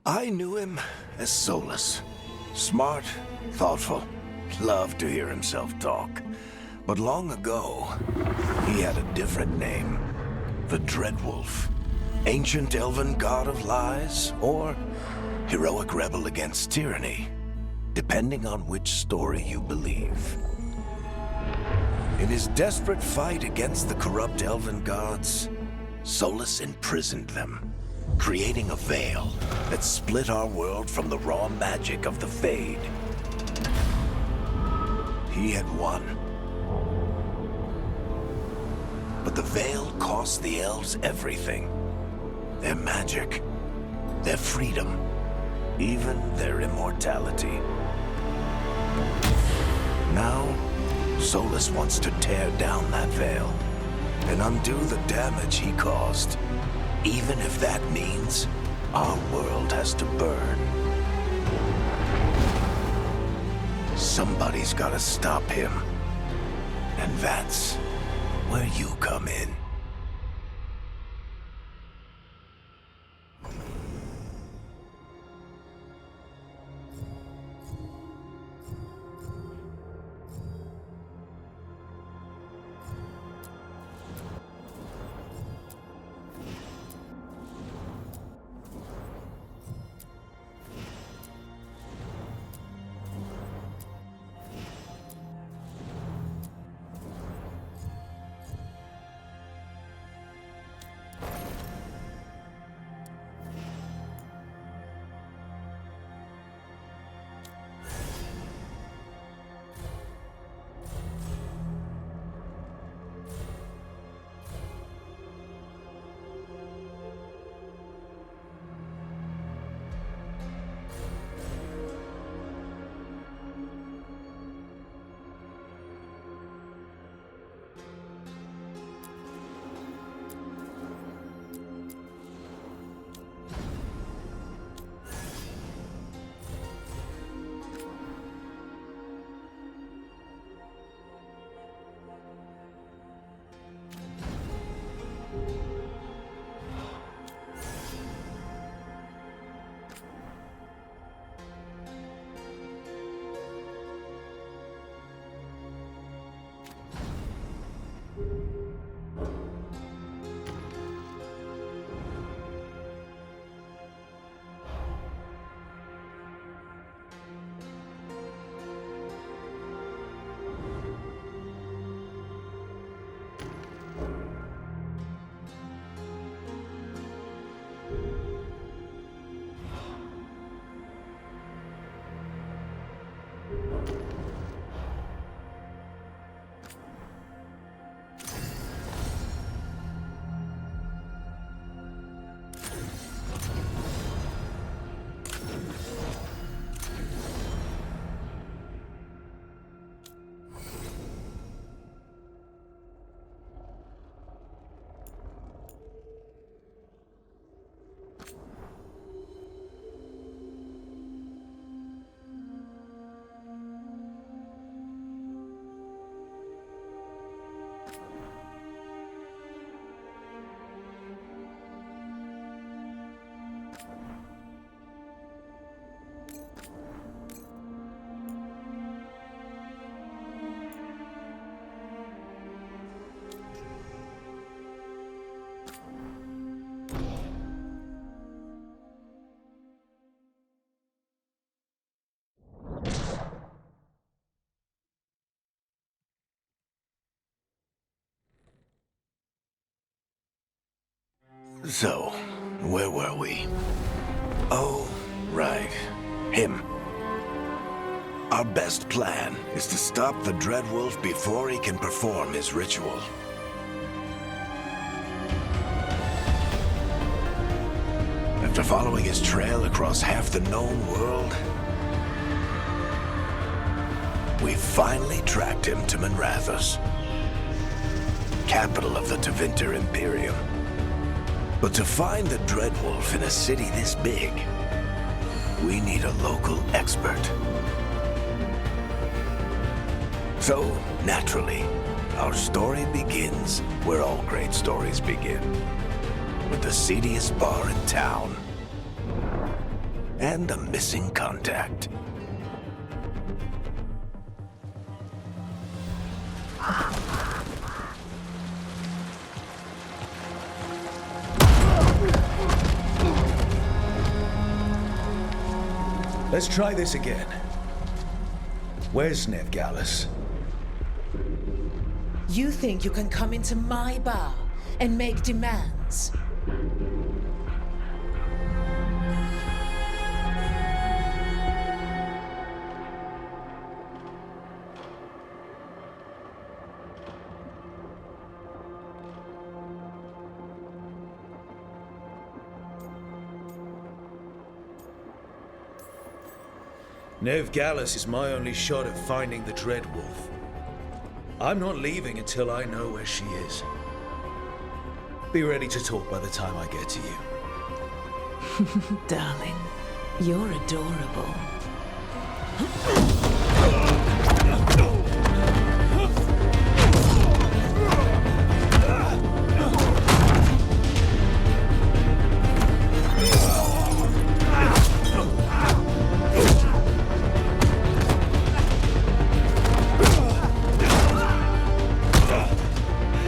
I knew him as Solus. Smart, thoughtful, loved to hear himself talk. But long ago, he had a different name. The Dreadwolf. Ancient elven god of lies, or heroic rebel against tyranny, depending on which story you believe. In his desperate fight against the corrupt elven gods, Solus imprisoned them, creating a veil that split our world from the raw magic of the Fade. He had won. But the veil cost the elves everything. Their magic, their freedom, even their immortality. Now, Solus wants to tear down that veil and undo the damage he caused, even if that means our world has to burn. Somebody's gotta stop him, and that's where you come in. So, where were we? Oh, right. Him. Our best plan is to stop the Dreadwolf before he can perform his ritual. After following his trail across half the known world, we finally tracked him to Minrathous, capital of the Tevinter Imperium. But to find the Dreadwolf in a city this big, we need a local expert. So, naturally, our story begins where all great stories begin, with the seediest bar in town. and a missing contact. Let's try this again. Where's Nev Gallus? You think you can come into my bar and make demands? Nev Gallus is my only shot at finding the Dread Wolf. I'm not leaving until I know where she is. Be ready to talk by the time I get to you. Darling, you're adorable.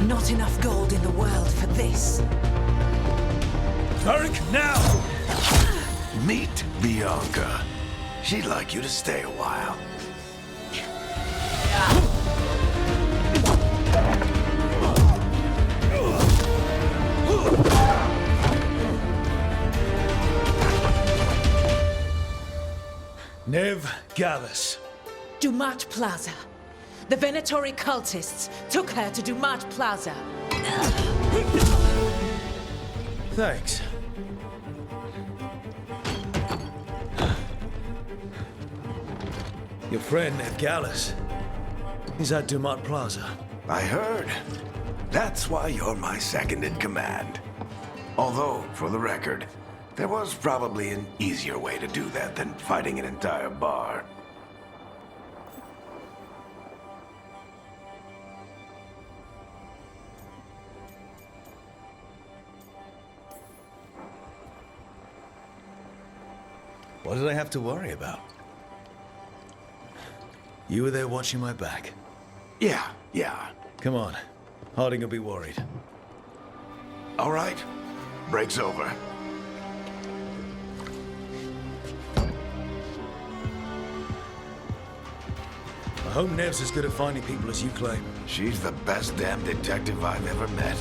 Not enough gold in the world for this. Tarek, now! Meet Bianca. She'd like you to stay a while. Nev Gallus. Dumat Plaza. The Venatori cultists took her to Dumat Plaza. Thanks. Your friend, Nev Gallus, is at Dumat Plaza. I heard. That's why you're my second in command. Although, for the record, there was probably an easier way to do that than fighting an entire bar. What did I have to worry about? You were there watching my back. Yeah. Come on. Harding will be worried. All right. Break's over. I hope Nev's as good at finding people as you claim. She's the best damn detective I've ever met.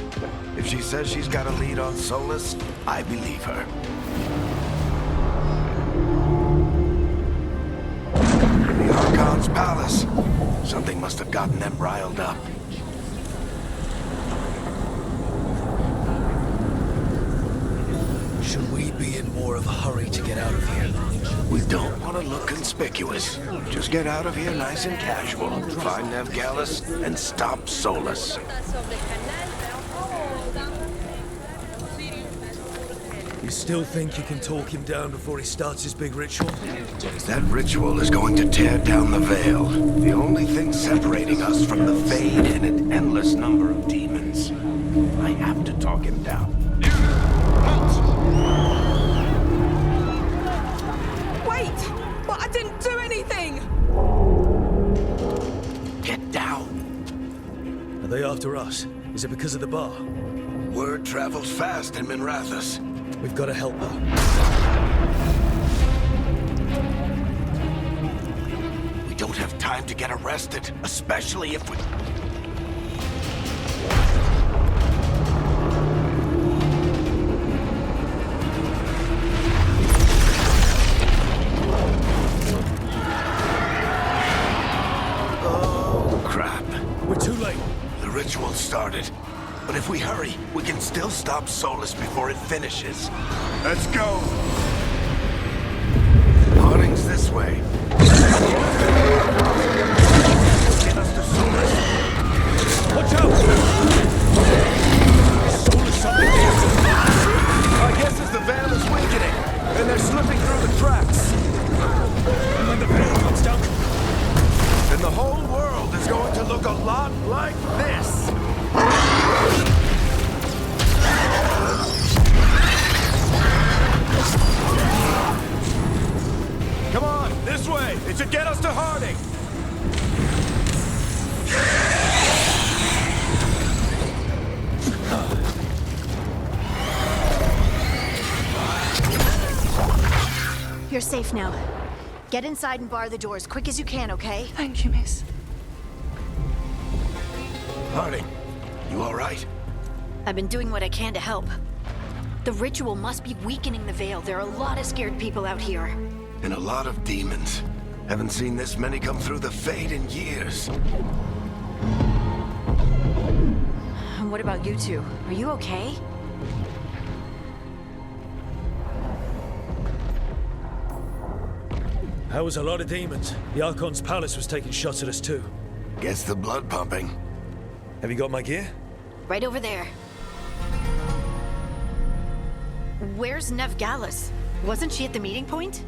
If she says she's got a lead on Solus, I believe her. The Archon's palace. Something must have gotten them riled up. Should we be in more of a hurry to get out of here? We don't want to look conspicuous. Just get out of here nice and casual. Find Nev Gallus and stop Solus. You still think you can talk him down before he starts his big ritual? That ritual is going to tear down the veil. The only thing separating us from the Fade and an endless number of demons. I have to talk him down. Wait! But I didn't do anything! Get down. Are they after us? Is it because of the bar? Word travels fast in Minrathous. We've got to help her. We don't have time to get arrested, especially if we... Oh, crap. We're too late. The ritual started. But if we hurry, we can still stop Solus before it finishes. Let's go! Harding's this way. Get us to Solus. Watch out! Solus something here. My guess is the veil is weakening, and they're slipping through the cracks. And when the veil comes down, Then the whole world is going to look a lot like this. should get us to Harding! You're safe now. Get inside and bar the door as quick as you can, okay? Thank you, miss. Harding, you all right? I've been doing what I can to help. The ritual must be weakening the veil. There are a lot of scared people out here. And a lot of demons. Haven't seen this many come through the Fade in years. And what about you two? Are you okay? That was a lot of demons. The Archon's palace was taking shots at us too. Gets the blood pumping. Have you got my gear? Right over there. Where's Gallus? Wasn't she at the meeting point?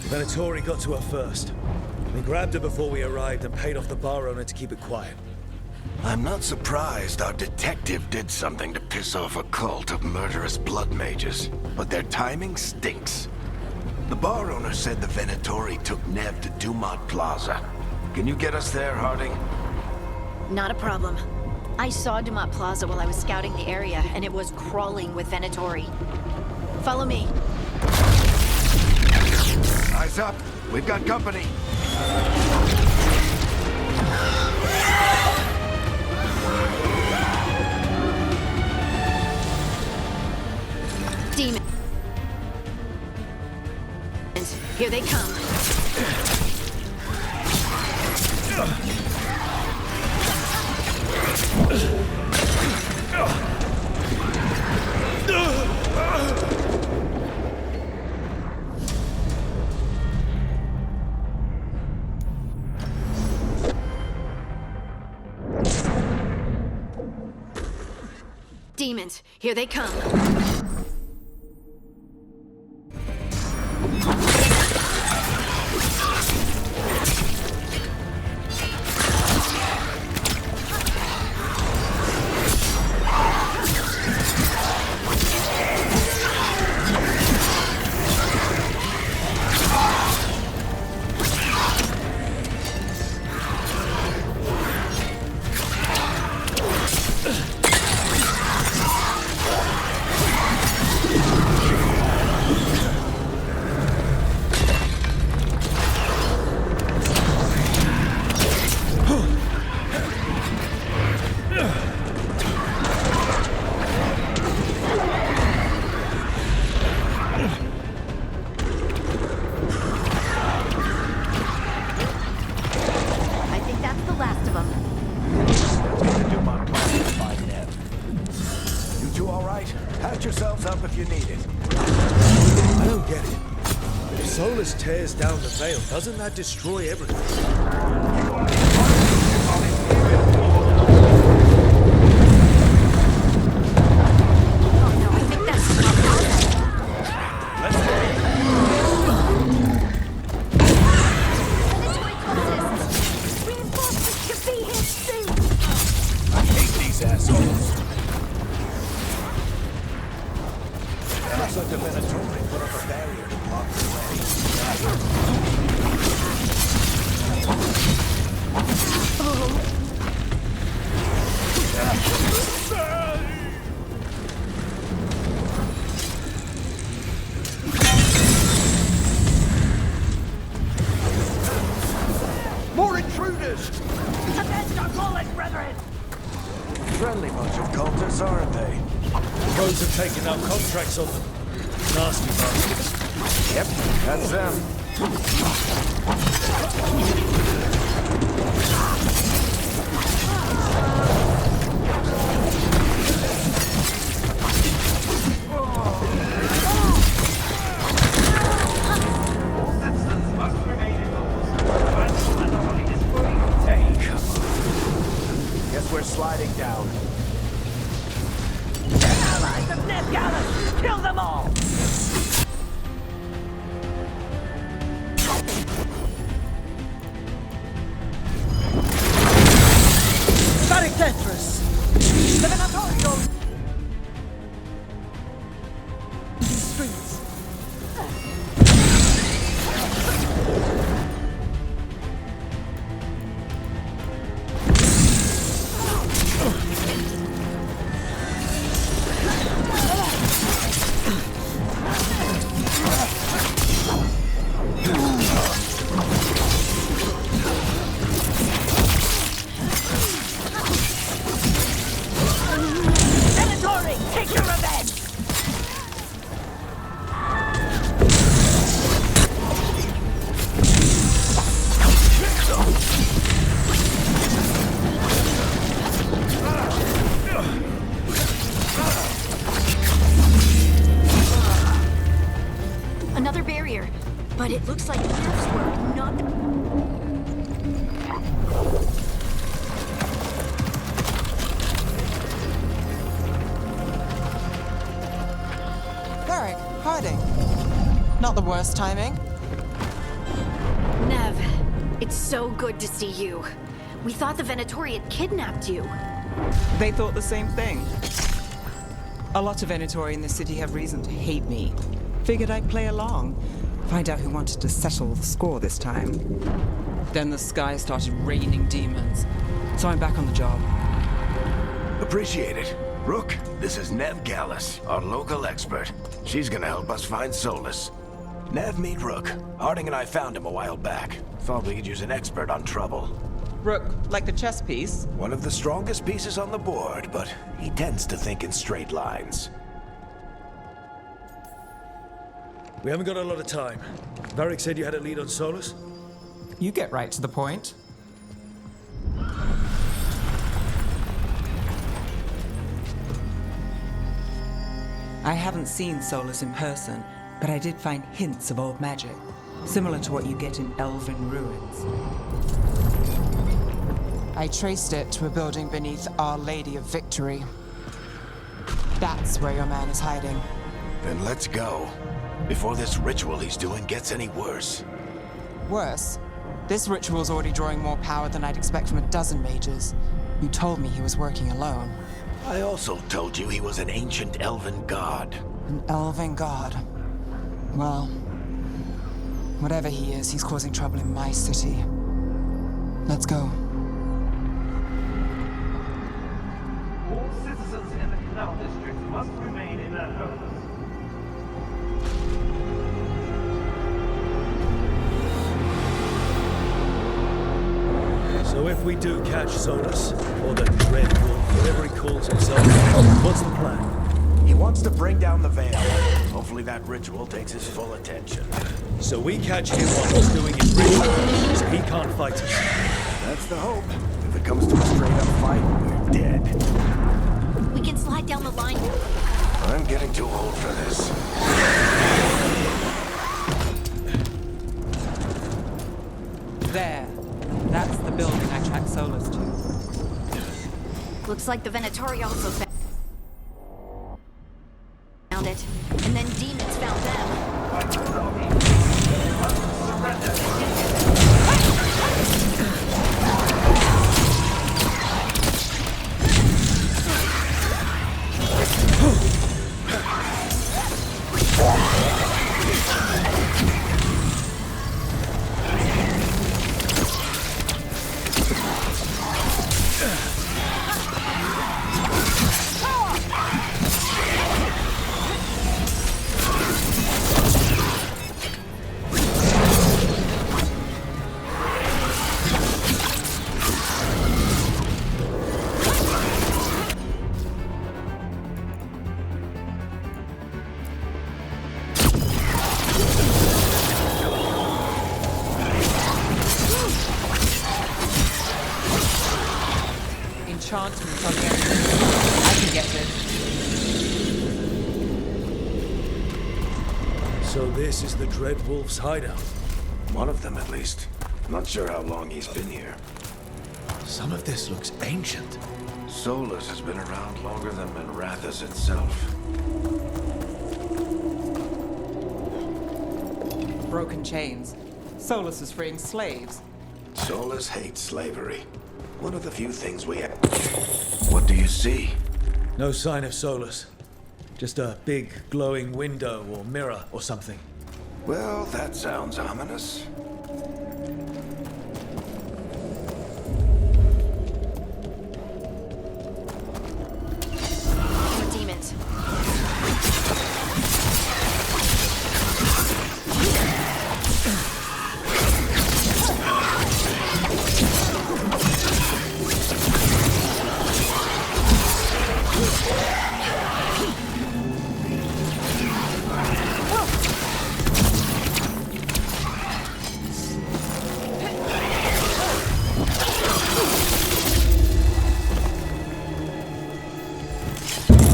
The Venatori got to her first. We grabbed her before we arrived and paid off the bar owner to keep it quiet. I'm not surprised our detective did something to piss off a cult of murderous blood mages, but their timing stinks. The bar owner said the Venatori took Nev to Dumont Plaza. Can you get us there, Harding? Not a problem. I saw Dumont Plaza while I was scouting the area, and it was crawling with Venatori. Follow me. Eyes up. We've got company. Demons. Here they come. Demons, here they come. Tears down the veil, doesn't that destroy everything? Oh no, I think that's not Reinforcements should be here soon! I hate these assholes. Looks like the Venatori put up a barrier to block the way. More intruders! Avenge our fallen brethren! Friendly bunch of cultists, aren't they? Crows have taken out contracts on them. Nasty bastards. Yep, that's them. Guess we're sliding down. Allies of Gallus! Kill them all! Barricade! Another barrier. But it looks like nerves were not... Varric, Harding. Not the worst timing. Nev, it's so good to see you. We thought the Venatori had kidnapped you. They thought the same thing. A lot of Venatori in the city have reason to hate me. Figured I'd play along. Find out who wanted to settle the score this time. Then the sky started raining demons. So I'm back on the job. Appreciate it. Rook, this is Nev Gallus, our local expert. She's gonna help us find Solus. Nev, meet Rook. Harding and I found him a while back. Thought we could use an expert on trouble. Rook, like the chess piece? One of the strongest pieces on the board, but he tends to think in straight lines. We haven't got a lot of time. Varric said you had a lead on Solus? You get right to the point. I haven't seen Solus in person, but I did find hints of old magic, similar to what you get in elven ruins. I traced it to a building beneath Our Lady of Victory. That's where your man is hiding. Then let's go. Before this ritual he's doing gets any worse. Worse, this ritual's already drawing more power than I'd expect from a dozen mages. You told me he was working alone. I also told you he was an ancient elven god. An elven god. Well, whatever he is, he's causing trouble in my city. Let's go. All citizens in the Canal District must remain in their homes. So if we do catch Solus, or the Dread Wolf, whatever he calls himself, what's the plan? He wants to bring down the veil. Hopefully that ritual takes his full attention. So we catch him while he's doing his ritual, so he can't fight us. That's the hope. If it comes to a straight-up fight, we're dead. We can slide down the line. I'm getting too old for this. There. That's the building I tracked Solus to. Looks like the Venatori also found it. And then demons found them. Enchantment on the enemy. I can get it. So this is the Dread Wolf's hideout. One of them, at least. Not sure how long he's been here. Some of this looks ancient. Solus has been around longer than Minrathous itself. Broken chains. Solus is freeing slaves. Solus hates slavery. One of the few things we have. What do you see? No sign of Solus. Just a big glowing window or mirror or something. Well, that sounds ominous. More demons.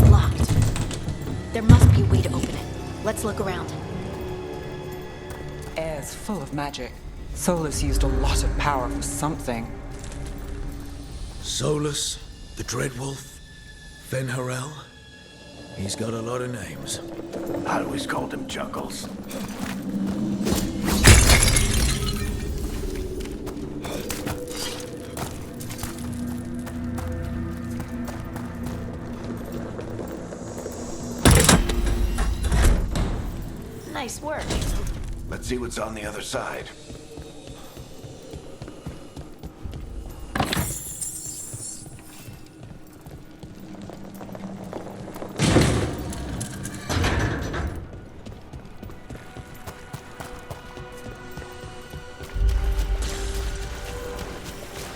Locked. There must be a way to open it. Let's look around. air's full of magic. Solus used a lot of power for something. Solus, the Dreadwolf, Fen'Harel. He's got a lot of names. I always called him Chuckles. Nice work. Let's see what's on the other side.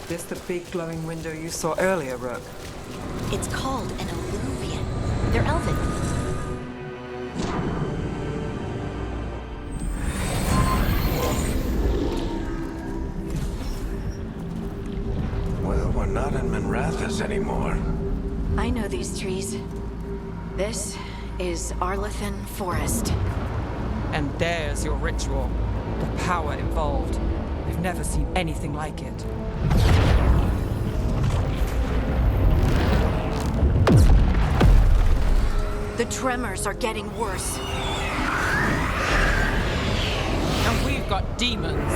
This the big glowing window you saw earlier, Rook? It's called an illuvian. They're elven. Well, we're not in Minrathous anymore. I know these trees. This is Arlethan Forest. And there's your ritual. The power involved. I've never seen anything like it. The tremors are getting worse. And we've got demons.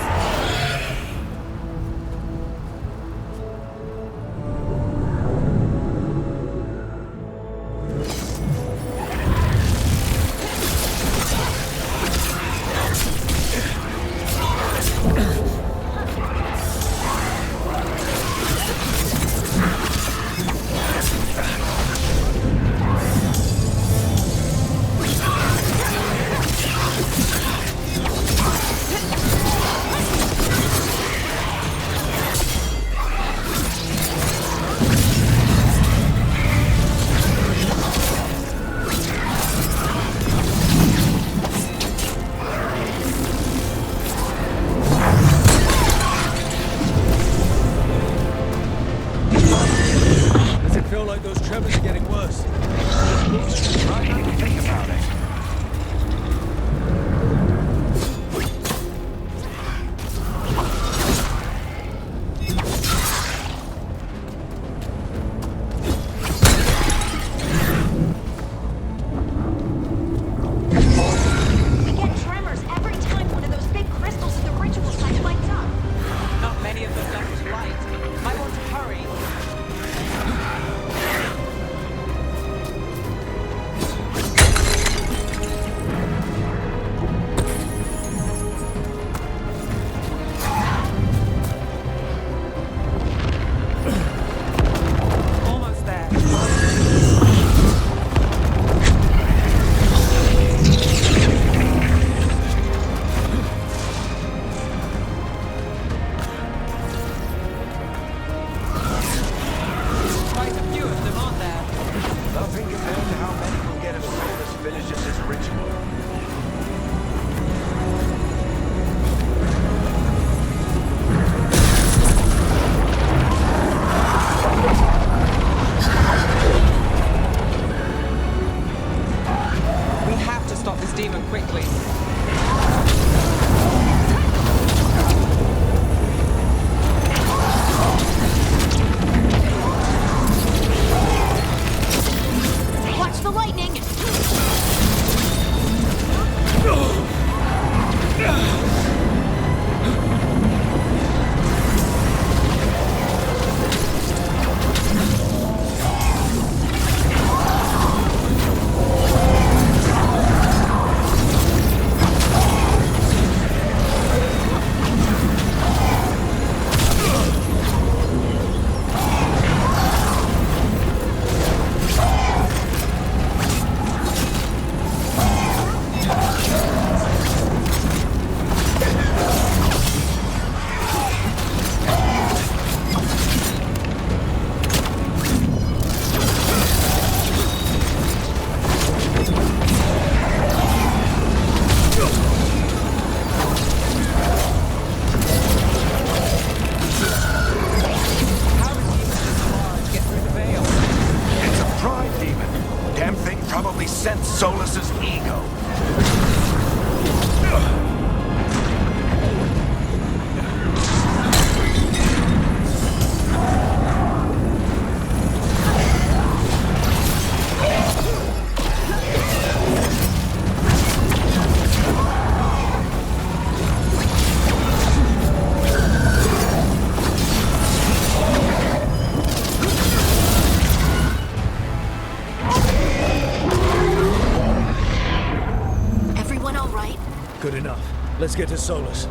Good enough. Let's get to Solus.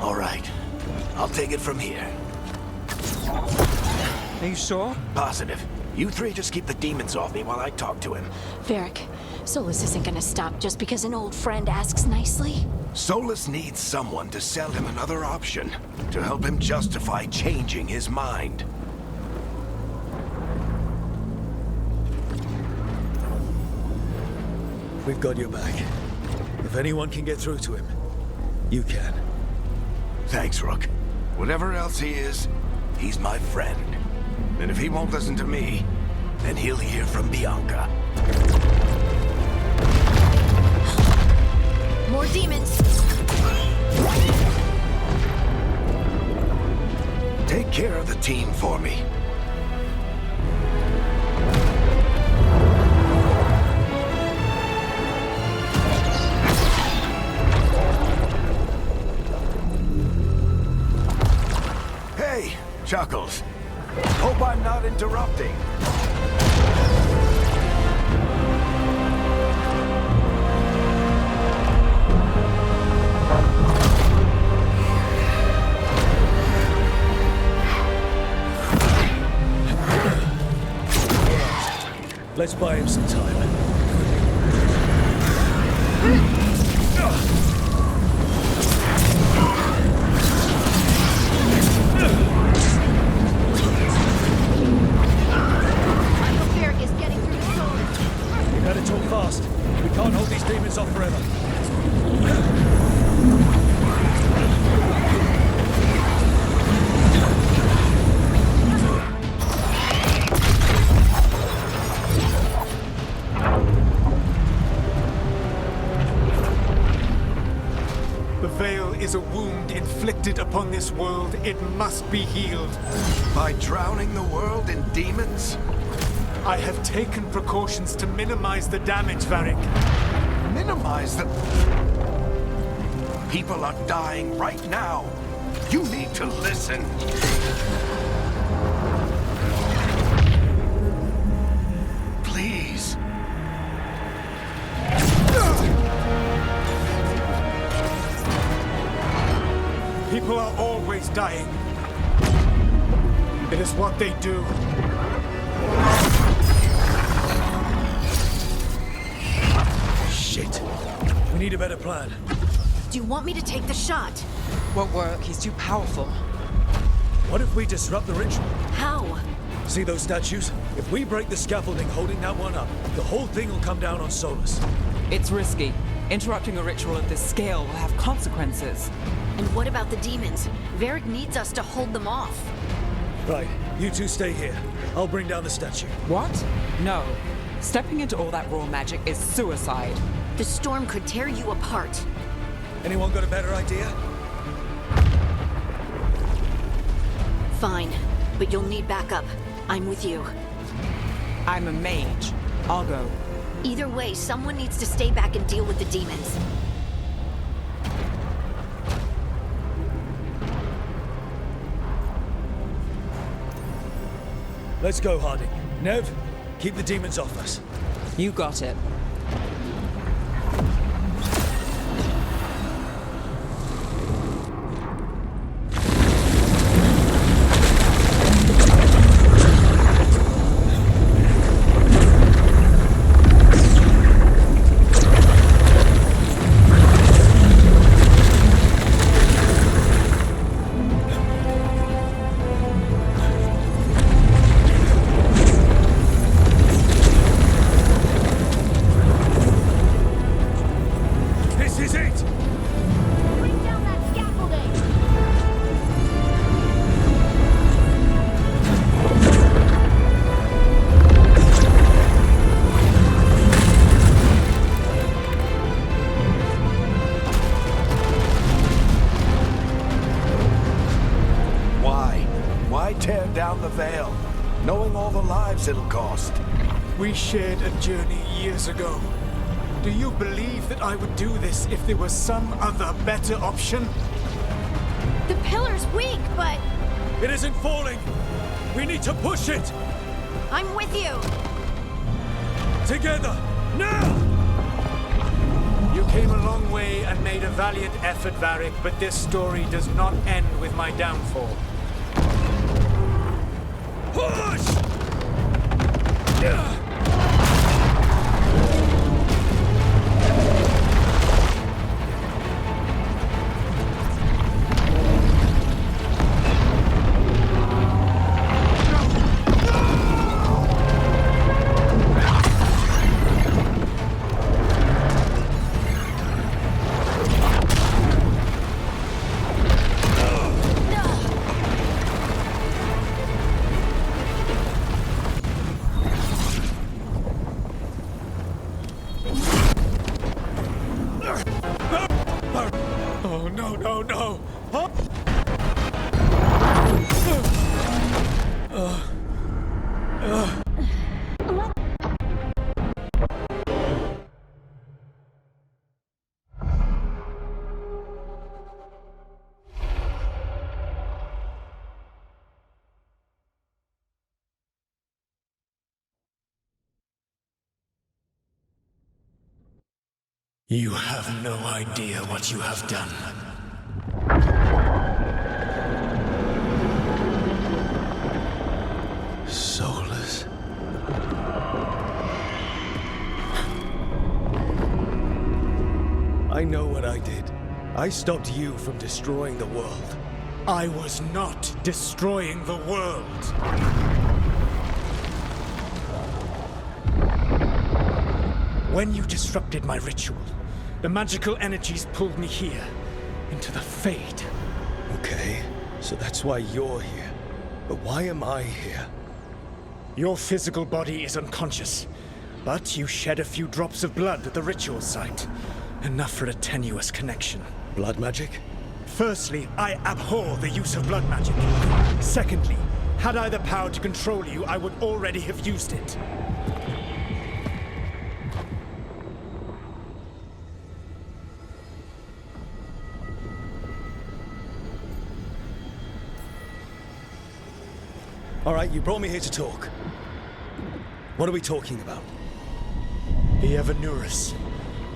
All right. I'll take it from here. Are you sure? Positive. You three just keep the demons off me while I talk to him. Varric, Solus isn't gonna stop just because an old friend asks nicely. Solus needs someone to sell him another option, to help him justify changing his mind. We've got your back. If anyone can get through to him, you can. Thanks, Rook. Whatever else he is, he's my friend. And if he won't listen to me, then he'll hear from Bianca. More demons! Take care of the team for me. Hey, Chuckles. Hope I'm not interrupting. Let's buy him some time. I hope Varric is getting through the Solus. We better talk fast. We can't hold these demons off forever. The Veil is a wound inflicted upon this world. It must be healed. By drowning the world in demons? I have taken precautions to minimize the damage, Varric. Minimize the... People are dying right now. You need to listen. Please. People are always dying. It is what they do. Shit. We need a better plan. Do you want me to take the shot? Won't work. He's too powerful. What if we disrupt the ritual? How? See those statues? If we break the scaffolding holding that one up, the whole thing will come down on Solus. It's risky. Interrupting a ritual of this scale will have consequences. And what about the demons? Varric needs us to hold them off. Right, you two stay here. I'll bring down the statue. What? No. Stepping into all that raw magic is suicide. The storm could tear you apart. Anyone got a better idea? Fine, but you'll need backup. I'm with you. I'm a mage. I'll go. Either way, someone needs to stay back and deal with the demons. Let's go, Harding. Nev, keep the demons off us. You got it. the Veil, knowing all the lives it'll cost. We shared a journey years ago. Do you believe that I would do this if there was some other better option? The pillar's weak, but It isn't falling! We need to push it! I'm with you. Together! Now! You came a long way and made a valiant effort, Varric, but this story does not end with my downfall. Push! Oh, no, no, no! You have no idea what you have done. Soulless. I know what I did. I stopped you from destroying the world. I was not destroying the world. When you disrupted my ritual, the magical energies pulled me here, into the Fade. Okay, so that's why you're here. But why am I here? Your physical body is unconscious, but you shed a few drops of blood at the ritual site. Enough for a tenuous connection. Blood magic? Firstly, I abhor the use of blood magic. Secondly, had I the power to control you, I would already have used it. All right, you brought me here to talk. What are we talking about? The Evanurus,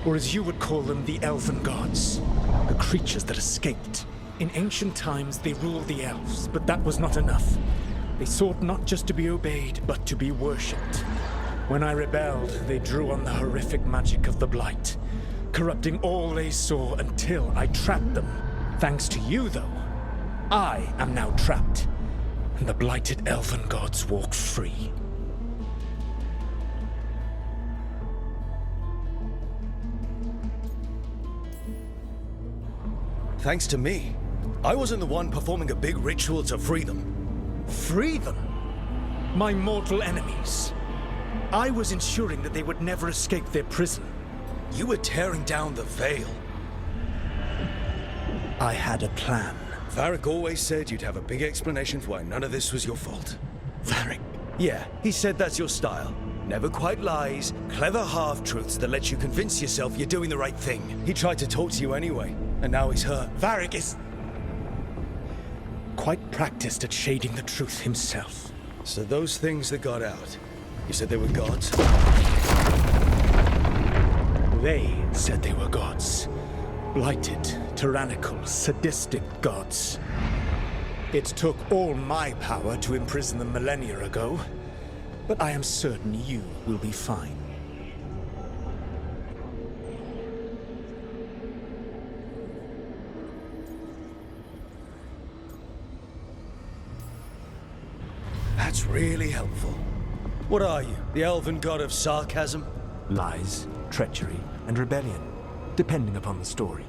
or as you would call them, the Elven Gods. The creatures that escaped. In ancient times, they ruled the elves, but that was not enough. They sought not just to be obeyed, but to be worshipped. When I rebelled, they drew on the horrific magic of the Blight, corrupting all they saw until I trapped them. Thanks to you, though, I am now trapped, and the blighted Elven Gods walk free. Thanks to me. I wasn't the one performing a big ritual to free them. Free them? My mortal enemies. I was ensuring that they would never escape their prison. You were tearing down the Veil. I had a plan. Varric always said you'd have a big explanation for why none of this was your fault. Varric. Yeah, he said that's your style. Never quite lies, clever half-truths that let you convince yourself you're doing the right thing. He tried to talk to you anyway, and now he's hurt. Varric is quite practiced at shading the truth himself. So those things that got out, you said they were gods? They said they were gods. Blighted, tyrannical, sadistic gods. It took all my power to imprison them millennia ago, but I am certain you will be fine. That's really helpful. What are you, the elven god of sarcasm? Lies, treachery, and rebellion, depending upon the story.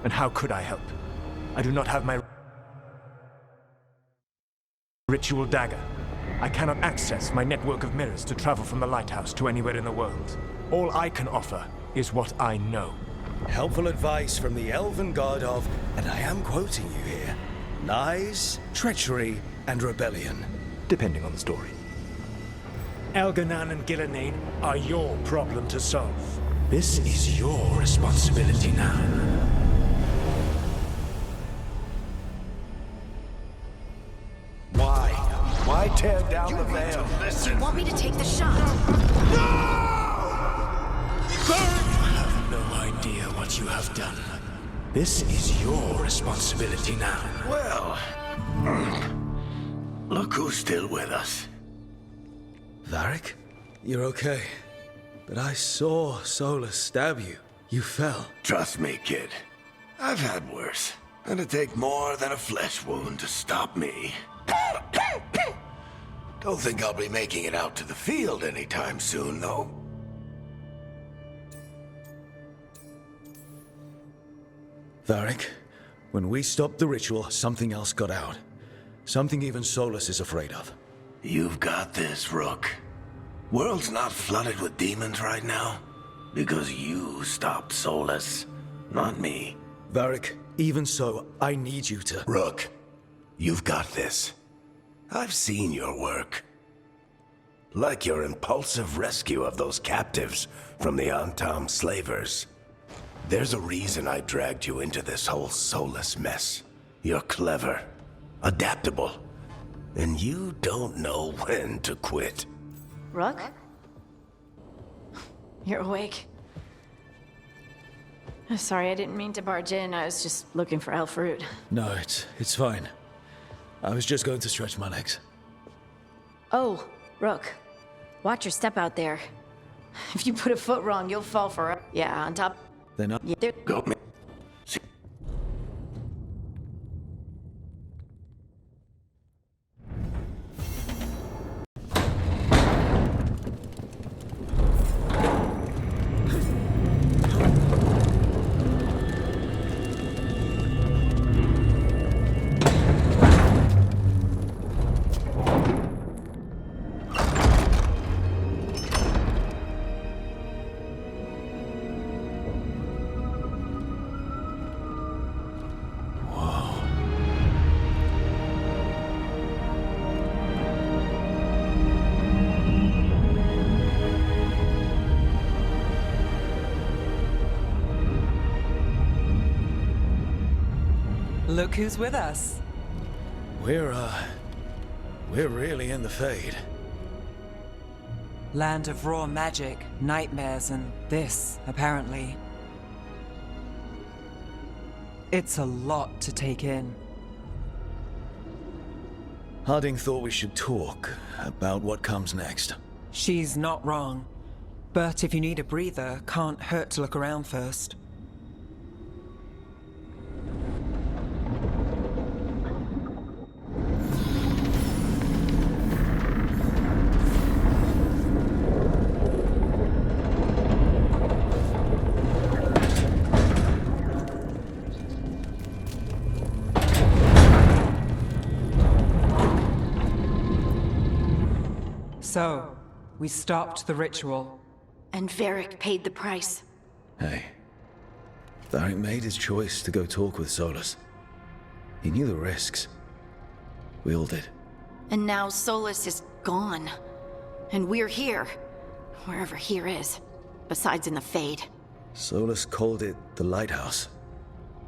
And how could I help? I do not have my ritual dagger. I cannot access my network of mirrors to travel from the lighthouse to anywhere in the world. All I can offer is what I know. Helpful advice from the elven god of, and I am quoting you here, lies, treachery, and rebellion. Depending on the story. Elganan and Gillenane are your problem to solve. This is your responsibility now. Why? Why tear down the veil? Do you want me to take the shot? You have no idea what you have done. This is your responsibility now. Well, look who's still with us. Varric, you're okay. But I saw Solus stab you. You fell. Trust me, kid. I've had worse. And it'd take more than a flesh wound to stop me. Don't think I'll be making it out to the field anytime soon, though. Varric, when we stopped the ritual, something else got out. Something even Solus is afraid of. You've got this, Rook. World's not flooded with demons right now. Because you stopped Solus, not me. Varric, even so, I need you to... Rook, you've got this. I've seen your work. Like your impulsive rescue of those captives from the Antam slavers. There's a reason I dragged you into this whole Solus mess. You're clever, adaptable, and you don't know when to quit. Rook? You're awake. Sorry, I didn't mean to barge in. I was just looking for Elfroot. No, it's fine. I was just going to stretch my legs. Oh, Rook. Watch your step out there. If you put a foot wrong, you'll fall for... Yeah, on top... They're not... Yeah, Go, man. Look who's with us. We're really in the Fade. Land of raw magic, nightmares, and this, apparently. It's a lot to take in. Harding thought we should talk about what comes next. She's not wrong. But if you need a breather, can't hurt to look around first. So, we stopped the ritual. and Varric paid the price. Hey, Varric made his choice to go talk with Solus. He knew the risks. We all did. And now Solus is gone. And we're here. Wherever here is. Besides in the Fade. Solus called it the Lighthouse.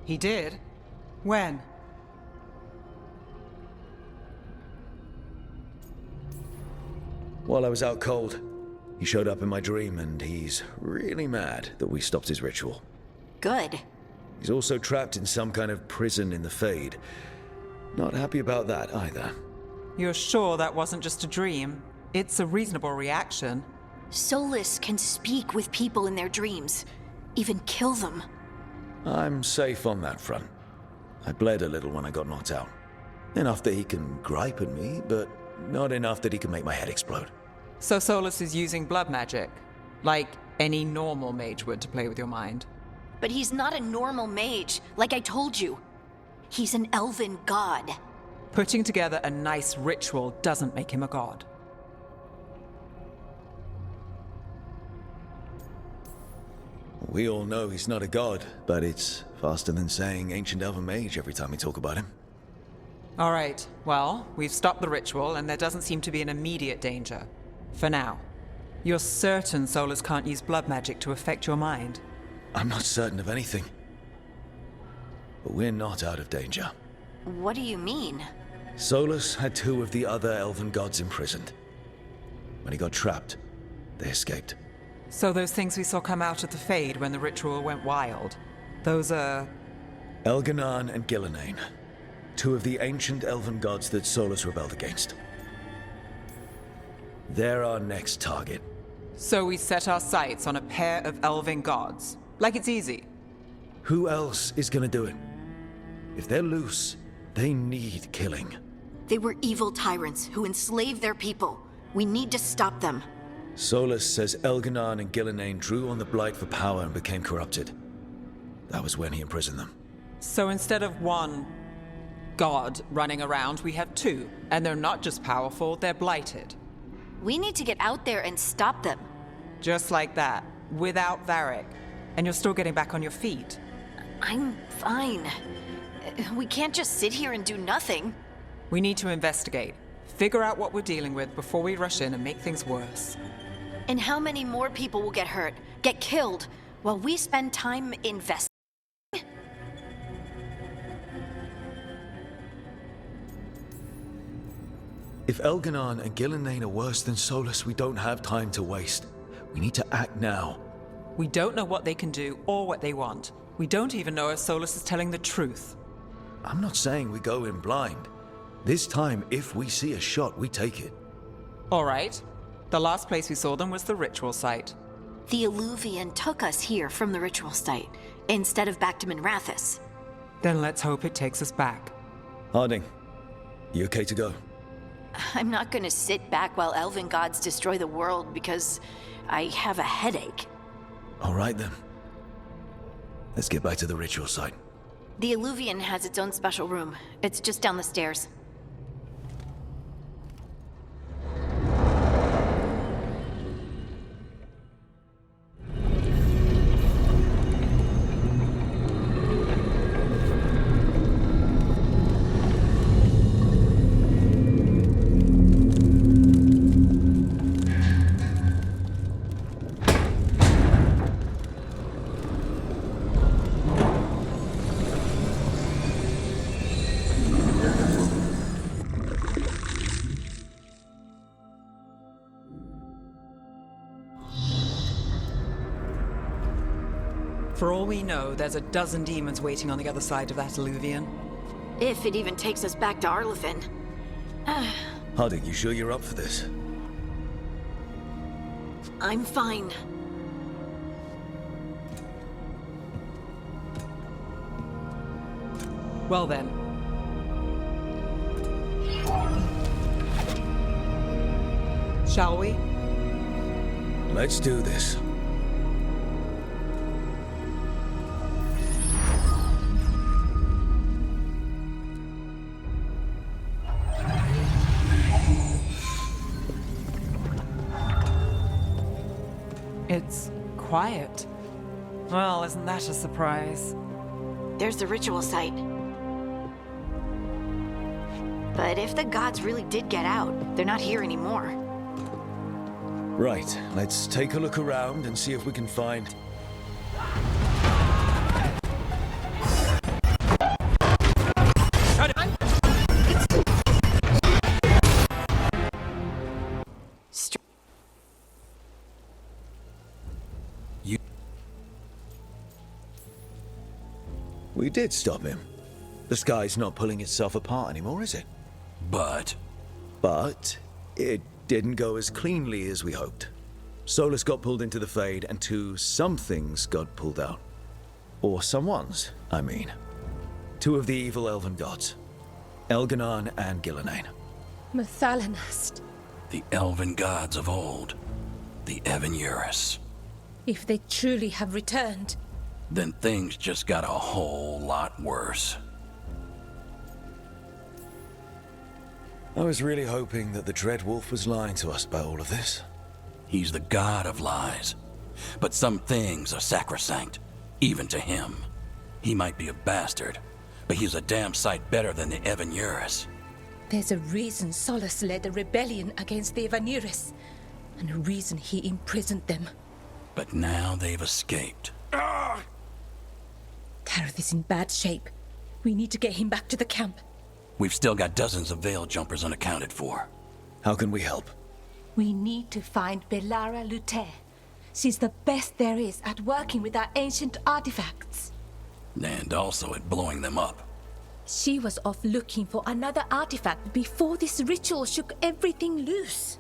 He did? When? While I was out cold, he showed up in my dream, and he's really mad that we stopped his ritual. Good. He's also trapped in some kind of prison in the Fade. Not happy about that either. You're sure that wasn't just a dream? It's a reasonable reaction. Solus can speak with people in their dreams. Even kill them. I'm safe on that front. I bled a little when I got knocked out. Enough that he can gripe at me, but not enough that he can make my head explode. So Solus is using blood magic, like any normal mage would to play with your mind. But he's not a normal mage, like I told you. He's an elven god. Putting together a nice ritual doesn't make him a god. We all know he's not a god, but it's faster than saying ancient elven mage every time we talk about him. All right, well, we've stopped the ritual, and there doesn't seem to be an immediate danger. For now. You're certain Solus can't use blood magic to affect your mind? I'm not certain of anything. But we're not out of danger. What do you mean? Solus had 2 of the other elven gods imprisoned. When he got trapped, they escaped. So those things we saw come out of the Fade when the ritual went wild, those are... Elganon and Gillenane, 2 of the ancient elven gods that Solus rebelled against. They're our next target. So we set our sights on a pair of elven gods. Like it's easy. Who else is gonna do it? If they're loose, they need killing. They were evil tyrants who enslaved their people. We need to stop them. Solus says Elganon and Gillenane drew on the Blight for power and became corrupted. That was when he imprisoned them. So instead of 1 god running around, we have 2. And they're not just powerful, they're blighted. We need to get out there and stop them. Just like that, without Varric. And you're still getting back on your feet. I'm fine. We can't just sit here and do nothing. We need to investigate. Figure out what we're dealing with before we rush in and make things worse. And how many more people will get hurt, get killed, while we spend time investigating? If Elganon and Gillenane are worse than Solus, we don't have time to waste. We need to act now. We don't know what they can do or what they want. We don't even know if Solus is telling the truth. I'm not saying we go in blind. This time, if we see a shot, we take it. All right. The last place we saw them was the ritual site. The Illuvian took us here from the ritual site, instead of back to Minrathous. Then let's hope it takes us back. Harding, you okay to go? I'm not gonna sit back while elven gods destroy the world because I have a headache. All right then. Let's get back to the ritual site. The Illuvian has its own special room. It's just down the stairs. For all we know, there's a dozen demons waiting on the other side of that Illuvian. If it even takes us back to Arlefin. Harding, you sure you're up for this? I'm fine. Well then. Shall we? Let's do this. It's quiet. Well, isn't that a surprise? There's the ritual site. But if the gods really did get out, they're not here anymore. Right, let's take a look around and see if we can find... We did stop him. The sky's not pulling itself apart anymore, is it? But But it didn't go as cleanly as we hoped. Solus got pulled into the Fade, and 2 somethings got pulled out. Or someones, I mean. 2 of the evil elven gods. Elganon and Gillenane. Mathalanast. the elven gods of old, the Evan-Urus. If they truly have returned, Then things just got a whole lot worse. I was really hoping that the Dread Wolf was lying to us about all of this. He's the god of lies. But some things are sacrosanct, even to him. He might be a bastard, but he's a damn sight better than the Evanuris. There's a reason Solus led a rebellion against the Evanuris, and a reason he imprisoned them. But now they've escaped. Tareth is in bad shape. We need to get him back to the camp. We've still got dozens of Veil Jumpers unaccounted for. How can we help? We need to find Belara Luther. She's the best there is at working with our ancient artifacts. And also at blowing them up. She was off looking for another artifact before this ritual shook everything loose.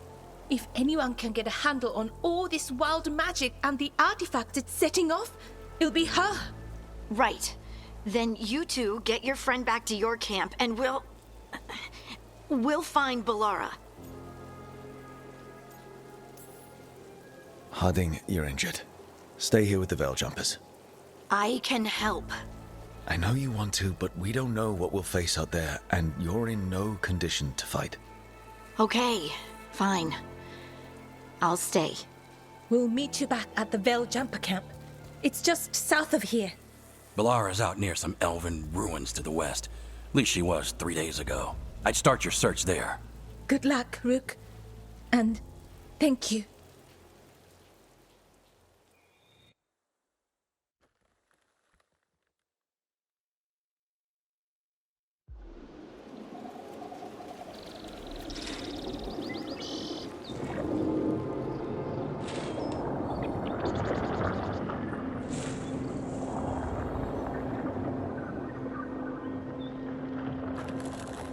If anyone can get a handle on all this wild magic and the artifacts it's setting off, it'll be her. Right. Then you two get your friend back to your camp and we'll find Belara. Harding, you're injured. Stay here with the Veil Jumpers. I can help. I know you want to, but we don't know what we'll face out there, and you're in no condition to fight. Okay, fine. I'll stay. We'll meet you back at the Veil Jumper camp. It's just south of here. Belara's out near some elven ruins to the west. At least she was 3 days ago. I'd start your search there. Good luck, Rook. And thank you.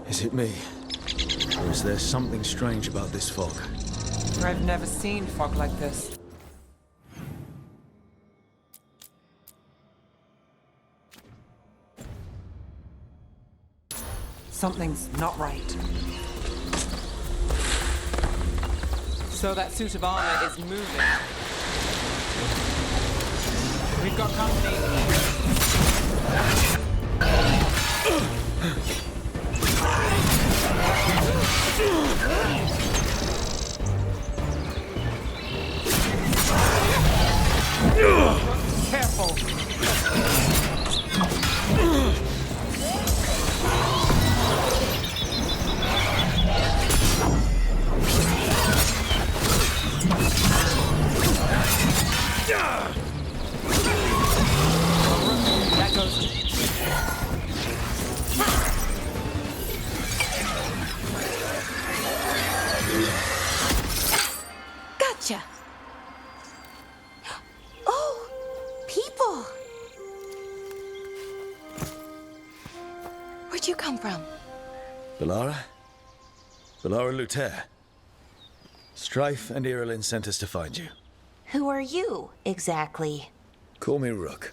Is it me? Or is there something strange about this fog? I've never seen fog like this. Something's not right. So that suit of armor is moving. We've got company. Careful. That goes. Gotcha. Oh, people. Where'd you come from? Belara? Belara Luther. Strife and Irilyn sent us to find you. Who are you, exactly? Call me Rook.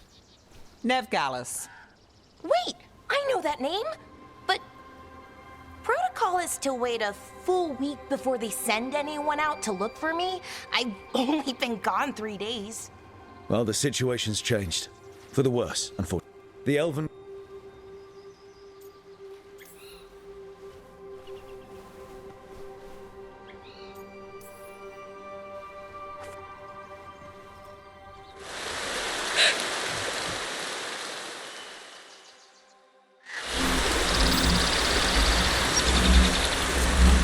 Nev Gallus. Wait, I know that name. But protocol is to wait a full week before they send anyone out to look for me. I've only been gone 3 days. Well, the situation's changed. For the worse, unfortunately. The Elven...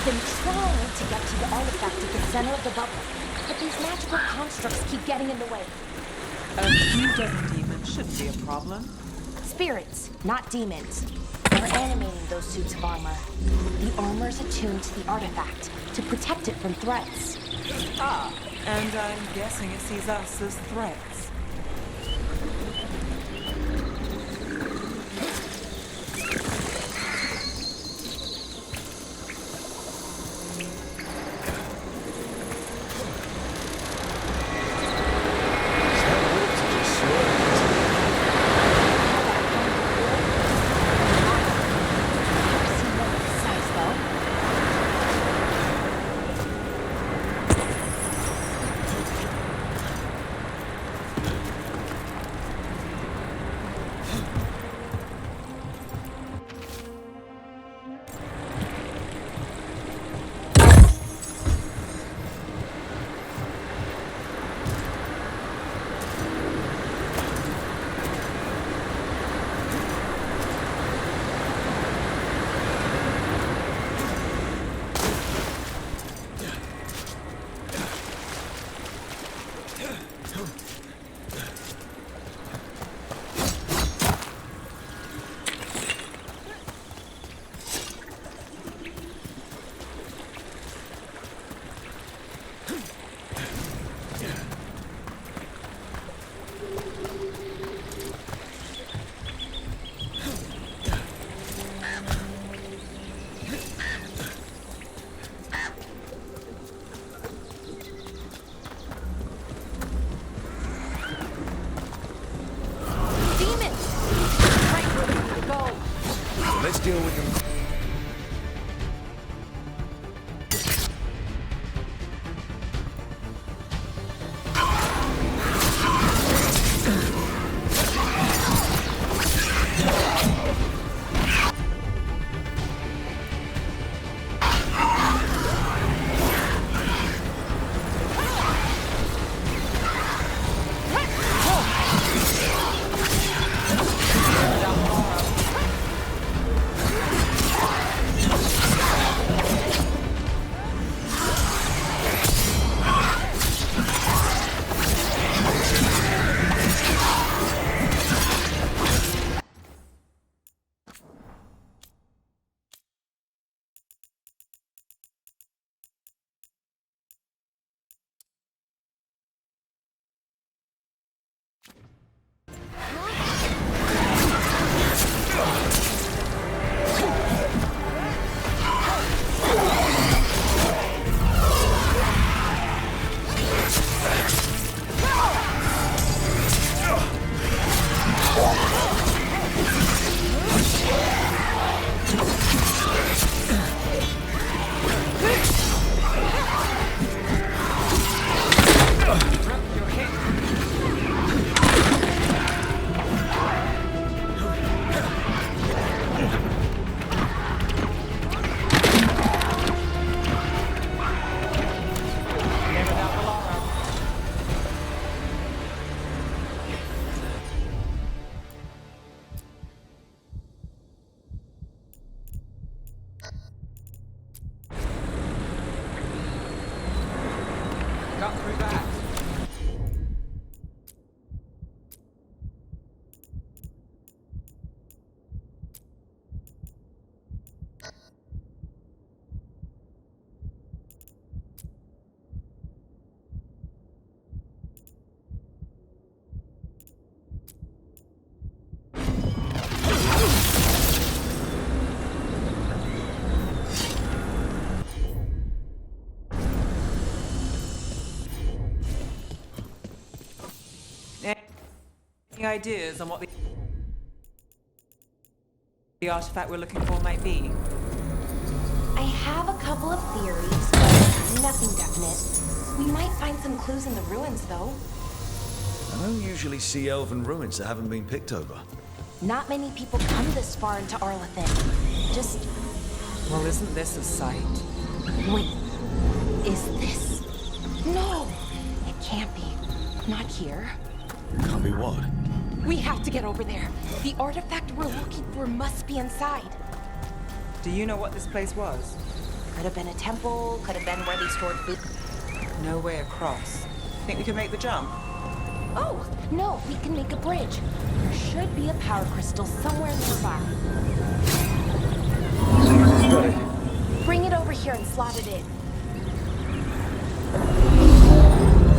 Been trying to get to the artifact at the center of the bubble, but these magical constructs keep getting in the way. A few dozen demons shouldn't be a problem. Spirits, not demons, are animating those suits of armor. The armor's attuned to the artifact to protect it from threats. Ah, and I'm guessing it sees us as threats. Let's deal with them. Any ideas on what the artifact we're looking for might be? I have a couple of theories, but nothing definite. We might find some clues in the ruins, though. I don't usually see elven ruins that haven't been picked over. Not many people come this far into Arlathan. Just... Well, isn't this a sight? Wait. Is this... No! It can't be. Not here. Can't be what? We have to get over there. The artifact we're looking for must be inside. Do you know what this place was? Could have been a temple, could have been where they stored food. No way across. Think we could make the jump? Oh, no, we can make a bridge. There should be a power crystal somewhere nearby. Got it. Bring it over here and slot it in.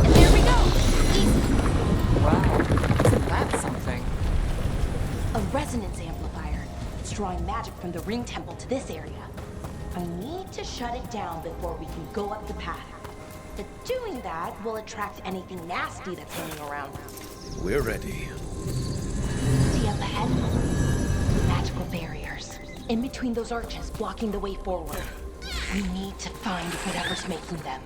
And there we go! Easy. Wow, isn't that something? A resonance amplifier. It's drawing magic from the ring temple to this area. I need to shut it down before we can go up the path. But doing that will attract anything nasty that's hanging around. We're ready. See up ahead? Magical barriers. In between those arches, blocking the way forward. We need to find whatever's making them.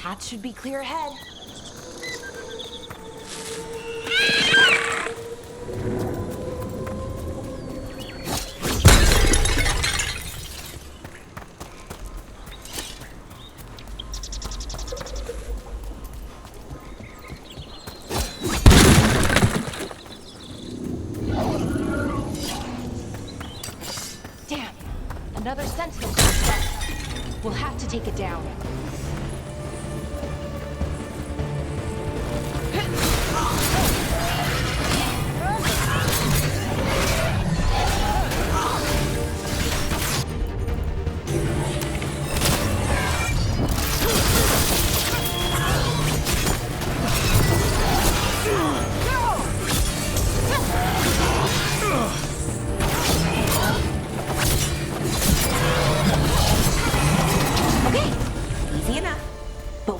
Path should be clear ahead. Damn, another sentinel. We'll have to take it down.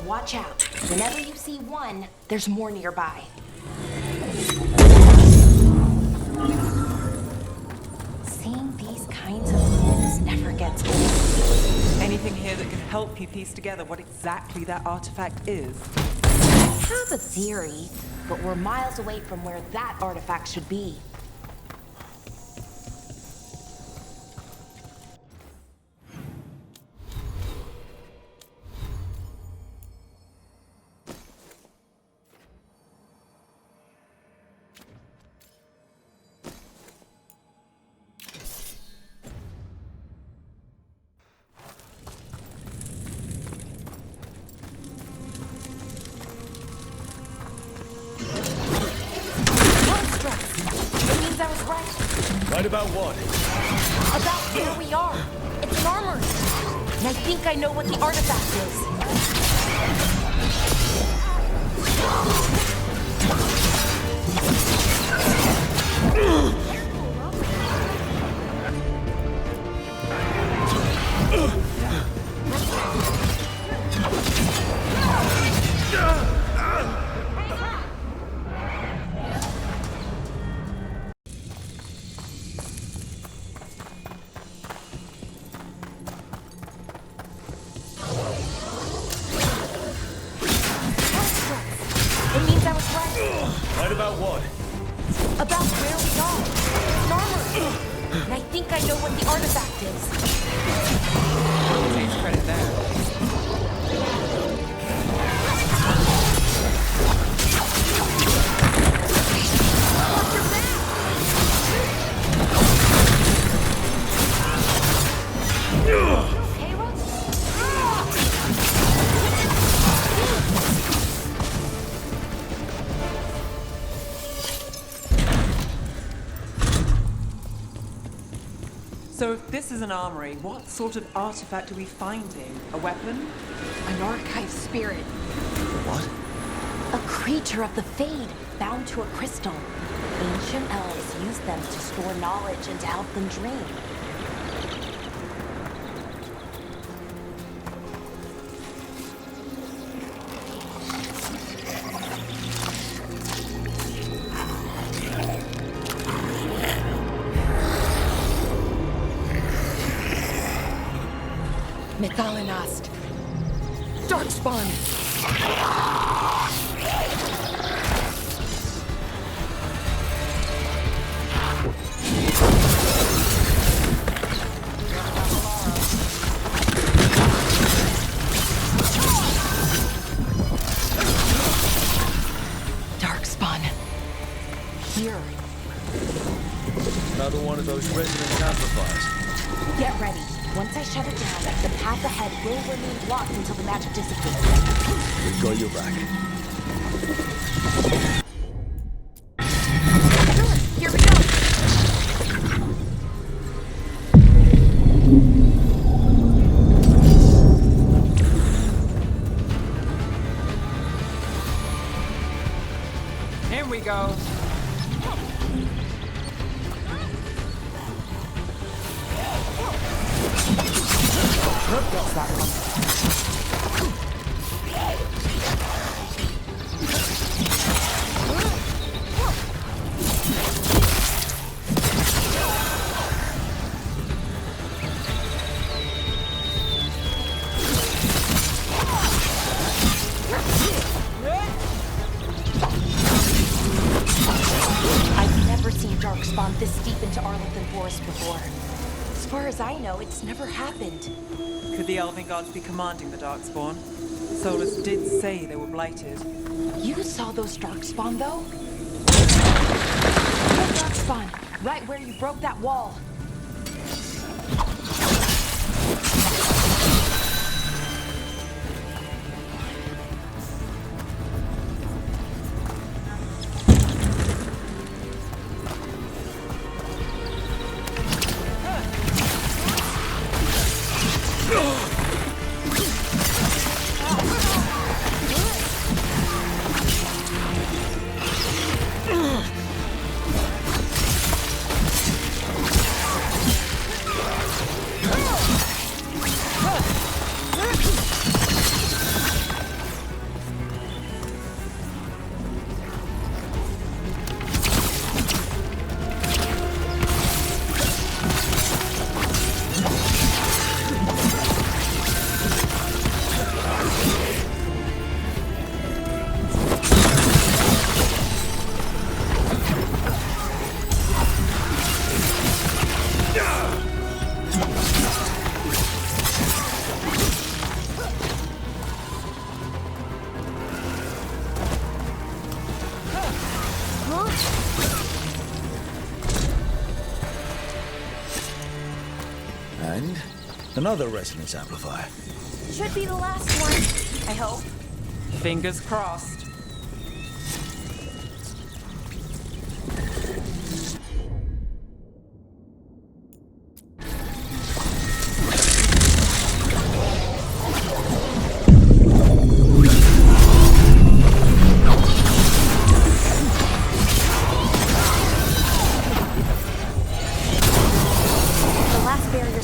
Watch out. Whenever you see one, there's more nearby. Seeing these kinds of things never gets old. Anything here that can help you piece together what exactly that artifact is? I have a theory, but we're miles away from where that artifact should be. Right about what? About where we are. It's an armory. And I think I know what the artifact Right about what? About where we are. It's an armory. And I think I know what the artifact is. Takes credit there. So if this is an armory, what sort of artifact are we finding? A weapon? An archive spirit. What? A creature of the Fade, bound to a crystal. Ancient elves use them to store knowledge and to help them dream. Methalinast. Darkspawn. Darkspawn. Here. Another one of those resonance amplifiers. Get ready. Once I shut it down, the path ahead will remain blocked until the magic dissipates. We've got your back. Sure, here we go. Here we go. What's that one? before. As far as I know, it's never happened. Could the Elven Gods be commanding the Darkspawn? Solus did say they were blighted. You saw those Darkspawn, though? No Darkspawn, right where you broke that wall. And another resonance amplifier. Should be the last one, I hope. Fingers crossed.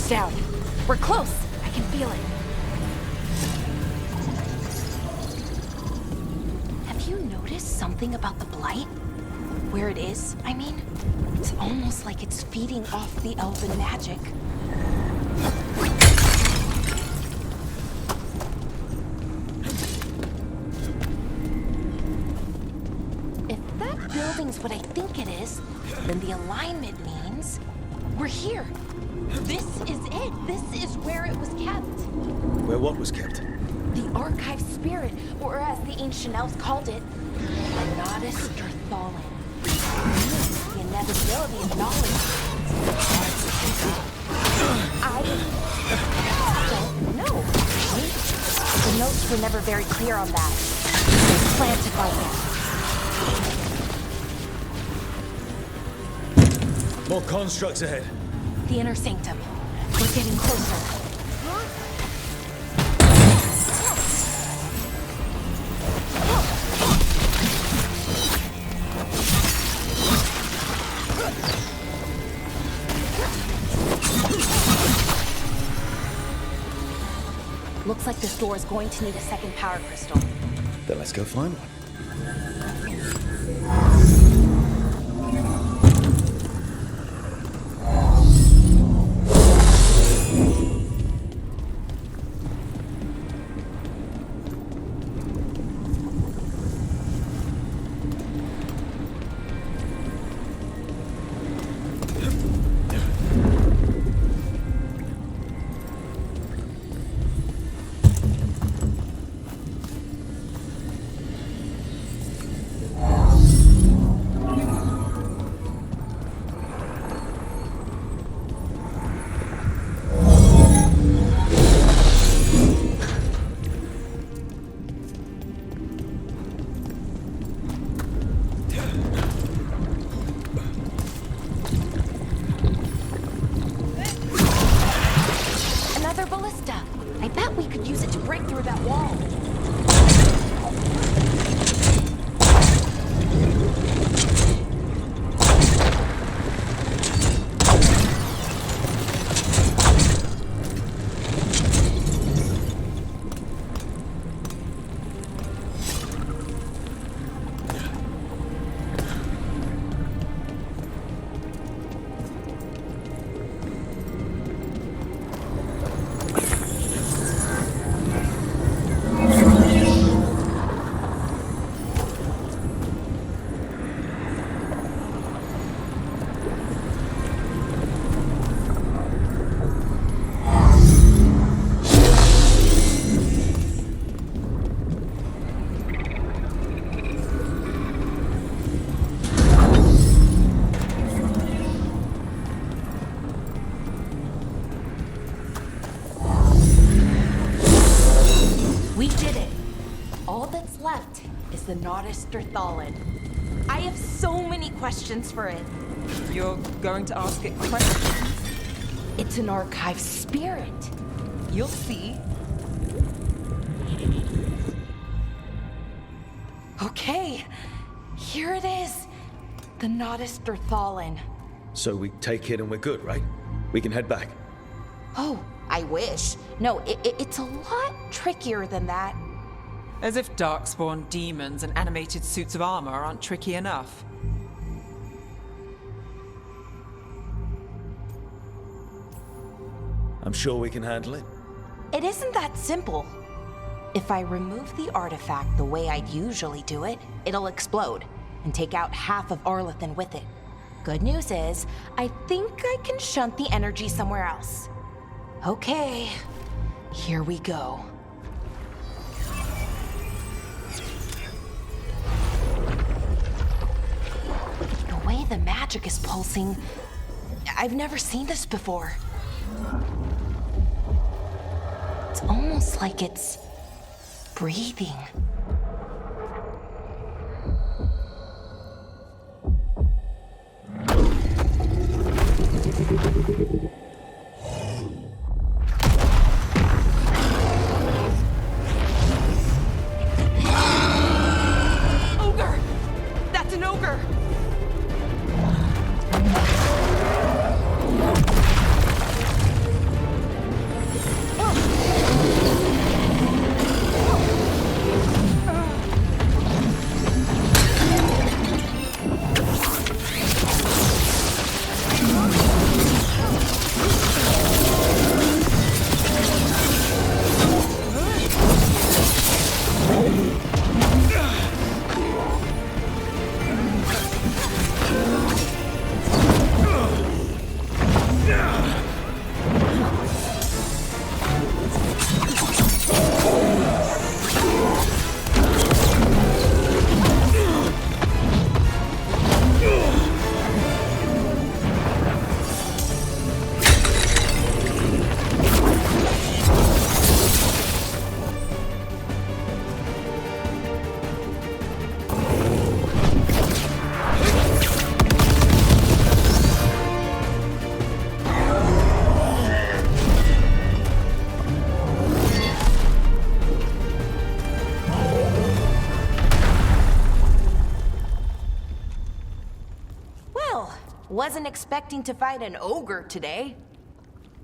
Down. We're close. I can feel it. Have you noticed something about the blight? Where it is, I mean? It's almost like it's feeding off the elven magic. If that building's what I think it is, then the alignment means we're here. This is it. This is where it was kept. Where what was kept? The archive spirit, or as the ancient elves called it, Nodus Dirthalin. The inevitability of knowledge. I don't know. The notes were never very clear on that. It's planted by him. More constructs ahead. The inner sanctum. We're getting closer. Looks like this door is going to need a second power crystal. Then let's go find one. All that's left is the Notisterthalid. I have so many questions for it. You're going to ask it questions? It's an archive spirit. You'll see. Okay, here it is. The Notisterthalid. So we take it and we're good, right? We can head back. Oh, I wish. No, it's a lot trickier than that. As if darkspawn demons and animated suits of armor aren't tricky enough. I'm sure we can handle it. It isn't that simple. If I remove the artifact the way I'd usually do it, it'll explode and take out half of Arlethan with it. Good news is, I think I can shunt the energy somewhere else. Okay, here we go. The way the magic is pulsing, I've never seen this before. It's almost like it's breathing. Ogre! That's an ogre! Wasn't expecting to fight an ogre today.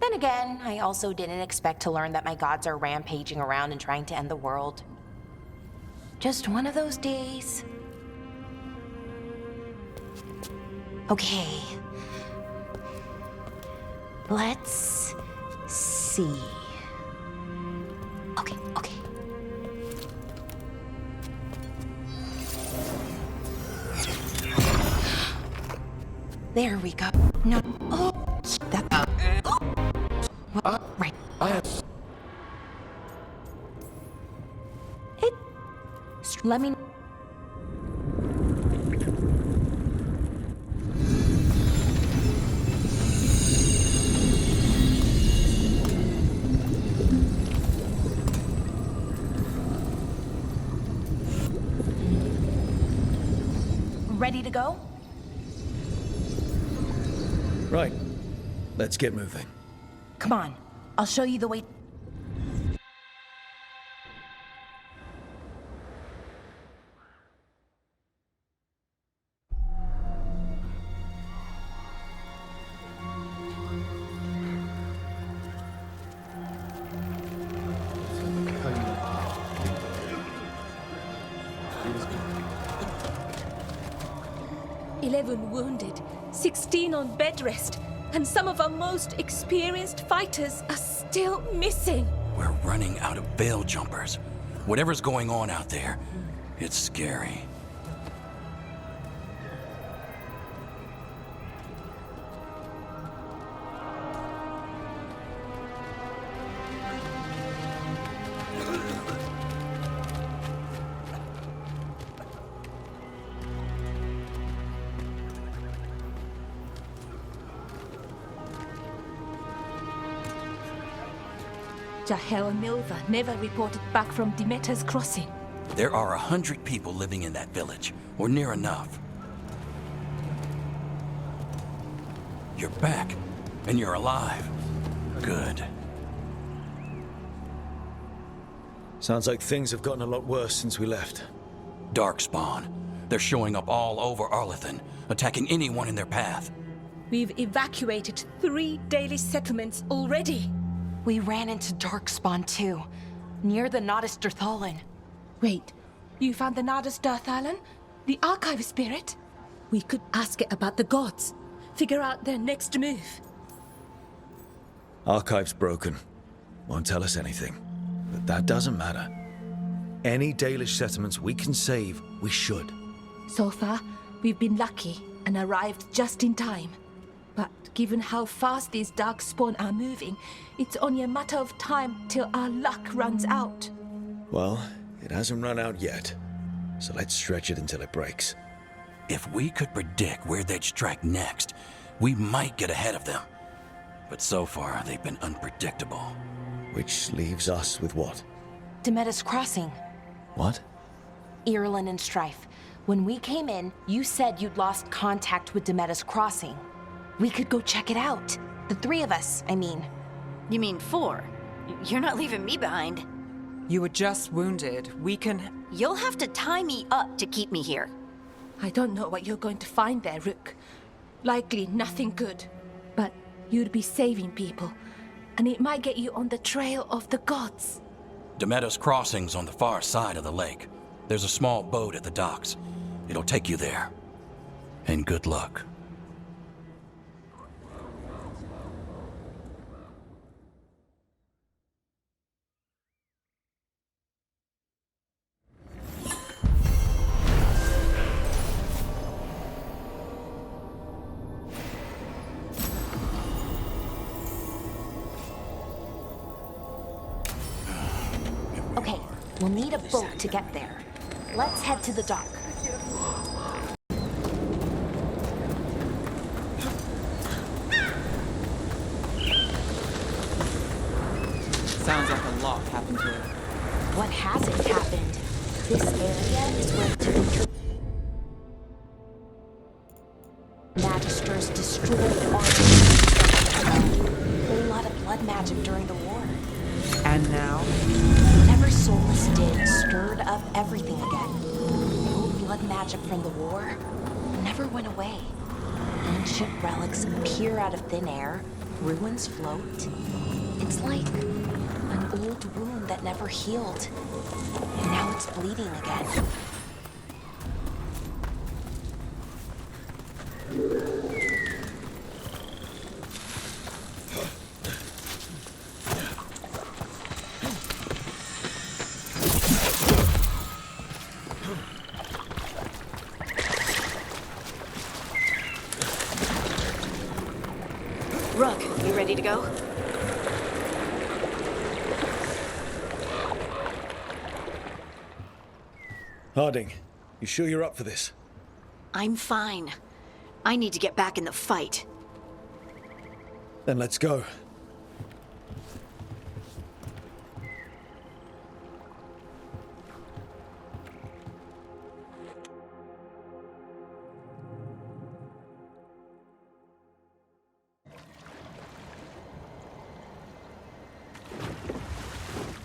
Then again, I also didn't expect to learn that my gods are rampaging around and trying to end the world. Just one of those days. Okay. Let's see. Okay. There we go. No. Oh, that. Right. Let me. Ready to go? Right. Let's get moving. Come on. I'll show you the way. Wounded, 16 on bed rest, and some of our most experienced fighters are still missing. We're running out of veil jumpers. Whatever's going on out there, it's scary. Jahel and Milva never reported back from Demeter's crossing. There are 100 people living in that village, or near enough. You're back, and you're alive. Good. Sounds like things have gotten a lot worse since we left. Darkspawn. They're showing up all over Arlethan, attacking anyone in their path. We've evacuated 3 daily settlements already. We ran into Darkspawn too, near the Nodus Dirthalan. Wait, you found the Nodus Dirthalan? The archive spirit? We could ask it about the gods. Figure out their next move. Archive's broken. Won't tell us anything. But that doesn't matter. Any Dalish settlements we can save, we should. So far, we've been lucky and arrived just in time. But given how fast these Darkspawn are moving, it's only a matter of time till our luck runs out. Well, it hasn't run out yet. So let's stretch it until it breaks. If we could predict where they'd strike next, we might get ahead of them. But so far, they've been unpredictable. Which leaves us with what? Demetus Crossing. What? Irulan and Strife. When we came in, you said you'd lost contact with Demetus Crossing. We could go check it out. The 3 of us, I mean. You mean 4? You're not leaving me behind. You were just wounded. We can... You'll have to tie me up to keep me here. I don't know what you're going to find there, Rook. Likely nothing good. But you'd be saving people, and it might get you on the trail of the gods. Demetus Crossing's on the far side of the lake. There's a small boat at the docks. It'll take you there. And good luck. Okay, we'll need a boat to get there. Let's head to the dock. Sounds like a lot happened here. What hasn't happened? This area is where two Magisters destroyed armies. A whole lot of blood magic during the war. And now? Whatever Solus did stirred up everything again. The old blood magic from the war never went away. Ancient relics appear out of thin air, ruins float. It's like an old wound that never healed. And now it's bleeding again. Rook, you ready to go? Harding, you sure you're up for this? I'm fine. I need to get back in the fight. Then let's go.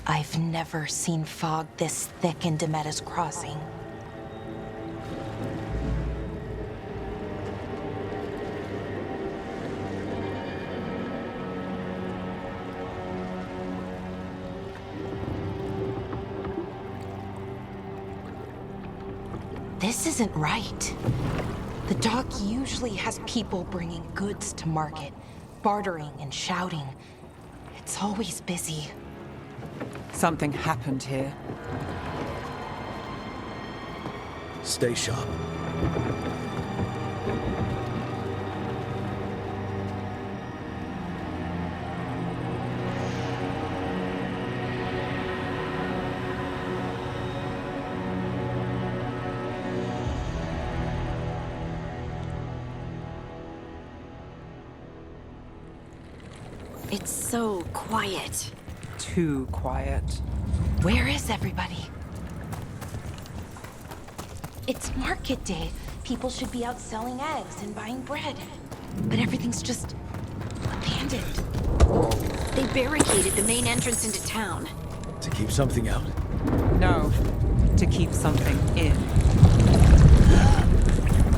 I've never seen fog this thick in Demetus Crossing. This isn't right. The dock usually has people bringing goods to market, bartering and shouting. It's always busy. Something happened here. Stay sharp. It's so quiet. Too quiet. Where is everybody? It's market day. People should be out selling eggs and buying bread. But everything's just abandoned. They barricaded the main entrance into town. To keep something out? No, to keep something in.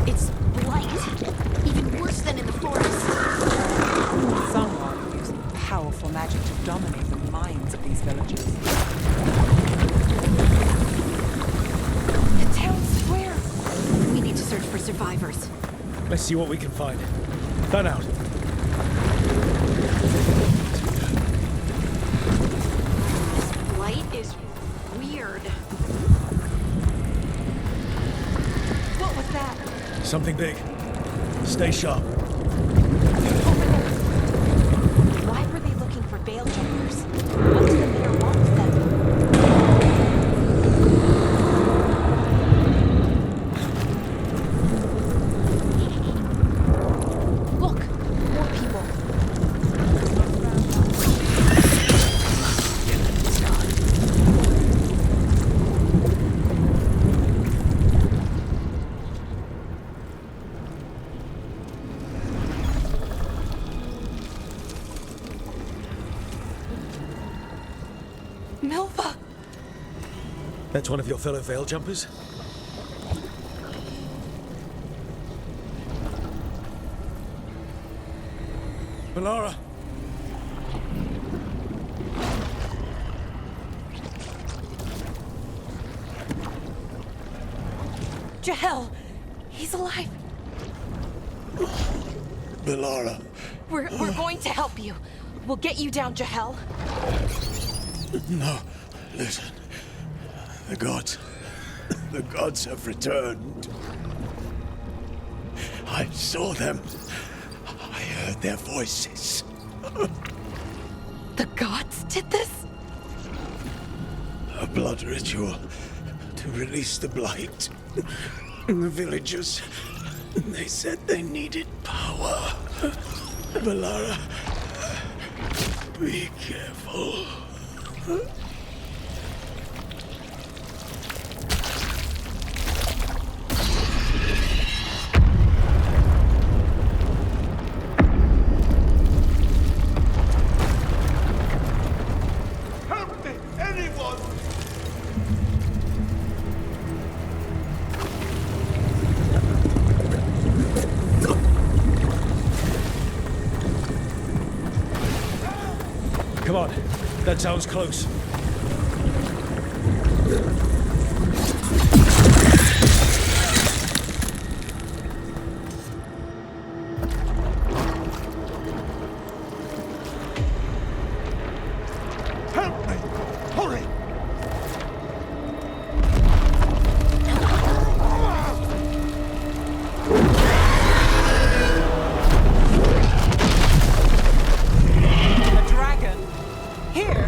It's blight. Even worse than in the forest. Someone using powerful magic to dominate the minds of these villagers. The town square. We need to search for survivors. Let's see what we can find. Fan out. This blight is weird. What was that? Something big. Stay sharp. Why were they looking for veil jumpers? What does the mayor want with them? Look, more people. Milva! That's one of your fellow veil jumpers? Melara! Jahel! He's alive! Melara. We're going to help you. We'll get you down, Jahel. No, listen. The gods have returned. I saw them. I heard their voices. The gods did this? A blood ritual to release the blight. The villagers, they said they needed power. Melara, be careful. Help me! Anyone! Come on. That sounds close. Help me! Hurry! A dragon? Here?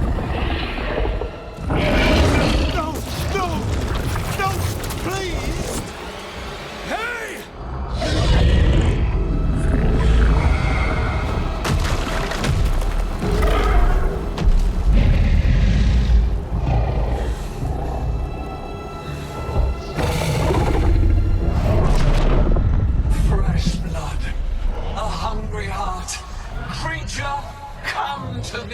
No! No! No! Please! Hey! Fresh blood, a hungry heart. Creature, come to me.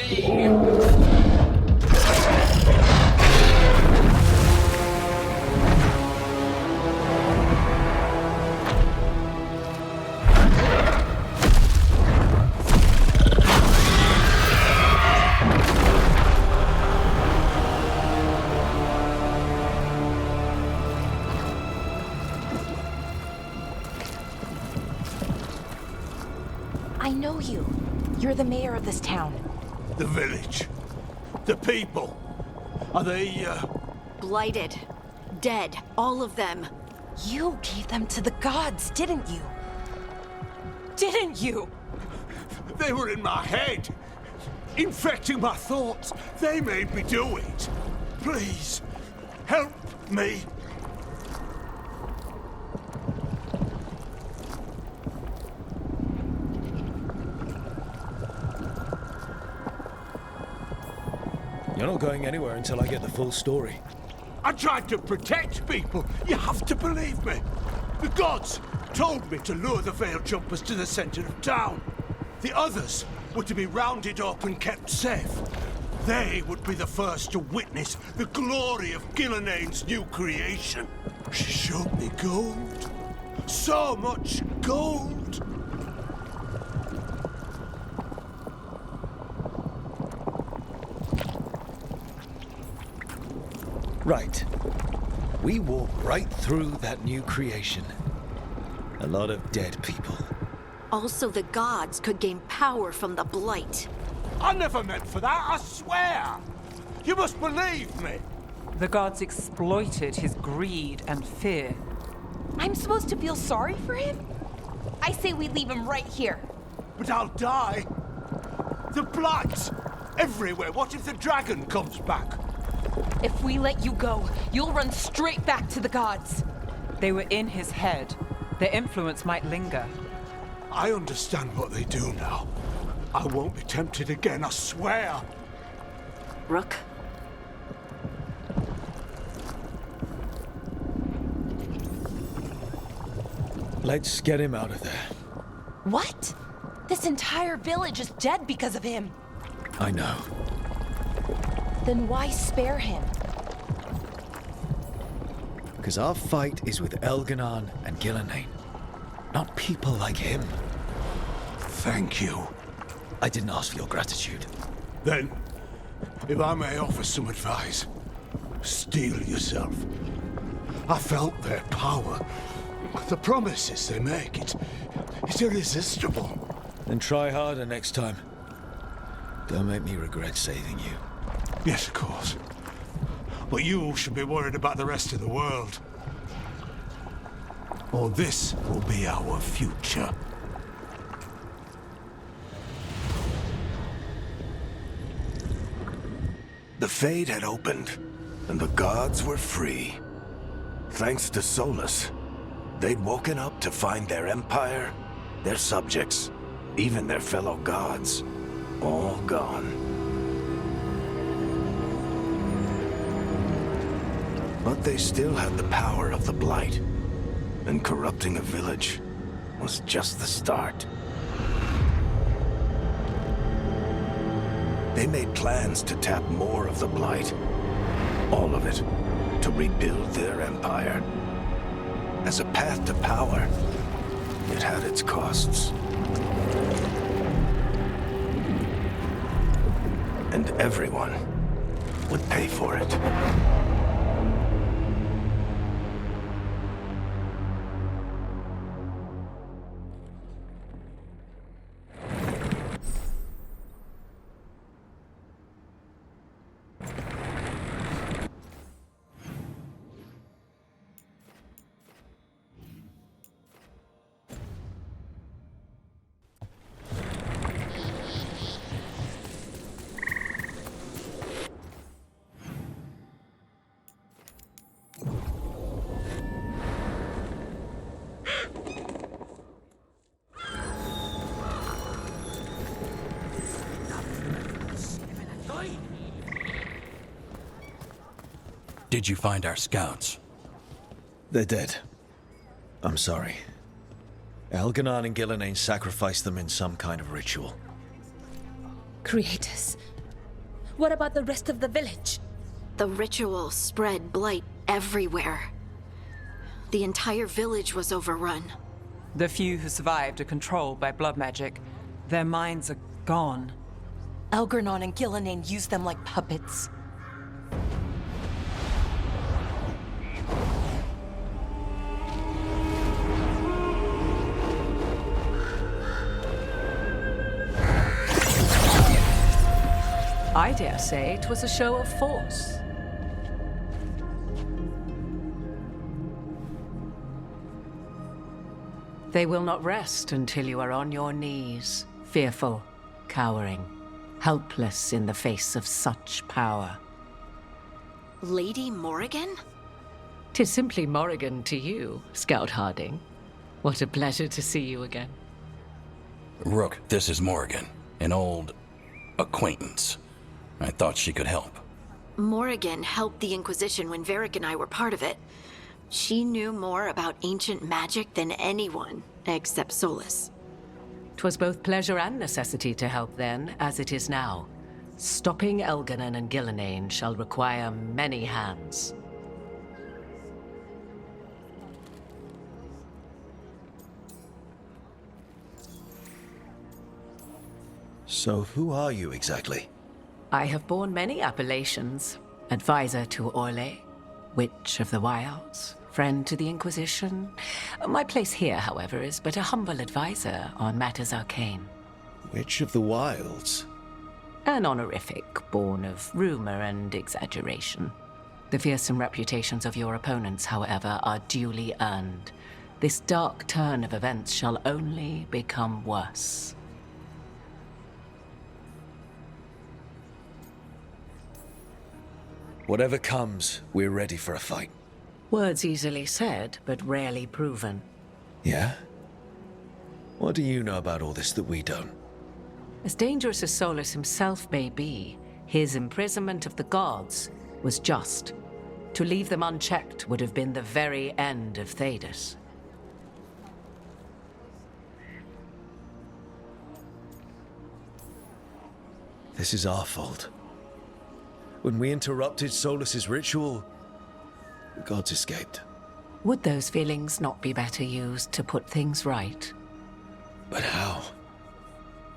I know you. You're the mayor of this town. The village. The people. Are they, Blighted. Dead. All of them. You gave them to the gods, didn't you? Didn't you? They were in my head. Infecting my thoughts. They made me do it. Please, help me. You're not going anywhere until I get the full story. I tried to protect people. You have to believe me. The gods told me to lure the Veil Jumpers to the center of town. The others were to be rounded up and kept safe. They would be the first to witness the glory of Gillanane's new creation. She showed me gold. So much gold. Right. We walked right through that new creation. A lot of dead people. Also, the gods could gain power from the Blight. I never meant for that, I swear! You must believe me! The gods exploited his greed and fear. I'm supposed to feel sorry for him? I say we leave him right here. But I'll die. The Blight! Everywhere. What if the dragon comes back? If we let you go, you'll run straight back to the gods. They were in his head. Their influence might linger. I understand what they do now. I won't be tempted again, I swear. Rook? Let's get him out of there. What? This entire village is dead because of him. I know. Then why spare him? Because our fight is with Elganon and Gillanane, not people like him. Thank you. I didn't ask for your gratitude. Then, if I may offer some advice, steel yourself. I felt their power. The promises they make, it's irresistible. Then try harder next time. Don't make me regret saving you. Yes, of course. But you should be worried about the rest of the world. Or this will be our future. The Fade had opened, and the gods were free. Thanks to Solus, they'd woken up to find their empire, their subjects, even their fellow gods, all gone. But they still had the power of the Blight, and corrupting a village was just the start. They made plans to tap more of the Blight, all of it, to rebuild their empire. As a path to power, it had its costs. And everyone would pay for it. Did you find our scouts? They're dead. I'm sorry. Elganon and Gillanane sacrificed them in some kind of ritual. Creators. What about the rest of the village? The ritual spread blight everywhere. The entire village was overrun. The few who survived are controlled by blood magic. Their minds are gone. Elganon and Gillanane used them like puppets. I dare say it was a show of force. They will not rest until you are on your knees, fearful, cowering, helpless in the face of such power. Lady Morrigan? 'Tis simply Morrigan to you, Scout Harding. What a pleasure to see you again. Rook, this is Morrigan, an old acquaintance. I thought she could help. Morrigan helped the Inquisition when Varric and I were part of it. She knew more about ancient magic than anyone, except Solus. 'Twas both pleasure and necessity to help then, as it is now. Stopping Elganon and Gillenane shall require many hands. So who are you exactly? I have borne many appellations. Advisor to Orle, Witch of the Wilds, friend to the Inquisition. My place here, however, is but a humble advisor on matters arcane. Witch of the Wilds? An honorific born of rumor and exaggeration. The fearsome reputations of your opponents, however, are duly earned. This dark turn of events shall only become worse. Whatever comes, we're ready for a fight. Words easily said, but rarely proven. Yeah? What do you know about all this that we don't? As dangerous as Solus himself may be, his imprisonment of the gods was just. To leave them unchecked would have been the very end of Thedas. This is our fault. When we interrupted Solus's ritual, the gods escaped. Would those feelings not be better used to put things right? But how?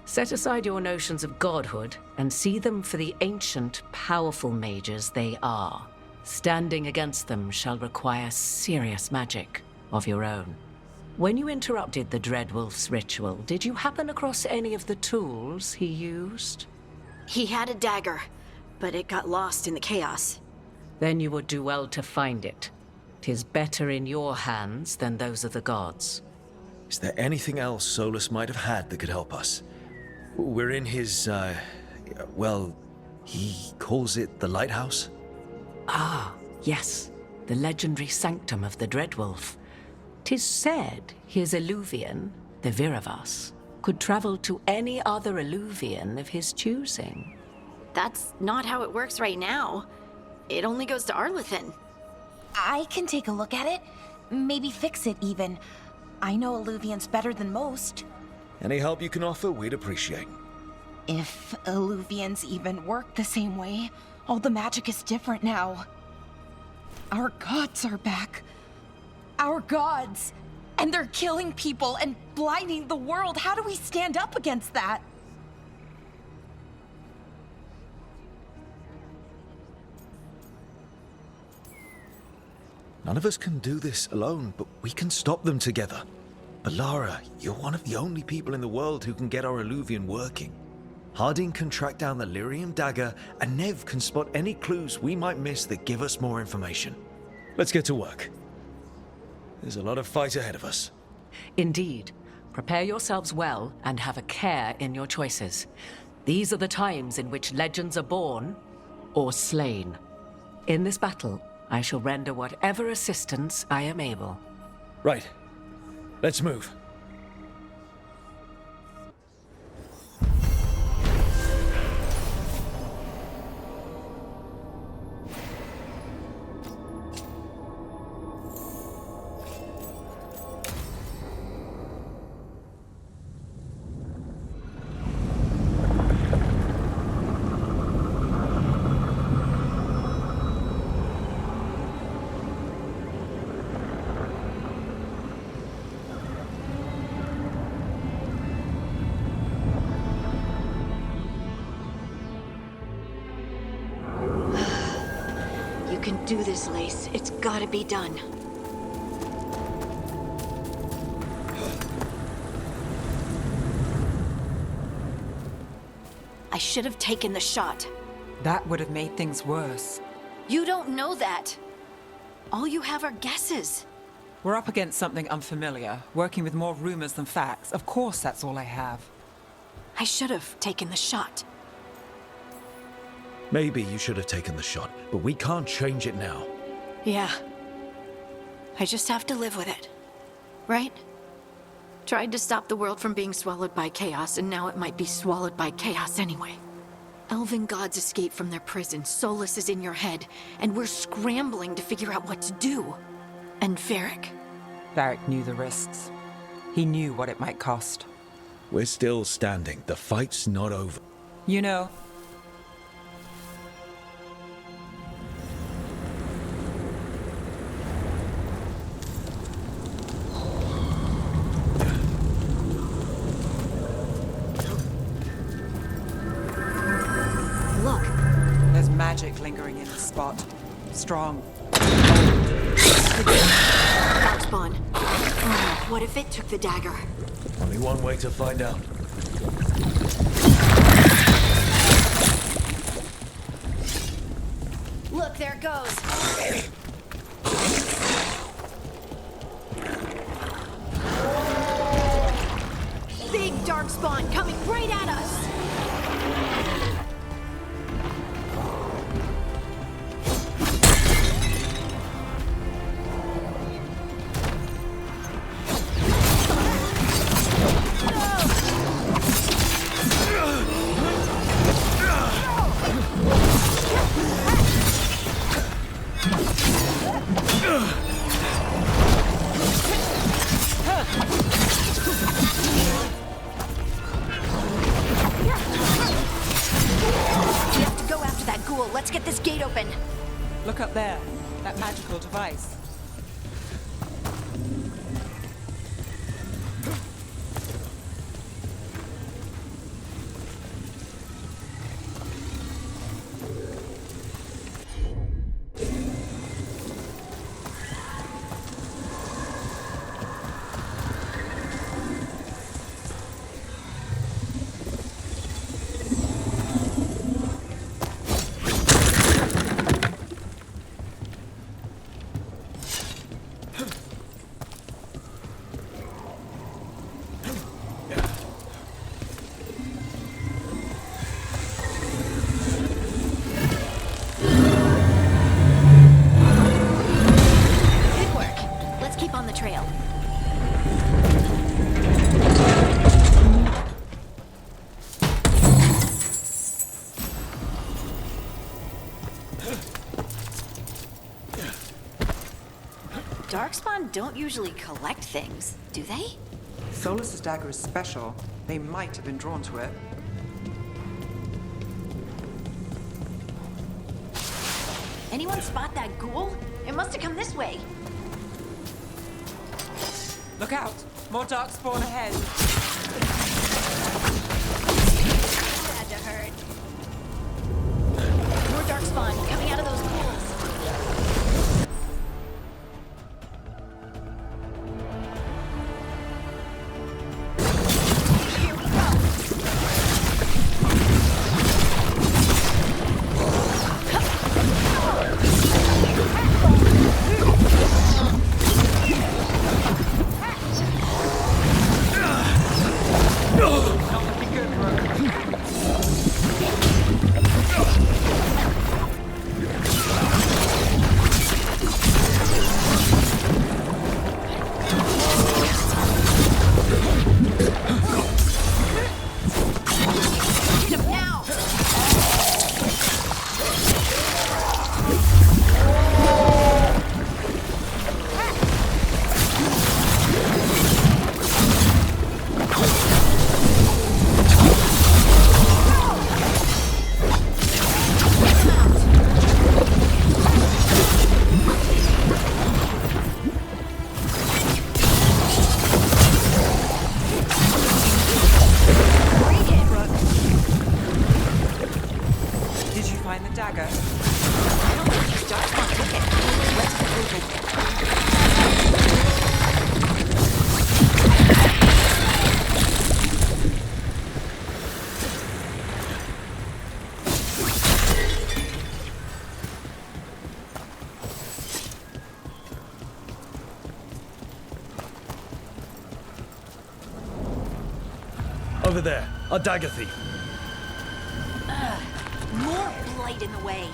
Set aside your notions of godhood and see them for the ancient, powerful mages they are. Standing against them shall require serious magic of your own. When you interrupted the Dreadwolf's ritual, did you happen across any of the tools he used? He had a dagger, but it got lost in the chaos. Then you would do well to find it. 'Tis better in your hands than those of the gods. Is there anything else Solus might have had that could help us? We're in his, well, he calls it the lighthouse? Ah, yes. The legendary sanctum of the Dreadwolf. 'Tis said his Illuvian, the Viravas, could travel to any other Illuvian of his choosing. That's not how it works right now. It only goes to Arlethan. I can take a look at it. Maybe fix it, even. I know Illuvians better than most. Any help you can offer, we'd appreciate. If Illuvians even work the same way, all the magic is different now. Our gods are back. Our gods! And they're killing people and blinding the world. How do we stand up against that? None of us can do this alone, but we can stop them together. Alara, you're one of the only people in the world who can get our Illuvian working. Harding can track down the Lyrium dagger, and Nev can spot any clues we might miss that give us more information. Let's get to work. There's a lot of fight ahead of us. Indeed. Prepare yourselves well and have a care in your choices. These are the times in which legends are born or slain. In this battle, I shall render whatever assistance I am able. Right. Let's move. You can do this, Lace. It's gotta be done. I should have taken the shot. That would have made things worse. You don't know that. All you have are guesses. We're up against something unfamiliar, working with more rumors than facts. Of course, that's all I have. I should have taken the shot. Maybe you should have taken the shot, but we can't change it now. Yeah. I just have to live with it. Right? Tried to stop the world from being swallowed by chaos, and now it might be swallowed by chaos anyway. elven gods escaped from their prison, Solus is in your head, and we're scrambling to figure out what to do. And Varric. Varric knew the risks. He knew what it might cost. We're still standing. The fight's not over. You know, Look. there's magic lingering in this spot. Strong. Darkspawn. Oh, what if it took the dagger? Only one way to find out. Look, there it goes. Big Darkspawn coming right at us. Let's get this gate open. Look up there. That magical device. Darkspawn don't usually collect things, do they? Solus's dagger is special. They might have been drawn to it. Anyone spot that ghoul? It must have come this way. Look out! More Darkspawn ahead. Had to hurt. More Darkspawn coming out of those ghouls. Over there, a dagger thief. More blight in the way.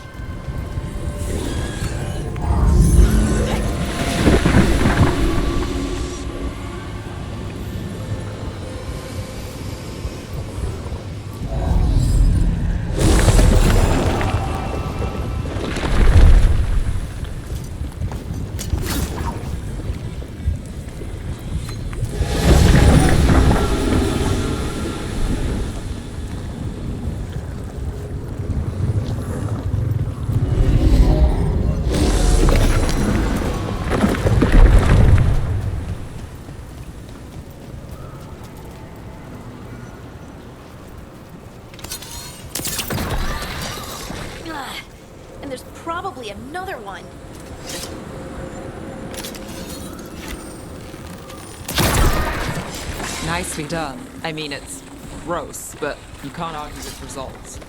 Nicely done. I mean, it's gross, but you can't argue with results.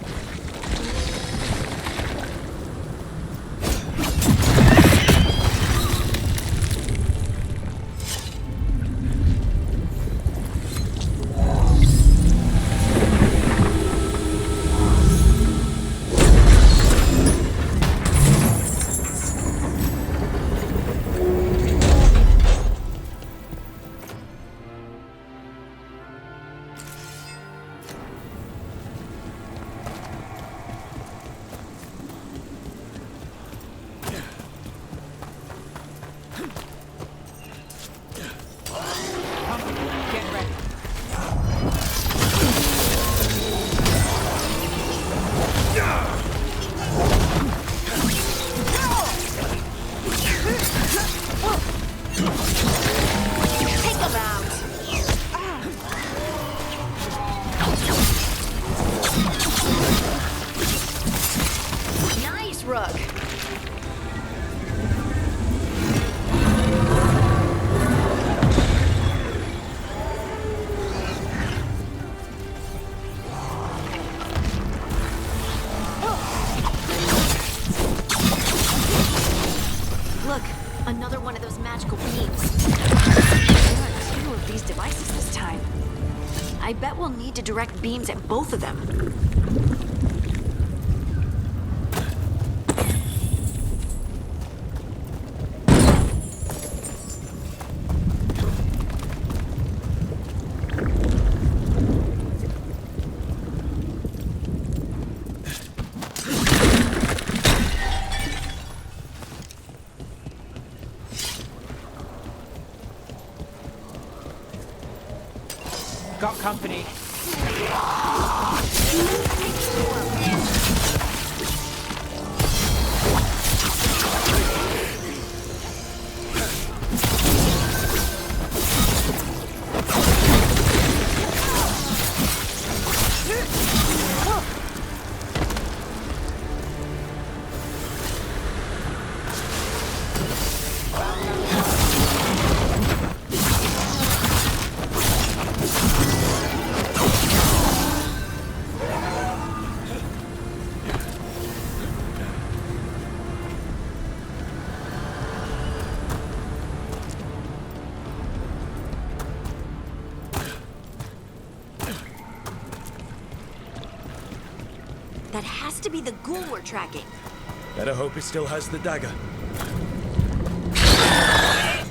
Look, another one of those magical beams. There are 2 of these devices this time. I bet we'll need to direct beams at both of them. Got company. That has to be the ghoul we're tracking. Better hope it still has the dagger.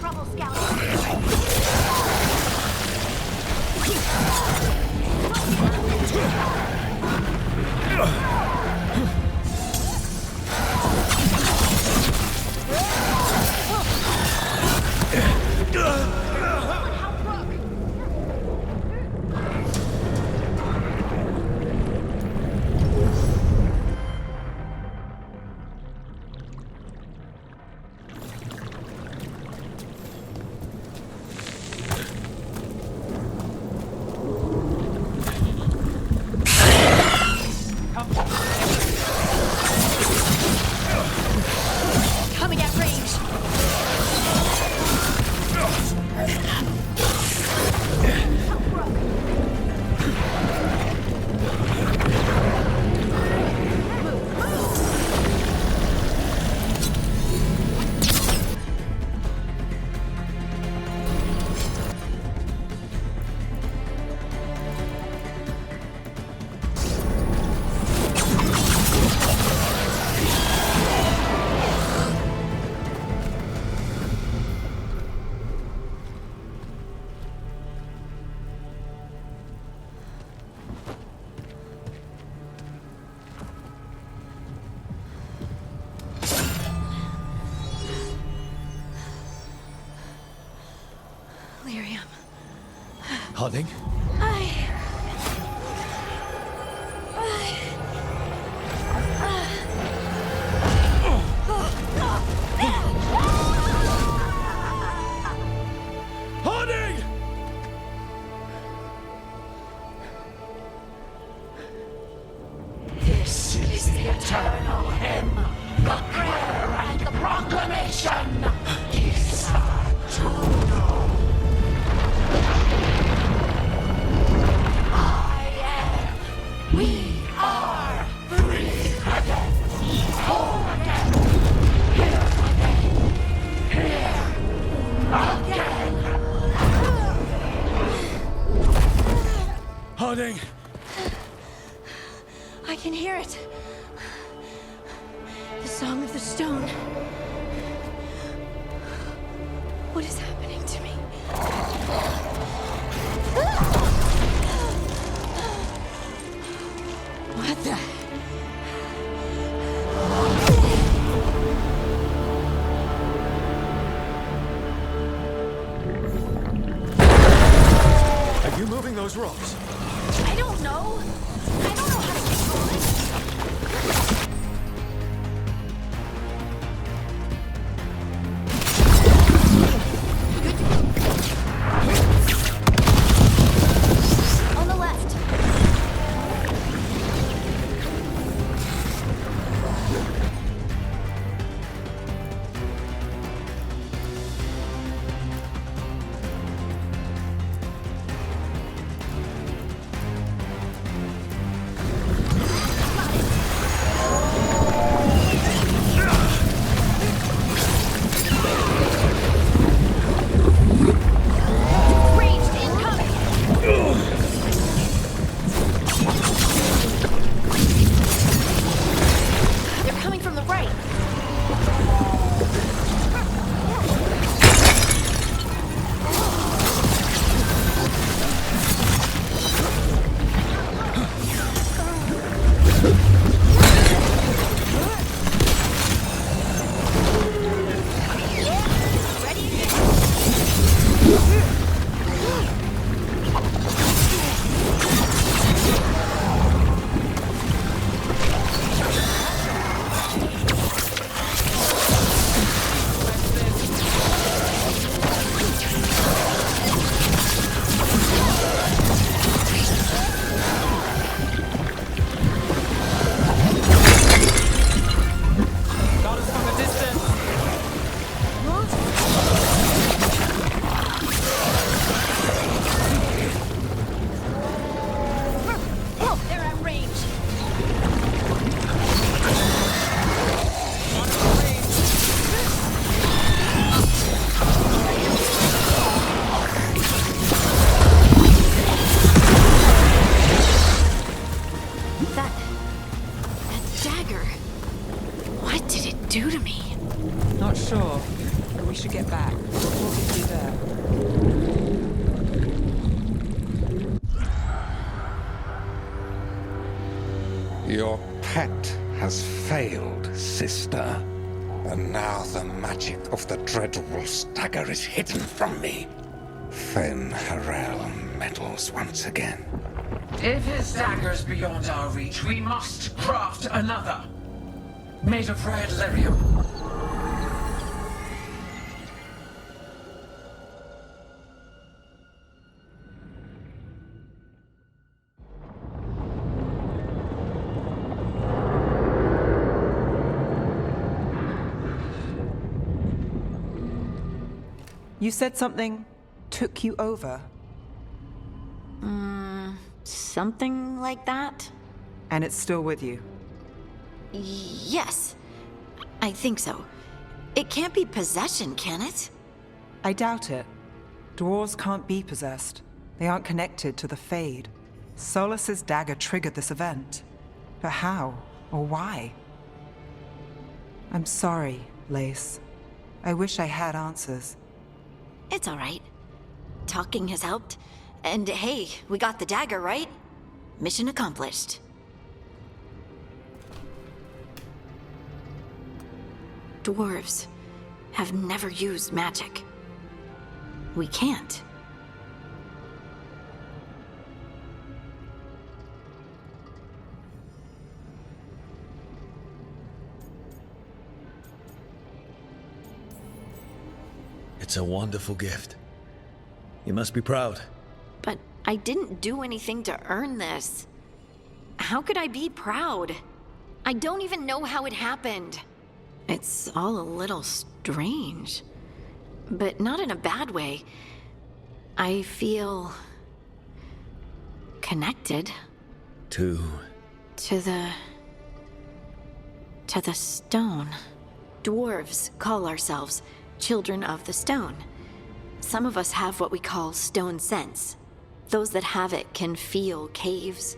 Trouble, Scout. Coming at range. Lyrium. Harding? Harding! This is the eternal hymn, the prayer and the proclamation. Is to know. Harding! I can hear it. The song of the stone. What is happening to me? What the? Are you moving those rocks? I don't know. I don't know how to control it. On the left. Ranged incoming. They're coming from the right. Got us from a distance. Oh, they're at range. That dagger. What did it do to me? Not sure, but we should get back. We'll talk with you there. Your pet has failed, sister. And now the magic of the Dreadwolf's dagger is hidden from me. Fen Harel meddles once again. If his dagger's beyond our reach, we must craft another. Made of red lyrium. You said something took you over, Something like that? and it's still with you. Yes. I think so. It can't be possession, can it? I doubt it. Dwarves can't be possessed. They aren't connected to the Fade. Solus's dagger triggered this event. But how? Or why? I'm sorry, Lace. I wish I had answers. It's all right. Talking has helped. And hey, we got the dagger, right? Mission accomplished. Dwarves have never used magic. We can't. It's a wonderful gift. You must be proud. But I didn't do anything to earn this. How could I be proud? I don't even know how it happened. It's all a little strange. But not in a bad way. I feel... connected. To To the stone. Dwarves call ourselves Children of the Stone. Some of us have what we call stone sense. Those that have it can feel caves,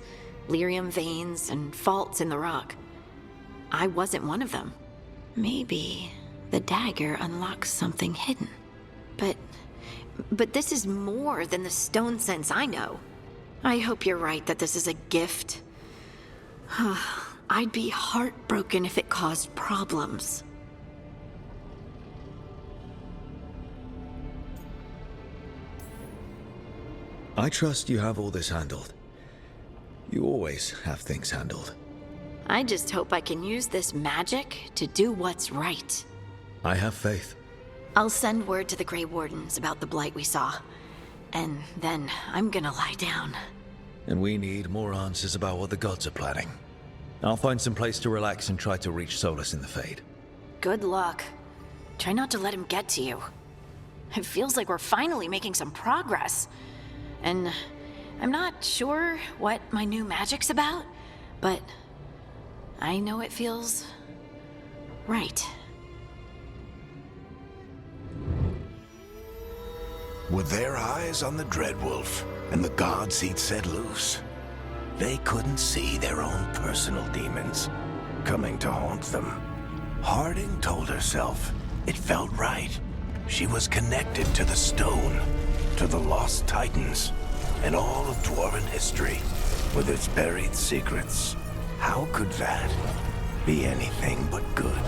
lyrium veins, and faults in the rock. I wasn't one of them. Maybe the dagger unlocks something hidden. But this is more than the stone sense I know. I hope you're right that this is a gift. I'd be heartbroken if it caused problems. I trust you have all this handled. You always have things handled. I just hope I can use this magic to do what's right. I have faith. I'll send word to the Grey Wardens about the blight we saw. And then I'm gonna lie down. And we need more answers about what the gods are planning. I'll find some place to relax and try to reach Solus in the Fade. Good luck. Try not to let him get to you. It feels like we're finally making some progress. And I'm not sure what my new magic's about, but I know it feels right. With their eyes on the Dreadwolf and the gods he'd set loose, they couldn't see their own personal demons coming to haunt them. Harding told herself it felt right. She was connected to the stone, to the lost titans, and all of Dwarven history with its buried secrets. How could that be anything but good?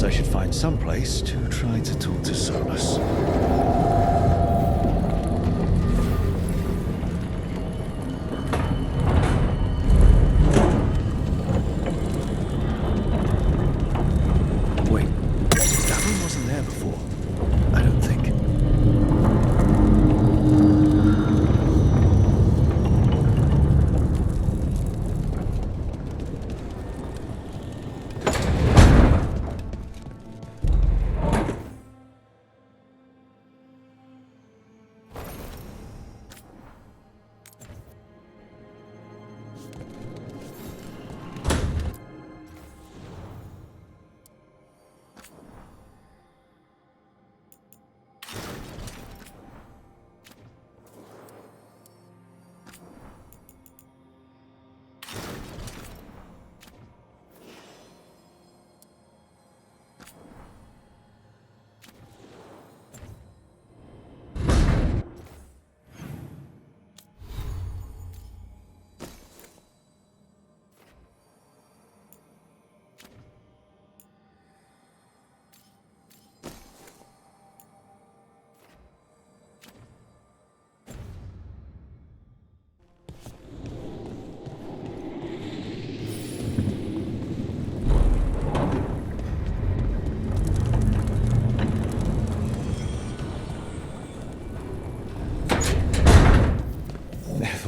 I should find some place to try to talk to Solus. Wait, that one wasn't there before. I don't think.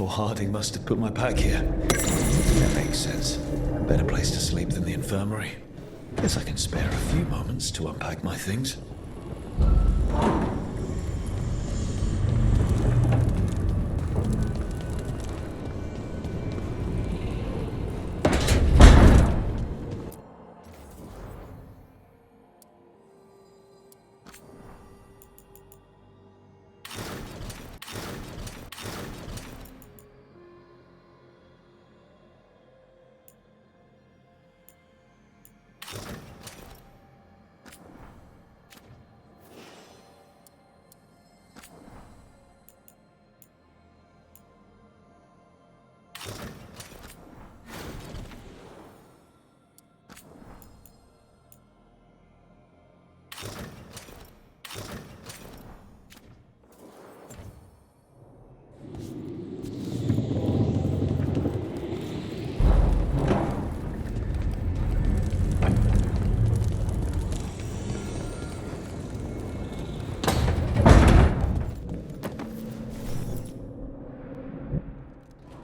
Harding must have put my pack here. That makes sense. A better place to sleep than the infirmary. Guess I can spare a few moments to unpack my things.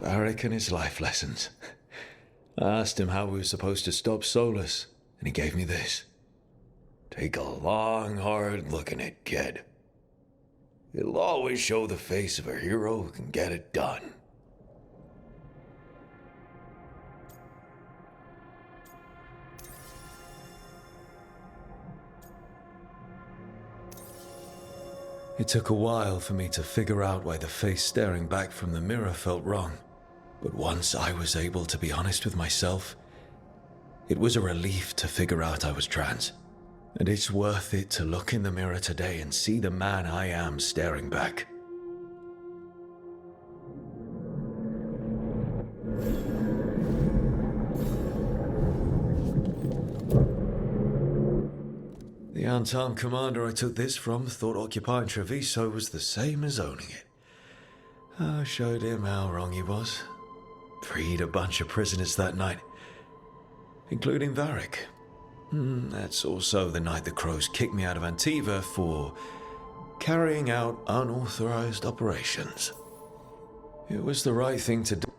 I reckon it's life lessons. I asked him how we were supposed to stop Solus, and he gave me this. Take a long, hard look at it, kid. It'll always show the face of a hero who can get it done. It took a while for me to figure out why the face staring back from the mirror felt wrong. But once I was able to be honest with myself, it was a relief to figure out I was trans. And it's worth it to look in the mirror today and see the man I am staring back. The unarmed commander I took this from thought occupying Treviso was the same as owning it. I showed him how wrong he was. Freed a bunch of prisoners that night, including Varric. That's also the night the Crows kicked me out of Antiva for carrying out unauthorized operations. It was the right thing to do.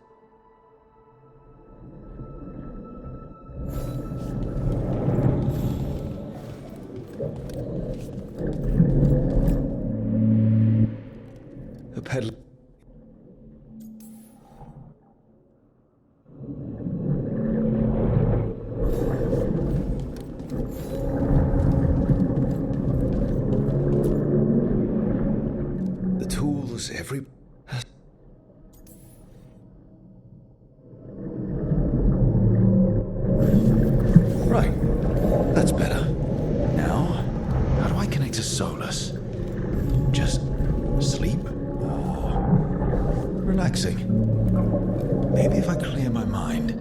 A peddler. The tools, every... Right. That's better. Now, how do I connect to Solus? Just sleep? Relaxing. Maybe if I clear my mind.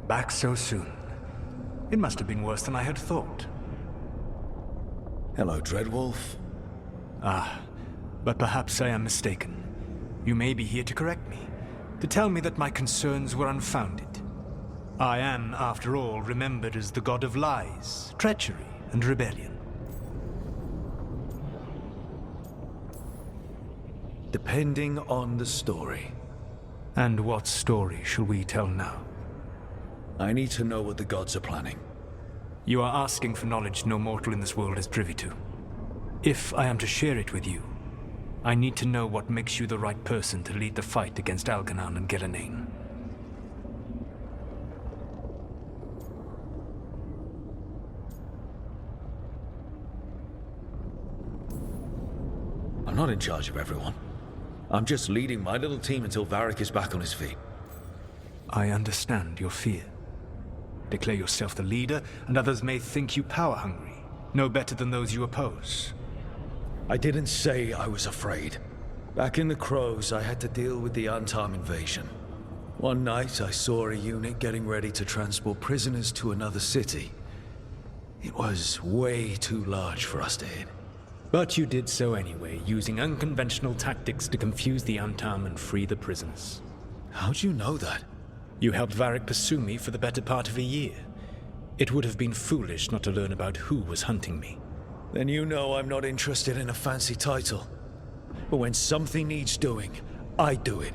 Back so soon. It must have been worse than I had thought. Hello, Dreadwolf. But perhaps I am mistaken. You may be here to correct me, to tell me that my concerns were unfounded. I am, after all, remembered as the god of lies, treachery, and rebellion. Depending on the story. And what story shall we tell now? I need to know what the gods are planning. You are asking for knowledge no mortal in this world is privy to. If I am to share it with you, I need to know what makes you the right person to lead the fight against Algernon and Gelanane. I'm not in charge of everyone. I'm just leading my little team until Varric is back on his feet. I understand your fear. Declare yourself the leader, and others may think you power-hungry, no better than those you oppose. I didn't say I was afraid. Back in the Crows, I had to deal with the Antam invasion. One night, I saw a unit getting ready to transport prisoners to another city. It was way too large for us to hit. But you did so anyway, using unconventional tactics to confuse the Antam and free the prisoners. How'd you know that? You helped Varric pursue me for the better part of a year. It would have been foolish not to learn about who was hunting me. Then you know I'm not interested in a fancy title. But when something needs doing, I do it.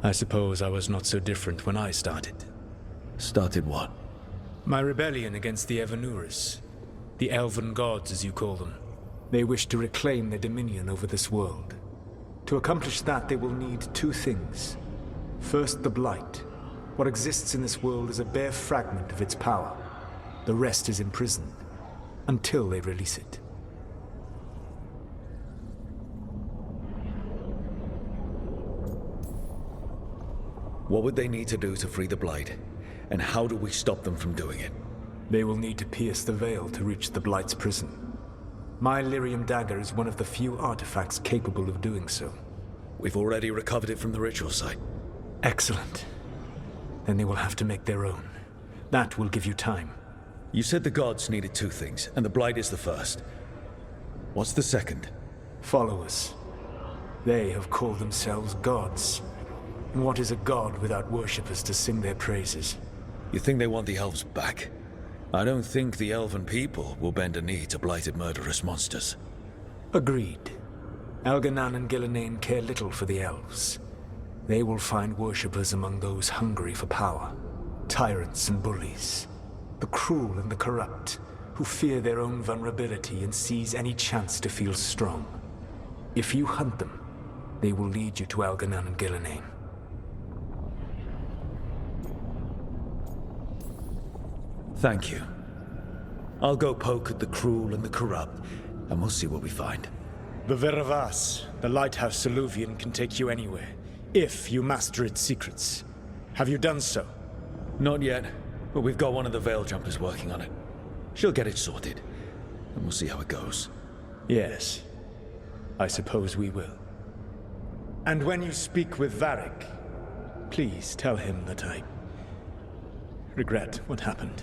I suppose I was not so different when I started. Started what? My rebellion against the Evanuris. The Elven Gods, as you call them. They wish to reclaim their dominion over this world. To accomplish that, they will need two things. First, the Blight. What exists in this world is a bare fragment of its power. The rest is imprisoned, until they release it. What would they need to do to free the Blight? And how do we stop them from doing it? They will need to pierce the veil to reach the Blight's prison. My Lyrium dagger is one of the few artifacts capable of doing so. We've already recovered it from the ritual site. Excellent. Then they will have to make their own. That will give you time. You said the gods needed two things, and the Blight is the first. What's the second? Followers. They have called themselves gods. And what is a god without worshippers to sing their praises? You think they want the elves back? I don't think the elven people will bend a knee to blighted murderous monsters. Agreed. Elganan and Gillenane care little for the elves. They will find worshippers among those hungry for power. Tyrants and bullies. The cruel and the corrupt, who fear their own vulnerability and seize any chance to feel strong. If you hunt them, they will lead you to Elganan and Gillenane. Thank you. I'll go poke at the cruel and the corrupt, and we'll see what we find. The Veravas, the lighthouse Soluvian, can take you anywhere, if you master its secrets. Have you done so? Not yet, but we've got one of the Veil Jumpers working on it. She'll get it sorted, and we'll see how it goes. Yes, I suppose we will. And when you speak with Varric, please tell him that I regret what happened.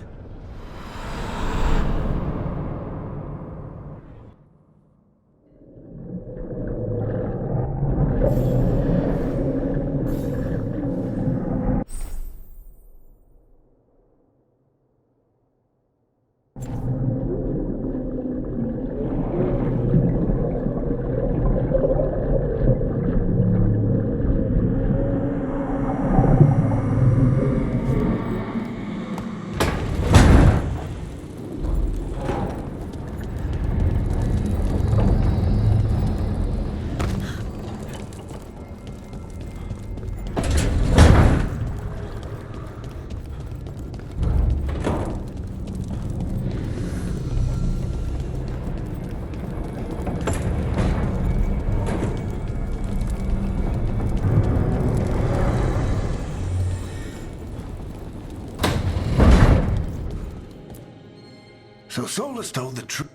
So Solus told the truth.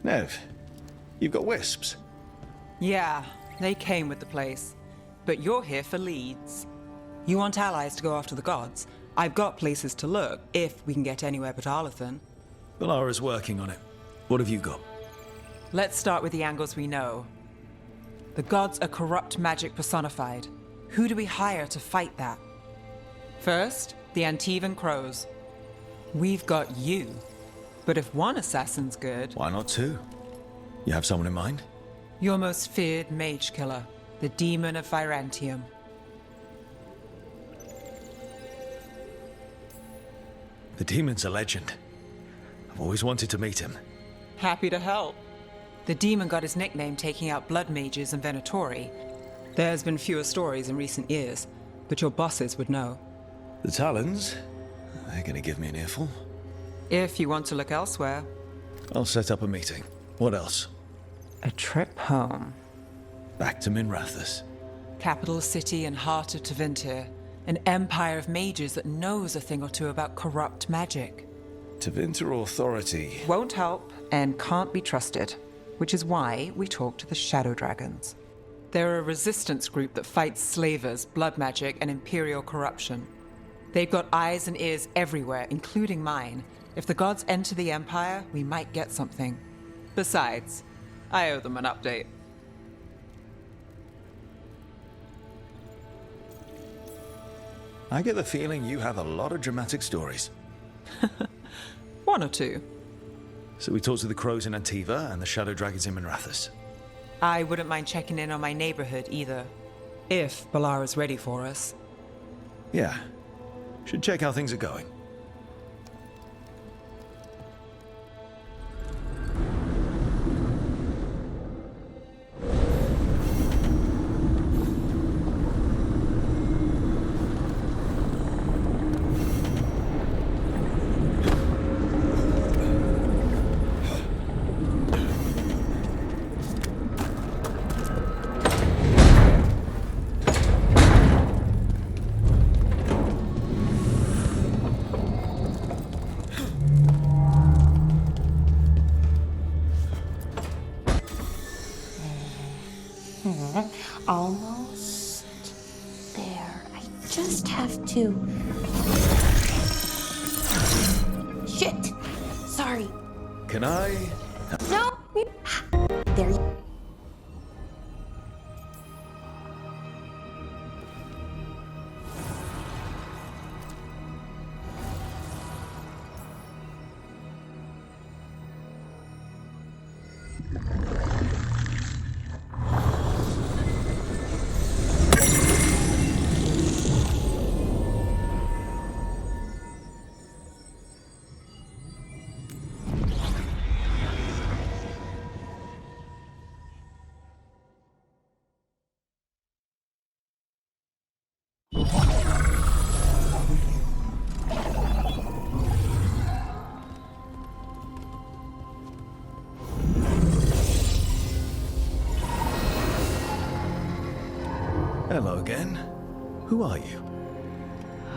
Nev, you've got wisps. Yeah, they came with the place. But you're here for leads. You want allies to go after the gods? I've got places to look, if we can get anywhere but Arlathan. Valara's working on it. What have you got? Let's start with the angles we know. The gods are corrupt magic personified. Who do we hire to fight that? First, the Antivan Crows. We've got you. But if one assassin's good... Why not two? You have someone in mind? Your most feared mage killer, the Demon of Virantium. The Demon's a legend. I've always wanted to meet him. Happy to help. The Demon got his nickname taking out blood mages and Venatori. There's been fewer stories in recent years, but your bosses would know. The Talons? They're gonna give me an earful. If you want to look elsewhere. I'll set up a meeting. What else? A trip home. Back to Minrathous. Capital city and heart of Tevinter. An empire of mages that knows a thing or two about corrupt magic. Tevinter Authority. Won't help and can't be trusted, which is why we talk to the Shadow Dragons. They're a resistance group that fights slavers, blood magic, and imperial corruption. They've got eyes and ears everywhere, including mine. If the gods enter the Empire, we might get something. Besides, I owe them an update. I get the feeling you have a lot of dramatic stories. One or two. So we talked to the Crows in Antiva and the Shadow Dragons in Minrathous. I wouldn't mind checking in on my neighborhood either. If Balara's ready for us. Yeah. Should check how things are going. almost there. I just have to... Shit! Sorry. Can I? No! There you... Hello again. Who are you?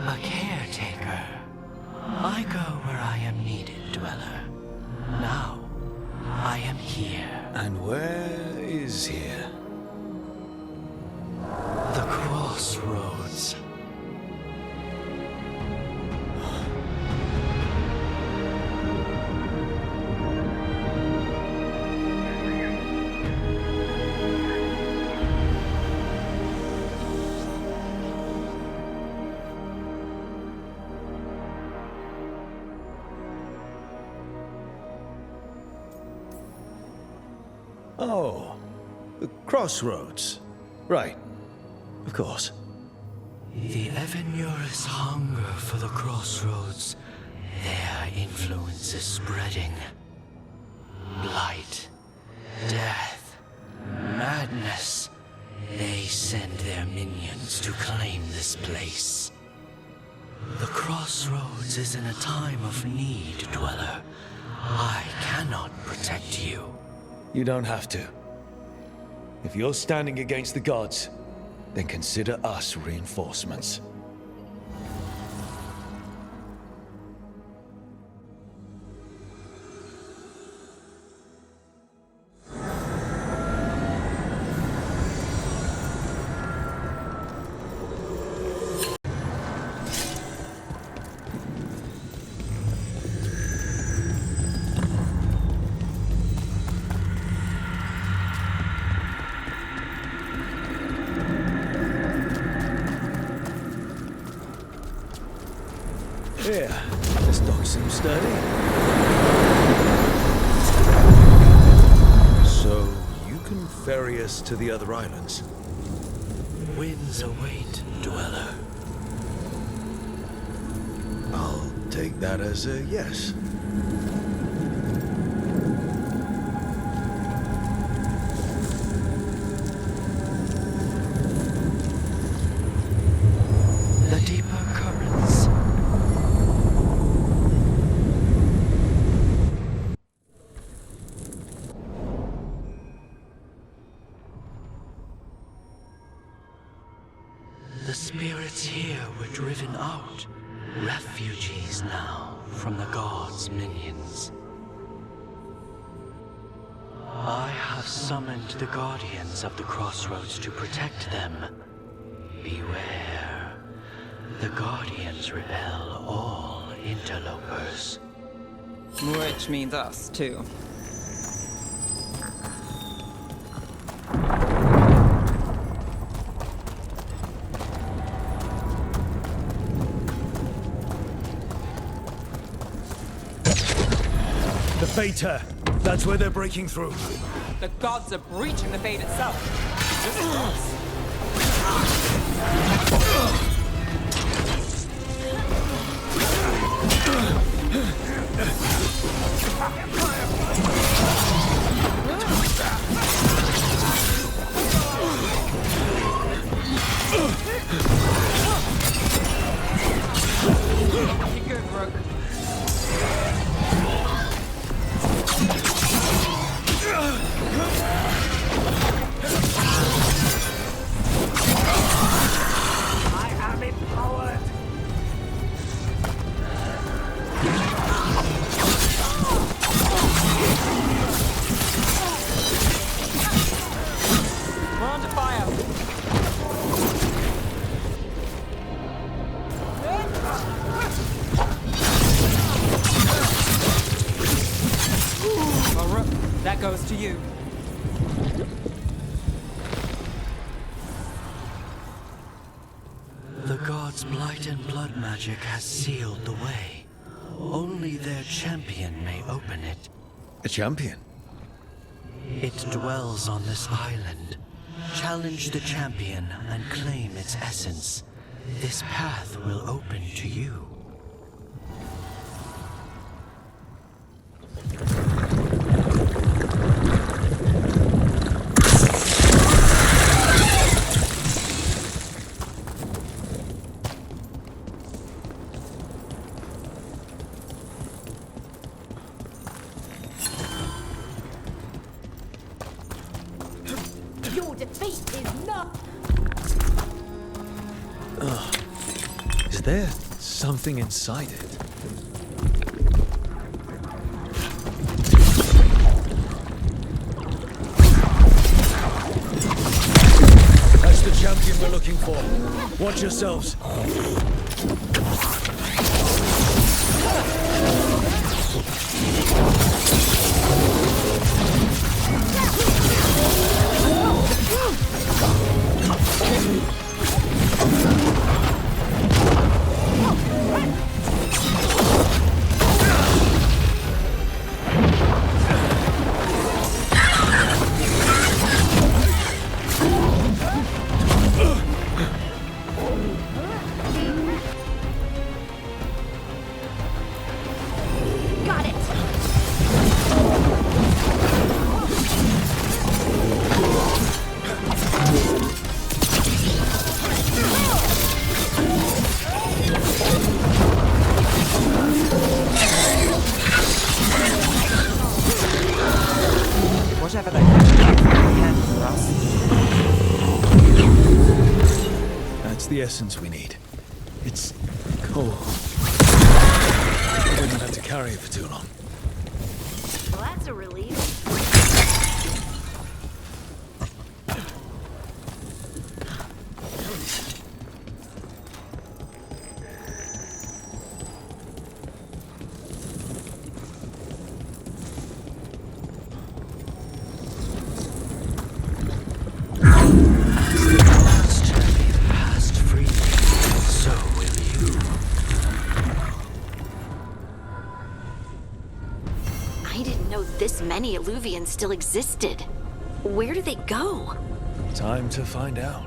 A caretaker. I go where I am needed, Dweller. Now, I am here. And where is here? The crossroads. Oh, the crossroads. Right. Of course. The Evanurus hunger for the crossroads. Their influence is spreading. Blight, death, madness. They send their minions to claim this place. The crossroads is in a time of need, Dweller. I cannot protect you. You don't have to. If you're standing against the gods, then consider us reinforcements. Yeah, this dock seems sturdy. So, you can ferry us to the other islands? Winds await, Dweller. I'll take that as a yes. The deeper currents. The spirits here were driven out, refugees now from the gods' minions. I have summoned the guardians of the crossroads to protect them. Beware. The guardians repel all interlopers. Which means us, too. The Fater! That's where they're breaking through. The gods are breaching the fate itself. Just for us. You're good, Rook. I am empowered. We're on to fire. goes to you. The gods' blight and blood magic has sealed the way. Only their champion may open it. A champion? It dwells on this island. Challenge the champion and claim its essence. This path will open to you. Your defeat is not. Is there something inside it? That's the champion we're looking for. Watch yourselves. Got it. Whatever they had for us. That's the essence we need. It's cold. I wouldn't have to carry it for too long. Well, that's a relief. Past free, so will you. I didn't know this many Illuvians still existed. Where do they go? Time to find out.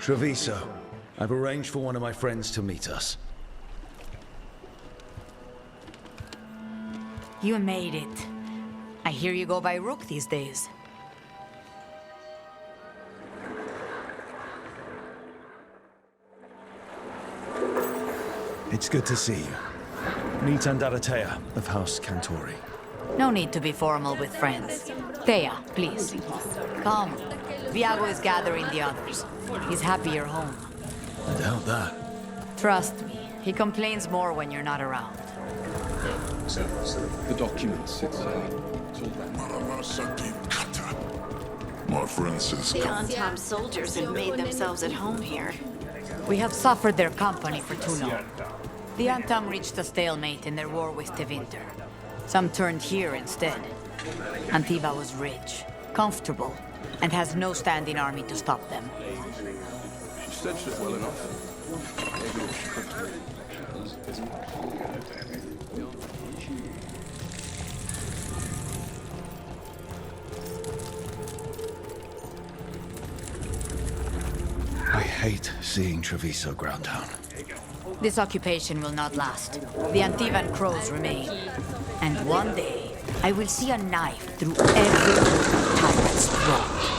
Treviso, I've arranged for one of my friends to meet us. You made it. I hear you go by Rook these days. It's good to see you. Meet Andaratea of House Cantori. No need to be formal with friends. Thea, please. Come. Viago is gathering the others. He's happy you're home. I doubt that. Trust me, he complains more when you're not around. The documents, it's all My friend says The on-top soldiers have made themselves at home here. We have suffered their company for too long. The Antam reached a stalemate in their war with Tevinter. Some turned here instead. Antiva was rich, comfortable, and has no standing army to stop them. She stitched it well enough. I hate seeing Treviso ground down. This occupation will not last. The Antivan crows remain. And one day, I will see a knife through every tyrant's throat.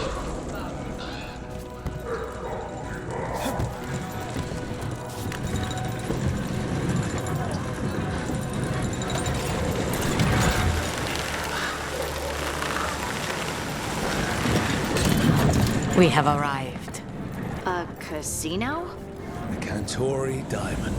We have arrived. A casino? The Cantori Diamond.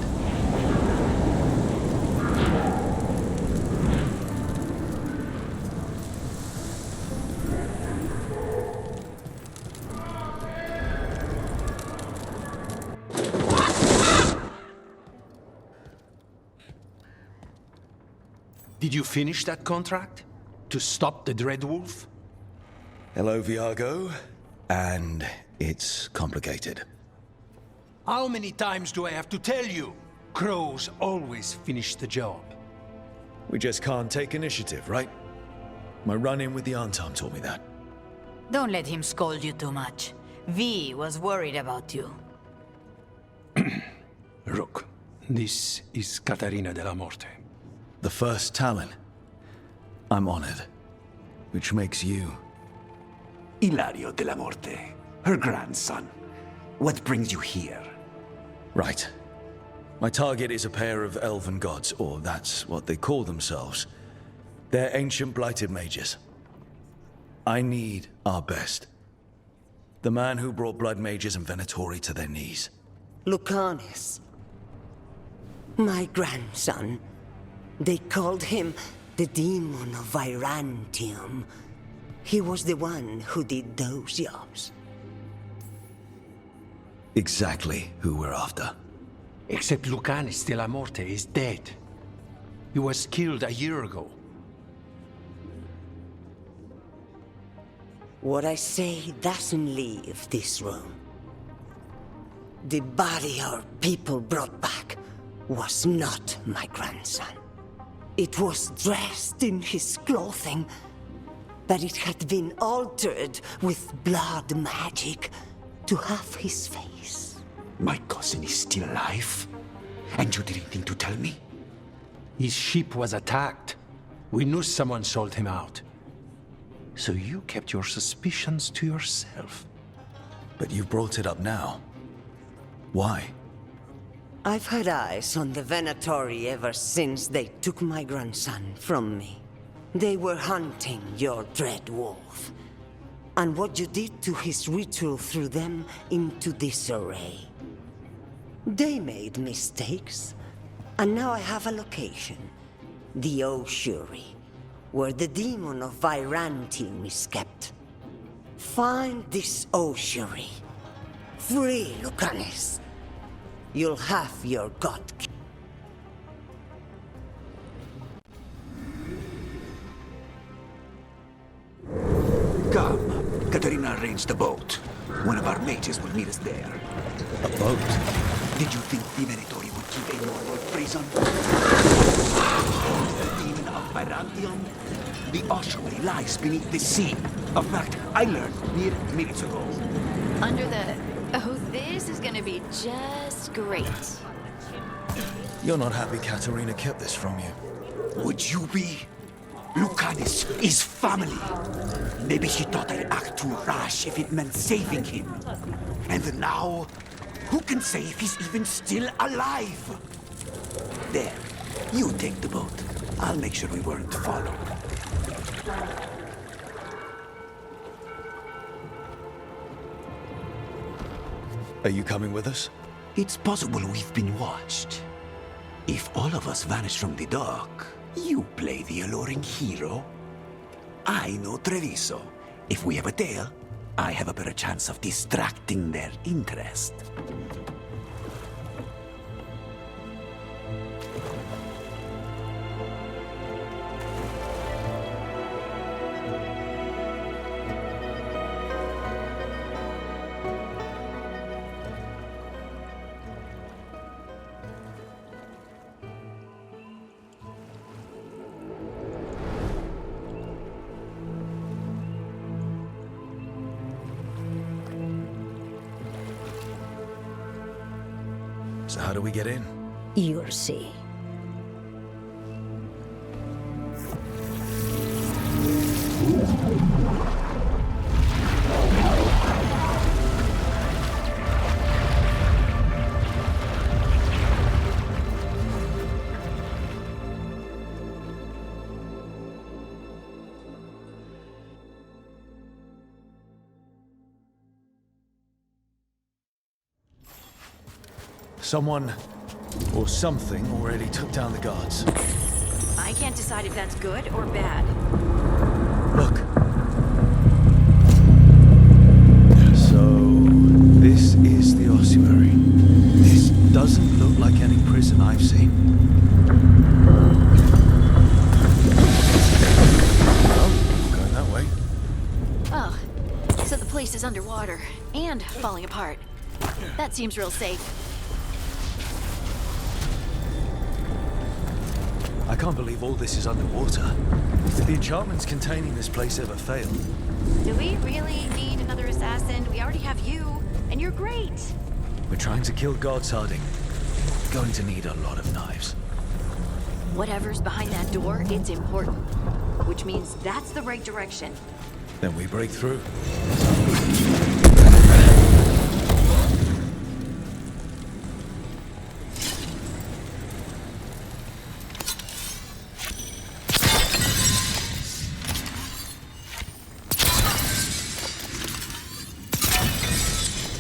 Did you finish that contract? To stop the Dreadwolf? Hello, Viago. And it's complicated. How many times do I have to tell you? Crows always finish the job. We just can't take initiative, right? My run-in with the Antam taught me that. Don't let him scold you too much. V was worried about you. Rook, this is Catarina de la Morte. The first Talon. I'm honored. Which makes you... Ilario de la Morte, her grandson. What brings you here? Right. My target is a pair of elven gods, or that's what they call themselves. They're ancient blighted mages. I need our best. The man who brought blood mages and Venatori to their knees. Lucanus. My grandson. They called him the Demon of Virantium. He was the one who did those jobs. Exactly who we're after. Except Lucanus de la Morte is dead. He was killed a year ago. What I say doesn't leave this room. The body our people brought back was not my grandson. It was dressed in his clothing, but it had been altered with blood magic to have his face. My cousin is still alive? And you didn't think to tell me? His ship was attacked. We knew someone sold him out. So you kept your suspicions to yourself. But you brought it up now. Why? I've had eyes on the Venatori ever since they took my grandson from me. They were hunting your dread wolf. And what you did to his ritual threw them into disarray. They made mistakes, and now I have a location. The ossuary, where the demon of Virantium is kept. Find this ossuary. Free Lucanus. You'll have your god. Come. Katarina arranged a boat. One of our mages will meet us there. A boat? Did you think the Venatori would keep a normal prison? The demon of Virantium? The ossuary lies beneath the sea. A fact I learned mere minutes ago. Under the... Oh, this is gonna be just great. You're not happy Katarina kept this from you. Would you be? Lucanus is family. Maybe she thought I'd act too rash if it meant saving him. And now, who can say if he's even still alive? There, you take the boat. I'll make sure we weren't followed. Are you coming with us? It's possible we've been watched. If all of us vanish from the dock, you play the alluring hero. I know Treviso. If we have a tail, I have a better chance of distracting their interest. So how do we get in? You'll see. Someone or something already took down the guards. I can't decide if that's good or bad. Look. So, this is the ossuary. This doesn't look like any prison I've seen. Oh, going that way. Oh, so the place is underwater and falling apart. That seems real safe. I can't believe all this is underwater. Did the enchantments containing this place ever fail? Do we really need another assassin? We already have you, and you're great. We're trying to kill gods, Harding. Going to need a lot of knives. Whatever's behind that door, it's important. Which means that's the right direction. Then we break through.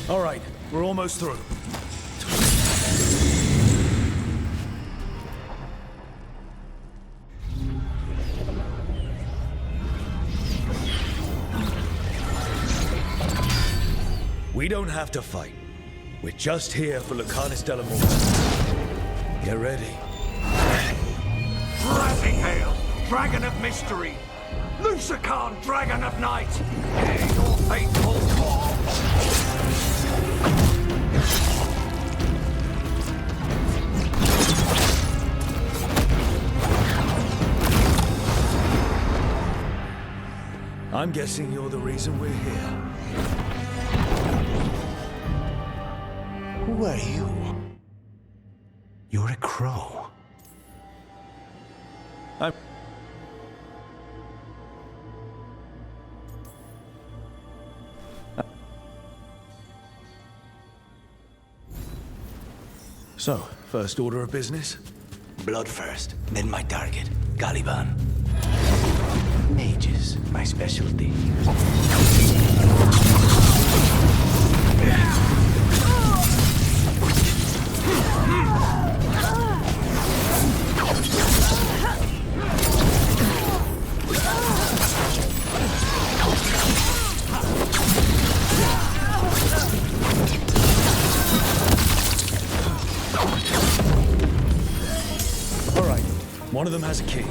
All right, we're almost through. We don't have to fight. We're just here for Lucanus Delamorte. Get ready. Rising hail, dragon of mystery! Lucican, dragon of night! Hear your faithful call! I'm guessing you're the reason we're here. Who are you? You're a crow. So, first order of business? Blood first, then my target, Caliban. Mages, my specialty. All right, one of them has a key.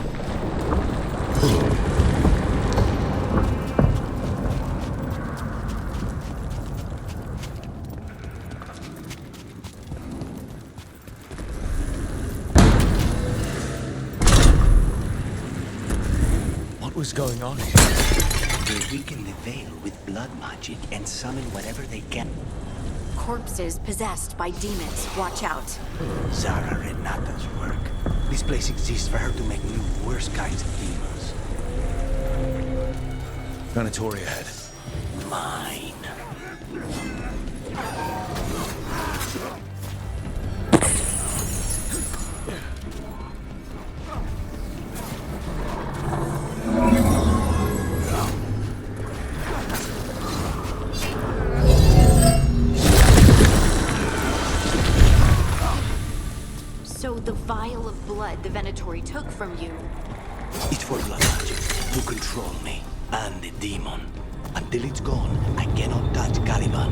What was going on here? They weaken the veil with blood magic and summon whatever they can. Corpses possessed by demons. Watch out. Zara Renata's work. This place exists for her to make new, worse kinds of demons. Venatori ahead. Mine. So the vial of blood the Venatori took from you. It's for blood magic to control me and the demon. Until it's gone, I cannot touch Caliban.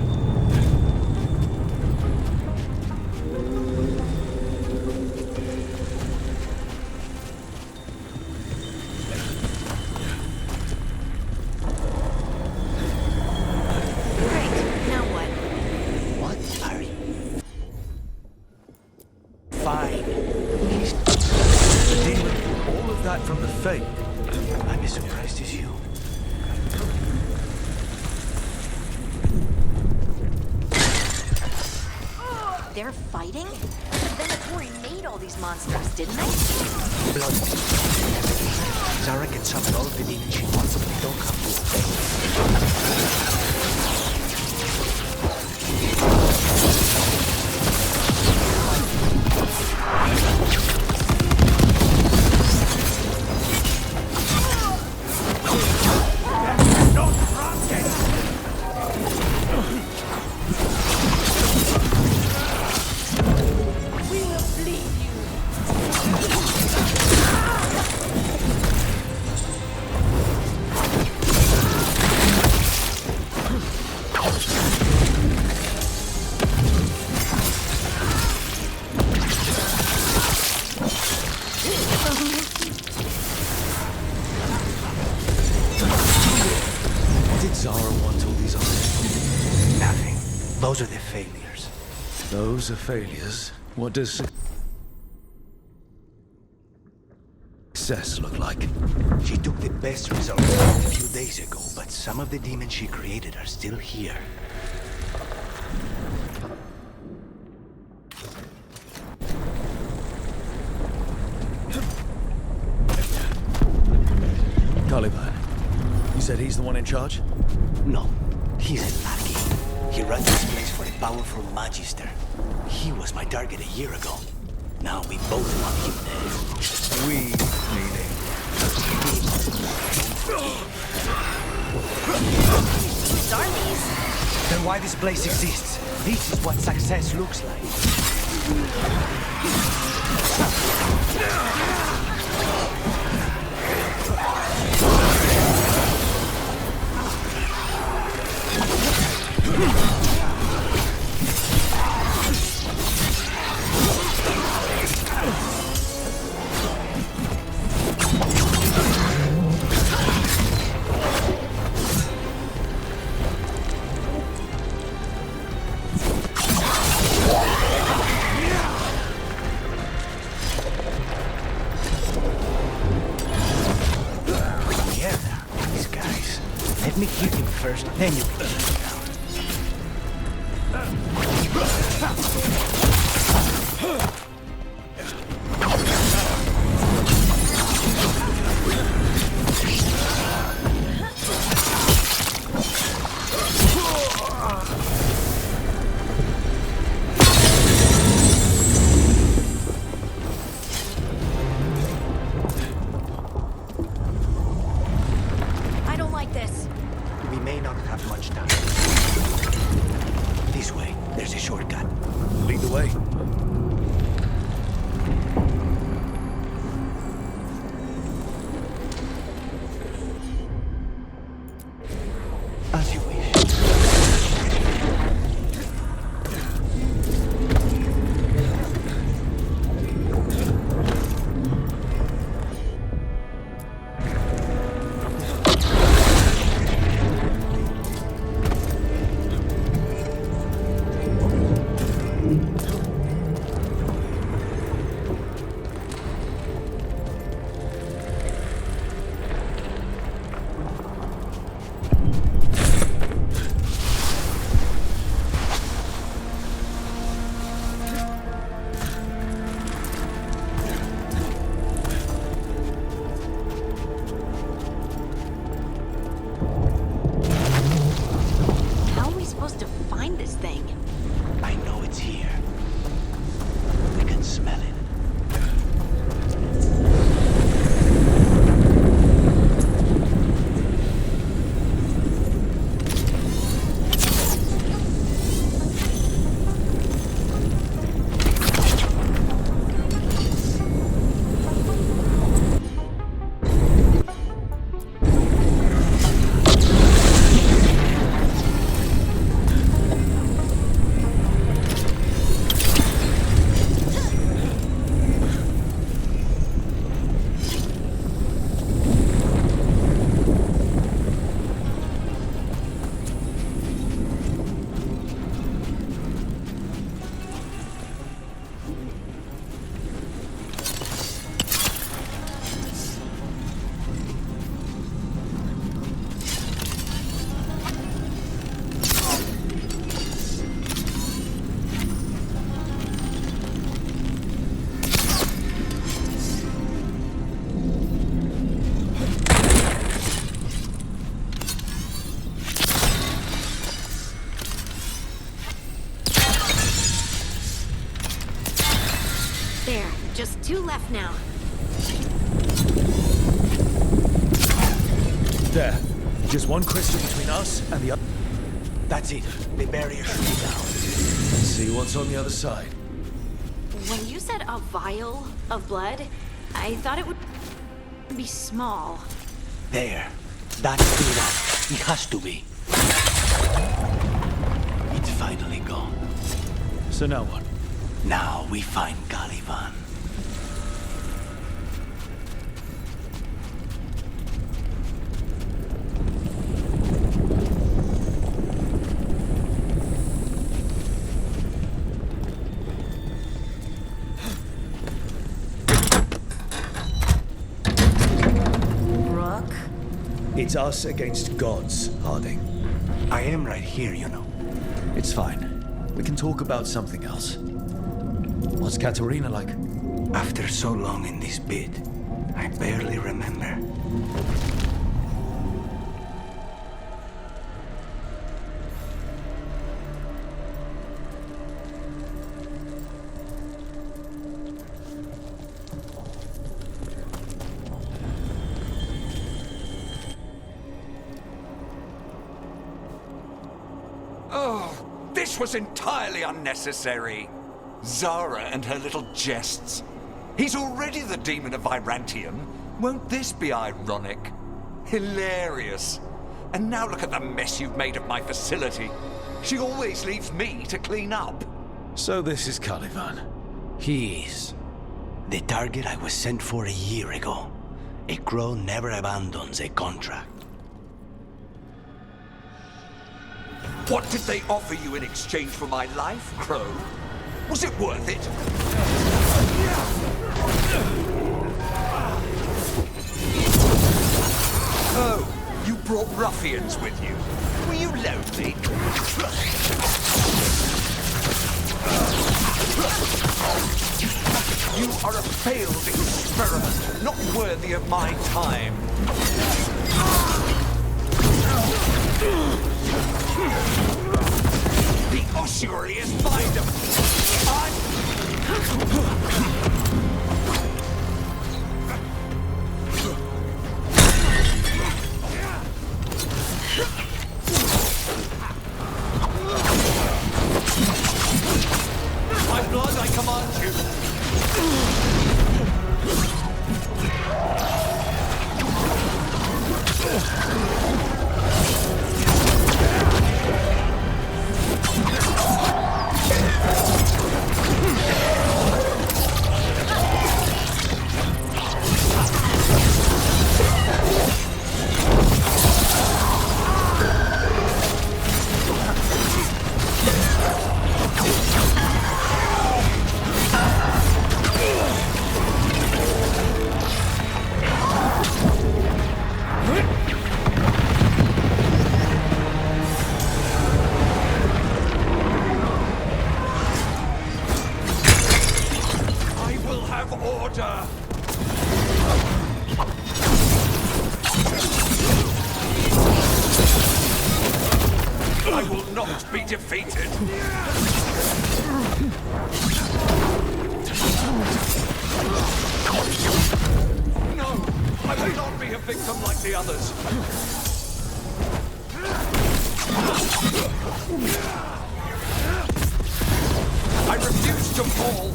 Great. Now what? What are you? Fine. Please. Demon, all of that from the Fate. I'm as surprised as you. They're fighting? Venatori made all these monsters, didn't they? Blood. Zara can summon all the demons she wants, but they don't come to obey. Those are the failures. Those are failures? What does success look like? She took the best results a few days ago, but some of the demons she created are still here. Caliban. You said he's the one in charge? No, he's a lackey. He runs this place for a powerful magister. He was my target a year ago. Now we both want him dead. We meaning? Whose armies? Then why this place exists? This is what success looks like. Let me kill him first, then you can kill him down. I don't like this. We may not have much time. This way, there's a shortcut. Lead the way. As you wish. Just 2 left now. There. Just one crystal between us and the other. That's it. The barrier should be down. Let's see what's on the other side. When you said a vial of blood, I thought it would be small. There. That's good enough. It has to be. It's finally gone. So now what? Now we find Caliban. It's us against gods, Harding. I am right here, you know. It's fine. We can talk about something else. What's Katerina like? After so long in this bit, I barely remember. This was entirely unnecessary. Zara and her little jests. He's already the demon of Virantium. Won't this be ironic? Hilarious. And now look at the mess you've made of my facility. She always leaves me to clean up. So this is Caliban. He is. The target I was sent for a year ago. A crow never abandons a contract. What did they offer you in exchange for my life, Crow? Was it worth it? Oh, you brought ruffians with you. Were you lonely? You are a failed experiment, not worthy of my time. The ossuary is mine. My blood, I command you. I will not be defeated. No, I will not be a victim like the others. I refuse to fall.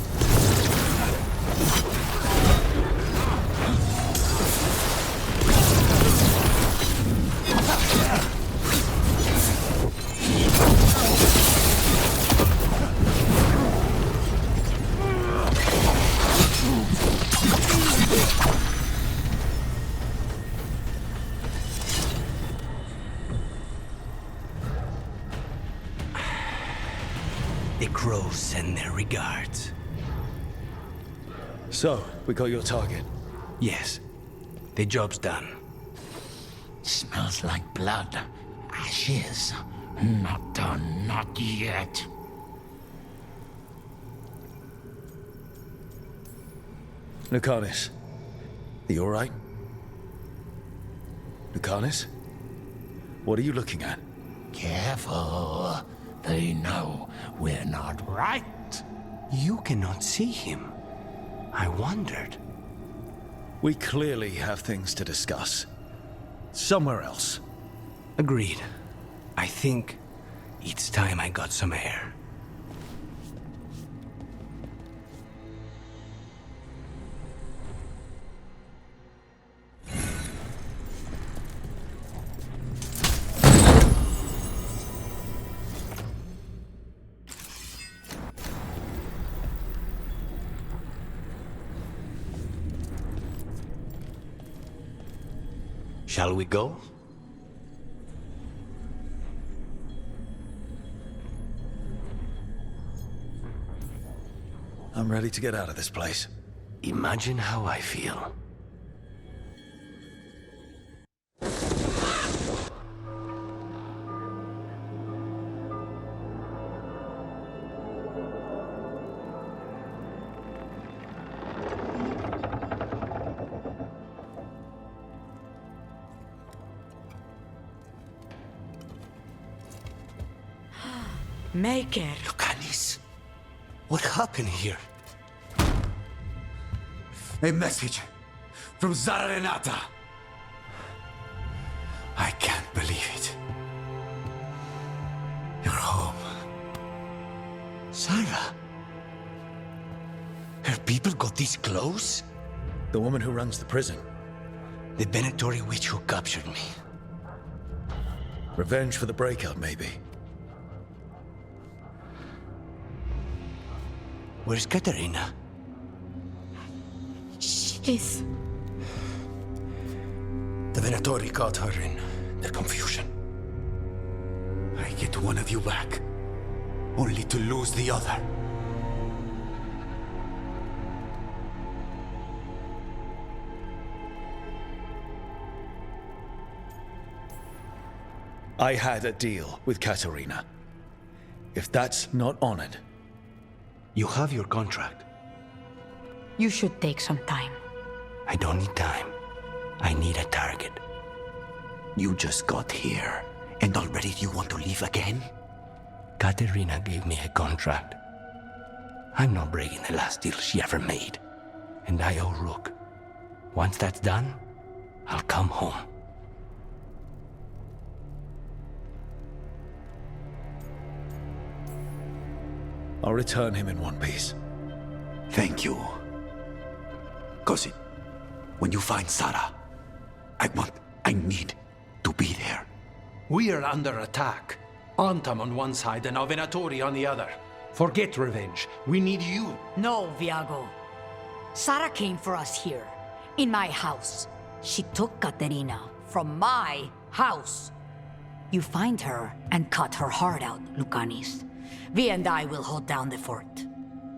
The crows send their regards. So, we got your target? Yes. The job's done. Smells like blood. Ashes. Not done, not yet. Lucanus, are you alright? Lucanus? What are you looking at? Careful. They know we're not right. You cannot see him. I wondered. We clearly have things to discuss. Somewhere else. Agreed. I think it's time I got some air. Shall we go? I'm ready to get out of this place. Imagine how I feel. Maker. Lucanis, what happened here? A message from Zara Renata. I can't believe it. You're home. Sarah? Her people got this close? The woman who runs the prison. The Venatori witch who captured me. Revenge for the breakout, maybe. Where's Katerina? She's... The Venatori caught her in their confusion. I get one of you back, only to lose the other. I had a deal with Katerina. If that's not honored... You have your contract. You should take some time. I don't need time. I need a target. You just got here, and already you want to leave again? Katerina gave me a contract. I'm not breaking the last deal she ever made. And I owe Rook. Once that's done, I'll come home. I'll return him in one piece. Thank you. Cousin, when you find Sarah, I need to be there. We are under attack. Antam on one side and our Venatori on the other. Forget revenge. We need you. No, Viago. Sarah came for us here, in my house. She took Katerina from my house. You find her and cut her heart out, Lucanis. Vi and I will hold down the fort.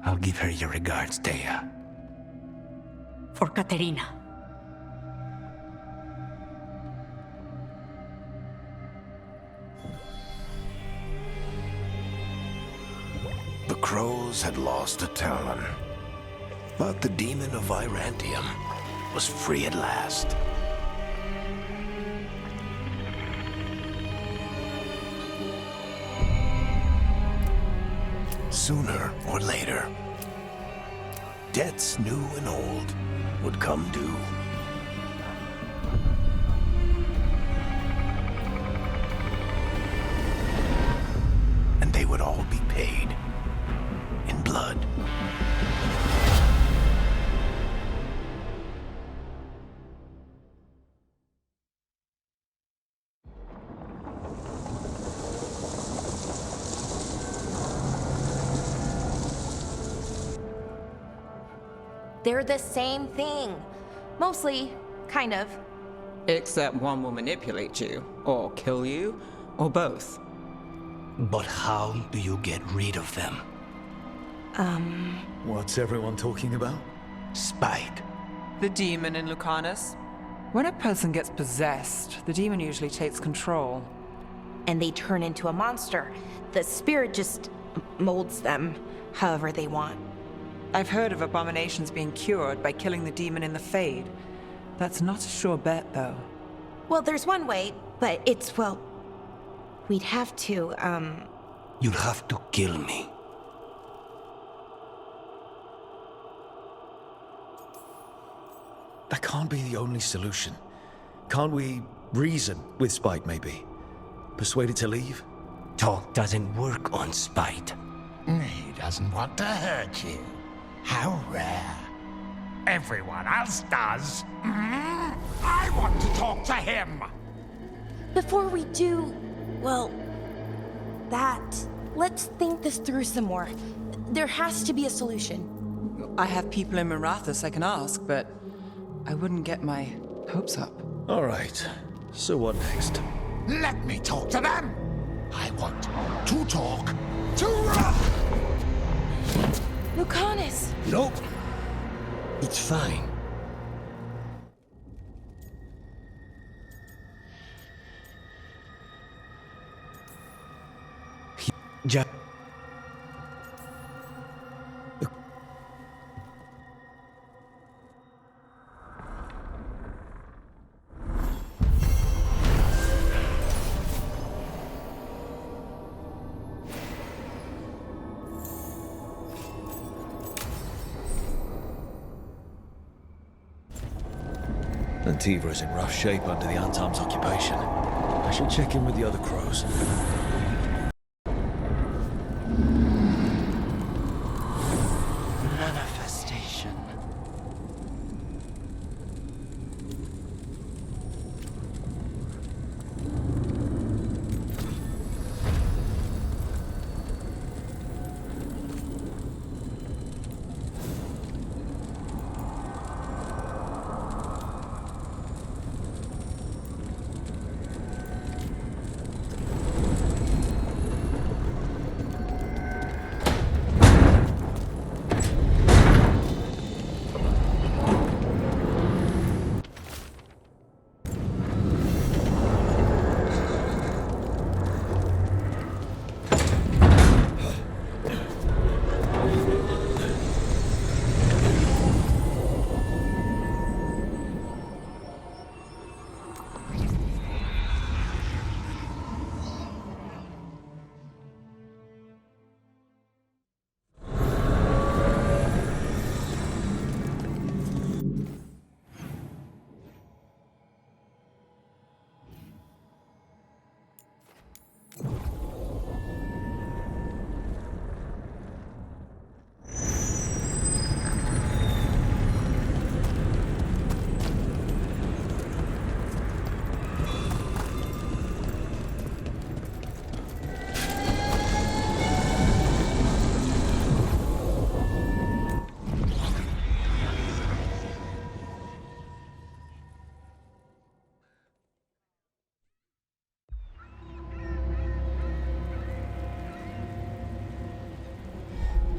I'll give her your regards, Thea. For Katerina. The crows had lost a talon, but the demon of Virantium was free at last. Sooner or later, debts new and old would come due. And they would all be paid in blood. They're the same thing. Mostly, kind of. Except one will manipulate you, or kill you, or both. But how do you get rid of them? What's everyone talking about? Spite. The demon in Lucanus. When a person gets possessed, the demon usually takes control. And they turn into a monster. The spirit just molds them however they want. I've heard of abominations being cured by killing the demon in the Fade. That's not a sure bet, though. Well, there's one way, but it's, well... We'd have to, You'll have to kill me. That can't be the only solution. Can't we reason with Spite, maybe? Persuade it to leave? Talk doesn't work on Spite. He doesn't want to hurt you. How rare. Everyone else does. I want to talk to him. Before we do, well, let's think this through some more. There has to be a solution. I have people in Marathas I can ask, but I wouldn't get my hopes up. All right. So what next? Let me talk to them. I want to talk to Lucanus! Nope. It's fine. Just... Antiva is in rough shape under the Antam's occupation. I should check in with the other crows. Manifestation.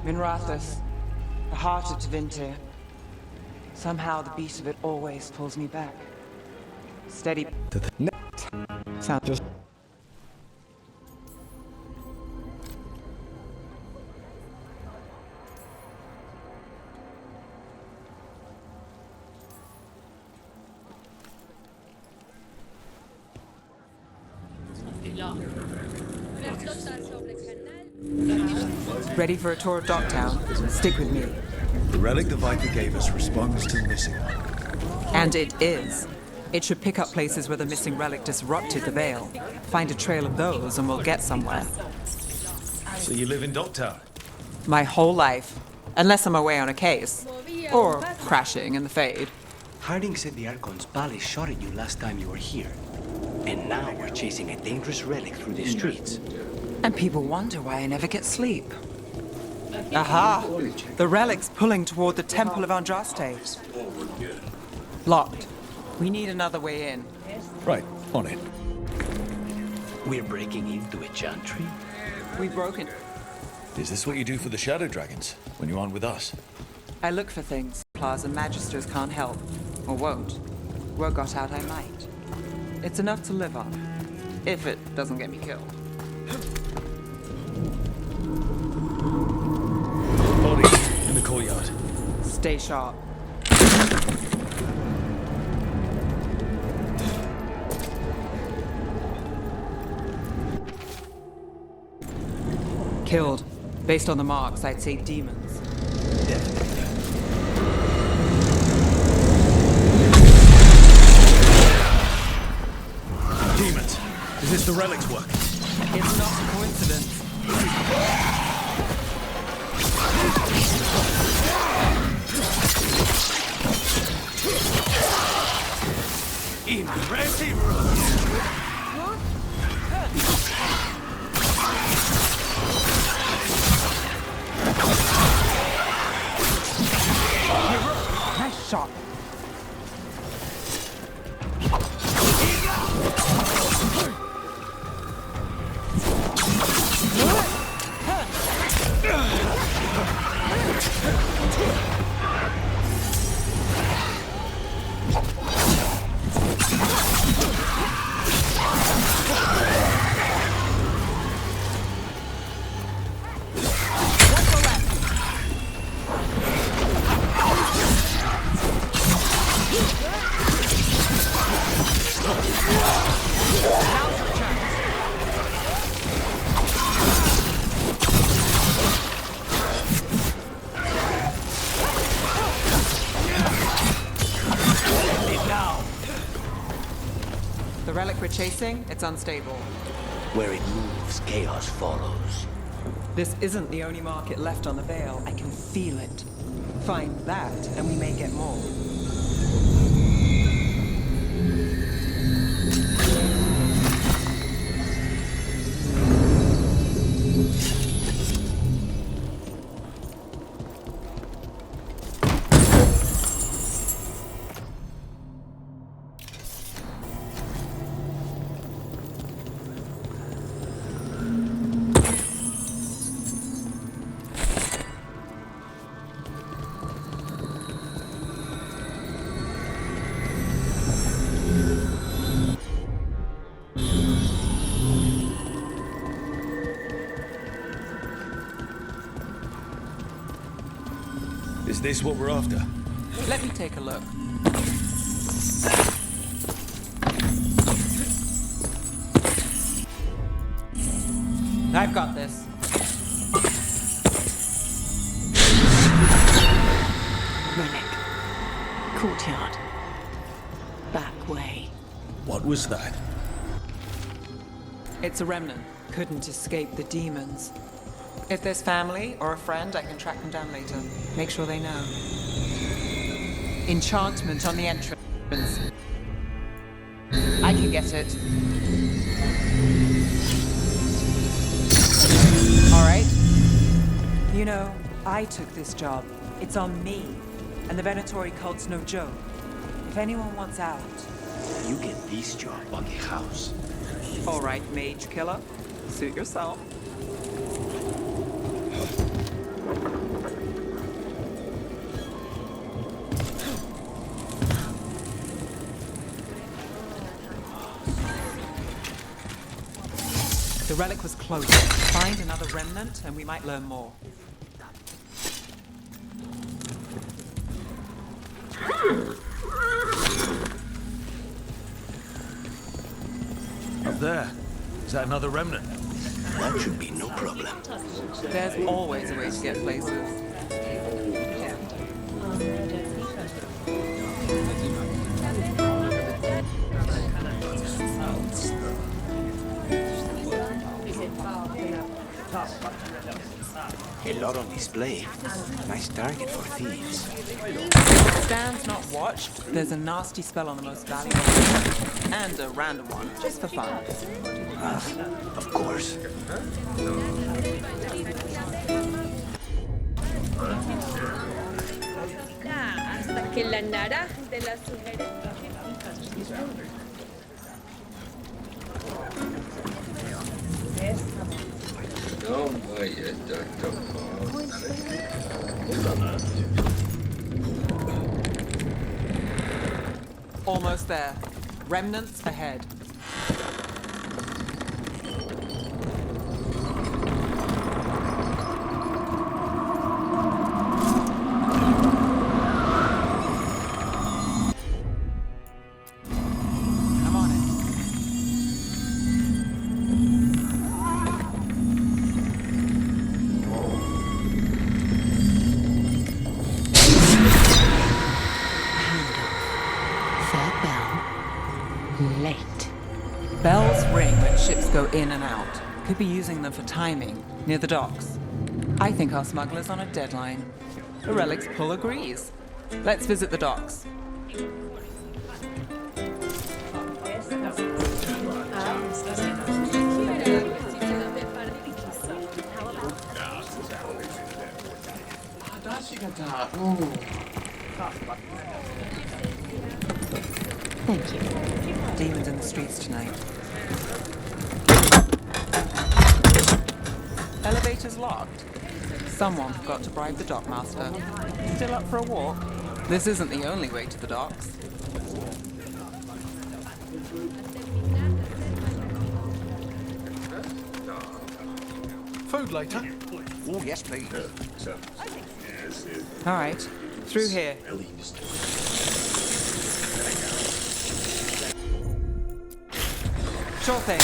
Minrathous, the heart of Tevinter. Somehow the beat of it always pulls me back. Steady. Sound just. Ready for a tour of Docktown? Stick with me. The relic the Viper gave us responds to the missing one. And it is. It should pick up places where the missing relic disrupted the Veil. Find a trail of those and we'll get somewhere. So you live in Docktown? My whole life. Unless I'm away on a case. Or crashing in the Fade. Harding said the Archon's ballet shot at you last time you were here. And now we're chasing a dangerous relic through the streets. And people wonder why I never get sleep. Aha! The relic's pulling toward the Temple of Andraste. Locked. We need another way in. Right, on it. We're breaking into a chantry? We've broken. Is this what you do for the Shadow Dragons, when you aren't with us? I look for things Plaza Magisters can't help, or won't. Word got out I might. It's enough to live on, if it doesn't get me killed. Body in the courtyard. Stay sharp. Killed. Based on the marks, I'd say demons. Definitely. Is this the relic's work? It's not a coincidence. Impressive! Nice shot. The relic we're chasing, it's unstable. Where it moves, chaos follows. This isn't the only market left on the Veil. I can feel it. Find that, and we may get more. Is this what we're after? Let me take a look. I've got this. Relic. Courtyard. Back way. What was that? It's a remnant. Couldn't escape the demons. If there's family or a friend, I can track them down later. Make sure they know. Enchantment on the entrance. I can get it. All right. You know, I took this job. It's on me. And the Venatori cult's no joke. If anyone wants out... You get this job on the house. All right, mage killer. Suit yourself. The relic was close. Find another remnant and we might learn more. Up there. Is that another remnant? That should be no problem. There's always a way to get places. A lot on display. Nice target for thieves. Stands not watched. There's a nasty spell on the most valuable. And a random one, just for fun. Of course. Hasta que la nara de la sugerencia. No vaya tanto. Almost there. Remnants ahead. I'm on it. Third bell. Late. go in and out. Could be using them for timing, near the docks. I think our smuggler's on a deadline. The relic's pull agrees. Let's visit the docks. Thank you. Demons in the streets tonight. Elevator's locked. Someone forgot to bribe the dockmaster. Still up for a walk? This isn't the only way to the docks. Food later? Oh, yes, please. All right, through here. Sure thing.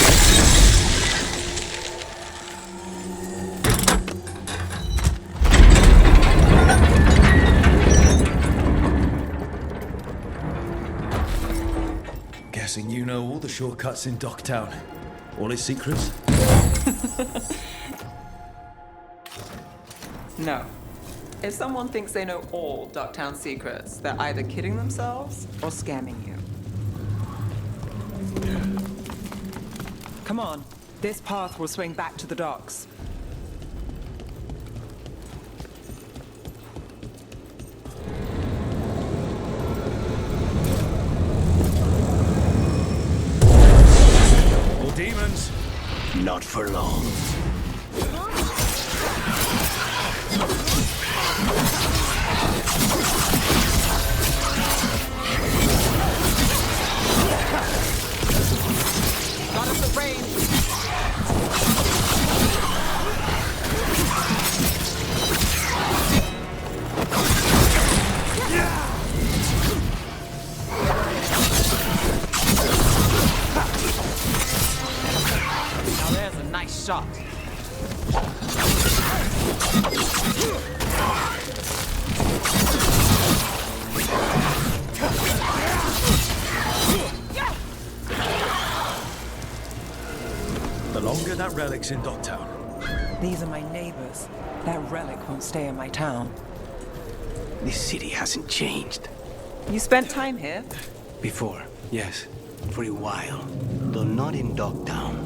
Guessing you know all the shortcuts in Docktown. All its secrets? No. If someone thinks they know all Ducktown secrets, they're either kidding themselves or scamming you. Come on. This path will swing back to the docks. All demons? Not for long. Got us at range. Now there's a nice shot. The longer that relic's in Docktown. These are my neighbors. That relic won't stay in my town. This city hasn't changed. You spent time here? Before, yes. For a while. Though not in Dogtown.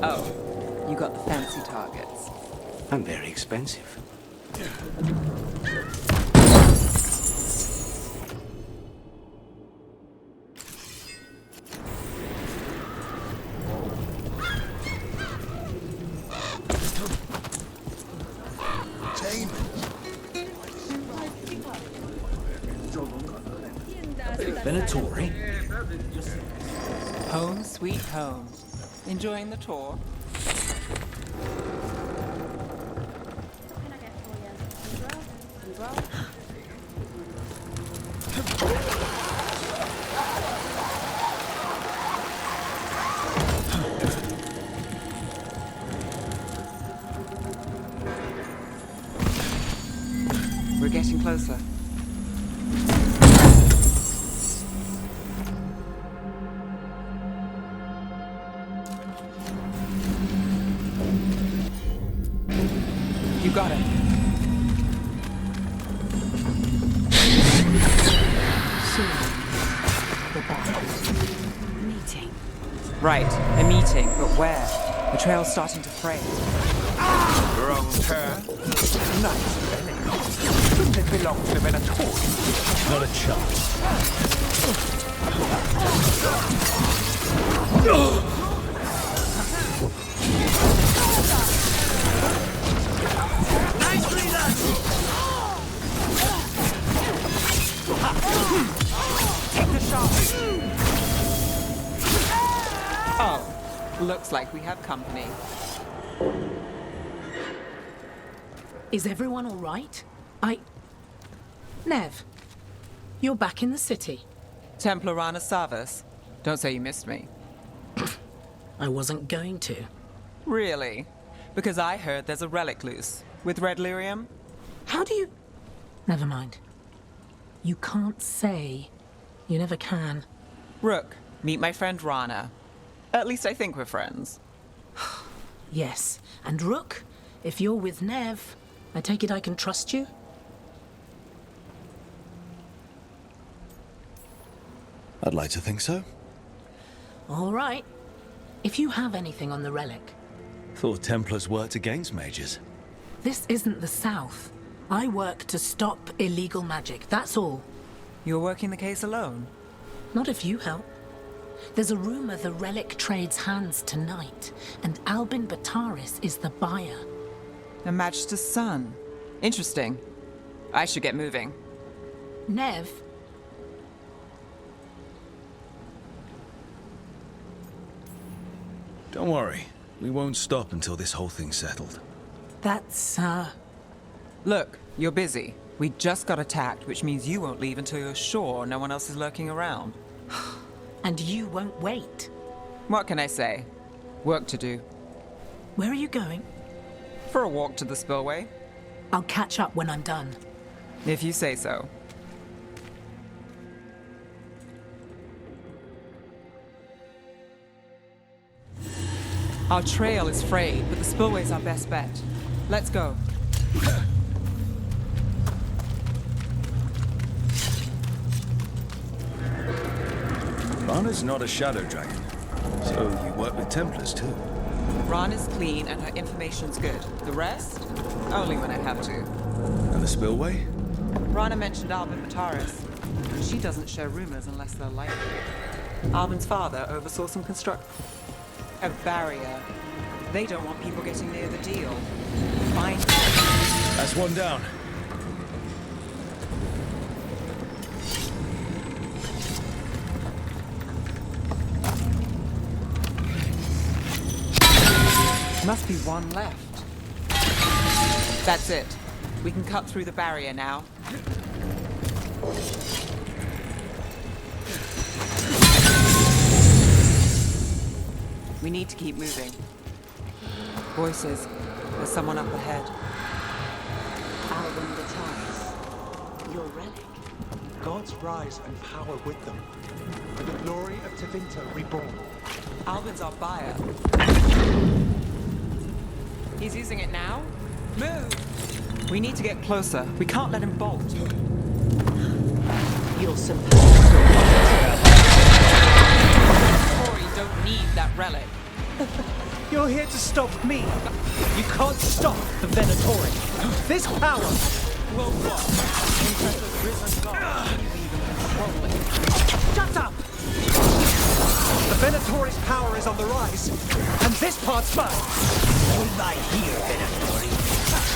Oh, you got the fancy targets. I'm very expensive. Venatori? Home sweet home. Enjoying the tour? We're getting closer. You got it. Meeting. Right, a meeting, but where? The trail's starting to fray. Wrong turn. Nice relic. Doesn't it belong to the Venatori? Not a chance. Take the shot. Oh, looks like we have company. Is everyone all right? Nev, you're back in the city. Templarana Savas. Don't say you missed me. I wasn't going to. Really? Because I heard there's a relic loose. With red lyrium? How do you... Never mind. You can't say. You never can. Rook, meet my friend Rana. At least I think we're friends. Yes. And Rook, if you're with Nev, I take it I can trust you? I'd like to think so. All right. If you have anything on the relic. Thought Templars worked against mages. This isn't the South. I work to stop illegal magic, that's all. You're working the case alone? Not if you help. There's a rumor the relic trades hands tonight, and Albin Bataris is the buyer. A Magister's son. Interesting. I should get moving. Nev? Don't worry. We won't stop until this whole thing's settled. That's, Look, you're busy. We just got attacked, which means you won't leave until you're sure no one else is lurking around. And you won't wait. What can I say? Work to do. Where are you going? For a walk to the spillway. I'll catch up when I'm done. If you say so. Our trail is frayed, but the spillway's our best bet. Let's go. Rana's not a shadow dragon, so you work with Templars too. Rana's clean and her information's good. The rest? Only when I have to. And the spillway? Rana mentioned Albin Bataris. She doesn't share rumors unless they're likely. Albin's father oversaw some construction. A barrier. They don't want people getting near the deal. Find. That's one down. Must be one left. That's it. We can cut through the barrier now. We need to keep moving. Voices. There's someone up ahead. Albin Bataris. Your relic. Gods rise and power with them. For the glory of Tevinter reborn. Albin's our buyer. He's using it now? Move! We need to get closer. We can't let him bolt. You're supposed to. Tori don't need that relic. You're here to stop me. You can't stop the Venatori. This power will what? Impress a risen god. You even control it. Shut up! The Venatori's power is on the rise, and this part's mine. Hold by here, Venatori.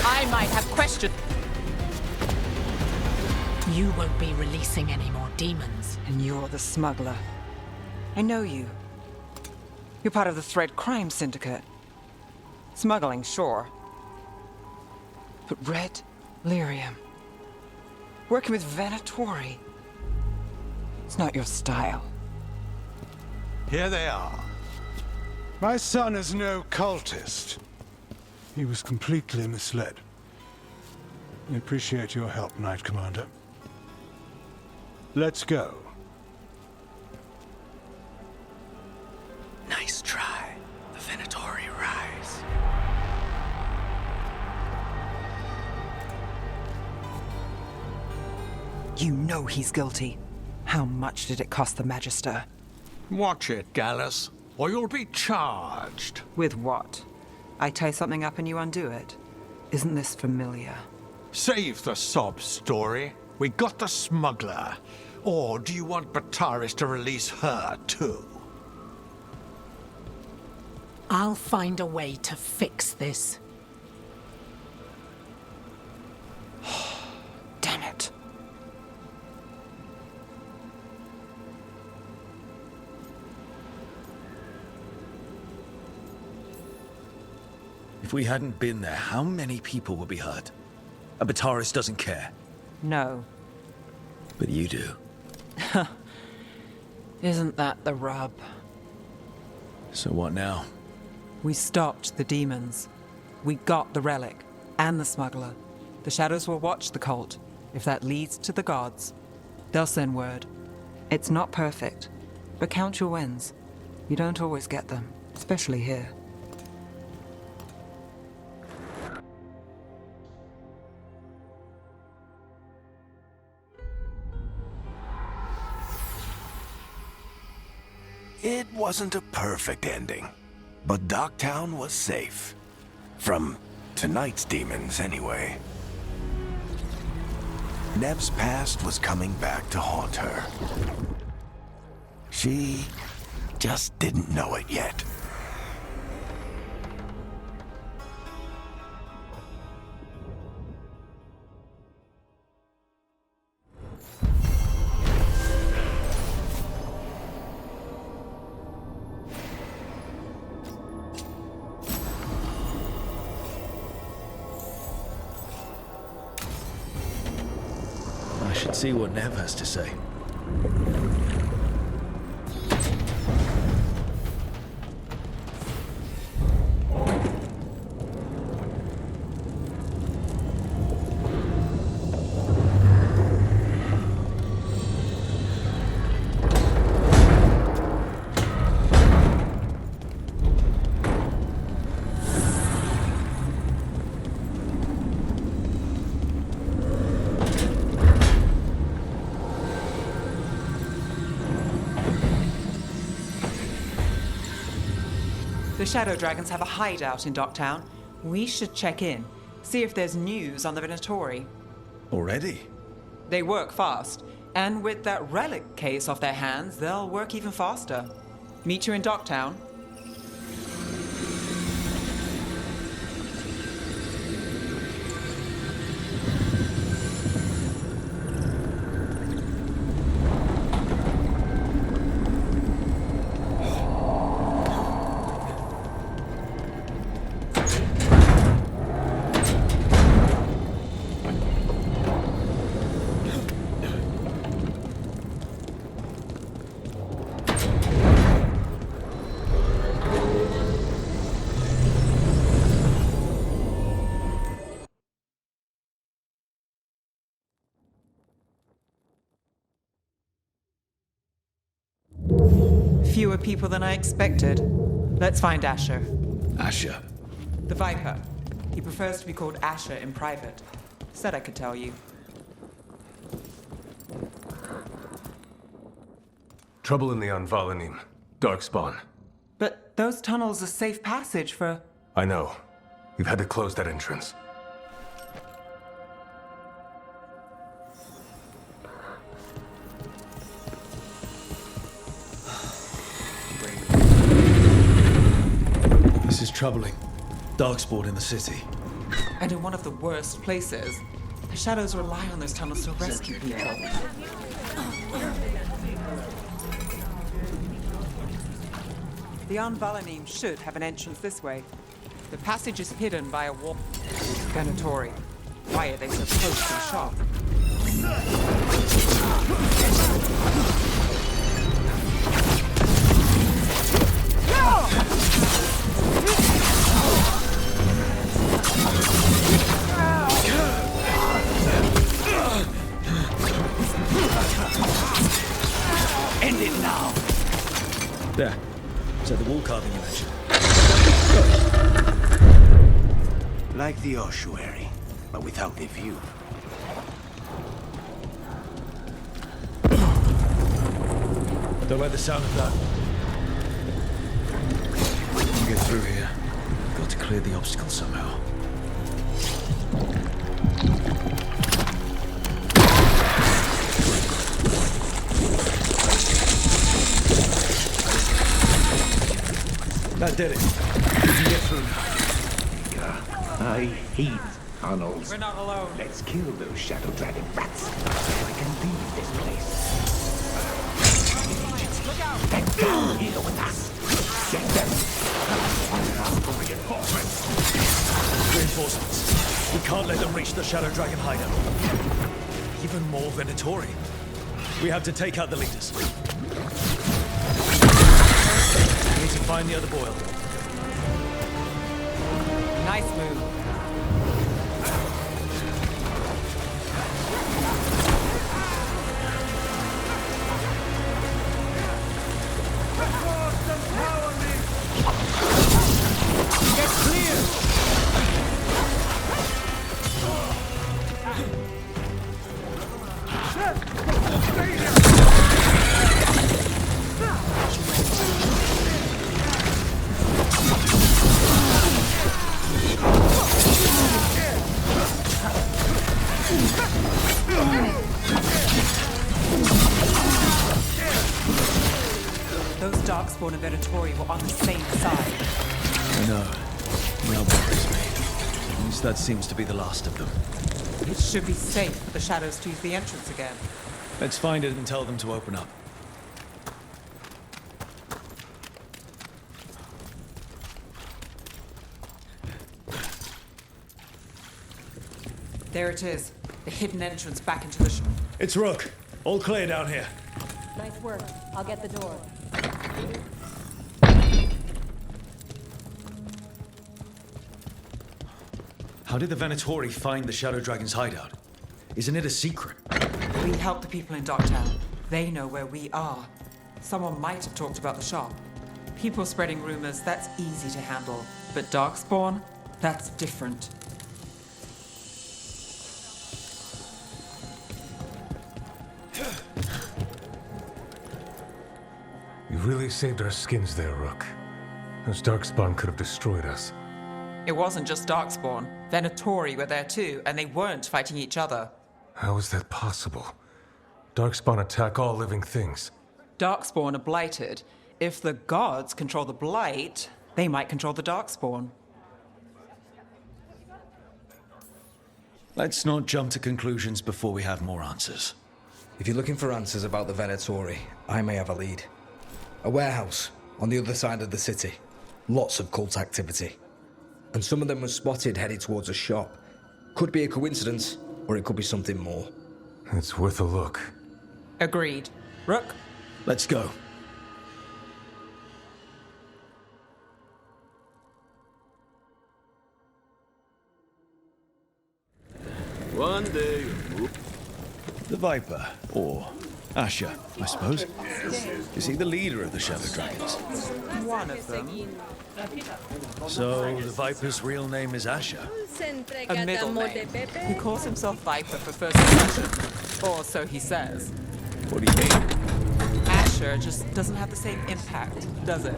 I might have questions. You won't be releasing any more demons. And you're the smuggler. I know you. You're part of the Thread Crime Syndicate. Smuggling, sure. But Red Lyrium. Working with Venatori. It's not your style. Here they are. My son is no cultist. He was completely misled. I appreciate your help, Knight Commander. Let's go. Nice try. The Venatori rise. You know he's guilty. How much did it cost the Magister? Watch it, Gallus, or you'll be charged. With what? I tie something up and you undo it? Isn't this familiar? Save the sob story. We got the smuggler. Or do you want Bataris to release her, too? I'll find a way to fix this. Damn it. If we hadn't been there, how many people would be hurt? And Bataris doesn't care. No. But you do. Isn't that the rub? So what now? We stopped the demons. We got the relic. And the smuggler. The shadows will watch the cult. If that leads to the gods, they'll send word. It's not perfect, but count your wins. You don't always get them, especially here. It wasn't a perfect ending, but Docktown was safe. From tonight's demons, anyway. Nev's past was coming back to haunt her. She just didn't know it yet. I should see what Nev has to say. The Shadow Dragons have a hideout in Docktown. We should check in, see if there's news on the Venatori. Already? They work fast, and with that relic case off their hands, they'll work even faster. Meet you in Docktown. Fewer people than I expected. Let's find Asher. Asher? The Viper. He prefers to be called Asher in private. Said I could tell you. Trouble in the Anvalanim. Darkspawn. But those tunnels are safe passage for... I know. We've had to close that entrance. This is troubling. Darkspawn in the city. And in one of the worst places. The Shadows rely on those tunnels to rescue people. The Anvalanim should have an entrance this way. The passage is hidden by a wall. Venatori. Why are they so close to the shop? End it now! There. Is that the wall carving you mentioned? Like the ossuary, but without the view. I don't like the sound of that. To get through here, we've got to clear the obstacle somehow. That did it. We can get through now. I hate tunnels. We're not alone. Let's kill those Shadow Dragon rats so I can leave this place. Look out! They're down here with us. Get them. Reinforcements. Reinforcements. We can't let them reach the Shadow Dragon hideout. Even more Venatori. We have to take out the leaders. We need to find the other boil. Nice move. Get clear! Darkspawn and Venatori were on the same side. I know. That worries me. At least that seems to be the last of them. It should be safe for the shadows to use the entrance again. Let's find it and tell them to open up. There it is. The hidden entrance back into the shop. It's Rook. All clear down here. Nice work. I'll get the door. How did the Venatori find the Shadow Dragon's hideout? Isn't it a secret? We help the people in Docktown. They know where we are. Someone might have talked about the shop. People spreading rumors, that's easy to handle. But Darkspawn? That's different. You really saved our skins there, Rook. Those Darkspawn could have destroyed us. It wasn't just Darkspawn. Venatori were there too, and they weren't fighting each other. How is that possible? Darkspawn attack all living things. Darkspawn are blighted. If the gods control the blight, they might control the Darkspawn. Let's not jump to conclusions before we have more answers. If you're looking for answers about the Venatori, I may have a lead. A warehouse on the other side of the city. Lots of cult activity. And some of them were spotted headed towards a shop. Could be a coincidence, or it could be something more. It's worth a look. Agreed. Rook? Let's go. One day... The Viper, or Asher, I suppose. Is he the leader of the Shadow Dragons? One of them. So, the Viper's real name is Asher? A middle name. He calls himself Viper for first impression. Or so he says. What do you mean? Asher just doesn't have the same impact, does it?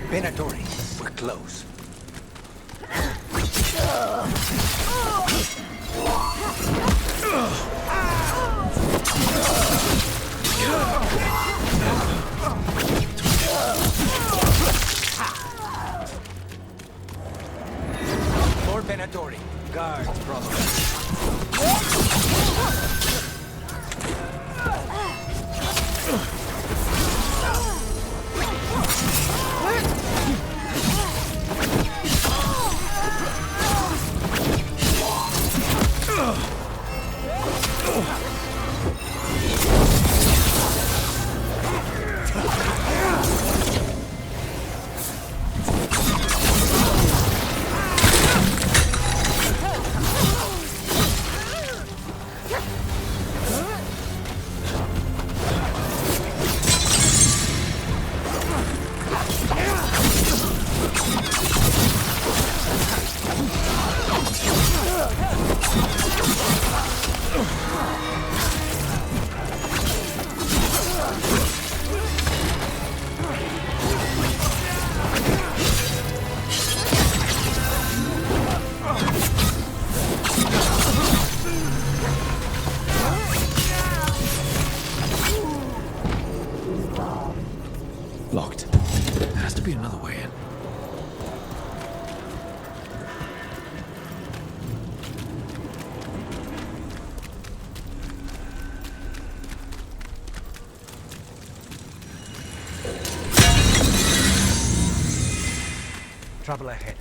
Venatori, we're close. Lord Venatori, guards, brother. Locked. There has to be another way in. Trouble ahead.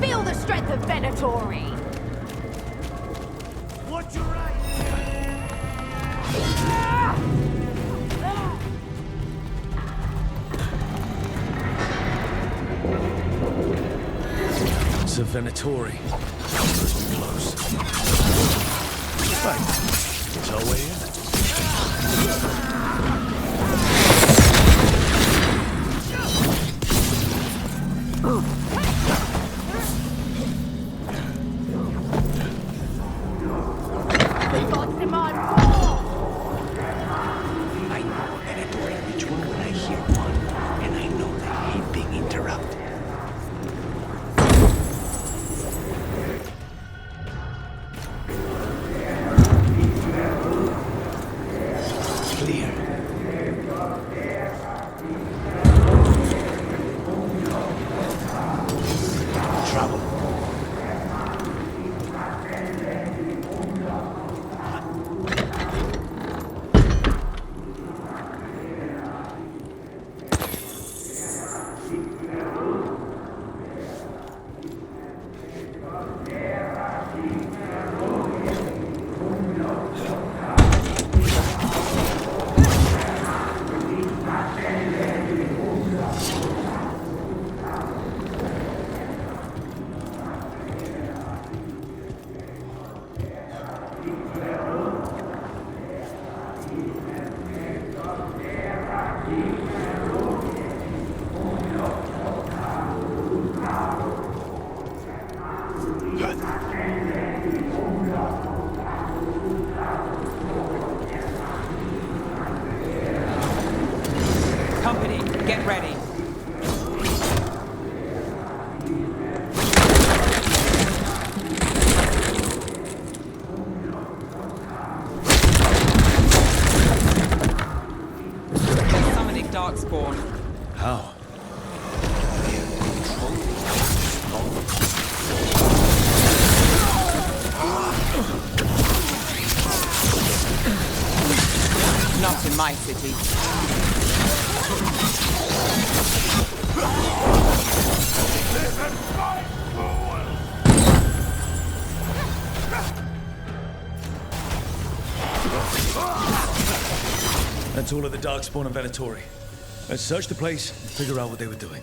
Feel Venatori. Watch your right! It's a Venatori. Must be close. Right. It's our way in. They got him on I know a Venatori ritual when I hear one, and I know they hate being interrupted. Clear. Trouble. Company, get ready. Summoning Darkspawn. How? Not in my city. That's all of the Darkspawn and Venatori. Let's search the place and figure out what they were doing.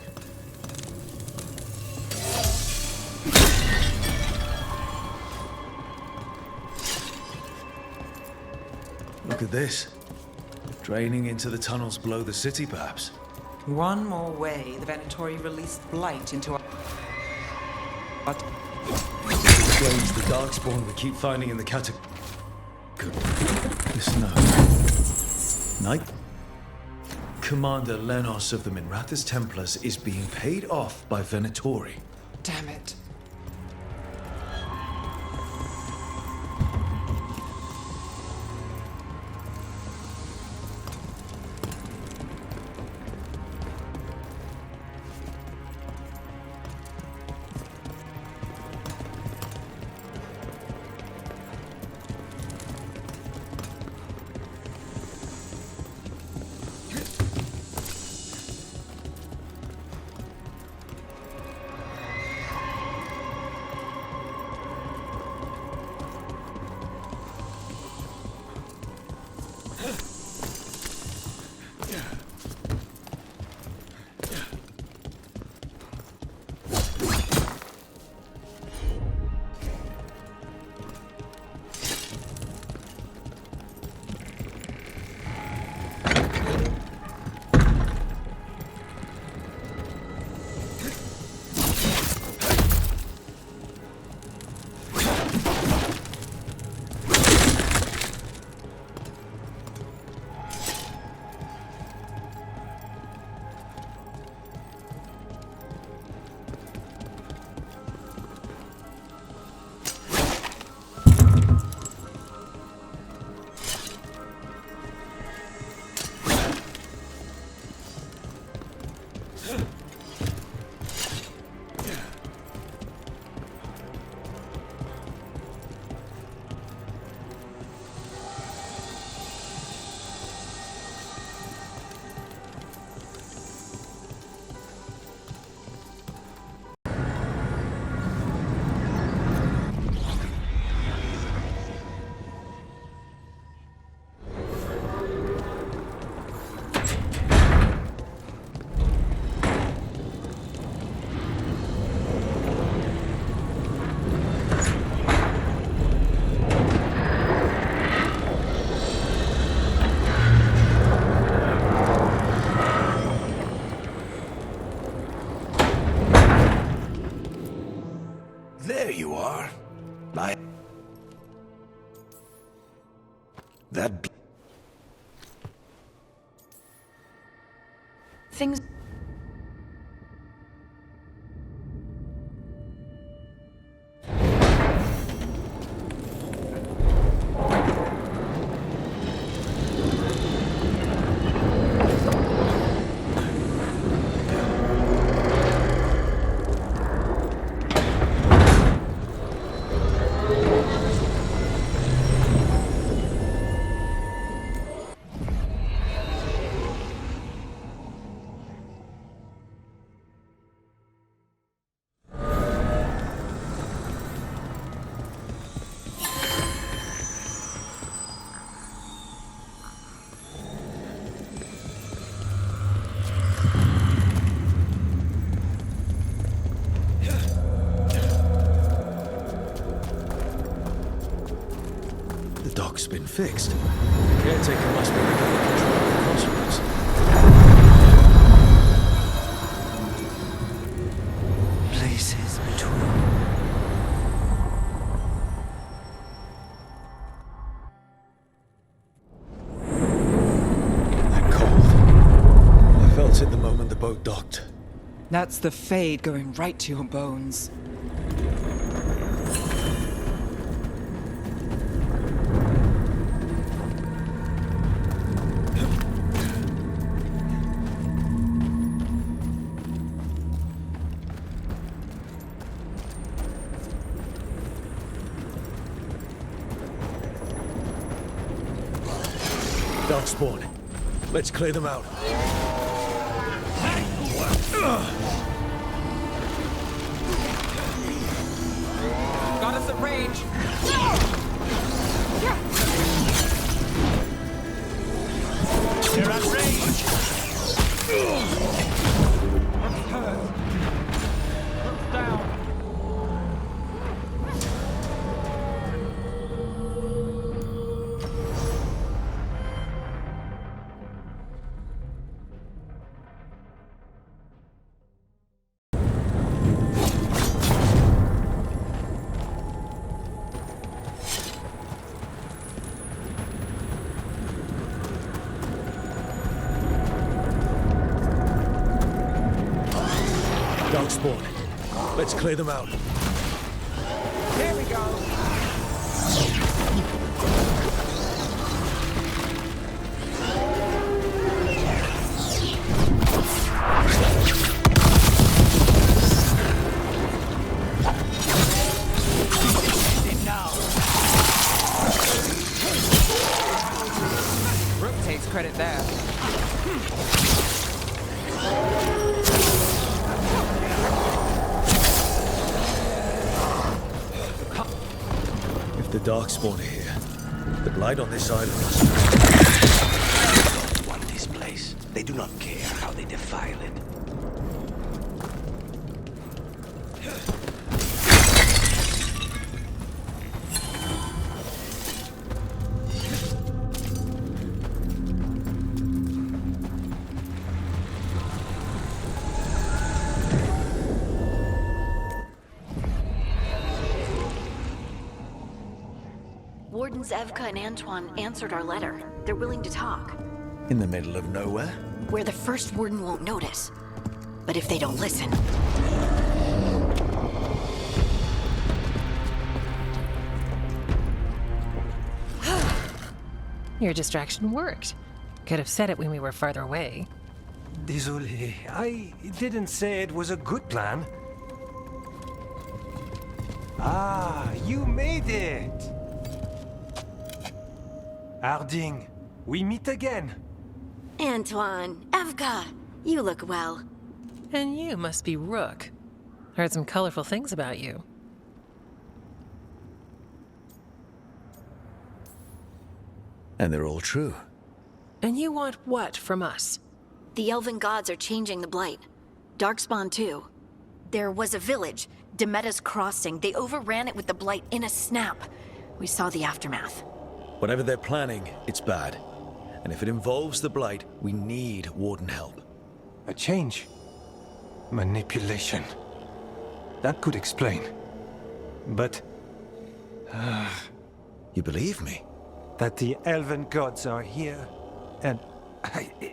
Look at this. Draining into the tunnels below the city, perhaps. One more way, the Venatori released blight into our... But Explains the Darkspawn we keep finding in the catacombs. This note. Knight? Commander Lenos of the Minrathous Templars is being paid off by Venatori. damn it. Things... The dock's been fixed. The caretaker must be regaining control of the crossroads. Places between. That cold. I felt it the moment the boat docked. That's the Fade going right to your bones. Darkspawn. Let's clear them out. Got us at range. They're at range. Down. Darkspawn. Let's clear them out. There we go. Rook takes credit there. If the Darkspawn are here, the Blight on this island must... They don't want this place. They do not care how they defile it. Wardens Evka and Antoine answered our letter. They're willing to talk. In the middle of nowhere? Where the first warden won't notice. But if they don't listen... Your distraction worked. Could have said it when we were farther away. Désolé, I didn't say it was a good plan. Ah, you made it! Harding, we meet again. Antoine, Evka, you look well. And you must be Rook. Heard some colorful things about you. And they're all true. And you want what from us? The Elven gods are changing the Blight. Darkspawn too. There was a village, Demetta's Crossing. They overran it with the Blight in a snap. We saw the aftermath. Whatever they're planning, it's bad. And if it involves the Blight, we need Warden help. A change. Manipulation. That could explain. But... You believe me? That the Elven gods are here, and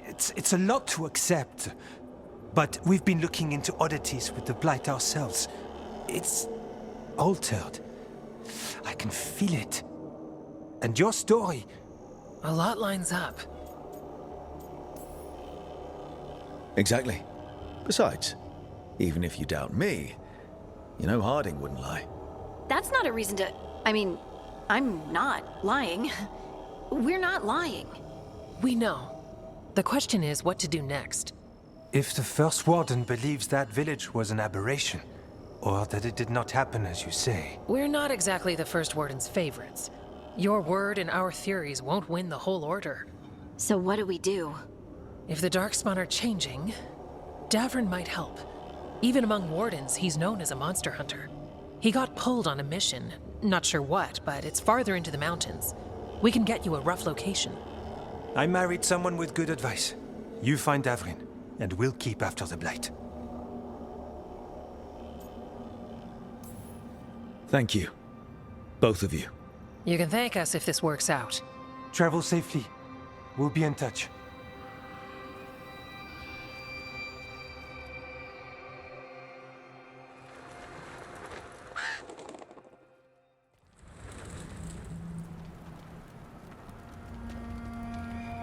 It's a lot to accept. But we've been looking into oddities with the Blight ourselves. It's altered. I can feel it. And your story... A lot lines up. Exactly. Besides, even if you doubt me, you know Harding wouldn't lie. That's not a reason to... I mean, I'm not lying. We're not lying. We know. The question is what to do next. If the First Warden believes that village was an aberration, or that it did not happen as you say... We're not exactly the First Warden's favorites. Your word and our theories won't win the whole order. So what do we do? If the Darkspawn are changing, Davrin might help. Even among Wardens, he's known as a monster hunter. He got pulled on a mission. Not sure what, but it's farther into the mountains. We can get you a rough location. I married someone with good advice. You find Davrin, and we'll keep after the Blight. Thank you. Both of you. You can thank us if this works out. Travel safely. We'll be in touch.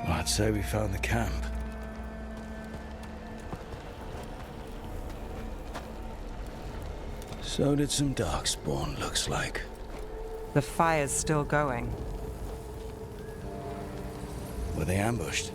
Well, I'd say we found the camp. So did some Darkspawn, looks like. The fire's still going. Were they ambushed?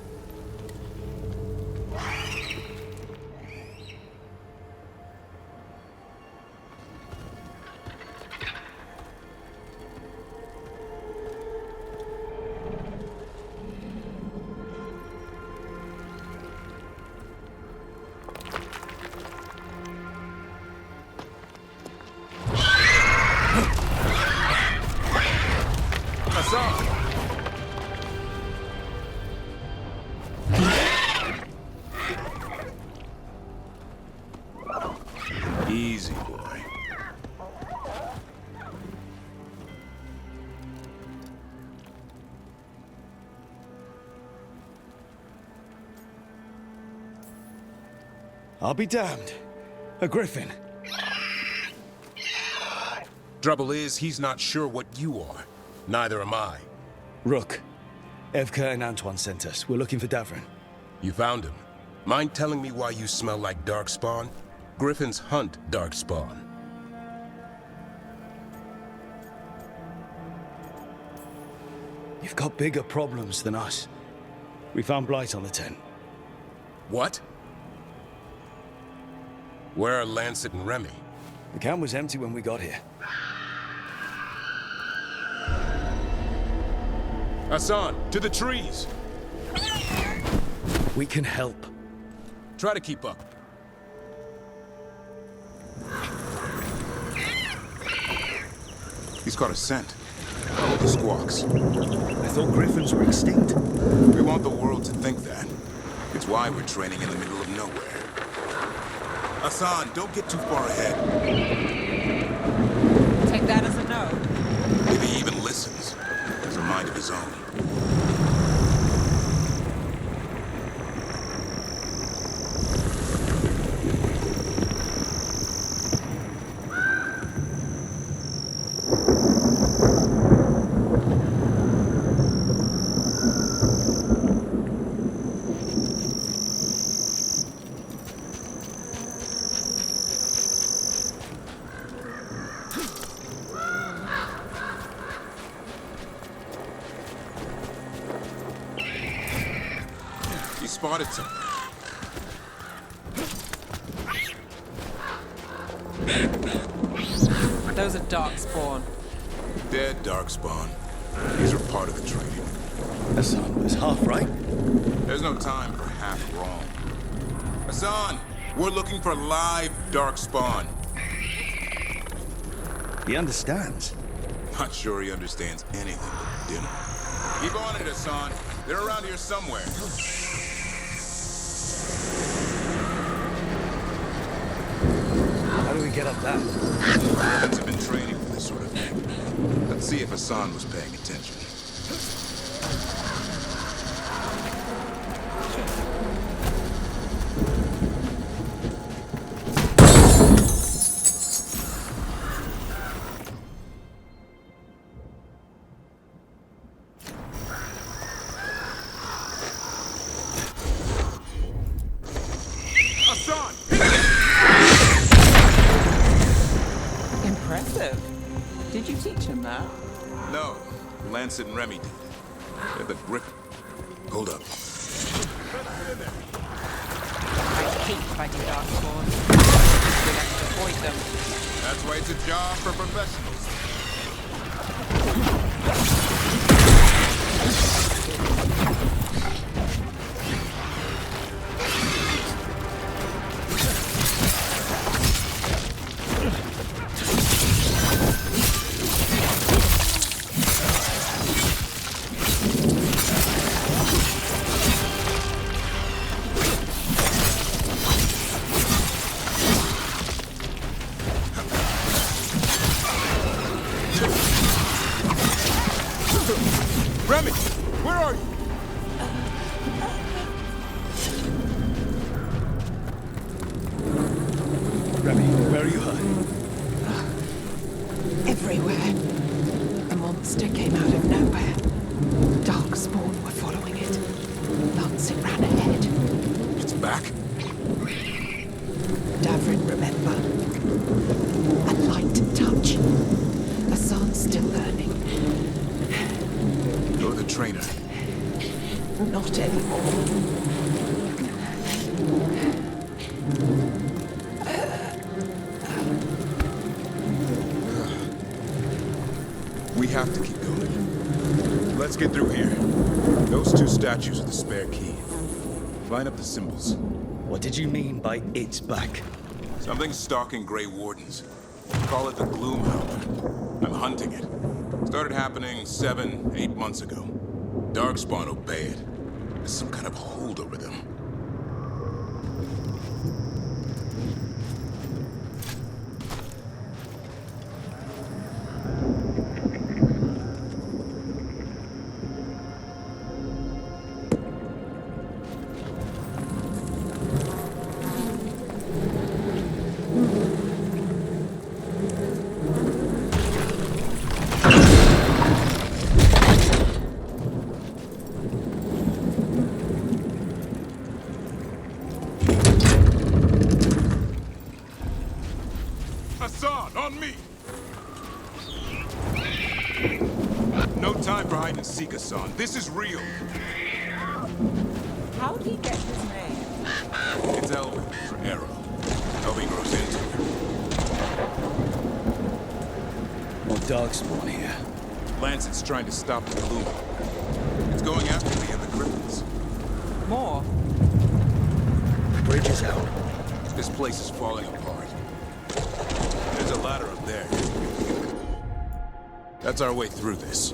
Easy, boy. I'll be damned. A griffin. Trouble is, he's not sure what you are. Neither am I. Rook. Evka and Antoine sent us. We're looking for Davrin. You found him. Mind telling me why you smell like Darkspawn? Griffins hunt Darkspawn. You've got bigger problems than us. We found Blight on the tent. What? Where are Lancet and Remy? The camp was empty when we got here. Hassan, to the trees! We can help. Try to keep up. He's got a scent. Follow the squawks. I thought griffins were extinct. We want the world to think that. It's why we're training in the middle of nowhere. Hassan, don't get too far ahead. Take that as a no. If he even listens, has a mind of his own. He spotted something. Those are Darkspawn. Dead Darkspawn. These are part of the training. Hassan was half right. There's no time for half wrong. Hassan, we're looking for live Darkspawn. He understands. Not sure he understands anything but dinner. Keep on it, Hassan. They're around here somewhere. How do we get up that? Ravens have been training for this sort of thing. Let's see if Hassan was paying attention. Lancet and Remy did. They're the grip. Hold up. I hate fighting Darkspawn. We have to avoid them. That's why it's a job for professionals. Remy, where are you? Remy, where are you hiding? Everywhere. A monster came out of nowhere. Darkspawn were following it. Lancet ran ahead. It's back. Davrin, remember? A light touch. Hassan's still learning. You're the trainer. Not anymore. We have to keep going. Let's get through here. Those two statues are the spare key. Line up the symbols. What did you mean by it's back? Something's stalking Grey Wardens. Call it the Gloomhowler. I'm hunting it. Started happening 7, 8 months ago. Darkspawn obey it. There's some kind of hold over them. Hassan, on me! No time for hide and seek, Hassan. This is real. How'd he get his name? It's Elvin for Arrow. Elvin grows into it. More Darkspawn here. Lancet's trying to stop the gloom. It's going after the other cripples. More? Bridge is out. This place is falling apart. There's a ladder up there. That's our way through this.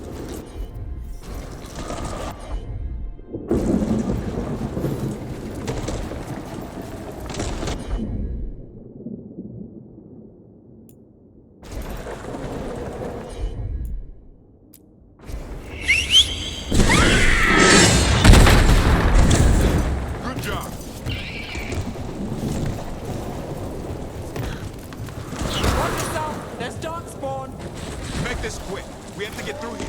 Good job. Watch yourself! There's Darkspawn! Make this quick. We have to get through here.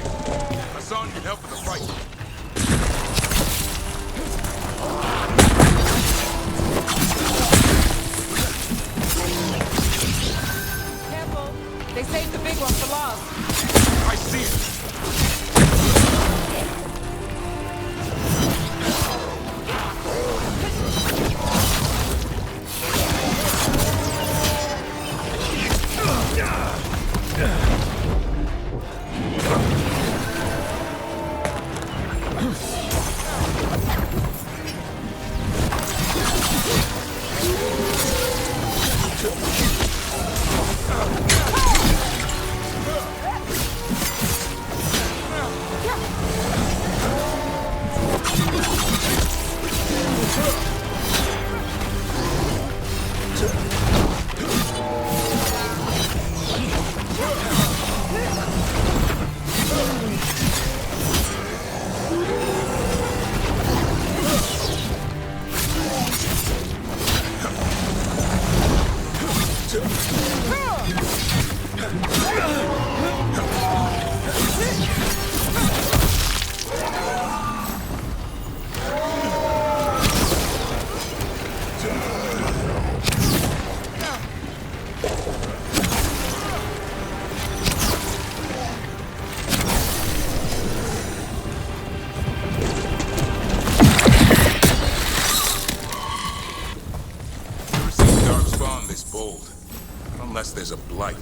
Unless there's a blight.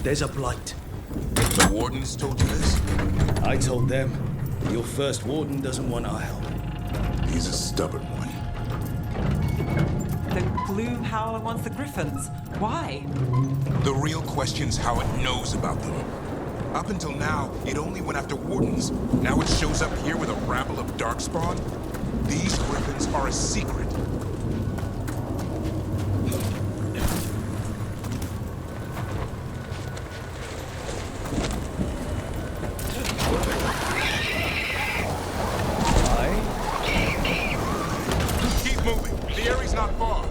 There's a blight. The wardens told you this? I told them. Your first warden doesn't want our help. He's a stubborn one. The Gloom Howler wants the Griffins. Why? The real question's how it knows about them. Up until now, it only went after wardens. Now it shows up here with a rabble of darkspawn? These Griffins are a secret. Keep moving. The area's not far.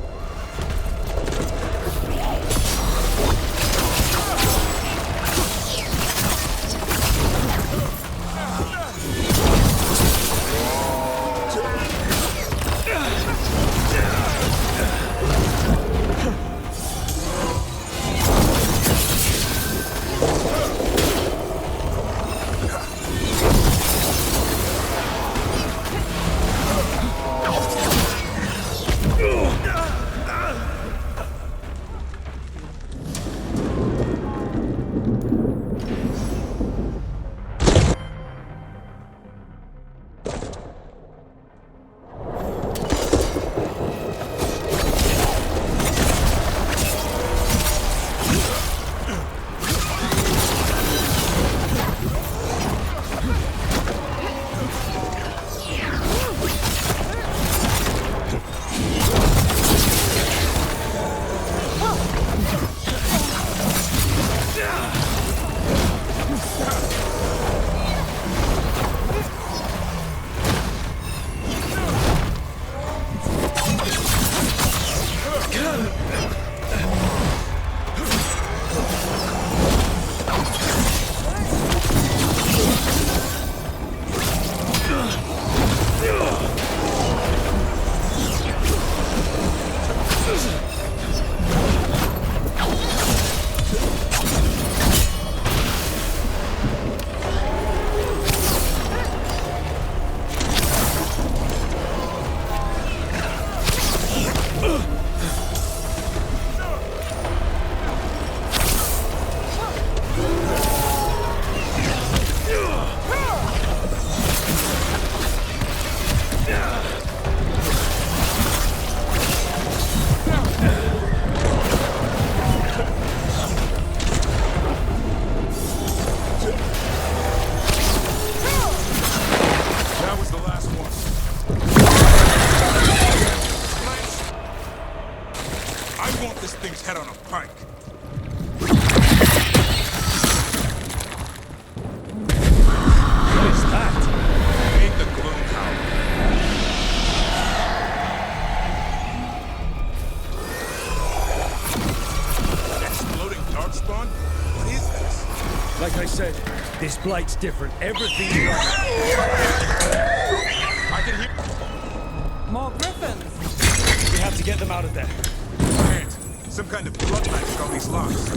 Like I said, this blight's different. Everything is right. I can hear... More Griffins! We have to get them out of there. Can't. Some kind of blood magic on these locks.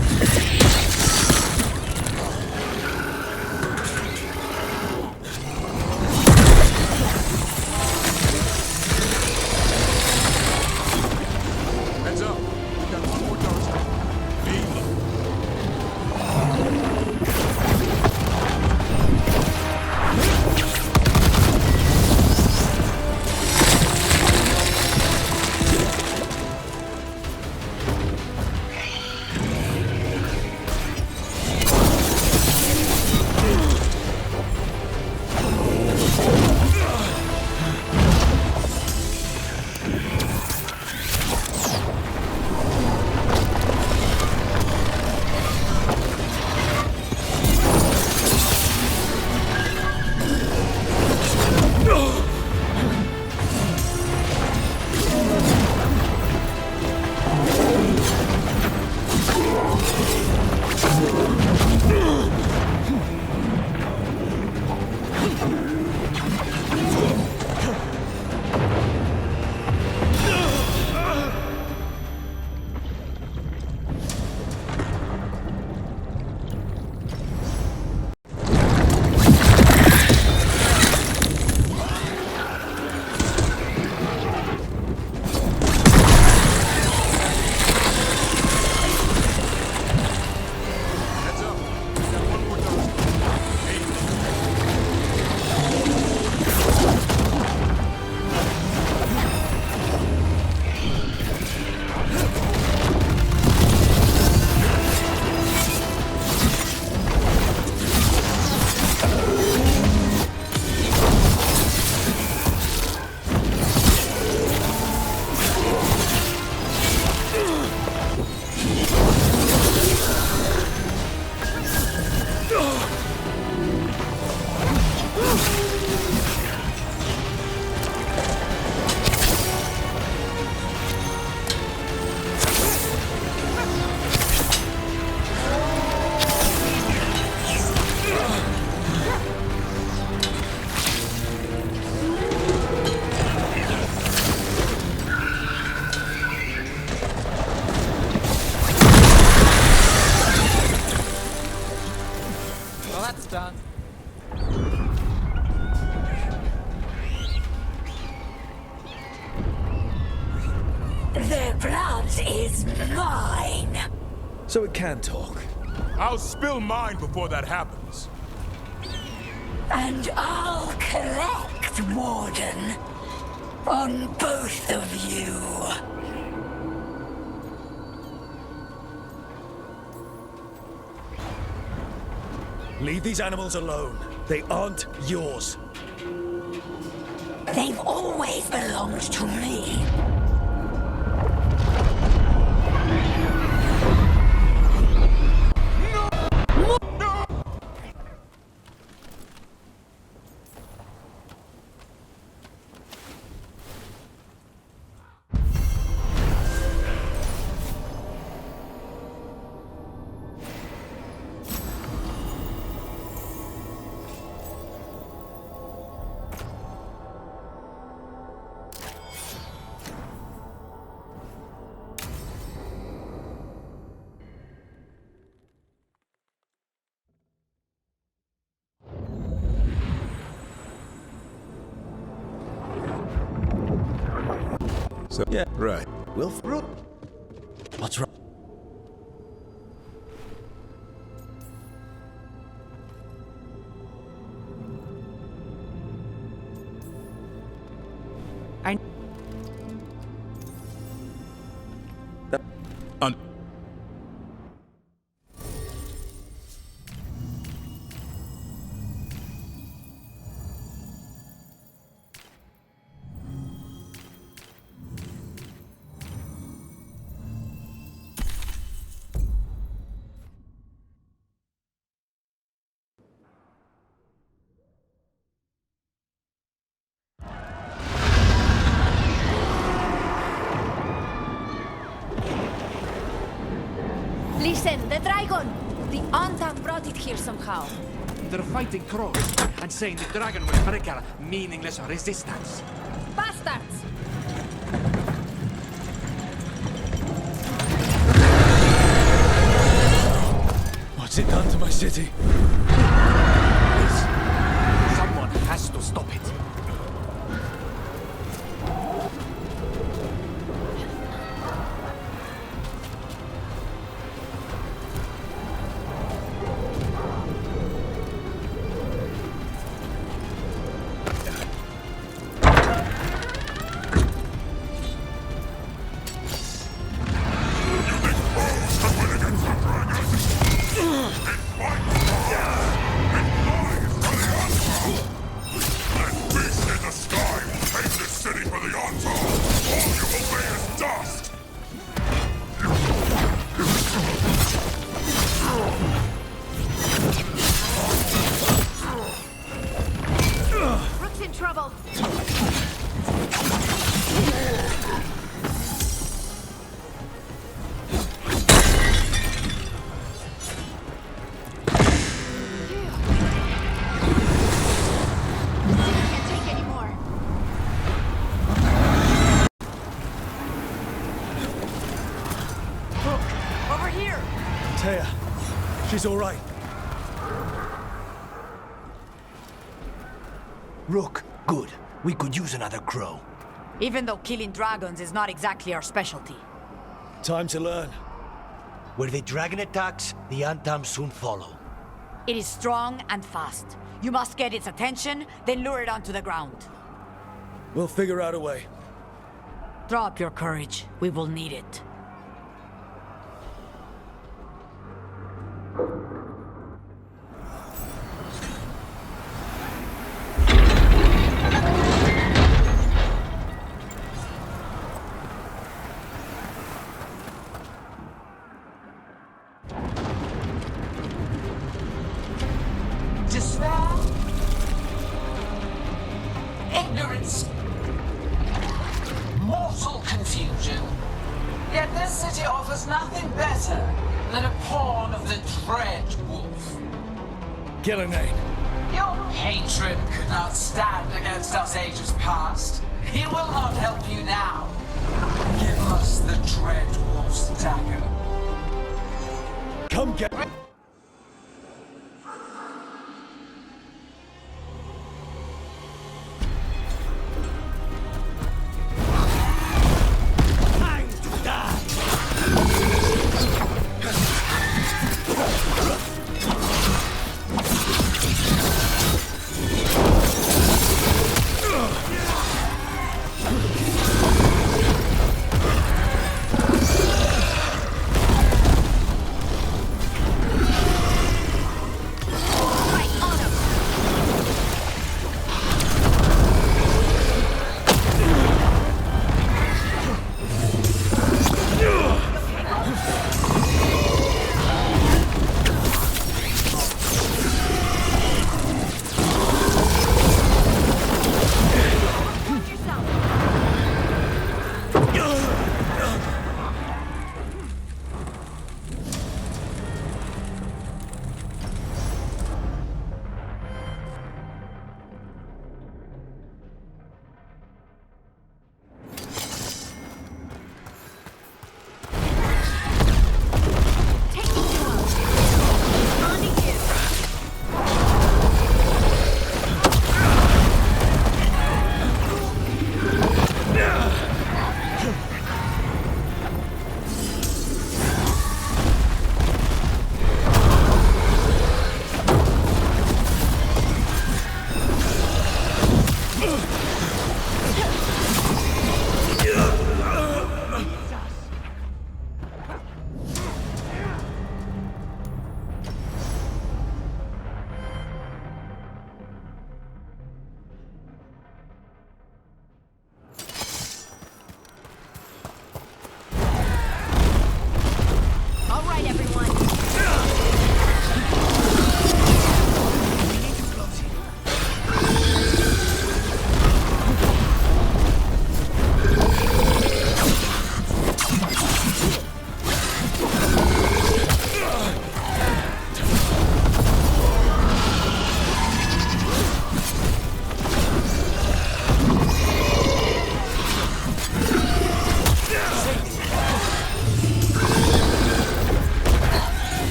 Heads up. We've got one more darkspawn. Aim them. is mine! So it can talk. I'll spill mine before that happens. And I'll collect, Warden, on both of you. Leave these animals alone. They aren't yours. They've always belonged to me. So, yeah, right. What's wrong? Listen, the dragon! The Antam brought it here somehow. They're fighting crows and saying the dragon will break our meaningless resistance. Bastards! What's it done to my city? Someone has to stop it. Rook's in trouble. Can't take anymore. Look, over here. Taya, she's all right. Rook, good. We could use another crow. Even though killing dragons is not exactly our specialty. Time to learn. Where the dragon attacks, the Antam soon follow. It is strong and fast. You must get its attention, then lure it onto the ground. We'll figure out a way. Draw up your courage. We will need it. Despair, ignorance, mortal confusion. Yet this city offers nothing better than a pawn of the Dread Wolf. Gillenane. Your hatred could not stand against us ages past. He will not help you now. Give us the Dread Wolf's dagger. Come get... Time to die!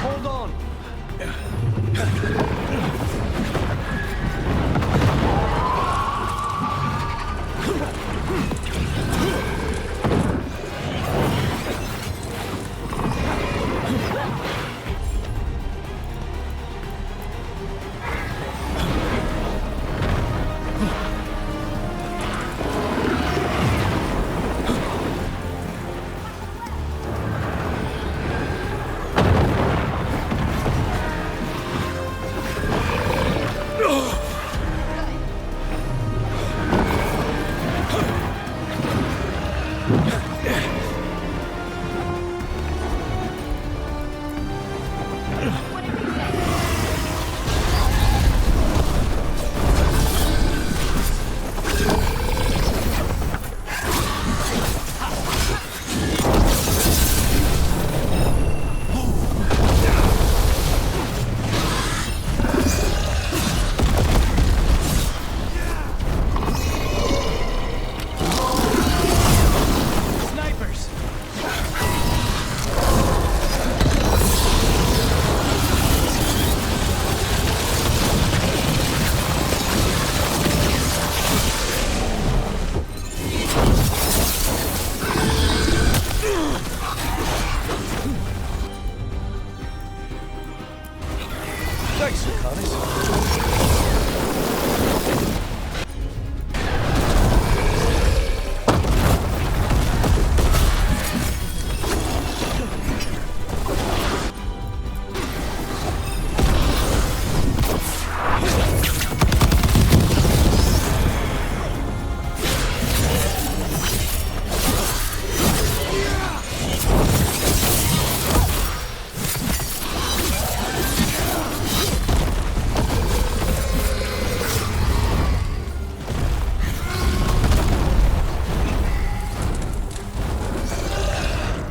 Hold on. Thanks, Lucanis.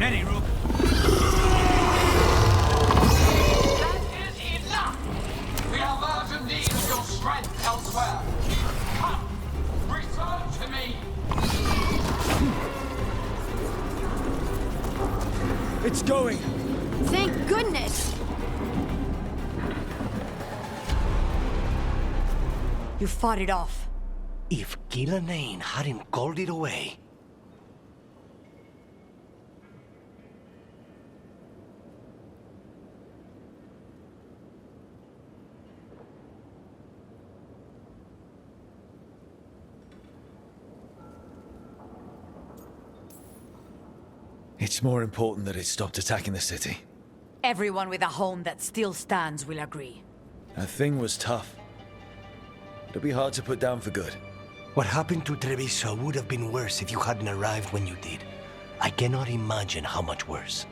Ready, Rook. That is enough! We have urgent need of your strength elsewhere. Come, return to me! It's going. Thank goodness! You fought it off. If Gillanane hadn't called it away. It's more important that it stopped attacking the city. Everyone with a home that still stands will agree. That thing was tough. It'll be hard to put down for good. What happened to Treviso would have been worse if you hadn't arrived when you did. I cannot imagine how much worse.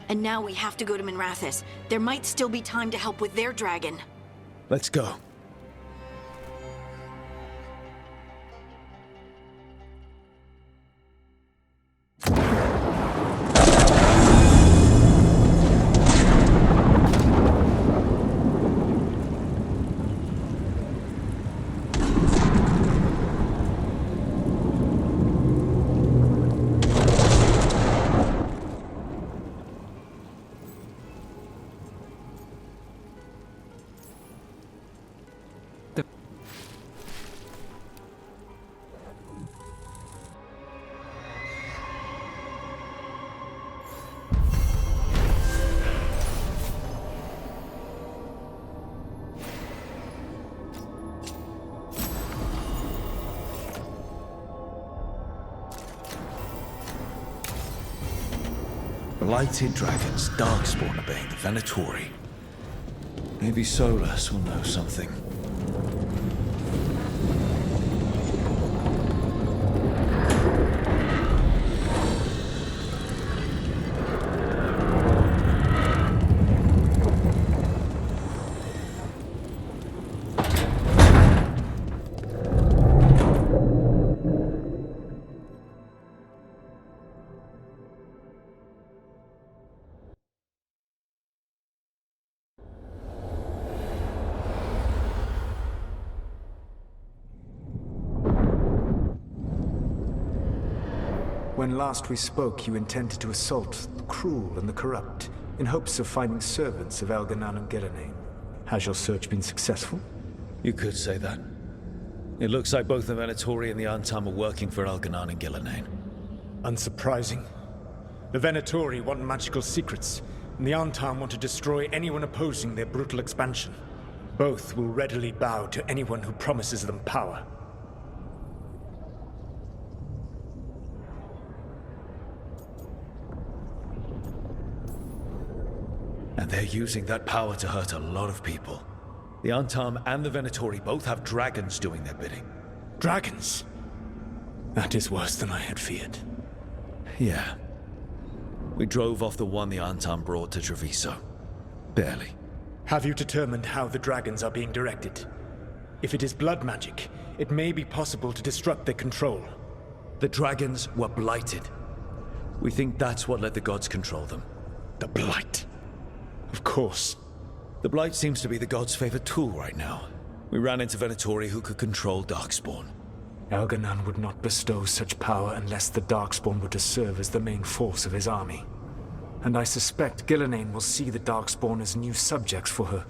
And now we have to go to Minrathous. There might still be time to help with their dragon. Let's go. Blighted dragons, darkspawn obeying the Venatori. Maybe Solus will know something. When last we spoke, you intended to assault the cruel and the corrupt, in hopes of finding servants of Elganan and Gillenane. Has your search been successful? You could say that. It looks like both the Venatori and the Antam are working for Elganan and Gillenane. Unsurprising. The Venatori want magical secrets, and the Antam want to destroy anyone opposing their brutal expansion. Both will readily bow to anyone who promises them power. And they're using that power to hurt a lot of people. The Antam and the Venatori both have dragons doing their bidding. Dragons? That is worse than I had feared. Yeah. We drove off the one the Antam brought to Treviso. Barely. Have you determined how the dragons are being directed? If it is blood magic, it may be possible to disrupt their control. The dragons were blighted. We think that's what let the gods control them. The blight? Of course. The blight seems to be the gods' favorite tool right now. We ran into Venatori who could control Darkspawn. Elganan would not bestow such power unless the Darkspawn were to serve as the main force of his army. And I suspect Gillenane will see the Darkspawn as new subjects for her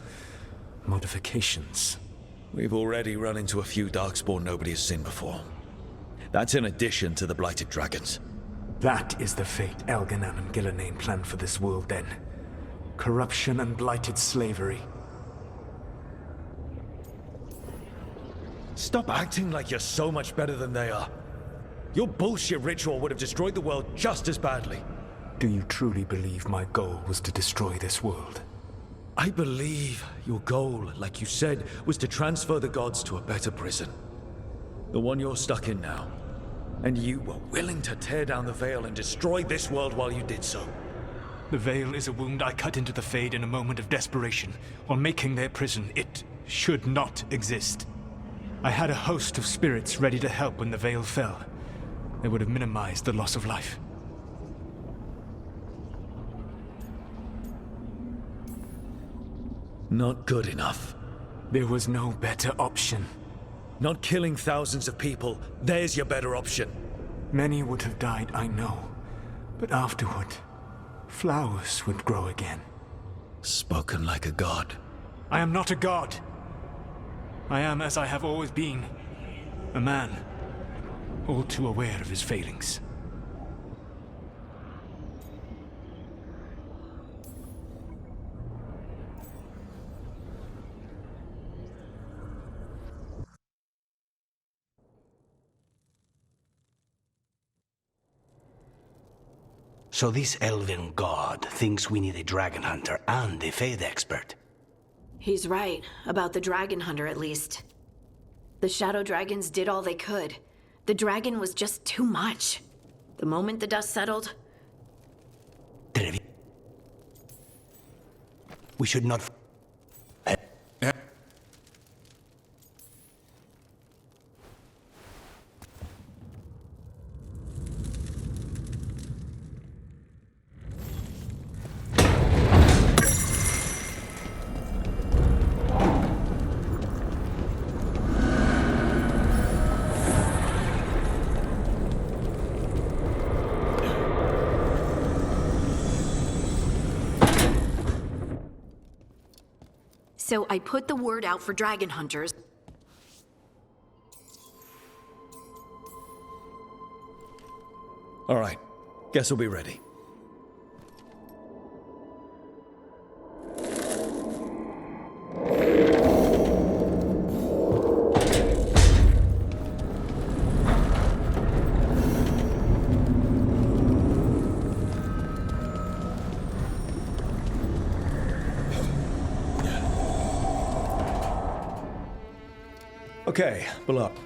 modifications. We've already run into a few Darkspawn nobody has seen before. That's in addition to the blighted dragons. That is the fate Elganan and Gillenane planned for this world then. Corruption and blighted slavery. Stop acting like you're so much better than they are. Your bullshit ritual would have destroyed the world just as badly. Do you truly believe my goal was to destroy this world? I believe your goal, like you said, was to transfer the gods to a better prison. The one you're stuck in now. And you were willing to tear down the veil and destroy this world while you did so. The veil is a wound I cut into the Fade in a moment of desperation, while making their prison. It should not exist. I had a host of spirits ready to help when the veil fell. They would have minimized the loss of life. Not good enough. There was no better option. Not killing thousands of people. There's your better option. Many would have died, I know. But afterward, flowers would grow again. Spoken like a god. I am not a god. I am as I have always been. A man. All too aware of his failings. So this elven god thinks we need a dragon hunter and a Fade expert. He's right, about the dragon hunter at least. The shadow dragons did all they could. The dragon was just too much. The moment the dust settled... We should not... So I put the word out for dragon hunters. All right. Guess we'll be ready. Okay, pull up.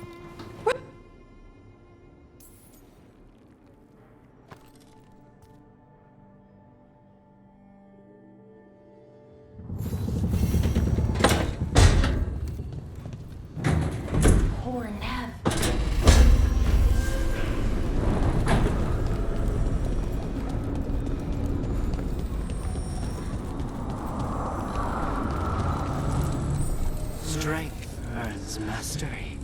Poor Nev. Strength earns mastery.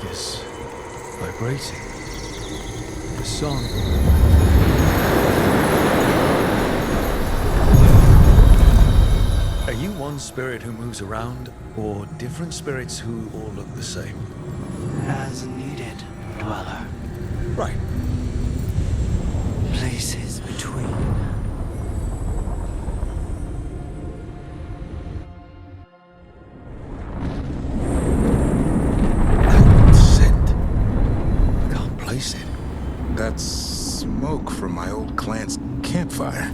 is vibrating. The song. Are you one spirit who moves around, or different spirits who all look the same? As needed, Dweller. Right. Places between. Can't place it. That's smoke from my old clan's campfire.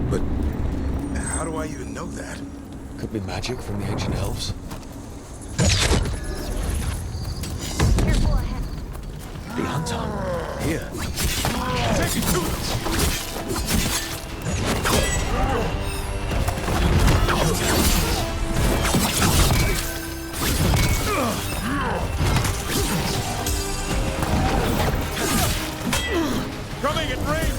But how do I even know that? Could be magic from the ancient elves. The Anton. Here. Take it to them! Coming at range!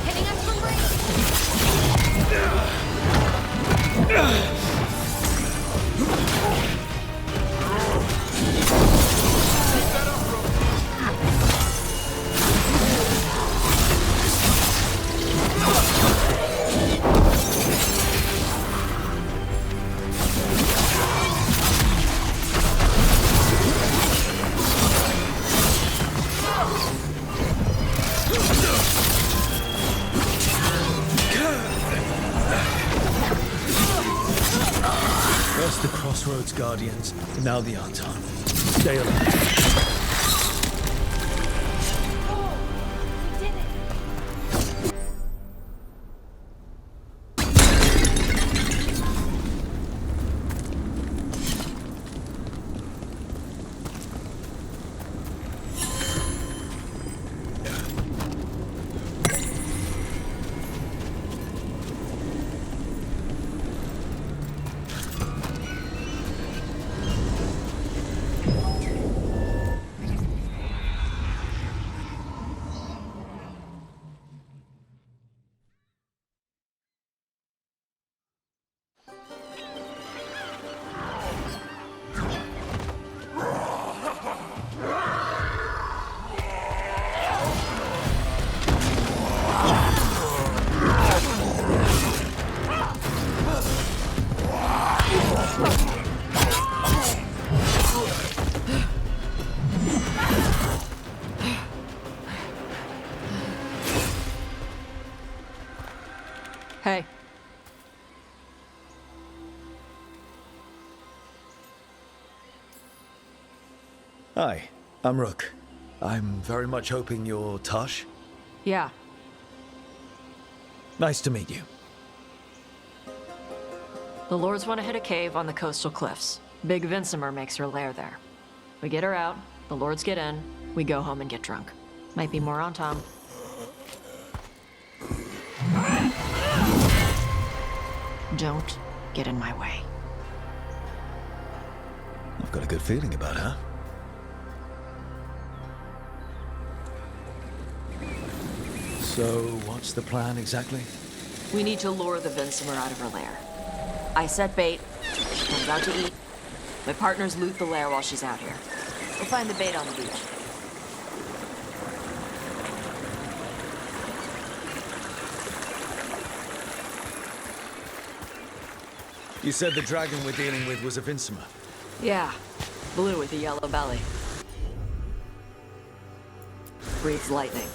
Hitting us from range. First the Crossroads Guardians, now the Anton. Stay alive. Hey. Hi, I'm Rook. I'm very much hoping you're Tosh. Yeah. Nice to meet you. The Lords want to hit a cave on the coastal cliffs. Big Vincimer makes her lair there. We get her out, the Lords get in, we go home and get drunk. Might be more on Tom. Don't get in my way. I've got a good feeling about her. So, what's the plan exactly? We need to lure the Vincimer out of her lair. I set bait, she comes out to eat. My partners loot the lair while she's out here. We'll find the bait on the beach. You said the dragon we're dealing with was a Vincimer. Yeah, blue with a yellow belly. Breathes lightning.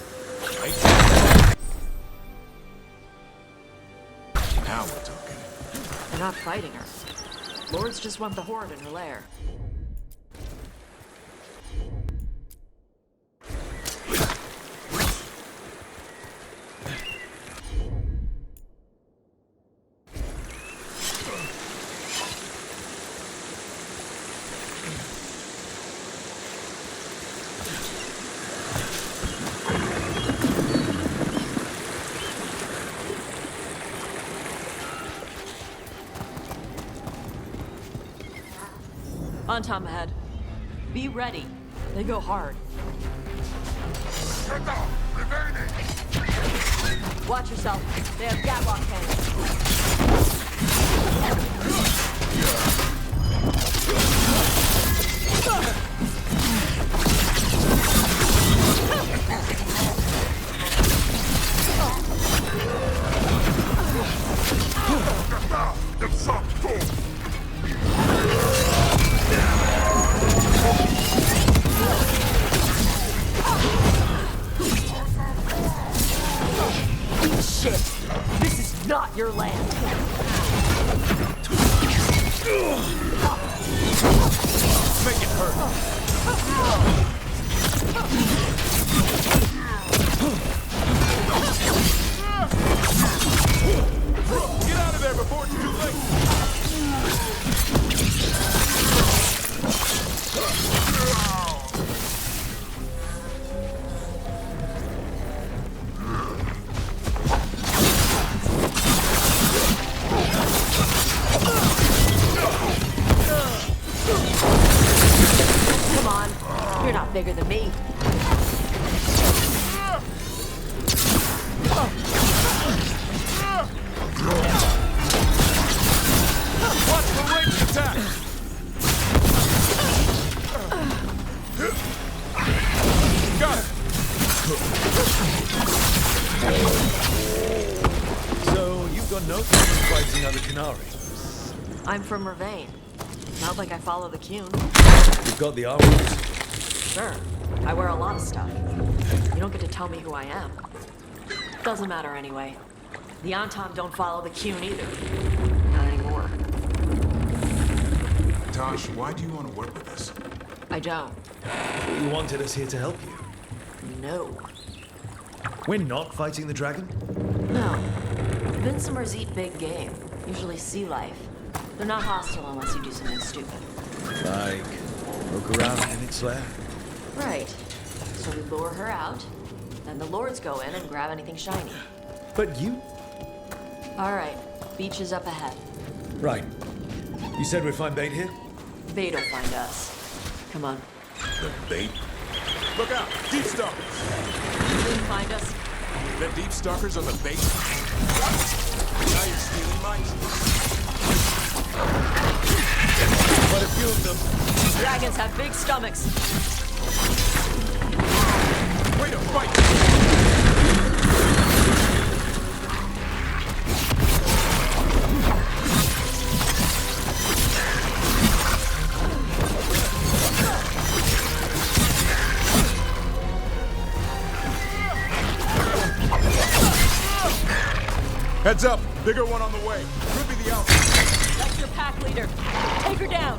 Now we're talking. They're not fighting her. Lords just want the horde in her lair. On Tom ahead. Be ready. They go hard. Watch yourself. They have Gatlock cannons. Eat shit. This is not your land. Make it hurt. Get out of there before it's too late. Come on. You're not bigger than me. Watch the ranged attack. Got it. So, you've got no problem fighting other Canary? I'm from Ravane. Not like I follow the Cune. You've got the armor. Sure. I wear a lot of stuff. You don't get to tell me who I am. Doesn't matter anyway. The Antom don't follow the Cune either. Not anymore. Tosh, why do you want to work with us? I don't. You wanted us here to help you. No. We're not fighting the dragon? No. Vincimers eat big game. Usually sea life. They're not hostile unless you do something stupid. Like, poke around in its lair? Right. So we lure her out, then the lords go in and grab anything shiny. But you... Alright. Beach is up ahead. Right. You said we'd find bait here? Bait'll find us. Come on. The bait? Look out! Deep stalkers! You didn't find us? The deep stalkers on the bait? Now you're stealing mine. Quite a few of them. Dragons have big stomachs. Way to fight! Heads up! Bigger one on the way. Could be the alpha. That's your pack leader. Take her down.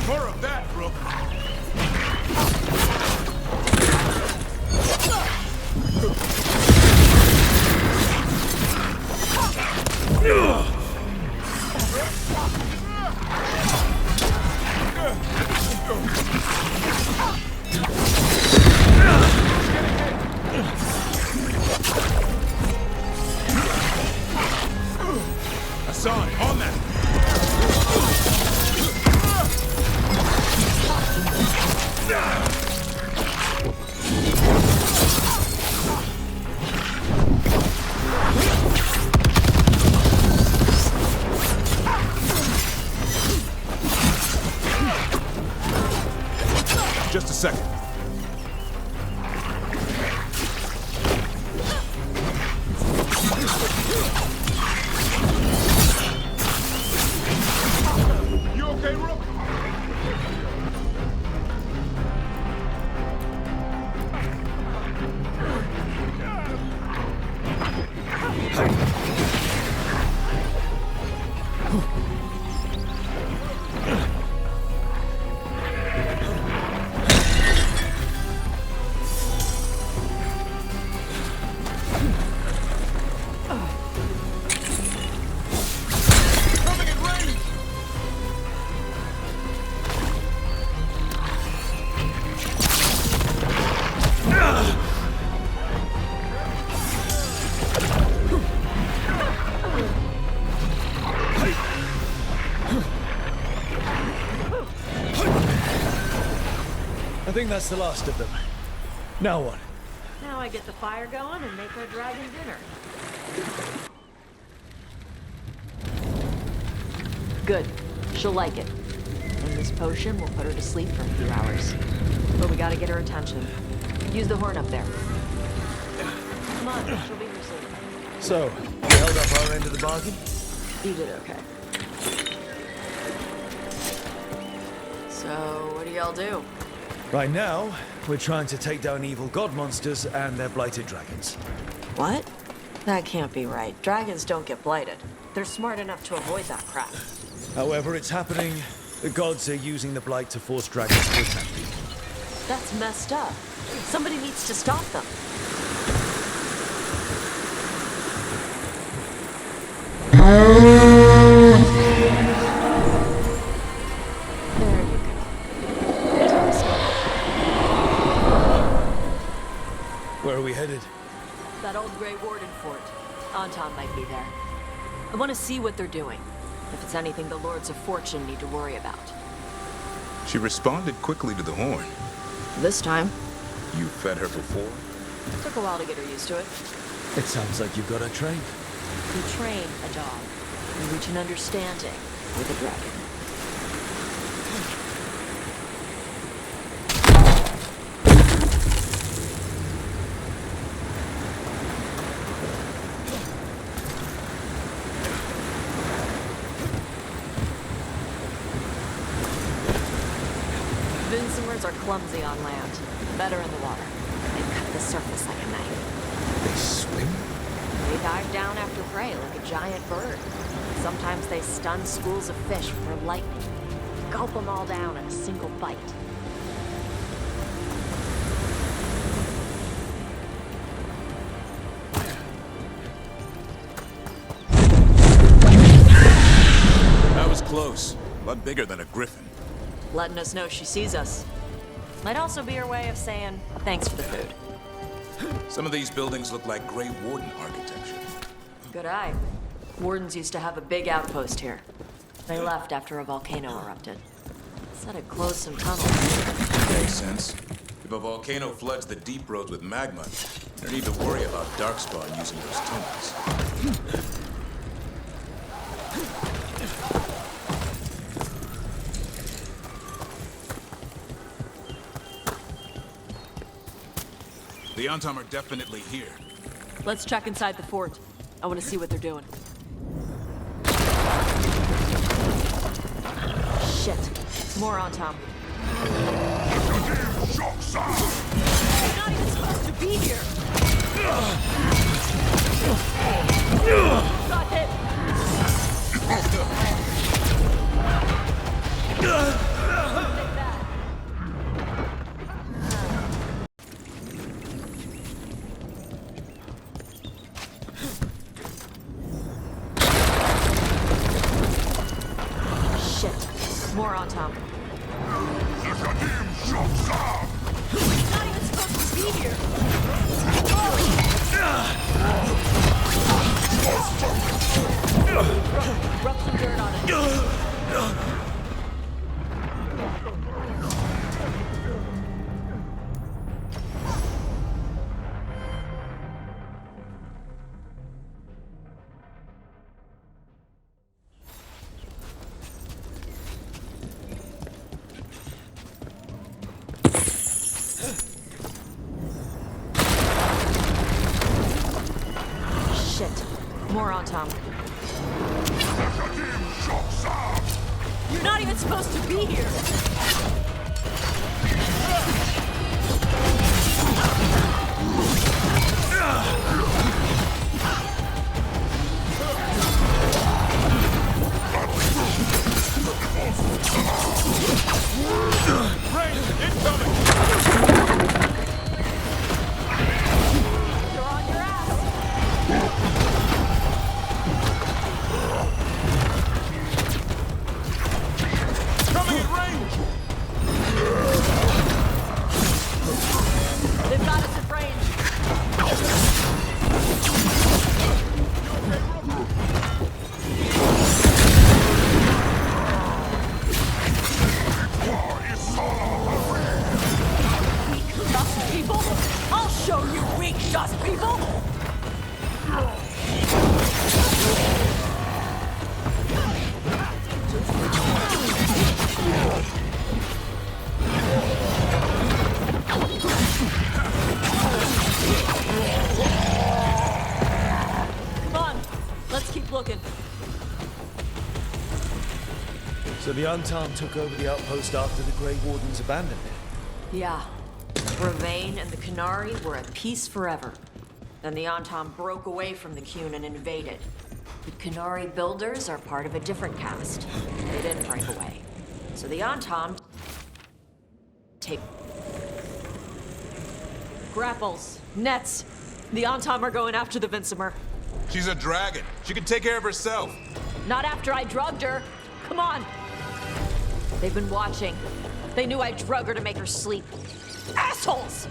More of that, Brooke. Hassan, on Just a second. You okay, Rook? I think that's the last of them. Now what? Now I get the fire going and make our dragon dinner. Good. She'll like it. And this potion will put her to sleep for a few hours. But we gotta get her attention. Use the horn up there. Come on, she'll be here soon. So, we held up our end of the bargain? You did okay. So, what do y'all do? Right now, we're trying to take down evil god monsters and their blighted dragons. What? That can't be right. Dragons don't get blighted. They're smart enough to avoid that crap. However, it's happening. The gods are using the blight to force dragons to attack people. That's messed up. Somebody needs to stop them. There you go. Where are we headed? That old Grey Warden fort. Anton might be there. I want to see what they're doing. If it's anything the Lords of Fortune need to worry about. She responded quickly to the horn. This time. You fed her before? Took a while to get her used to it. It sounds like you've got her trained. You train a dog. You reach an understanding with a dragon. Vincimers are clumsy on land, better in the water. They cut the surface like a knife. They swim? They dive down after prey like a giant bird. Sometimes they stun schools of fish with their lightning. Gulp them all down in a single bite. That was close. A lot bigger than a griffin. Letting us know she sees us. Might also be her way of saying thanks for the food. Some of these buildings look like Grey Warden architecture. Good eye. Wardens used to have a big outpost here. They left after a volcano erupted. Said it closed some tunnels. Makes sense. If a volcano floods the deep roads with magma, you don't need to worry about Darkspawn using those tunnels. The Antom are definitely here. Let's check inside the fort. I want to see what they're doing. Shit. More Antom. You're not even supposed to be here! Got hit! Shit. More on top. He's not even supposed to be here! Rub some dirt on it. More on Tom. You're not even supposed to be here! Rain, incoming! You're on your ass! Coming in range! Come on, let's keep looking. So the Untom took over the outpost after the Grey Wardens abandoned it? Yeah. Ravain and the Canary were at peace forever. Then the Untom broke away from the Qun and invaded. The Canary builders are part of a different caste. They didn't break away. So the Untom take grapples, nets. The Untom are going after the Vincemer. She's a dragon. She can take care of herself. Not after I drugged her. Come on. They've been watching. They knew I drug her to make her sleep. Assholes!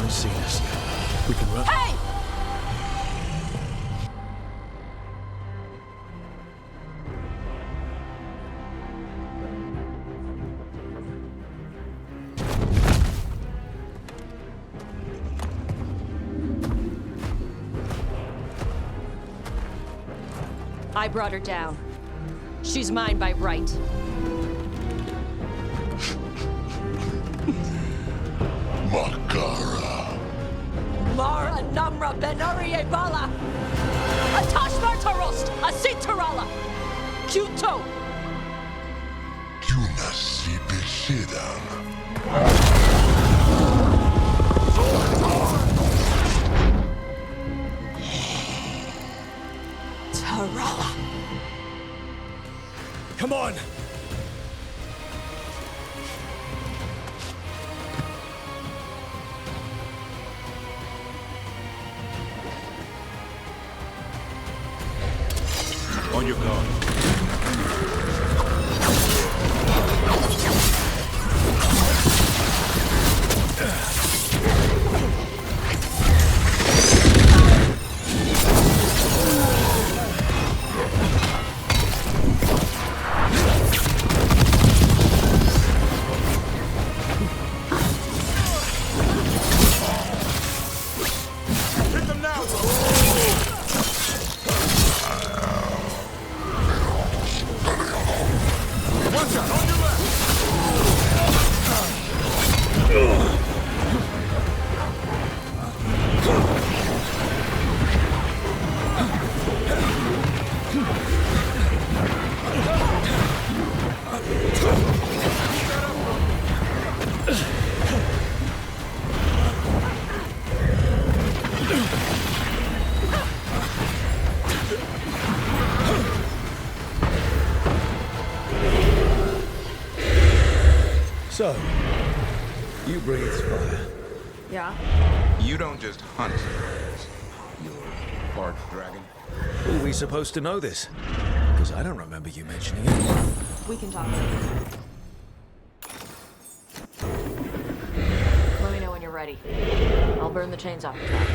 Seen us yet. We can run. Hey! I brought her down. She's mine by right. Makara. Mara Namra Benarie Bala! Atash Martarost! Asitarala! Kyuto! Kunasi Bishidam. Tarala! Come on! On your guard. Hit them now! Watch out, on your So, you breathe fire. Yeah? You don't just hunt. You're part dragon. Were we supposed to know this? Because I don't remember you mentioning it. We can talk later. Let me know when you're ready. I'll burn the chains off the trap.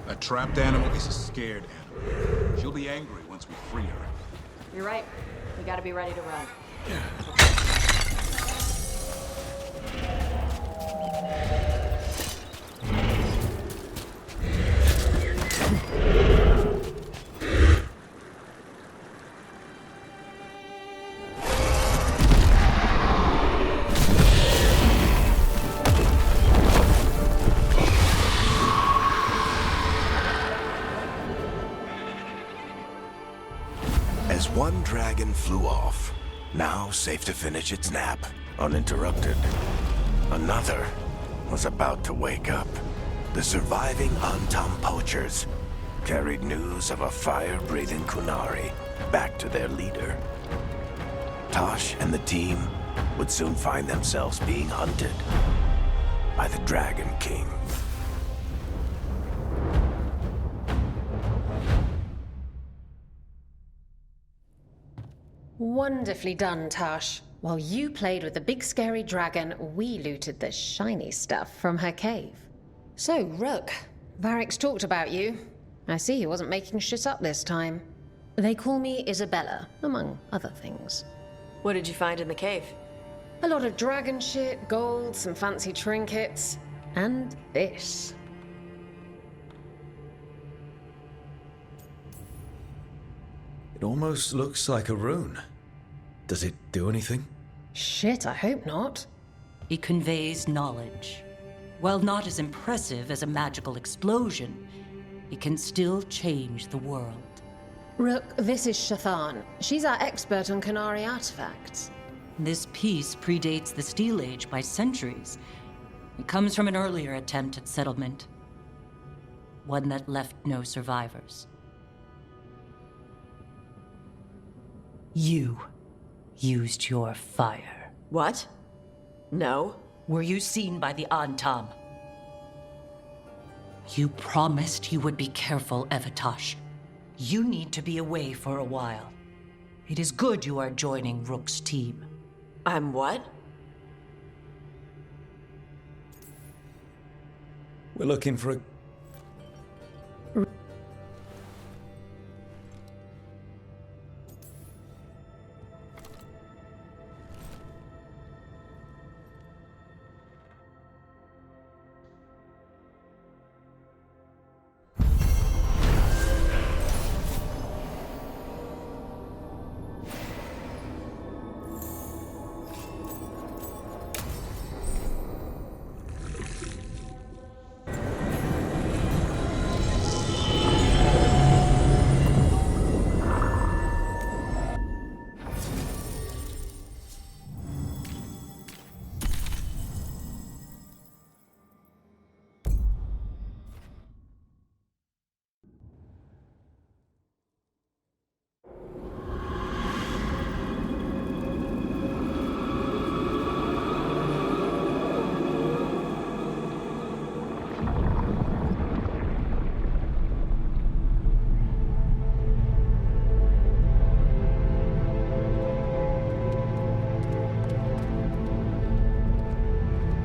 A trapped animal is a scared animal. She'll be angry once we free her. You're right. We gotta be ready to run. As one dragon flew off, now safe to finish its nap, uninterrupted, another was about to wake up. The surviving Antam poachers carried news of a fire-breathing Kunari back to their leader. Tosh and the team would soon find themselves being hunted by the Dragon King. Wonderfully done, Tosh. While you played with the big scary dragon, we looted the shiny stuff from her cave. So, Rook, Varric's talked about you. I see he wasn't making shit up this time. They call me Isabella, among other things. What did you find in the cave? A lot of dragon shit, gold, some fancy trinkets, and this. It almost looks like a rune. Does it do anything? Shit, I hope not. It conveys knowledge. While not as impressive as a magical explosion, it can still change the world. Rook, this is Shathan. She's our expert on Kunari artifacts. This piece predates the Steel Age by centuries. It comes from an earlier attempt at settlement. One that left no survivors. You used your fire. What? No. Were you seen by the Antam? You promised you would be careful, Evatosh. You need to be away for a while. It is good you are joining Rook's team. I'm what? We're looking for a...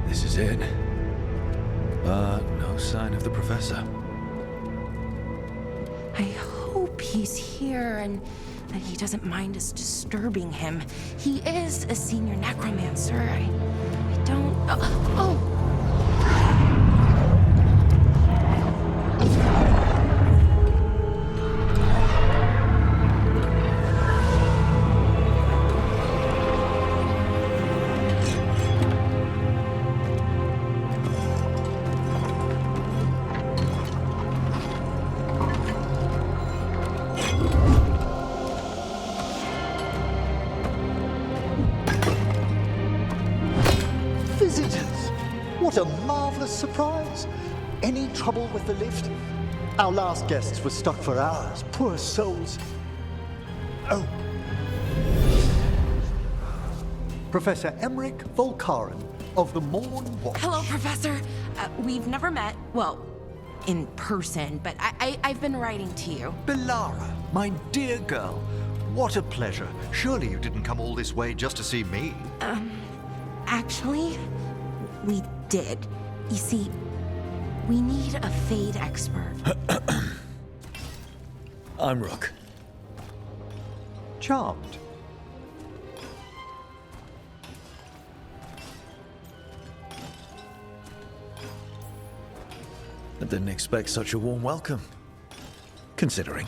This is it. But no sign of the professor. I hope he's here and that he doesn't mind us disturbing him. He is a senior necromancer. I don't... Oh! What a marvelous surprise! Any trouble with the lift? Our last guests were stuck for hours. Poor souls. Oh. Professor Emmerich Volkaren of the Morn Watch. Hello, Professor. We've never met, well, in person, but I've been writing to you. Belara, my dear girl. What a pleasure. Surely you didn't come all this way just to see me. Actually, we did. You see, we need a Fade expert. I'm Rook. Charmed. I didn't expect such a warm welcome. Considering.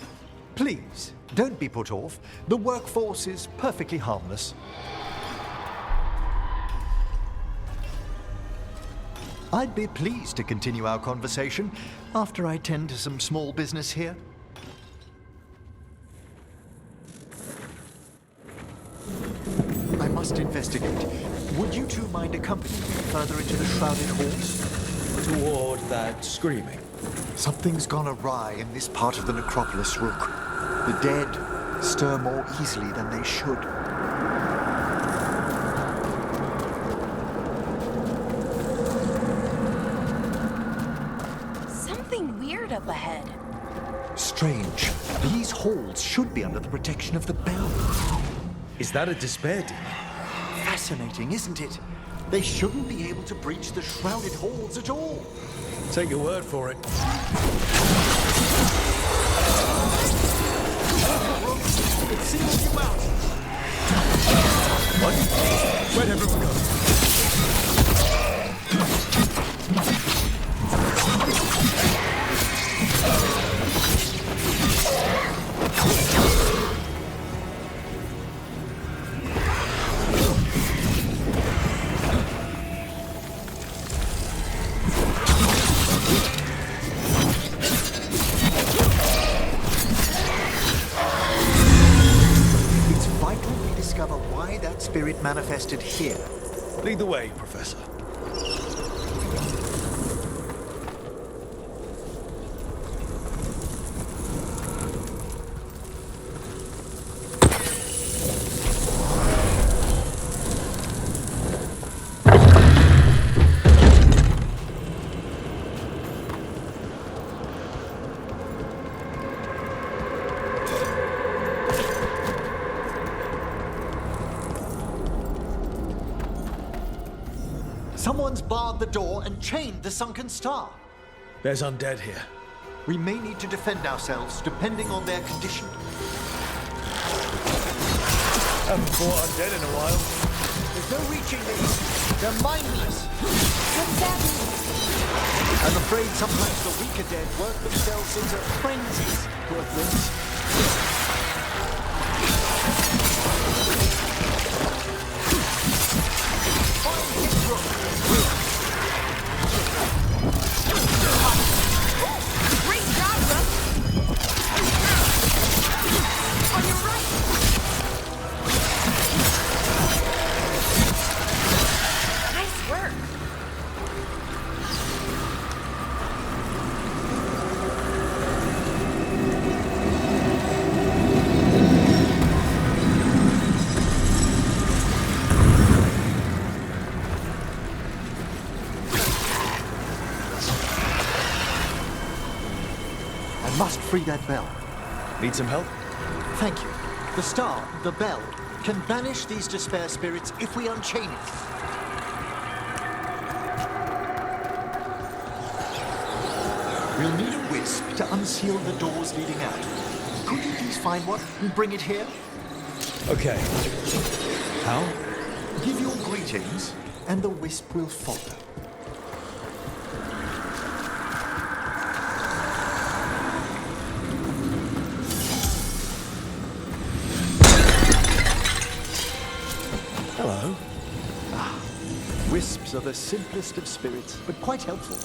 Please, don't be put off. The workforce is perfectly harmless. I'd be pleased to continue our conversation after I tend to some small business here. I must investigate. Would you two mind accompanying me further into the shrouded halls? Toward that screaming. Something's gone awry in this part of the necropolis, Rook. The dead stir more easily than they should. Something weird up ahead. Strange. These halls should be under the protection of the bell. Is that a despair demon? Fascinating, isn't it? They shouldn't be able to breach the shrouded halls at all. Take your word for it. It singles you out. What? Where'd everyone go? Spirit manifested here. Lead the way, Professor. Someone's barred the door and chained the sunken star. There's undead here. We may need to defend ourselves, depending on their condition. Haven't fought undead in a while. There's no reaching these. They're mindless. What's that mean? I'm afraid sometimes the weaker dead work themselves into frenzies, poor things. Great job, Rook! On your right! Nice work! I must free that bell. Need some help? Thank you. The star, the bell, can banish these despair spirits if we unchain it. We'll need a wisp to unseal the doors leading out. Could you please find one and bring it here? Okay. How? Give your greetings, and the wisp will follow. Hello. Wisps are the simplest of spirits, but quite helpful.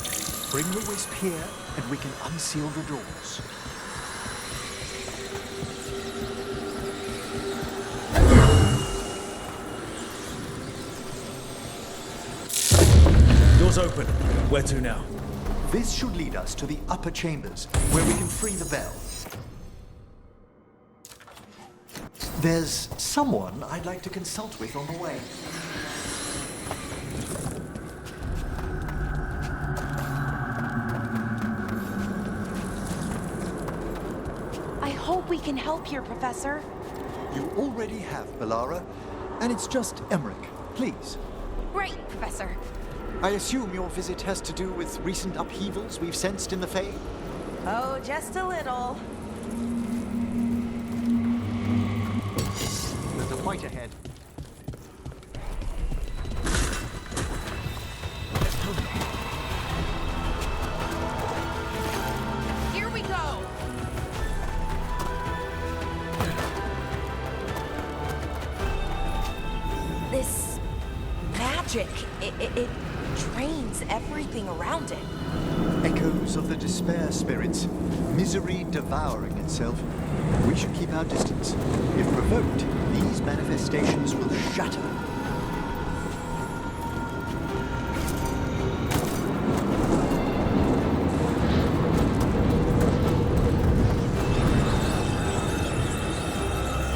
Bring the wisp here, and we can unseal the doors. Doors open. Where to now? This should lead us to the upper chambers, where we can free the bell. There's someone I'd like to consult with on the way. I hope we can help here, Professor. You already have, Bellara, and it's just Emmerich. Please. Great, Professor. I assume your visit has to do with recent upheavals we've sensed in the Fae? Oh, just a little. There's a fight ahead. magic. It drains everything around it. Echoes of the despair spirits, misery devouring itself. We should keep our distance. If provoked, these manifestations will shatter.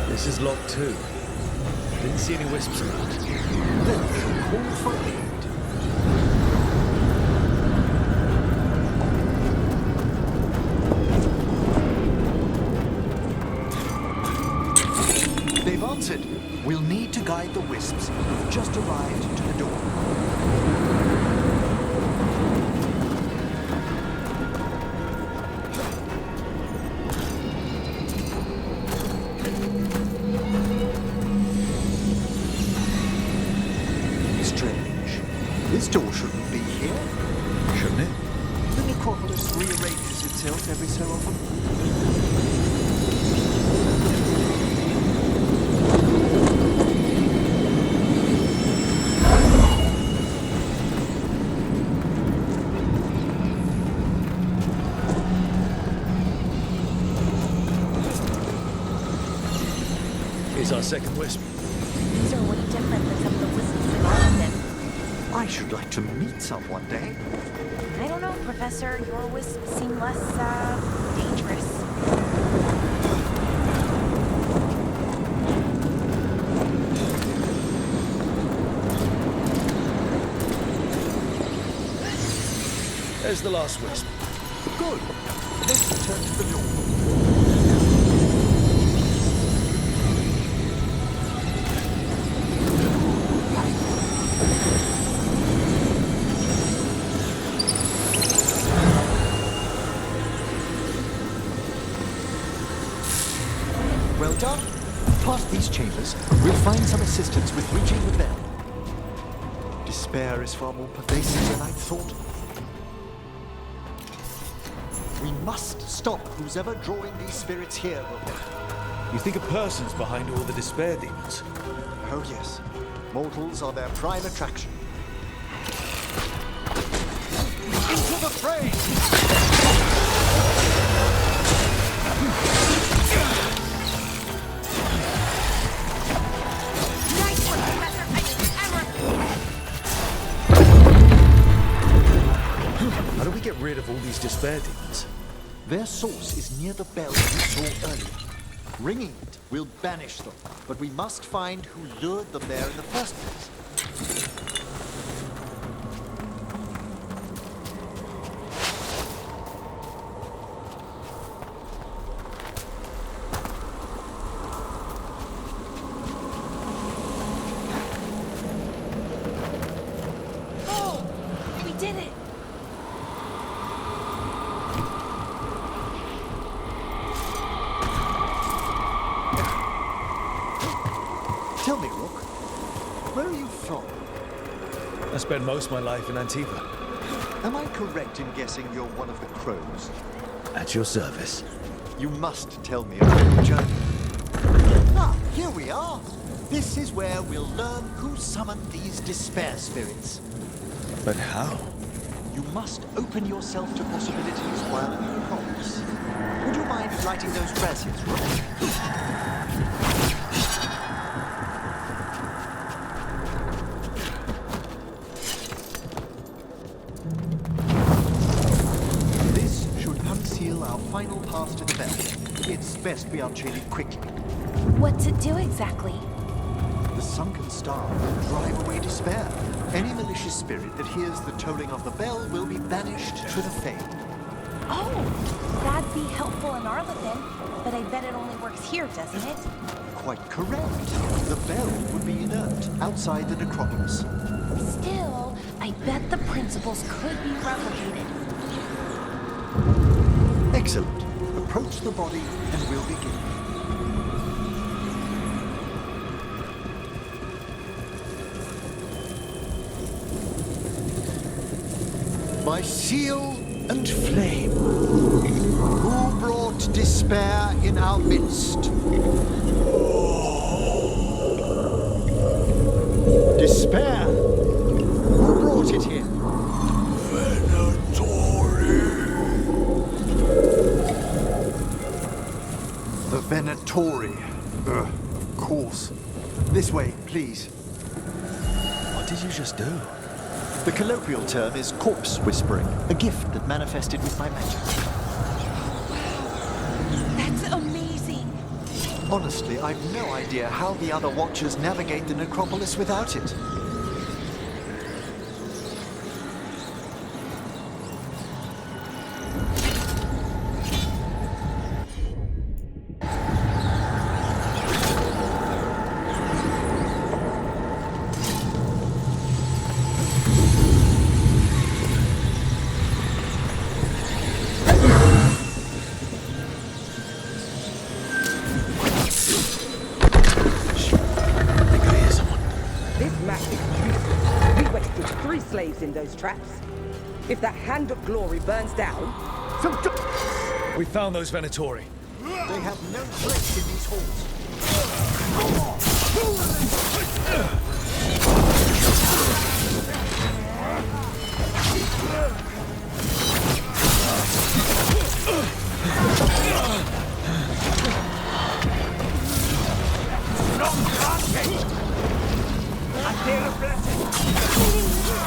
This is locked too. Didn't see any wisps around. Then we shall call for aid. They've answered. We'll need to guide the wisps who've just arrived to the door. Strange. This door shouldn't be here. Shouldn't it? The necropolis rearranges itself every so often. Here's our second wisp. These are way different than some of the wisps in Arlington. I should like to meet some one day. I don't know, Professor. Your wisps seem less, dangerous. There's the last wisp. Good. Let's return to the door. Well done. Past these chambers, we'll find some assistance with reaching the bell. Despair is far more pervasive than I'd thought. We must stop who's ever drawing these spirits here, Robert. You think a person's behind all the despair demons? Oh yes. Mortals are their prime attraction. Into the fray! How do we get rid of all these despair demons? Their source is near the bell we saw earlier. Ringing it will banish them, but we must find who lured them there in the first place. Oh! We did it! Tell me, Rook, where are you from? I spent most of my life in Antiva. Am I correct in guessing you're one of the crows? At your service. You must tell me about your journey. Ah, here we are. This is where we'll learn who summoned these despair spirits. But how? You must open yourself to possibilities while in the necropolis. Would you mind lighting those braziers, Rook? Our final path to the bell. It's best we unchain it quickly. What's it do exactly? The sunken star will drive away despair. Any malicious spirit that hears the tolling of the bell will be banished to the Fade. Oh, that'd be helpful in Arlington, but I bet it only works here, doesn't it? Quite correct. The bell would be inert outside the necropolis. Still, I bet the principles could be replicated. Excellent. Approach the body and we'll begin. By seal and flame, who brought despair in our midst? Despair, This way, please. What did you just do? The colloquial term is corpse whispering, a gift that manifested with my magic. That's amazing. Honestly, I've no idea how the other Watchers navigate the necropolis without it. In those traps. If that hand of glory burns down, We found those Venatori. They have no place in these halls.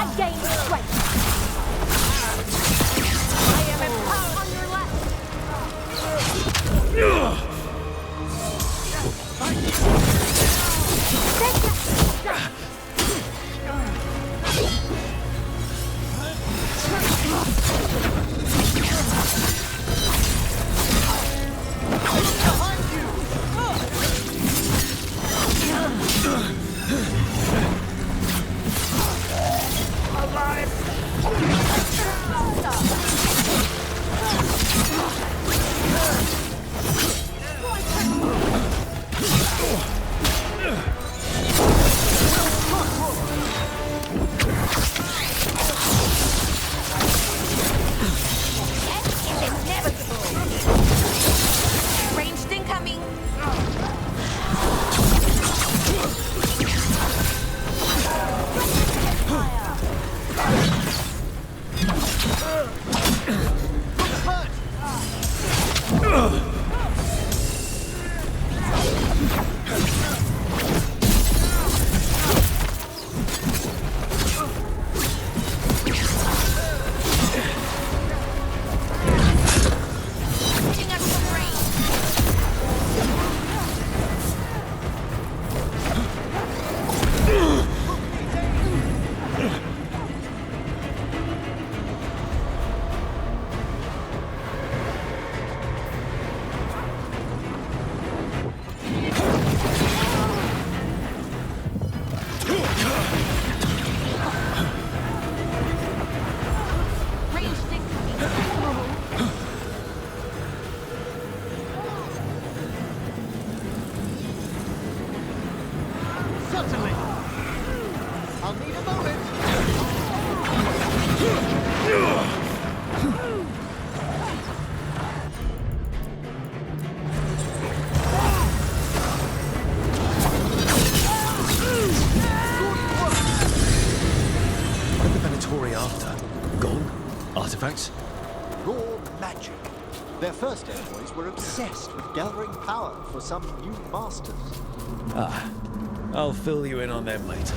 I gained strength. I am empowered on your left. Ranged incoming. Certainly. I'll need a moment. What are the Venatori after? Gold? Artifacts? Raw magic. Their first envoys were obsessed with gathering power for some new masters. Ah, I'll fill you in on them later.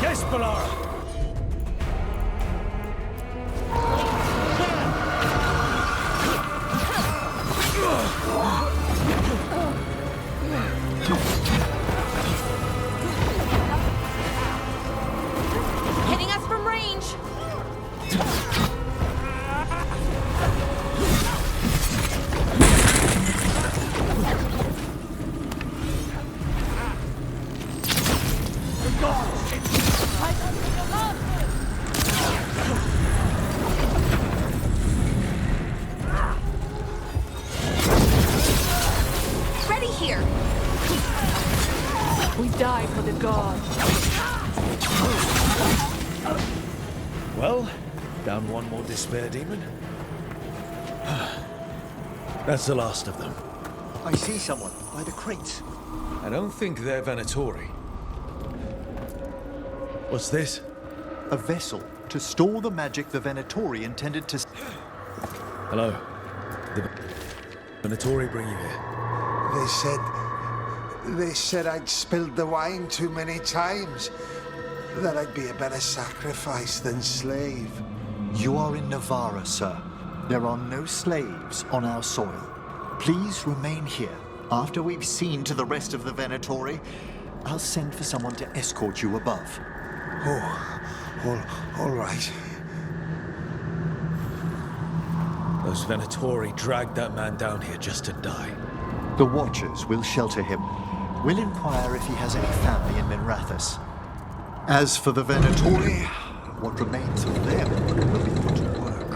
Yes, Balara! Ready here. We die for the gods. Well, down one more despair demon. That's the last of them. I see someone by the crates. I don't think they're Venatori. What's this? A vessel to store the magic the Venatori intended to... Hello. The Venatori bring you here. They said I'd spilled the wine too many times. That I'd be a better sacrifice than slave. You are in Navarra, sir. There are no slaves on our soil. Please remain here. After we've seen to the rest of the Venatori, I'll send for someone to escort you above. All right. Those Venatori dragged that man down here just to die. The Watchers will shelter him. We'll inquire if he has any family in Minrathous. As for the Venatori, what remains of them will be put to work.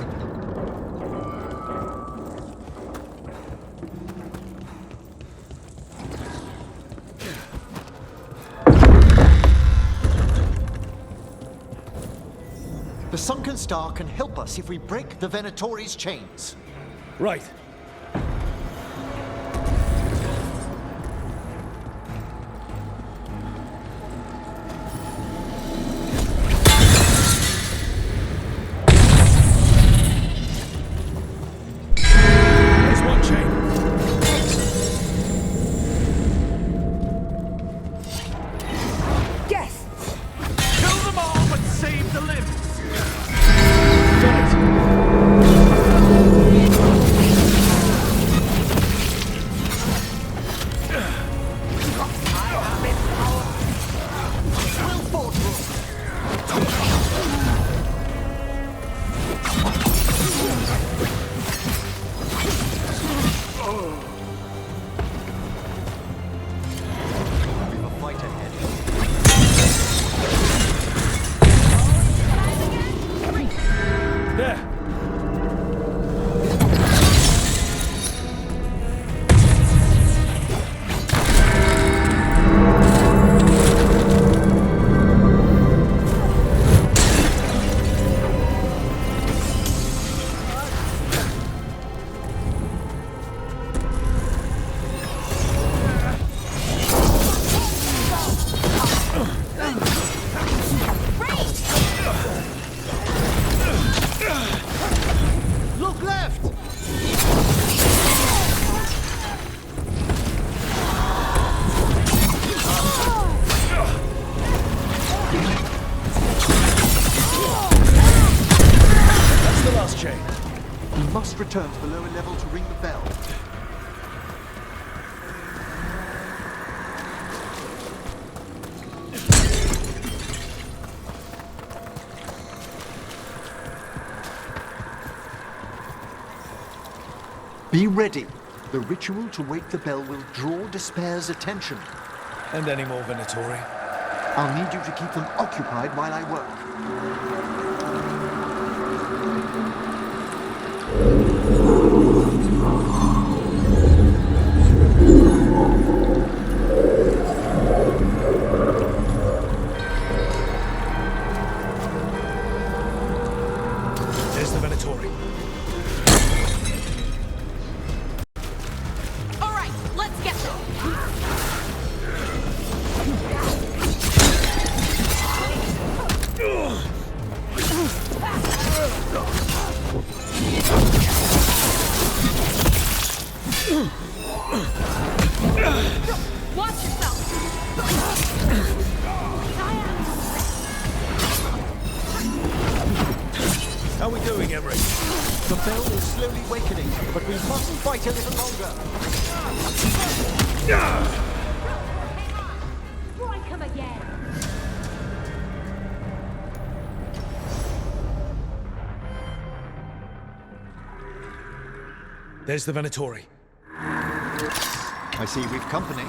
The Sunken Star can help us if we break the Venatori's chains. Right. Return to the lower level to ring the bell. Be ready. The ritual to wake the bell will draw Despair's attention. And any more Venatori? I'll need you to keep them occupied while I work. There's the Venatori. All right, let's get them. Watch yourself. How are we doing, Emmerich? The bell is slowly wakening, but we must fight a little longer. Strike him again. There's the Venatori. I see we've company.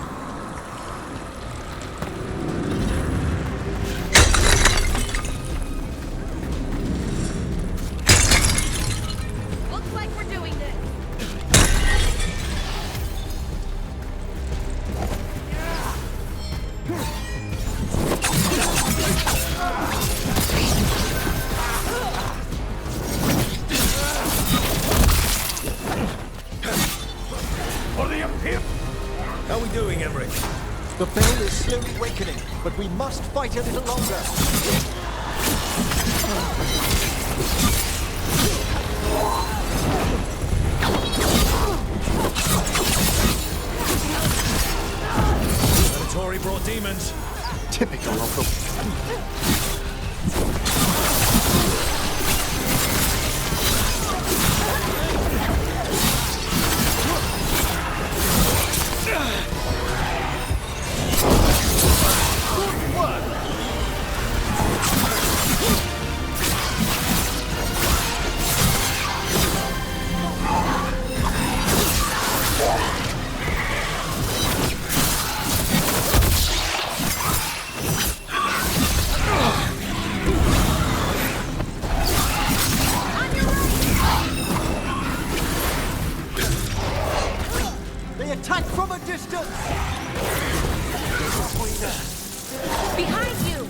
awakening, but we must fight a little longer. Venatori brought demons. Typical of them. They attack from a distance! Behind you!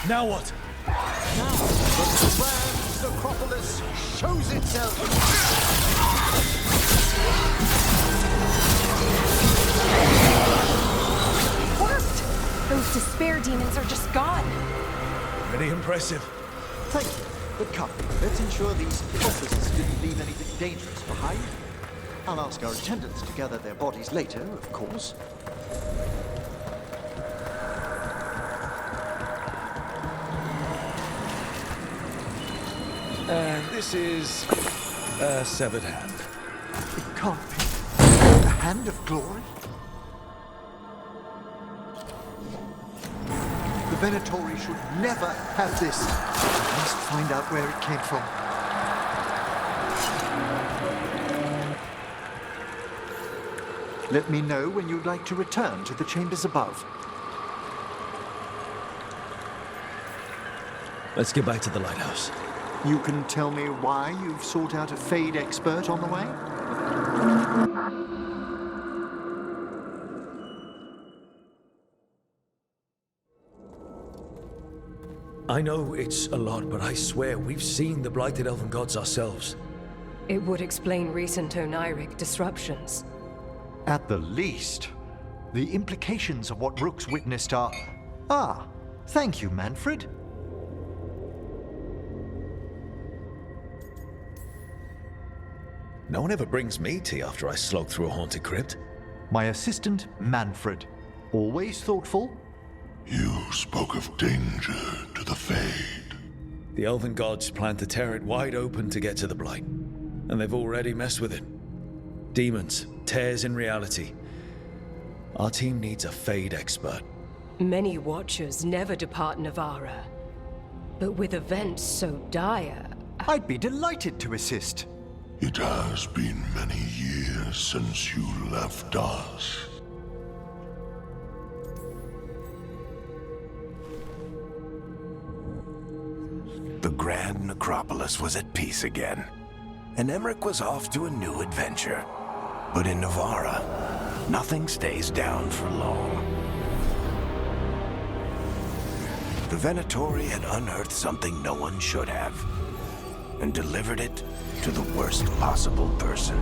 Now what? Now, the grand necropolis shows itself. Worked! Those despair demons are just gone. Pretty impressive. Thank you. But come, let's ensure these officers didn't leave anything dangerous behind. I'll ask our attendants to gather their bodies later, of course. This is a severed hand. It can't be. A hand of glory? The Venatori should never have this. I must find out where it came from. Let me know when you'd like to return to the chambers above. Let's get back to the lighthouse. You can tell me why you've sought out a Fade expert on the way? I know it's a lot, but I swear we've seen the blighted elven gods ourselves. It would explain recent Oniric disruptions. At the least, the implications of what Rook's witnessed are... Ah, thank you, Manfred. No one ever brings me tea after I slog through a haunted crypt. My assistant, Manfred. Always thoughtful. You spoke of danger to the Fade. The elven gods plan to tear it wide open to get to the Blight. And they've already messed with it. Demons, tears in reality. Our team needs a Fade expert. Many Watchers never depart Navarra. But with events so dire... I'd be delighted to assist. It has been many years since you left us. The Grand Necropolis was at peace again, and Emmerich was off to a new adventure. But in Navarra, nothing stays down for long. The Venatori had unearthed something no one should have, and delivered it to the worst possible person.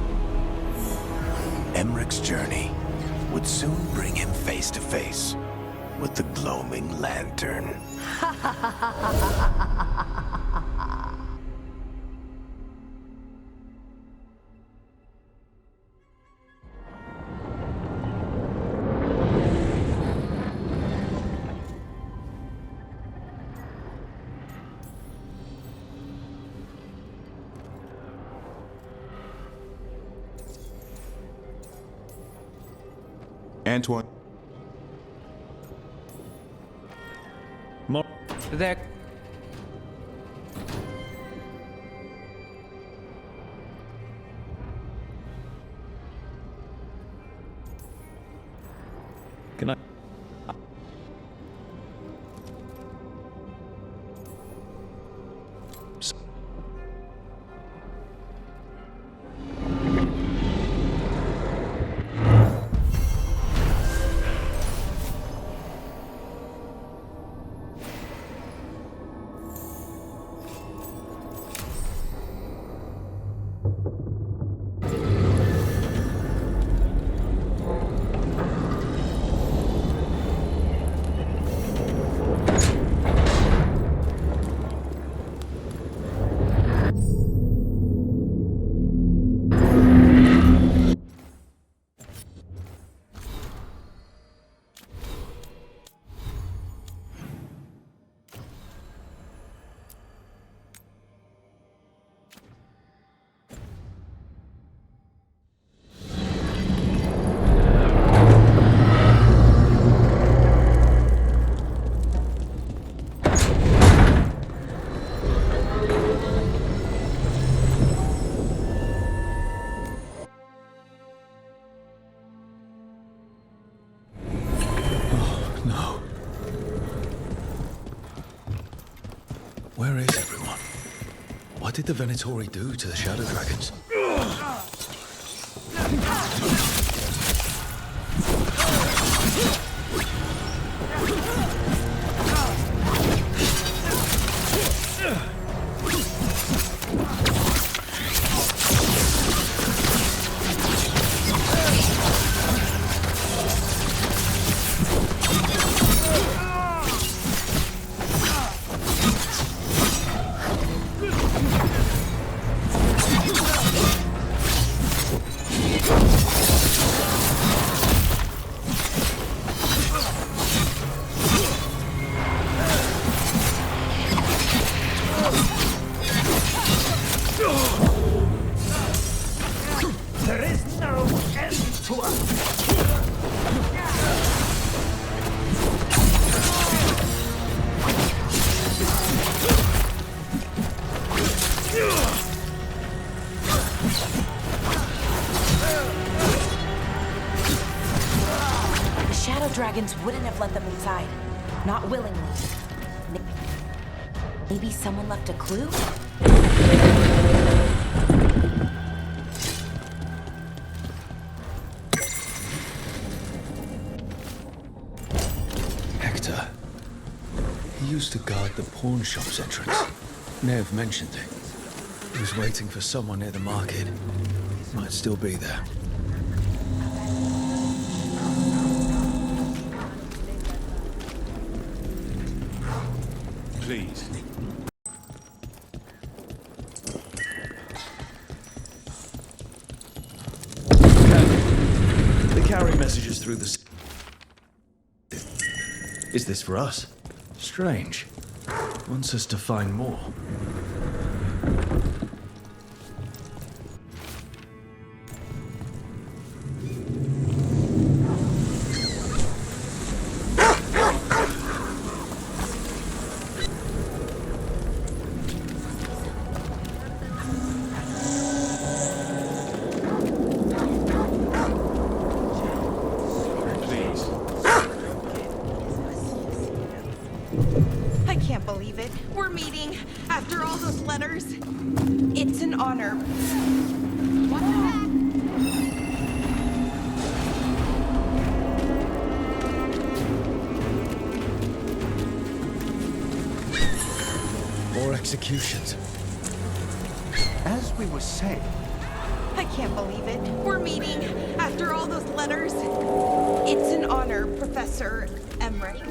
Emmeric's journey would soon bring him face to face with the gloaming lantern. Antoine. There. Can I? Where is everyone? What did the Venatori do to the Shadow Dragons? There is no end to us. The Shadow Dragons wouldn't have let them inside. Not willingly. Maybe someone left a clue? Hector. He used to guard the pawn shop's entrance. Nev mentioned it. He was waiting for someone near the market. Might still be there. Please. They carry messages through the... Is this for us? Strange. Wants us to find more. I can't believe it. We're meeting after all those letters. It's an honor. What the heck? More executions. As we were saying... I can't believe it. We're meeting after all those letters. It's an honor, Professor Emmerich.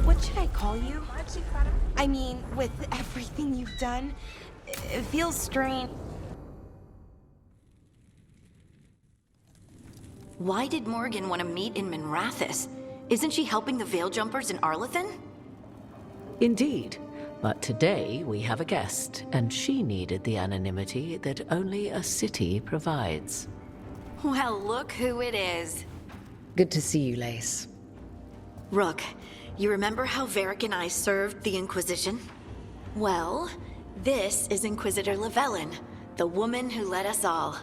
What should I call you? I mean, with everything you've done, it feels strange. Why did Morgan want to meet in Minrathous? Isn't she helping the Veil Jumpers in Arlethan? Indeed. But today we have a guest, and she needed the anonymity that only a city provides. Well, look who it is. Good to see you, Lace. Rook, you remember how Varric and I served the Inquisition? Well, this is Inquisitor Llewellyn, the woman who led us all.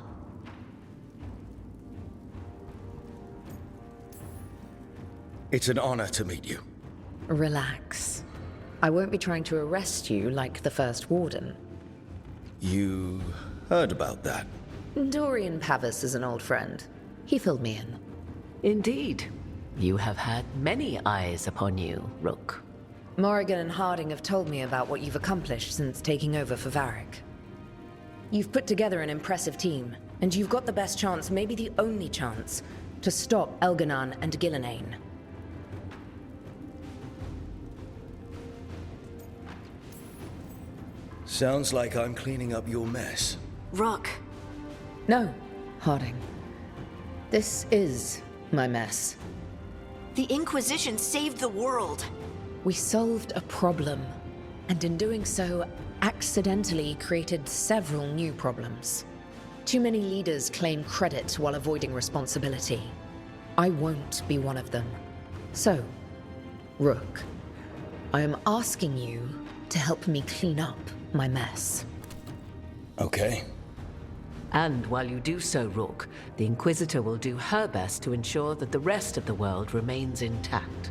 It's an honor to meet you. Relax. I won't be trying to arrest you like the first warden. You heard about that? Dorian Pavis is an old friend. He filled me in. Indeed. You have had many eyes upon you, Rook. Morrigan and Harding have told me about what you've accomplished since taking over for Varric. You've put together an impressive team, and you've got the best chance, maybe the only chance, to stop Elganan and Gillenane. Sounds like I'm cleaning up your mess. Rook. No, Harding. This is my mess. The Inquisition saved the world. We solved a problem, and in doing so, accidentally created several new problems. Too many leaders claim credit while avoiding responsibility. I won't be one of them. So, Rook, I am asking you to help me clean up my mess. Okay. And while you do so, Rook, the Inquisitor will do her best to ensure that the rest of the world remains intact.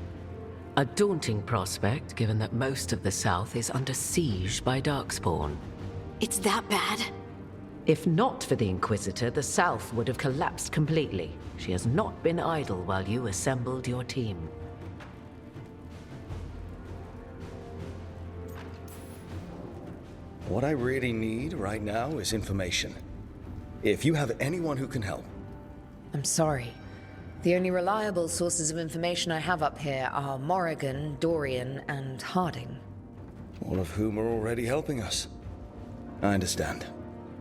A daunting prospect, given that most of the South is under siege by Darkspawn. It's that bad? If not for the Inquisitor, the South would have collapsed completely. She has not been idle while you assembled your team. What I really need right now is information. If you have anyone who can help. I'm sorry. The only reliable sources of information I have up here are Morrigan, Dorian, and Harding. All of whom are already helping us. I understand.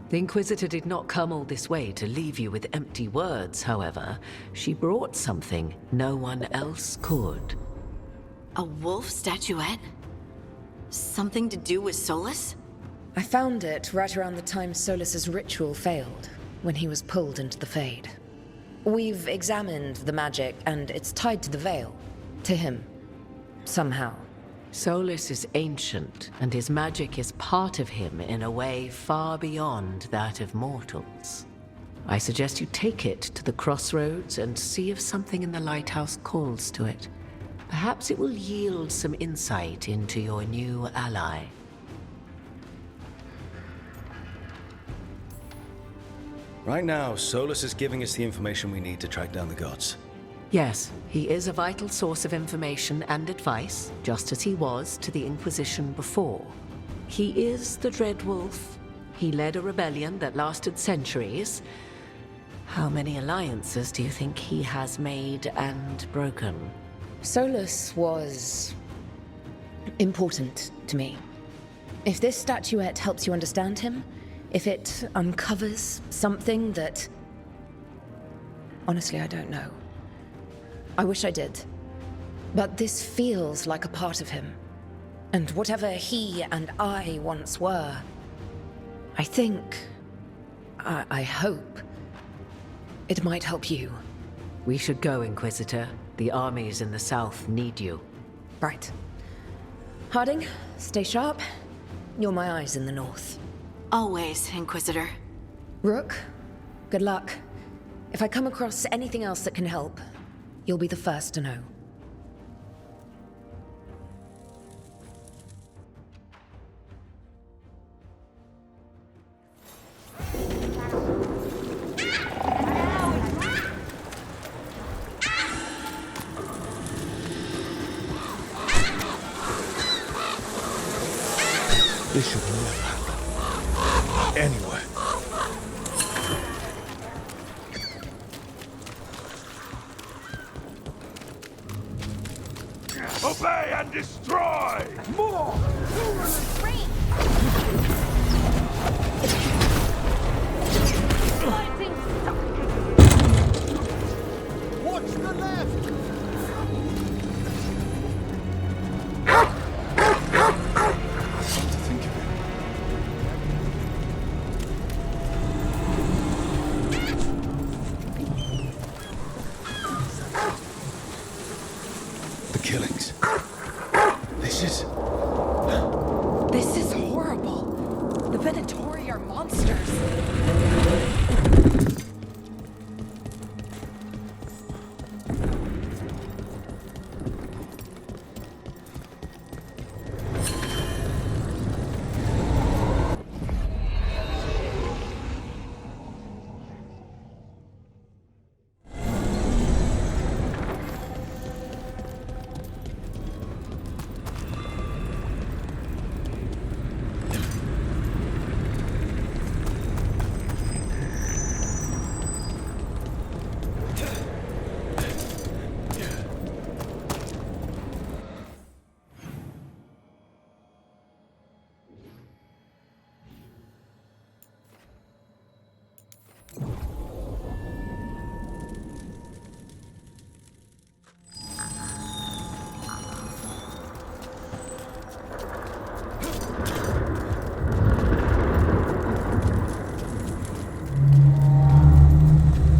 The Inquisitor did not come all this way to leave you with empty words, however. She brought something no one else could. A wolf statuette? Something to do with Solus? I found it right around the time Solus's ritual failed, when he was pulled into the Fade. We've examined the magic, and it's tied to the Veil. To him. Somehow. Solus is ancient, and his magic is part of him in a way far beyond that of mortals. I suggest you take it to the crossroads and see if something in the lighthouse calls to it. Perhaps it will yield some insight into your new ally. Right now, Solus is giving us the information we need to track down the gods. Yes, he is a vital source of information and advice, just as he was to the Inquisition before. He is the Dread Wolf. He led a rebellion that lasted centuries. How many alliances do you think he has made and broken? Solus was important to me. If this statuette helps you understand him, if it uncovers something that... Honestly, I don't know. I wish I did. But this feels like a part of him. And whatever he and I once were, I think... I hope... it might help you. We should go, Inquisitor. The armies in the south need you. Right. Harding, stay sharp. You're my eyes in the north. Always, Inquisitor. Rook, good luck. If I come across anything else that can help, you'll be the first to know. This should never happen. Anyway. Obey and destroy! More! Watch the left! The killings. This is horrible. The Venatori are monsters.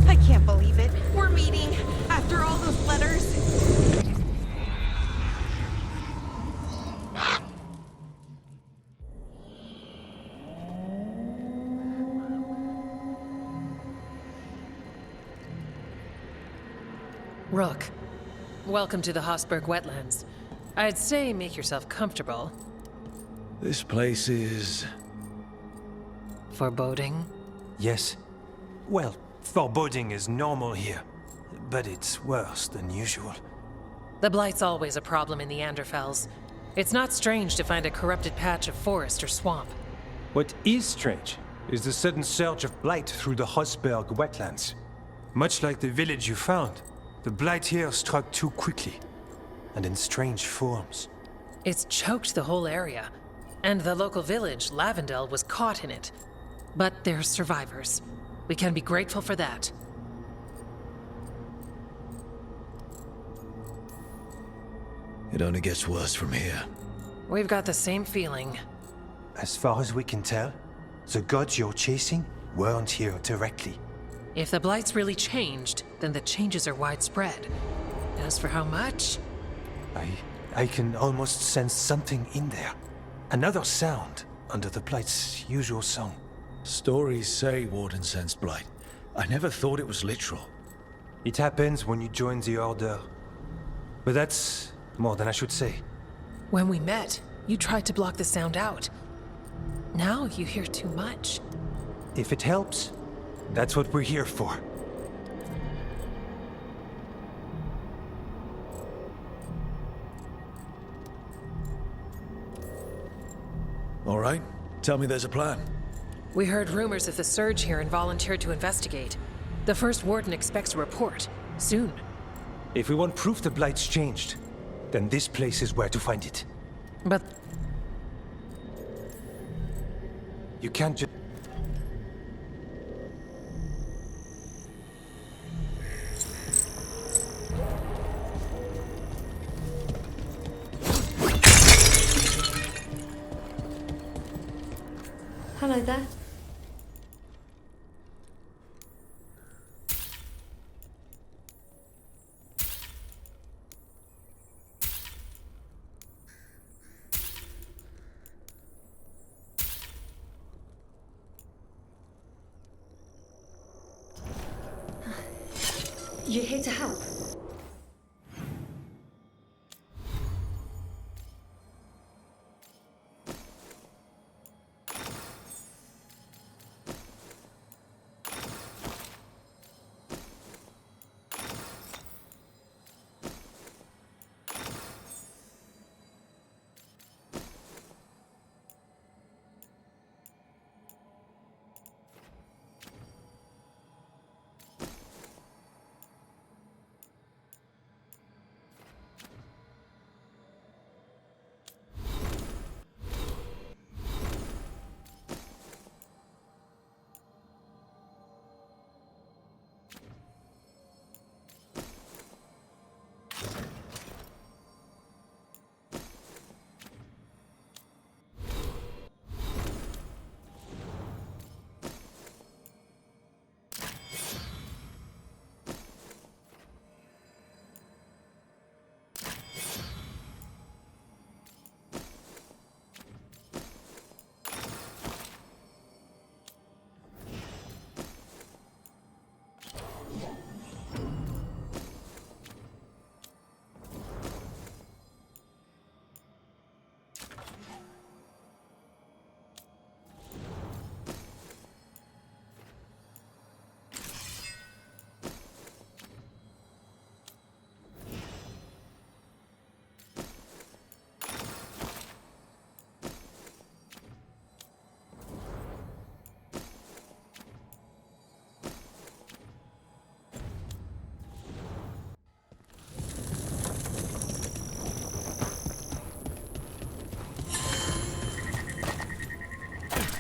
I can't believe it. We're meeting after all those letters. Rook, welcome to the Hossberg Wetlands. I'd say make yourself comfortable. This place is... foreboding? Yes. Well, foreboding is normal here, but it's worse than usual. The Blight's always a problem in the Anderfels. It's not strange to find a corrupted patch of forest or swamp. What is strange is the sudden surge of blight through the Hossberg wetlands. Much like the village you found, the blight here struck too quickly, and in strange forms. It's choked the whole area, and the local village, Lavendel, was caught in it. But they're survivors. We can be grateful for that. It only gets worse from here. We've got the same feeling. As far as we can tell, the gods you're chasing weren't here directly. If the Blight's really changed, then the changes are widespread. As for how much? I can almost sense something in there. Another sound under the Blight's usual song. Stories say Warden sensed blight. I never thought it was literal. It happens when you join the Order. But that's more than I should say. When we met, you tried to block the sound out. Now you hear too much. If it helps, that's what we're here for. All right, tell me there's a plan. We heard rumors of the surge here and volunteered to investigate. The first warden expects a report. Soon. If we want proof the Blight's changed, then this place is where to find it. But... you can't just... Hello there. You're here to help?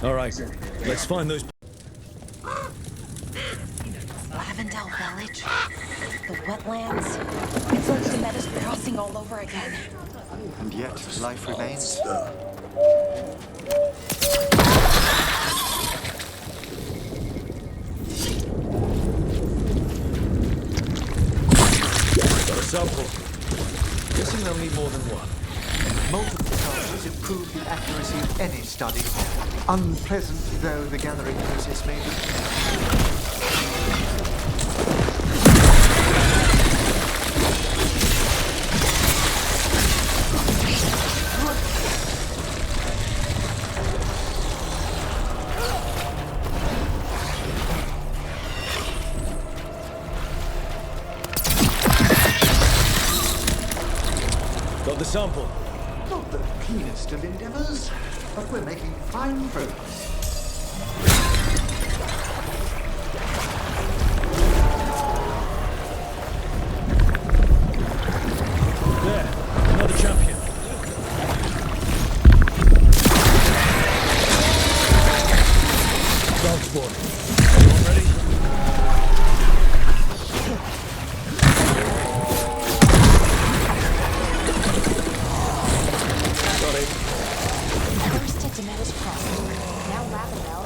All right, let's find those. Lavendel Village. The wetlands. It's like Demeter's crossing all over again. And yet, life remains. Got a sample. Guessing they'll need more than one. Multiple samples improve the accuracy of any study. Unpleasant though the gathering process may be. Got the sample. Not the cleanest of endeavors, but we're making fine progress. There, another champion. Dog spawn. Everyone ready? First at Demeter's crossing. Now Lavendel.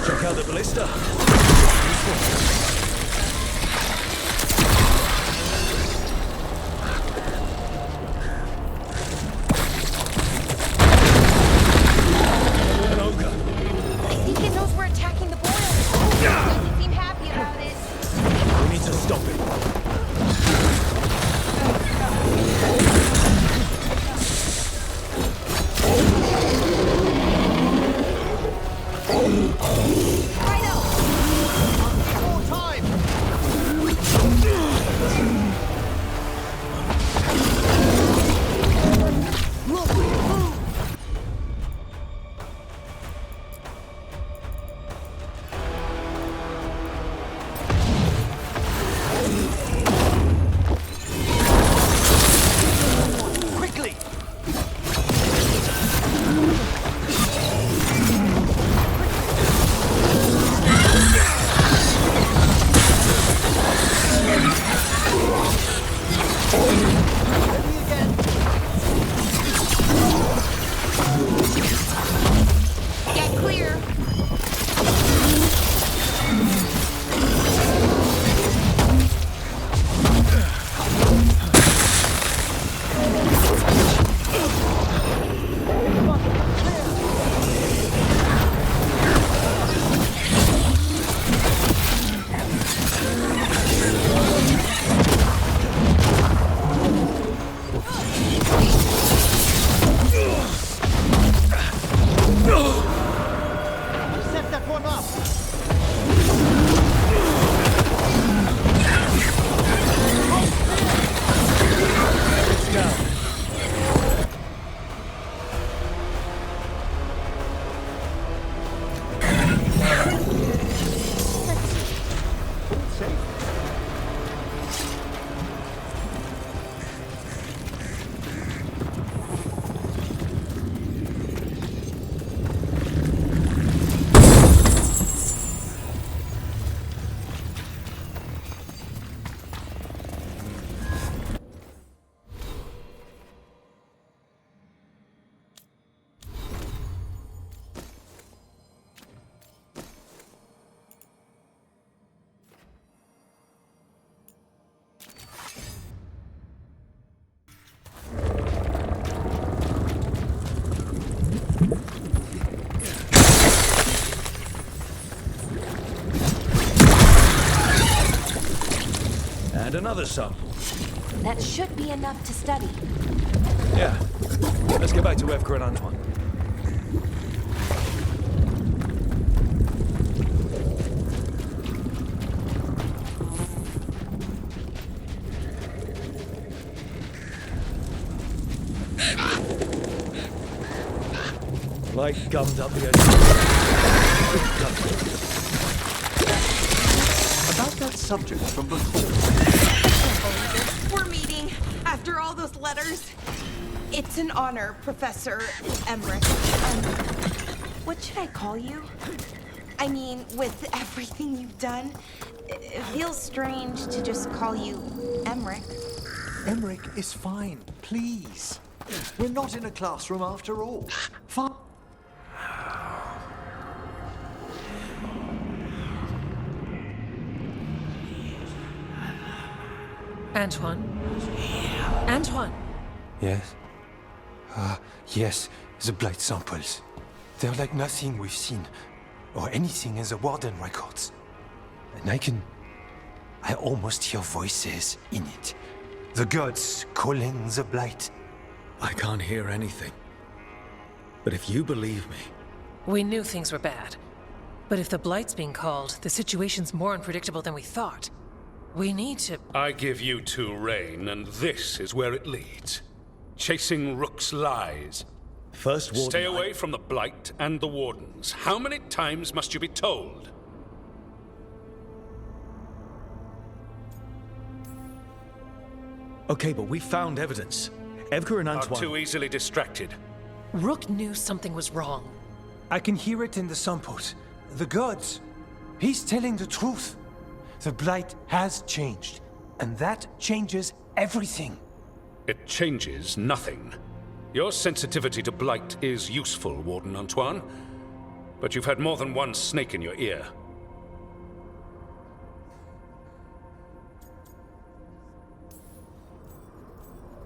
Check out the ballista. An ogre. I think it knows we're attacking the boil. Doesn't seem happy about it. We need to stop it. Quickly! Get clear. Set that one up! It's down. And another sample. That should be enough to study. Yeah. Let's get back to Evgar and Antoine. Light gummed up the edge. About that subject from before. We're meeting after all those letters. It's an honor, Professor Emmerich. What should I call you? I mean, with everything you've done, it feels strange to just call you Emmerich. Emmerich is fine, please. We're not in a classroom after all. Fine. Antoine? Antoine! Yes? Yes, the blight samples. They're like nothing we've seen, or anything in the Warden records. And I almost hear voices in it. The gods calling the blight. I can't hear anything. But if you believe me... We knew things were bad. But if the Blight's being called, the situation's more unpredictable than we thought. We need to... I give you two reign, and this is where it leads. Chasing Rook's lies. First Warden... Stay away from the Blight and the Wardens. How many times must you be told? Okay, but we found evidence. Evgar and Antoine... Are too easily distracted. Rook knew something was wrong. I can hear it in the samples. The gods. He's telling the truth. The blight has changed, and that changes everything. It changes nothing. Your sensitivity to blight is useful, Warden Antoine. But you've had more than one snake in your ear.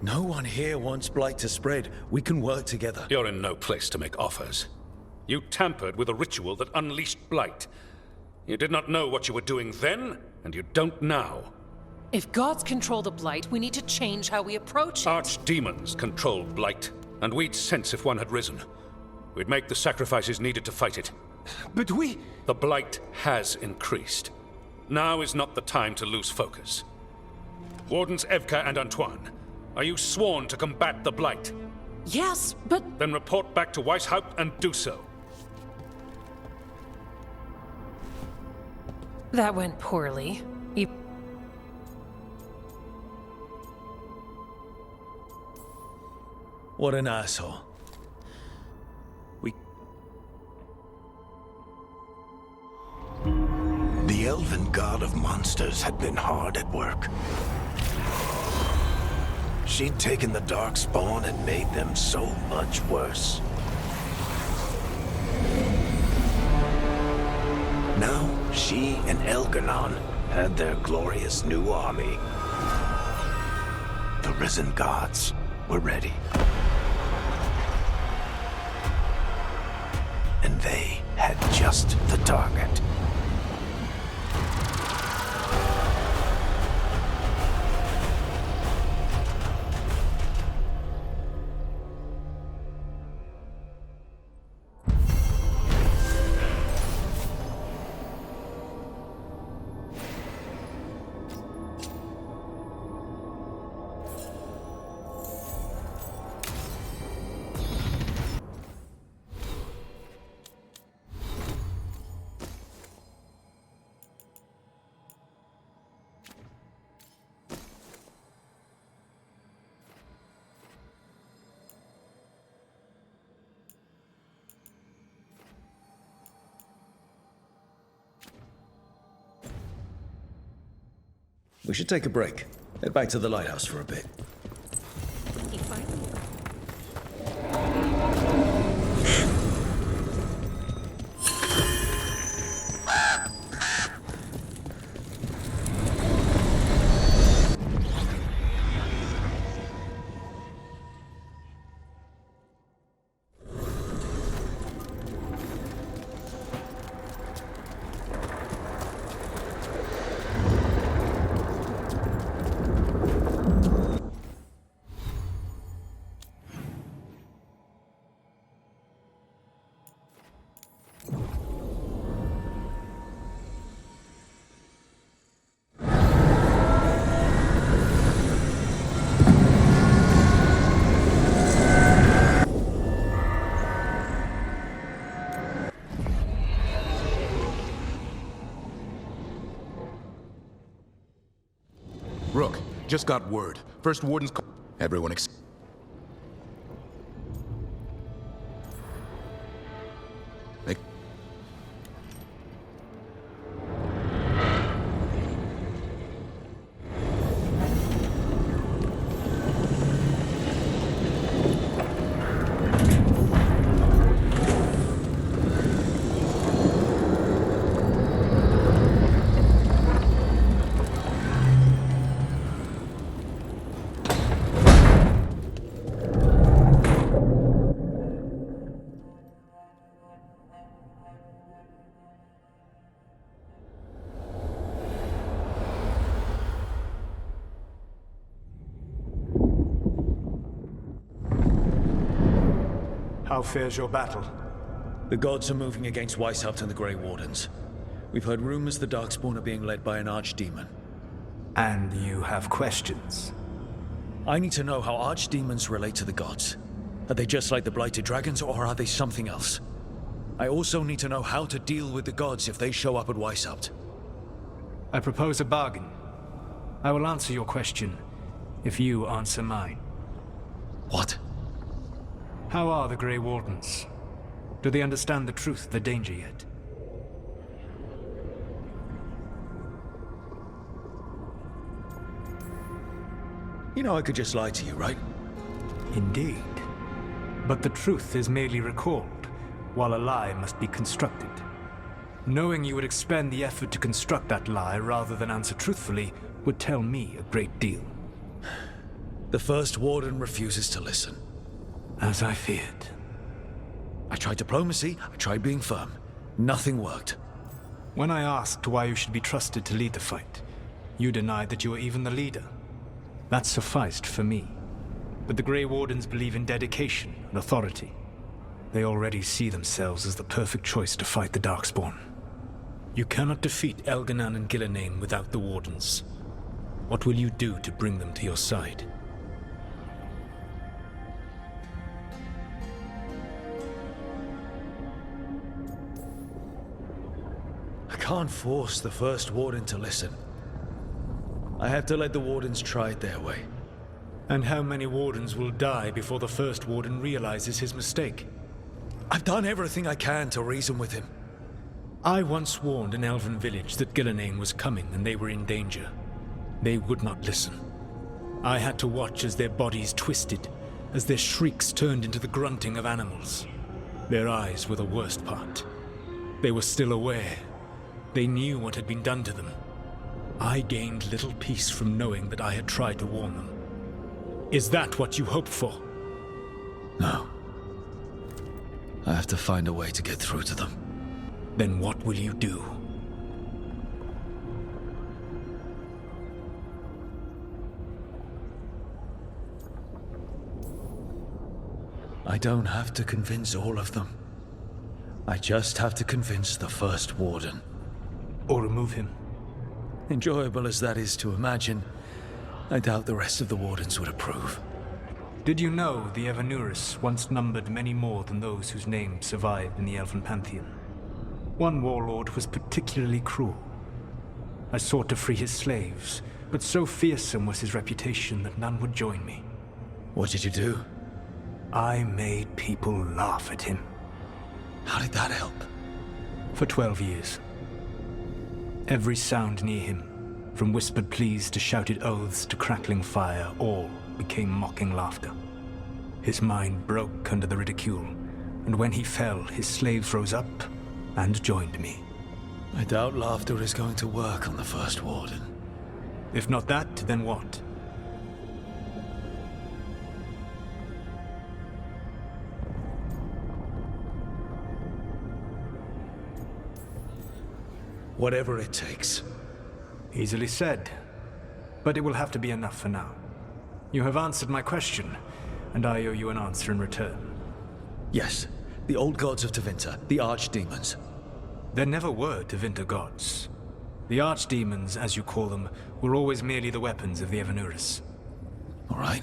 No one here wants blight to spread. We can work together. You're in no place to make offers. You tampered with a ritual that unleashed blight. You did not know what you were doing then, and you don't now. If gods control the Blight, we need to change how we approach it. Archdemons control blight, and we'd sense if one had risen. We'd make the sacrifices needed to fight it. But we... The blight has increased. Now is not the time to lose focus. Wardens Evgar and Antoine, are you sworn to combat the blight? Yes, but... Then report back to Weishaupt and do so. That went poorly. What an asshole. The elven god of monsters had been hard at work. She'd taken the Darkspawn and made them so much worse. Now, she and Elgar'nan had their glorious new army. The risen gods were ready. And they had just the target. We should take a break. Head back to the lighthouse for a bit. just got word. First Warden's everyone How fares your battle? The gods are moving against Weishaupt and the Grey Wardens. We've heard rumors the Darkspawn are being led by an archdemon. And you have questions? I need to know how archdemons relate to the gods. Are they just like the Blighted Dragons, or are they something else? I also need to know how to deal with the gods if they show up at Weishaupt. I propose a bargain. I will answer your question if you answer mine. What? How are the Grey Wardens? Do they understand the truth of the danger yet? You know I could just lie to you, right? Indeed. But the truth is merely recalled, while a lie must be constructed. Knowing you would expend the effort to construct that lie rather than answer truthfully would tell me a great deal. The First Warden refuses to listen. As I feared. I tried diplomacy, I tried being firm. Nothing worked. When I asked why you should be trusted to lead the fight, you denied that you were even the leader. That sufficed for me. But the Grey Wardens believe in dedication and authority. They already see themselves as the perfect choice to fight the Darkspawn. You cannot defeat Elganan and Gillenane without the Wardens. What will you do to bring them to your side? I can't force the First Warden to listen. I have to let the Wardens try it their way. And how many Wardens will die before the First Warden realizes his mistake? I've done everything I can to reason with him. I once warned an elven village that Gillenane was coming and they were in danger. They would not listen. I had to watch as their bodies twisted, as their shrieks turned into the grunting of animals. Their eyes were the worst part. They were still aware. They knew what had been done to them. I gained little peace from knowing that I had tried to warn them. Is that what you hoped for? No. I have to find a way to get through to them. Then what will you do? I don't have to convince all of them. I just have to convince the First Warden. Or remove him. Enjoyable as that is to imagine, I doubt the rest of the Wardens would approve. Did you know the Evanurus once numbered many more than those whose names survive in the Elven Pantheon? One warlord was particularly cruel. I sought to free his slaves, but so fearsome was his reputation that none would join me. What did you do? I made people laugh at him. How did that help? For 12 years. Every sound near him, from whispered pleas to shouted oaths to crackling fire, all became mocking laughter. His mind broke under the ridicule, and when he fell, his slaves rose up and joined me. I doubt laughter is going to work on the First Warden. If not that, then what? Whatever it takes. Easily said. But it will have to be enough for now. You have answered my question, and I owe you an answer in return. Yes, the old gods of Tevinter, the archdemons. There never were Tevinter gods. The archdemons, as you call them, were always merely the weapons of the Evanurus. All right.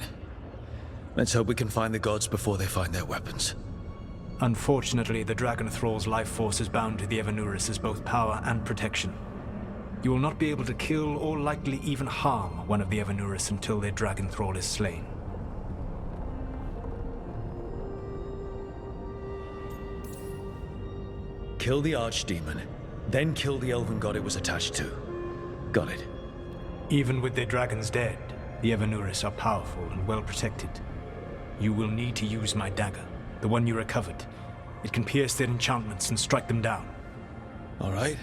Let's hope we can find the gods before they find their weapons. Unfortunately, the Dragon Thrall's life force is bound to the Evanurus as both power and protection. You will not be able to kill or likely even harm one of the Evanuris until their dragon thrall is slain. Kill the archdemon, then kill the elven god it was attached to. Got it. Even with their dragons dead, the Evanuris are powerful and well protected. You will need to use my dagger, the one you recovered. It can pierce their enchantments and strike them down. All right.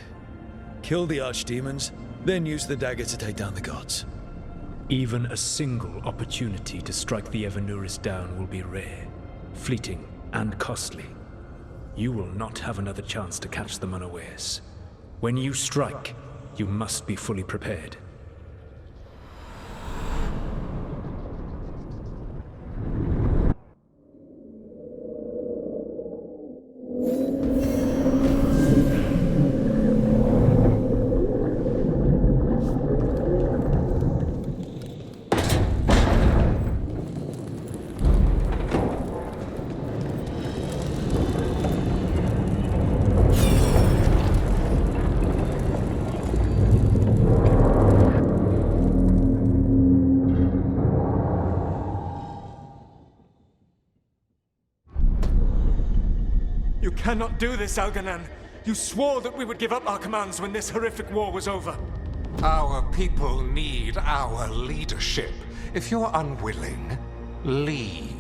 Kill the archdemons, then use the dagger to take down the gods. Even a single opportunity to strike the Evanuris down will be rare, fleeting, and costly. You will not have another chance to catch them unawares. When you strike, you must be fully prepared. You cannot do this, Algernon. You swore that we would give up our commands when this horrific war was over. Our people need our leadership. If you're unwilling, leave.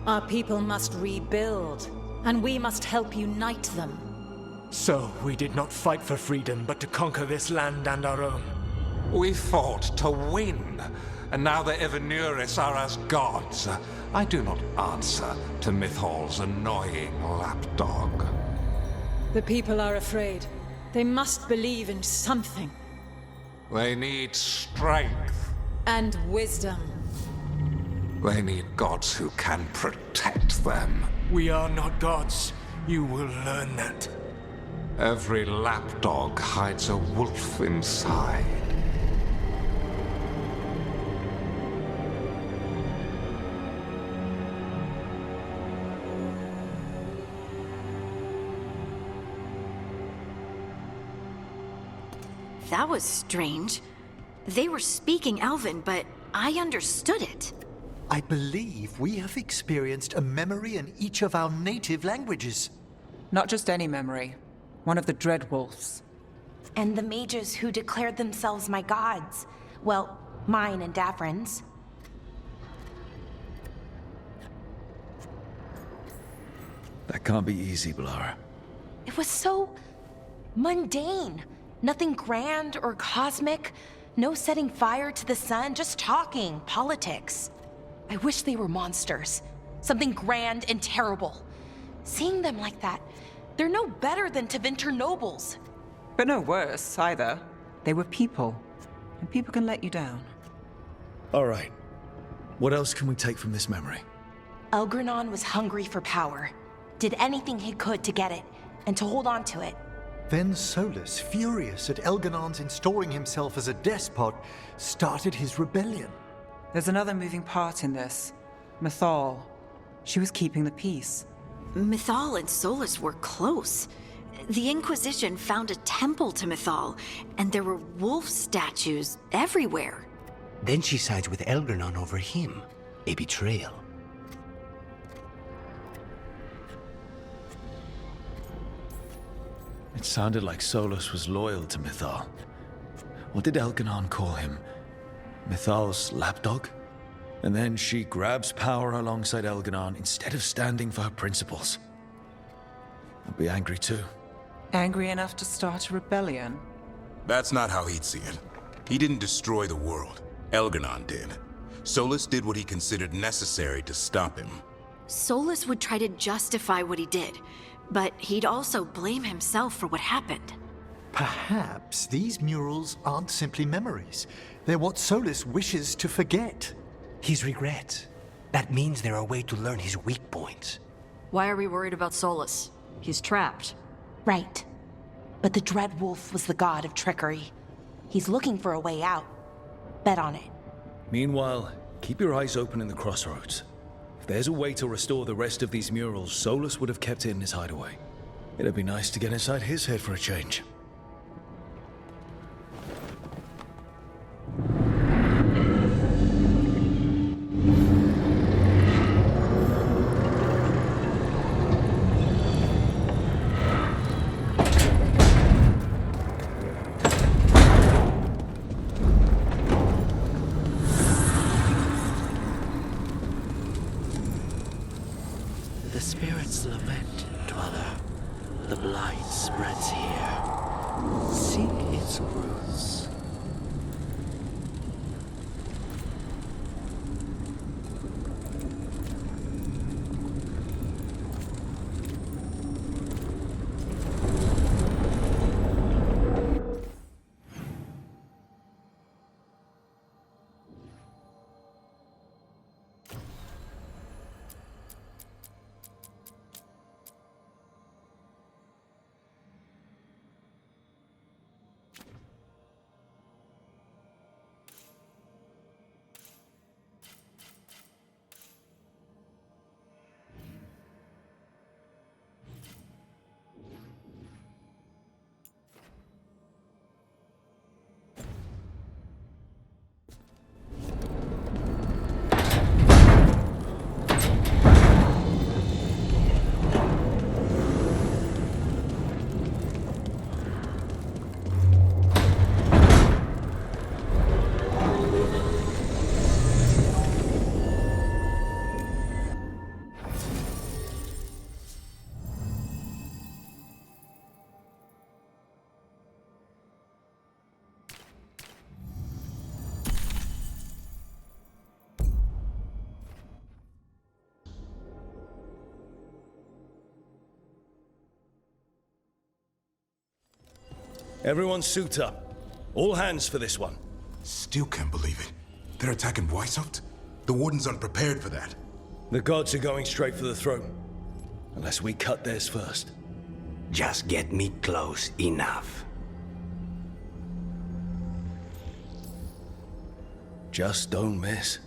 Our people must rebuild, and we must help unite them. So, we did not fight for freedom, but to conquer this land and our own. We fought to win, and now the Evanuris are as gods. I do not answer to Mythal's annoying lapdog. The people are afraid. They must believe in something. They need strength. And wisdom. They need gods who can protect them. We are not gods. You will learn that. Every lapdog hides a wolf inside. That was strange. They were speaking Elven, but I understood it. I believe we have experienced a memory in each of our native languages. Not just any memory. One of the Dreadwolves. And the mages who declared themselves my gods. Well, mine and Davrin's. That can't be easy, Blara. It was so mundane. Nothing grand or cosmic. No setting fire to the sun, just talking, politics. I wish they were monsters. Something grand and terrible. Seeing them like that, they're no better than Tevinter nobles. But no worse, either. They were people. And people can let you down. All right. What else can we take from this memory? Elgranon was hungry for power. Did anything he could to get it, and to hold on to it. Then Solus, furious at Elganon's installing himself as a despot, started his rebellion. There's another moving part in this. Mythal. She was keeping the peace. Mythal and Solus were close. The Inquisition found a temple to Mythal, and there were wolf statues everywhere. Then she sides with Elgranon over him. A betrayal. It sounded like Solus was loyal to Mythal. What did Elganon call him? Mythal's lapdog? And then she grabs power alongside Elganon instead of standing for her principles. I'd be angry too. Angry enough to start a rebellion? That's not how he'd see it. He didn't destroy the world. Elganon did. Solus did what he considered necessary to stop him. Solus would try to justify what he did, but he'd also blame himself for what happened. Perhaps these murals aren't simply memories. They're what Solus wishes to forget. His regret. That means they're a way to learn his weak points. Why are we worried about Solus? He's trapped. Right. But the Dreadwolf was the god of trickery. He's looking for a way out. Bet on it. Meanwhile, keep your eyes open in the crossroads. If there's a way to restore the rest of these murals, Solus would have kept it in his hideaway. It'd be nice to get inside his head for a change. the spirits lament, Dweller. The blight spreads here. Seek its roots. Everyone suit up. All hands for this one. Still can't believe it. They're attacking Weishaupt? The Wardens aren't prepared for that. The gods are going straight for the throne. Unless we cut theirs first. Just get me close enough. Just don't miss.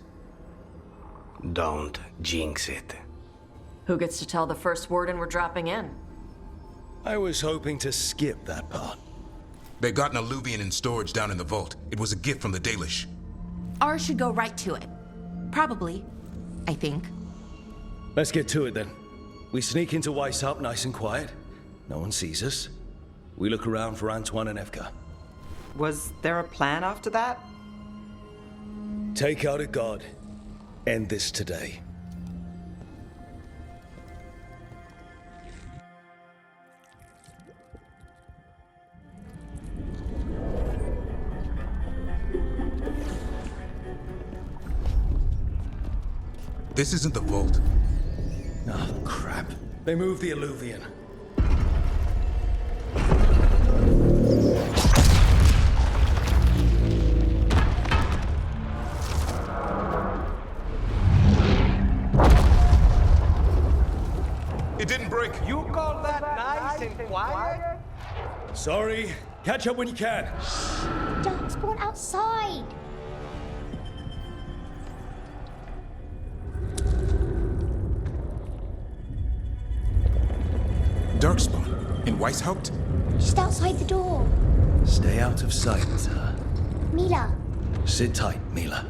Don't jinx it. Who gets to tell the first warden we're dropping in? I was hoping to skip that part. They got an alluvian in storage down in the vault. It was a gift from the Dalish. Ours should go right to it. Probably. I think. Let's get to it then. We sneak into Weishaupt nice and quiet. No one sees us. We look around for Antoine and Evka. Was there a plan after that? Take out a god. End this today. This isn't the vault. Oh, crap. They moved the alluvian. It didn't break. You call that nice and quiet? Sorry. Catch up when you can. Darkspawn outside. Darkspawn? In Weishaupt? Just outside the door. Stay out of sight, Mila. Sit tight, Mila.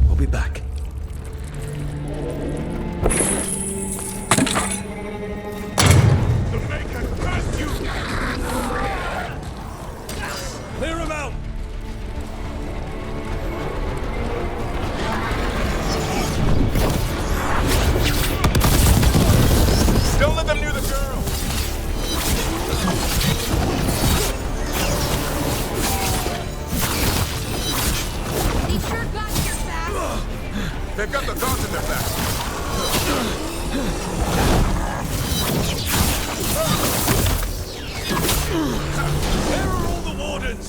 We'll be back. The Maker curse you! Clear him out! Don't let them near the girl! They sure got here fast. They've got the gods in their backs. Where are all the wardens?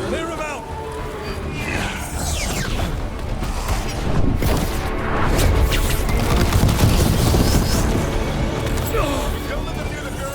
Clear him out! Don't let them near the girl!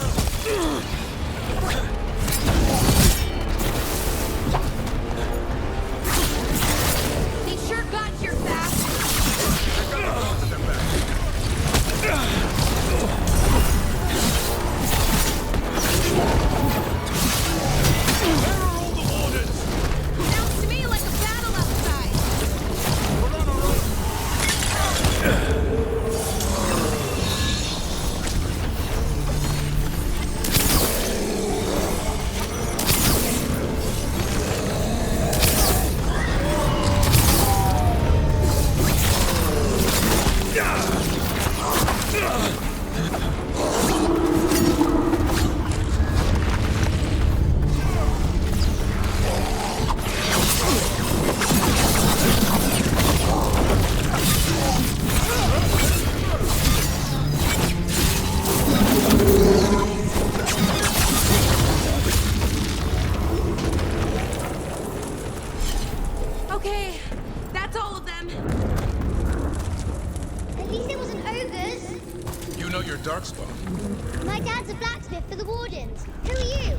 Darkspawn? My dad's a blacksmith for the Wardens. Who are you?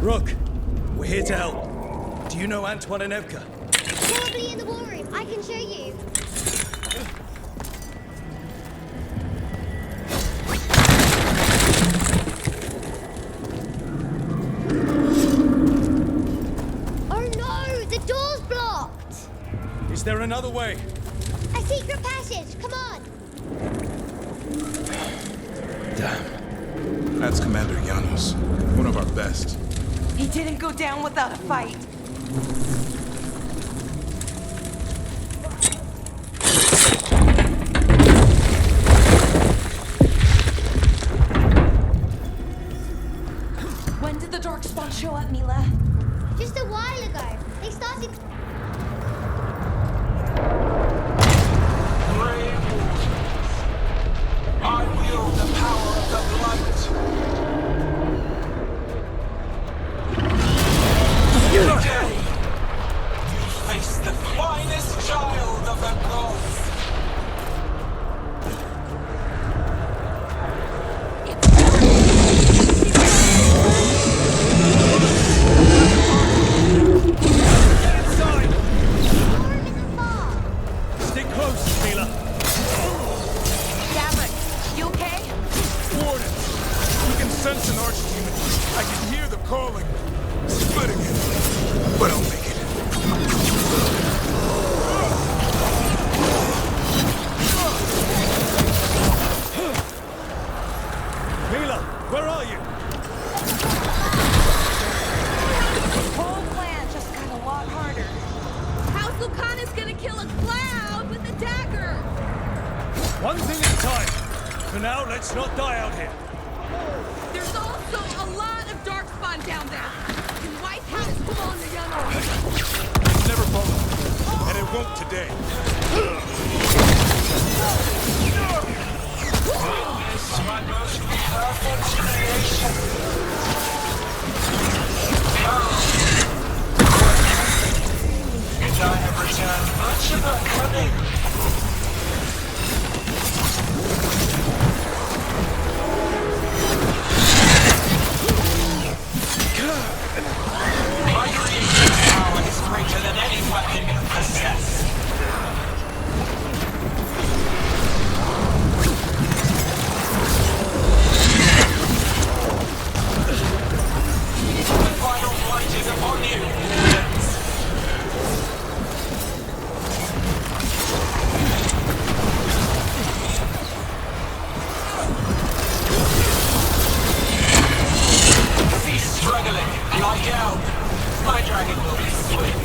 Rook, we're here to help. Do you know Antoine and Evka? Probably in the war room. I can show you. Oh no! The door's blocked! Is there another way? A secret passage! Come on! Damn. That's Commander Janos, one of our best. He didn't go down without a fight. When did the Darkspawn show up, Mila? Just a while ago. They started... I wield the power of the blight. Today, you face the finest child of the gods. Stay close, Mila. Davik, you okay? Warden! We can sense an archdemon. I can hear them calling. Splitting it. But I'll make it. Mila, where are you? The whole plan just got a lot harder. How's Lucana's gonna kill a cloud with a dagger? One thing at a time. For now, let's not die out here. There's also a lot of Darkspawn down there. Can wipe out Squall and the Young It's never fallen. And it won't today. It's my most perfect creation. And I have returned much of her cunning. My creation's power is greater than any weapon you possess. The final blight is upon you. Cease struggling. Lie down. My dragon will be swift.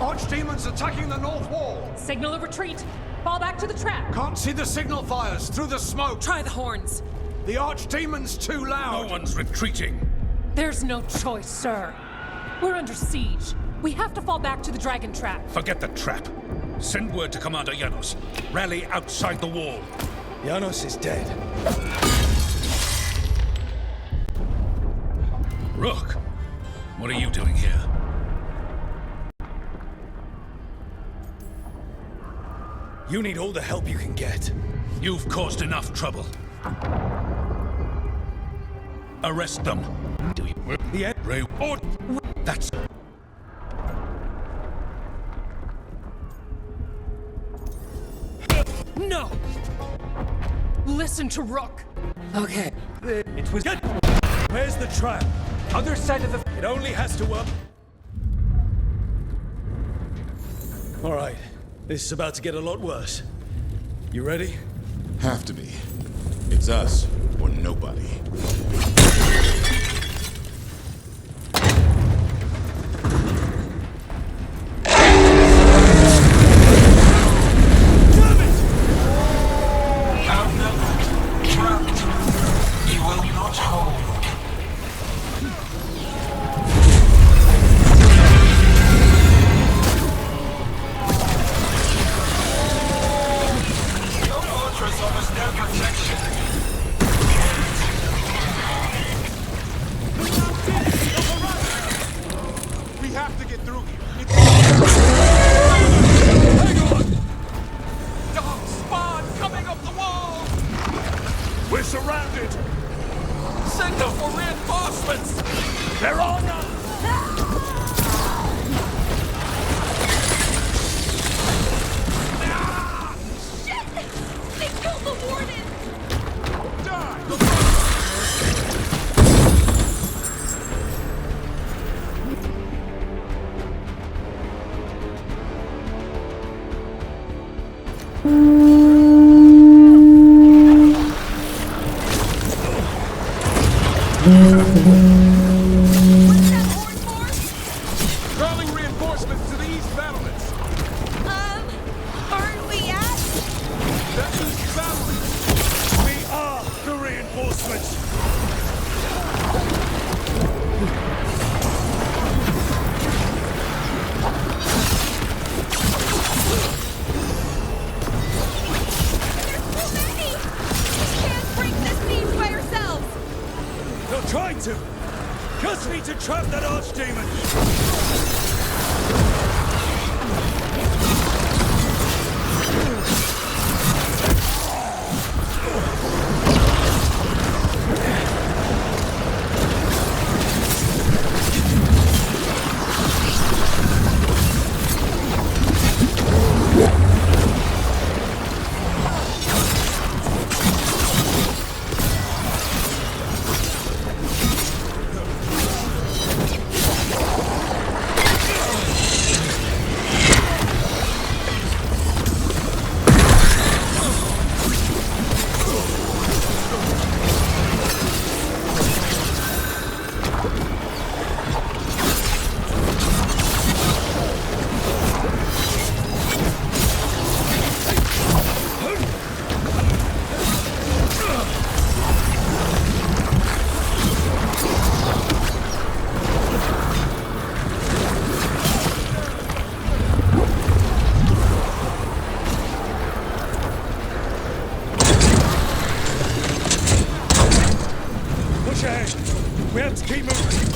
Archdemons attacking the north wall! Signal a retreat! Fall back to the trap! Can't see the signal fires through the smoke! Try the horns! The Archdemon's too loud! No one's retreating! There's no choice, sir. We're under siege. We have to fall back to the dragon trap. Forget the trap. Send word to Commander Janos. Rally outside the wall. Janos is dead. Rook, what are you doing here? You need all the help you can get. You've caused enough trouble. Arrest them. Do you? The Ray. That's. No! Listen to Rook. Okay. It was good. Where's the trap? Other side of the... It only has to up. All right. This is about to get a lot worse. You ready? Have to be. It's us or nobody. Outnumbered, trapped. You will not hold. Your fortress offers no protection. We have to get through here. Hang on! Dark spawn coming up the wall! We're surrounded! Send them for reinforcements! They're on us! Shit! They killed the warden! Calling reinforcements to the east battlements! Aren't we at? The east battlements! We are the reinforcements. Can't break this siege by ourselves! They'll try to. Just need to trap that archdemon. Push ahead. We have to keep moving.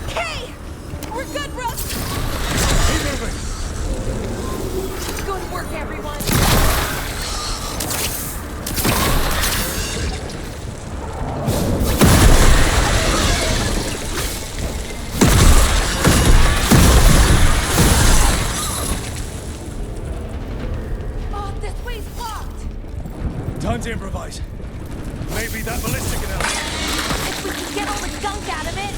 Okay! We're good, Rook! Keep moving. Good work, everyone! Oh, this way's blocked! Time to improvise. Maybe that ballista can help. If we can get all the gunk out of it.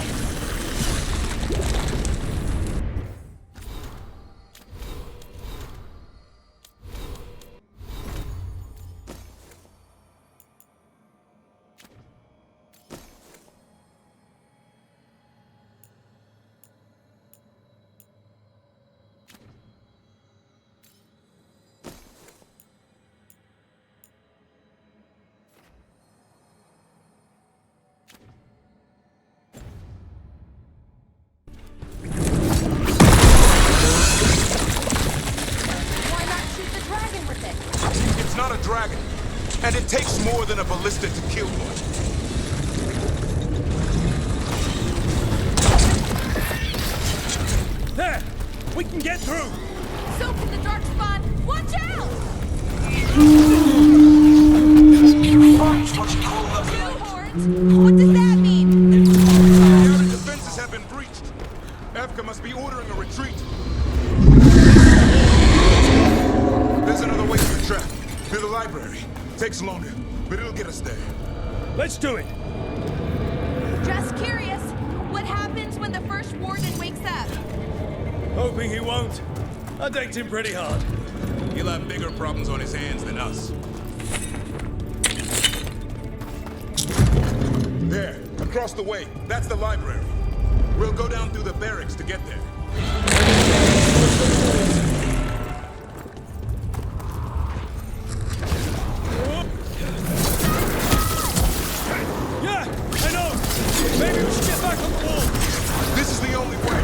And it takes more than a ballista to kill one. There! We can get through! So can the Darkspawn! Watch out! Two horns? What does that mean? The outer defenses have been breached. Evka must be ordering a retreat. There's another way to the trap. Near the library. Takes longer, but it'll get us there. Let's do it! Just curious, what happens when the first warden wakes up? Hoping he won't. I decked him pretty hard. He'll have bigger problems on his hands than us. There, across the way. That's the library. We'll go down through the barracks to get there. Maybe we should get back on the wall! This is the only way!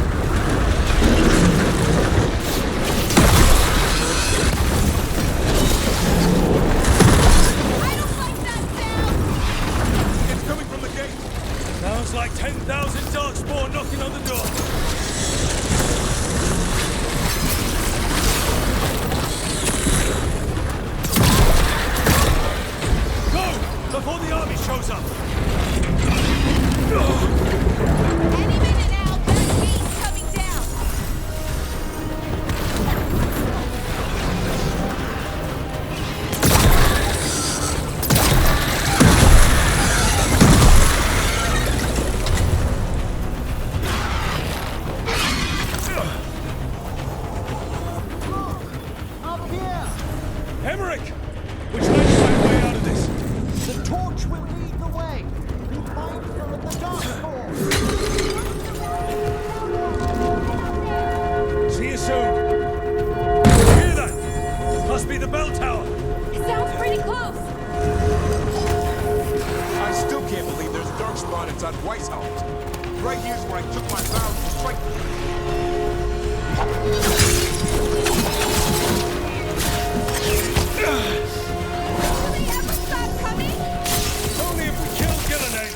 I don't like that sound! It's coming from the gate! Sounds like 10,000 Darkspawn knocking on the door! Go! Before the army shows up! Any minute now, that gate's coming down! Up here! Emmerich! We're trying to find a way out of this! The torch will lead the way! Be mindful of the Darkspawn! See you soon! Hear that? Must be the bell tower! It sounds pretty close! I still can't believe there's a Darkspawn inside Weishaupt. Right here's where I took my vow to strike. Only if we kill Gillenane!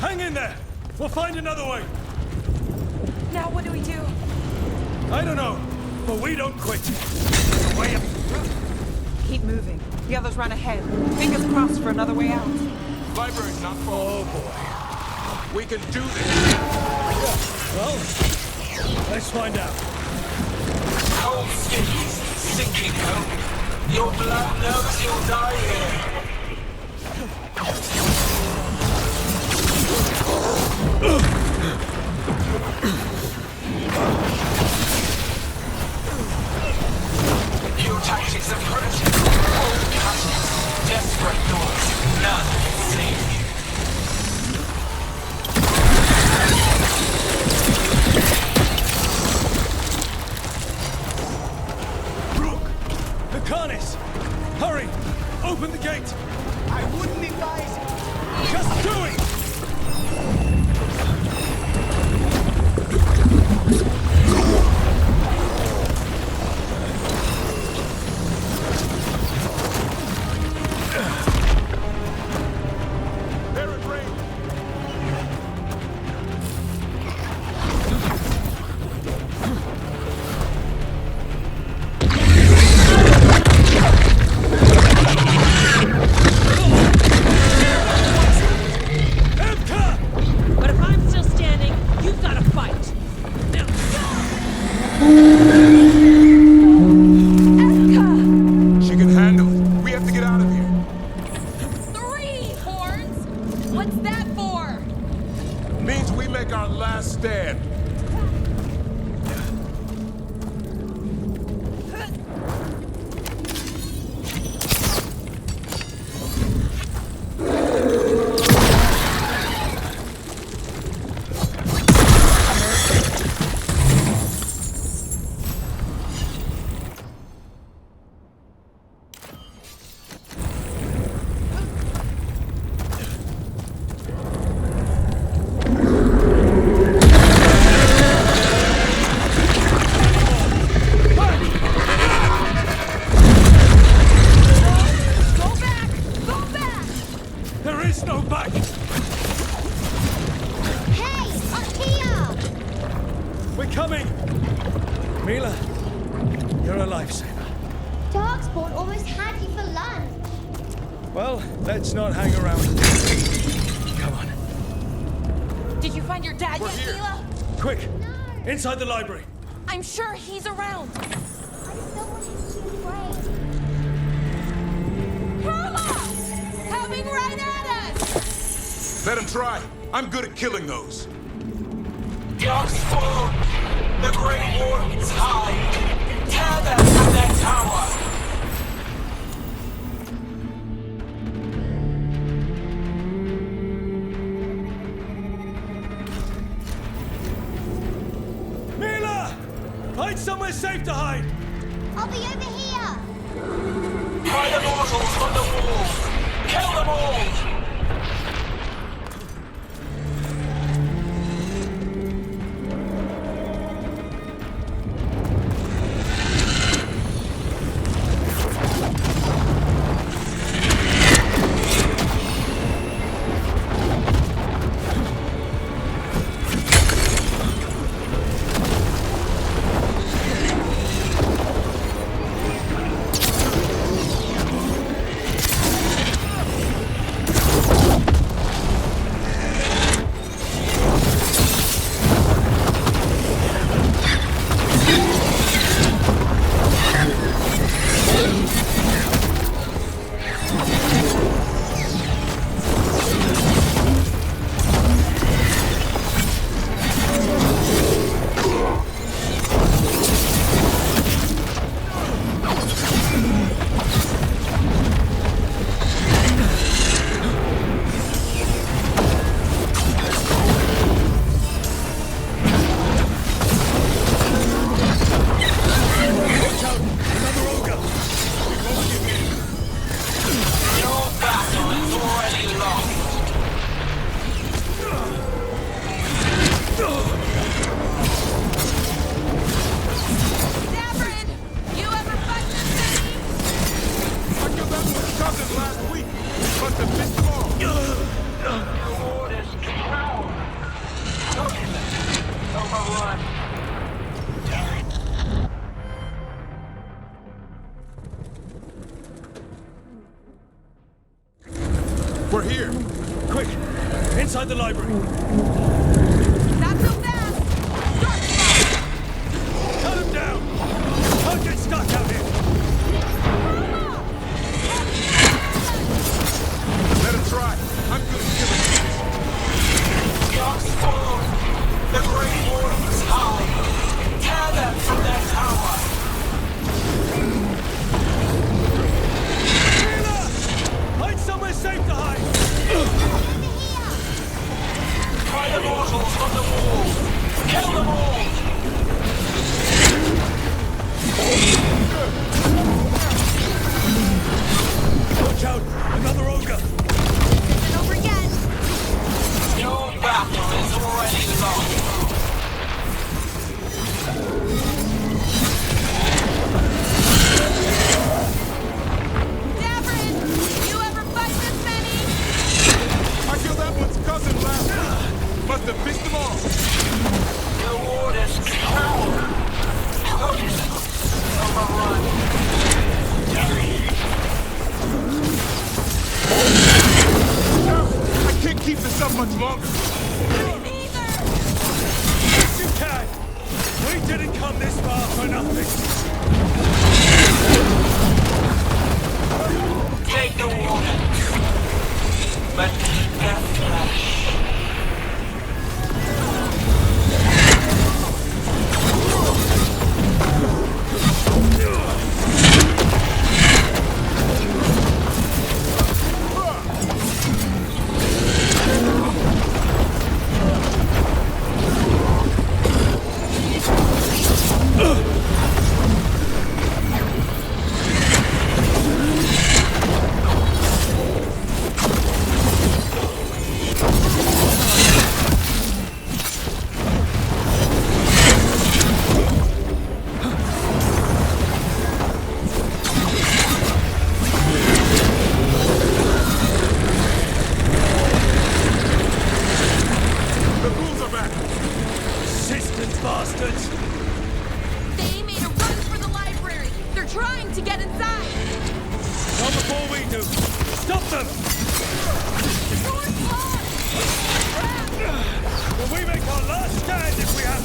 Hang in there! We'll find another way! Now what do we do? I don't know, but we don't quit. Way up. Keep moving. The others run ahead. Fingers crossed for another way out. Library's not far. Oh boy. We can do this. Well, let's find out. Cold skins, sinking hope. Your blood knows you'll die here. Your tactics are primitive. Old passions, desperate thoughts. None can save you. Harness! Hurry! Open the gate! I wouldn't advise it. Just do it! But if I'm still standing, you've got to fight. Now, She can handle it. We have to get out of here. 3 horns? What's that for? Means we make our last stand. There is no back! Hey, up here! We're coming! Mila, you're a lifesaver. Darkspawn almost had you for lunch. Well, let's not hang around. Come on. Did you find your dad yet, Mila? Quick! Inside the library! I'm sure he's around. Coming right at us! Let him try. I'm good at killing those. Darkspawn! The Grey Wardens hide! Tear them from their tower! Mila! Find somewhere safe to hide! I'll be over here. Find the mortals from the walls! Kill them all! We're here! Quick! Inside the library! Not so fast! Cut him down! Don't get stuck out here! Let him try. I'm good at killing things. Darkspawn! The Great Wardens high! Tear them from their tower! Find somewhere safe to hide! Try the mortals from the wall! Kill them all! Watch out! Another ogre! Isn't over yet! Your battle is already lost! Davrin! You ever fight this many? I killed that one's cousin last week. Must have missed them all. The wardens cower! Focus! Overrun! I can't keep this up much longer. Yes, you can! We didn't come this far for nothing! Take the wardens! But keep their flesh! The ghouls are back. Persistent bastards! They made a run for the library! They're trying to get inside! Not before we do! Stop them! The door's locked! Will we make our last stand if we have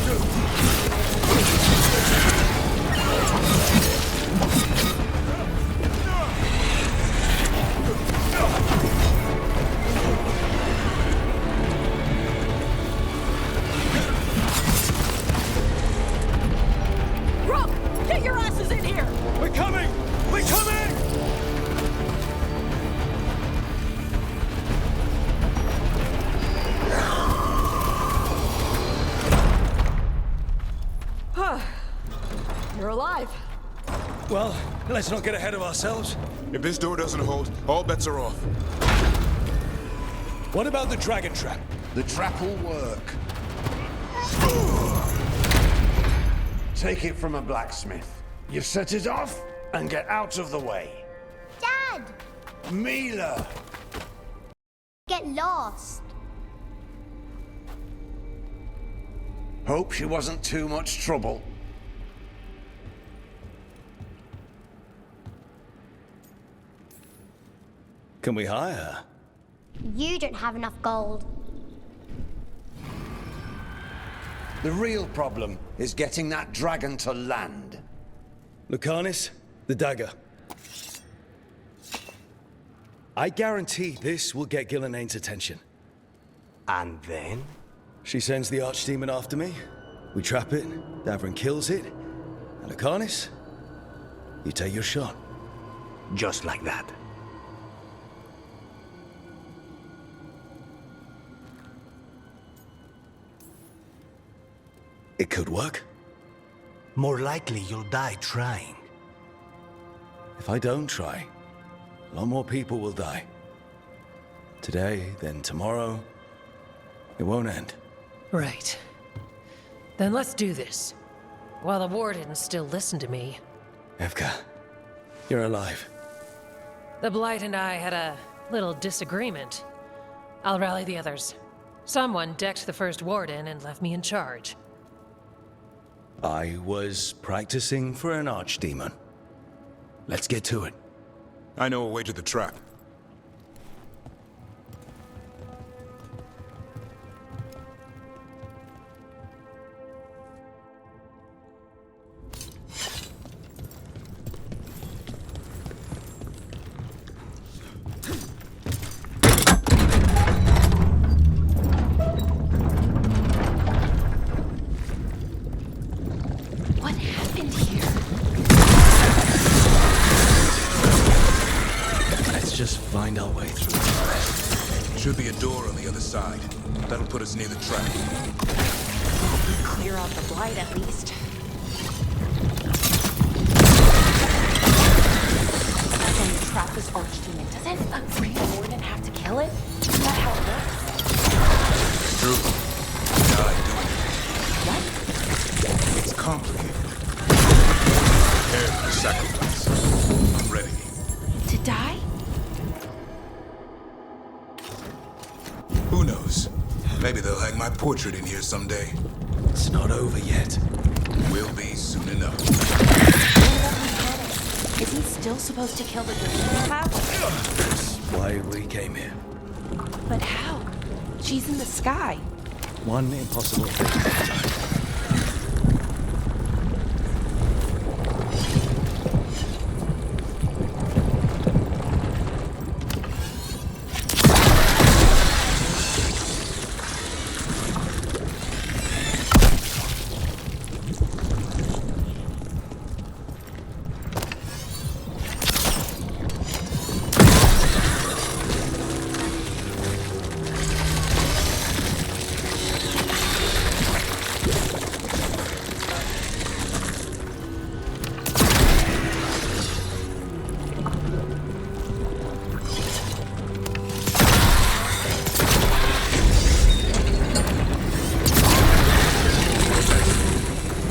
Rook! Get your asses in here! We're coming! We're coming! You're alive. Well, let's not get ahead of ourselves. If this door doesn't hold, all bets are off. What about the dragon trap? The trap will work. Take it from a blacksmith. You set it off and get out of the way. Dad! Mila! Get lost. Hope she wasn't too much trouble. Can we hire her? You don't have enough gold. The real problem is getting that dragon to land. Lucanis, the dagger. I guarantee this will get Gillenane's attention. And then? She sends the archdemon after me. We trap it, Davrin kills it, and Lucanis, you take your shot. Just like that. It could work. More likely you'll die trying. If I don't try, a lot more people will die. Today, then tomorrow. It won't end. Right. Then let's do this. While the wardens still listen to me. Evka, you're alive. The Blight and I had a little disagreement. I'll rally the others. Someone decked the first warden and left me in charge. I was practicing for an archdemon. Let's get to it. I know a way to the trap. find our way through. Should be a door on the other side. That'll put us near the track. Clear out the blight at least. When you trap this archdemon, doesn't a Green Warden have to kill it? Is that how it works? True. Die doing it. What? It's complicated. Prepare for the sacrifice. I'm ready. To die? Who knows? Maybe they'll hang my portrait in here someday. It's not over yet. Will be soon enough. Is he still supposed to kill the Green Warden? That's why we came here. But how? She's in the sky. One impossible thing at a time.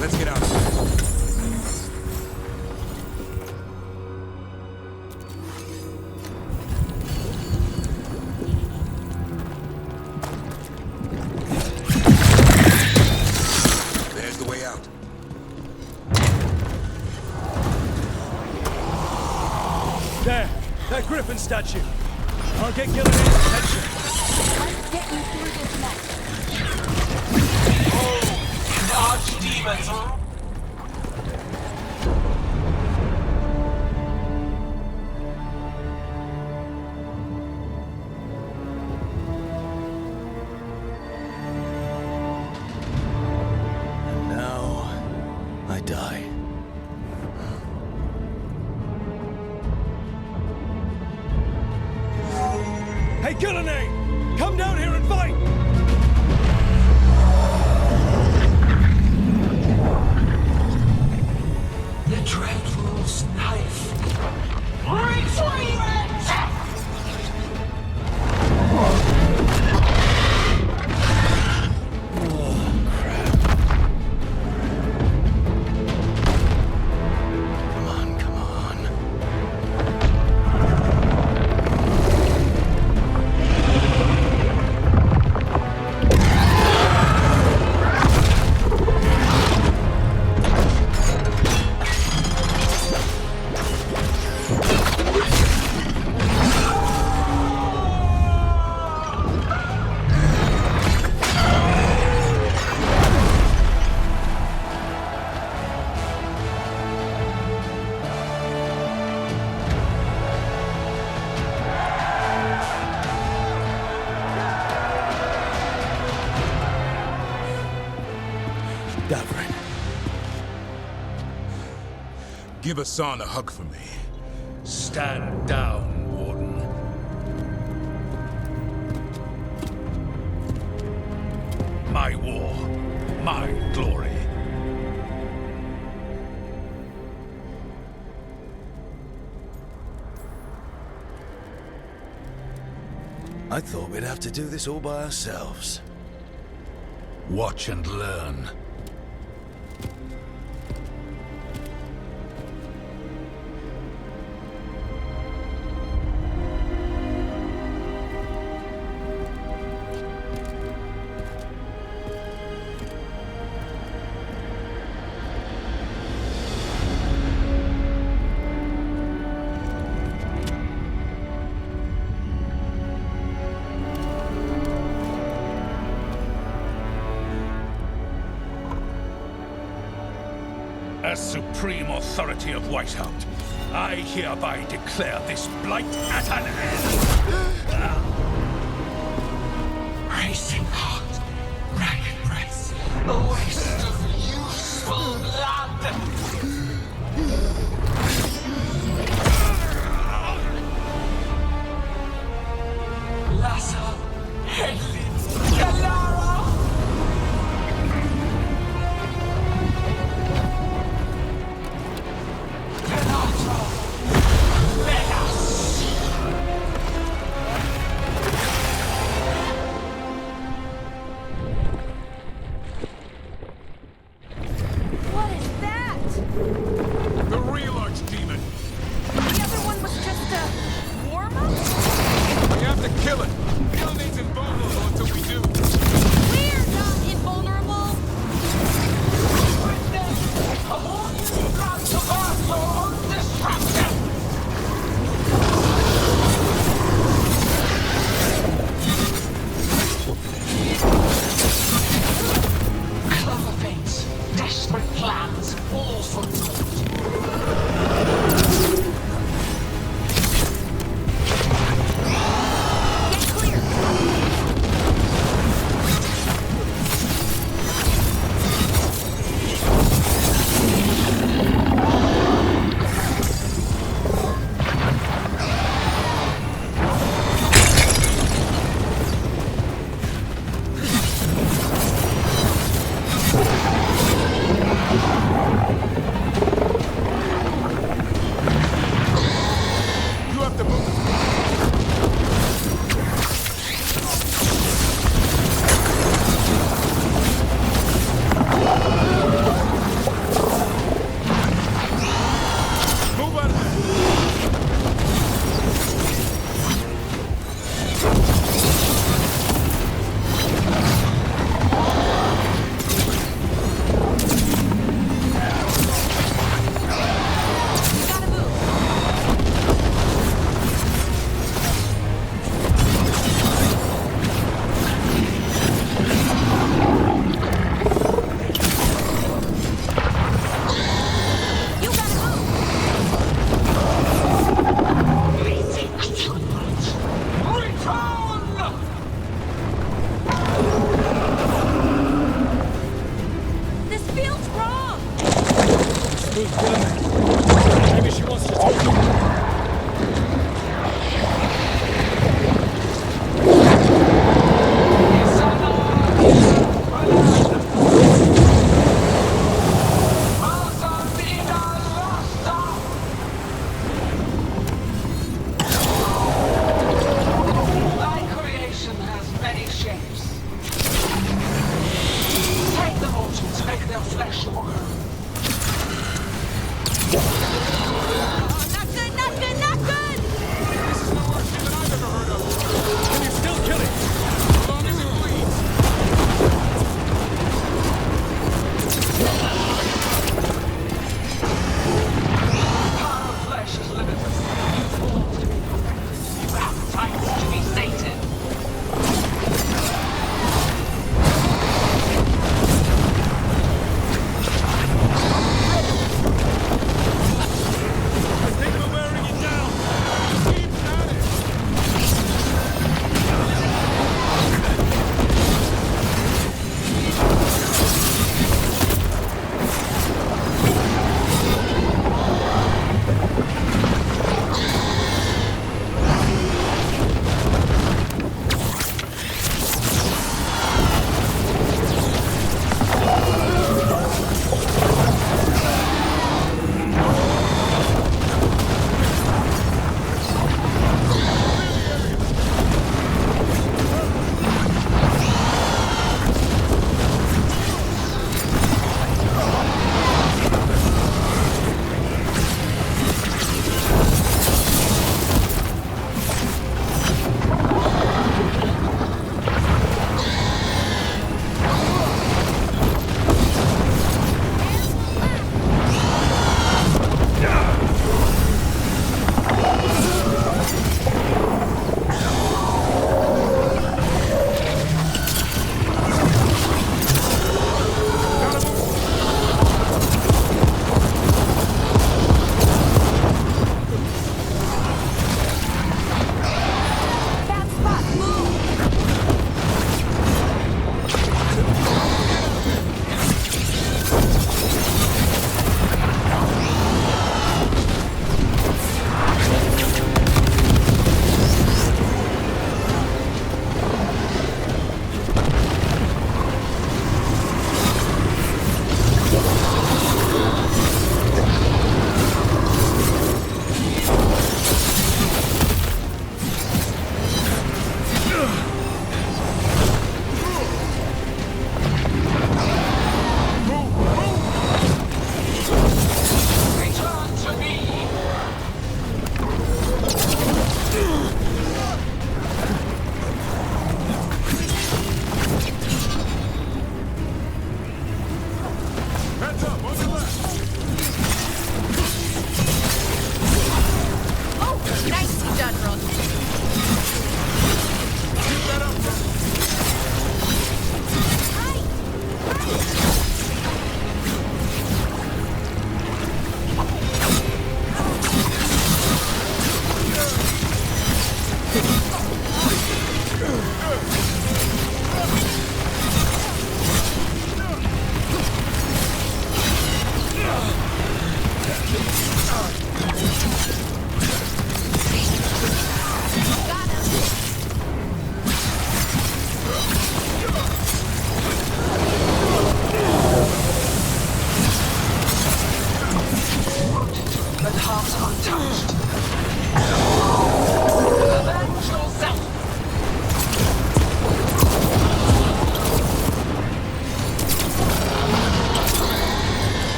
Let's get out. There's the way out. There! That griffin statue! I'll get Gilligan's attention! Let's get you through this mess. The archdemons are... And now, I die. Hey, Gillinane! Come down here and fight! The Dreadwolf's knife. Retrieve it! Come on. Davrin. Give Hassan a hug for me. Stand down, Warden. My war, my glory. I thought we'd have to do this all by ourselves. Watch and learn. As supreme authority of Whiteout, I hereby declare this blight at an end. Racing heart, ragged breath, a waste of useful blood.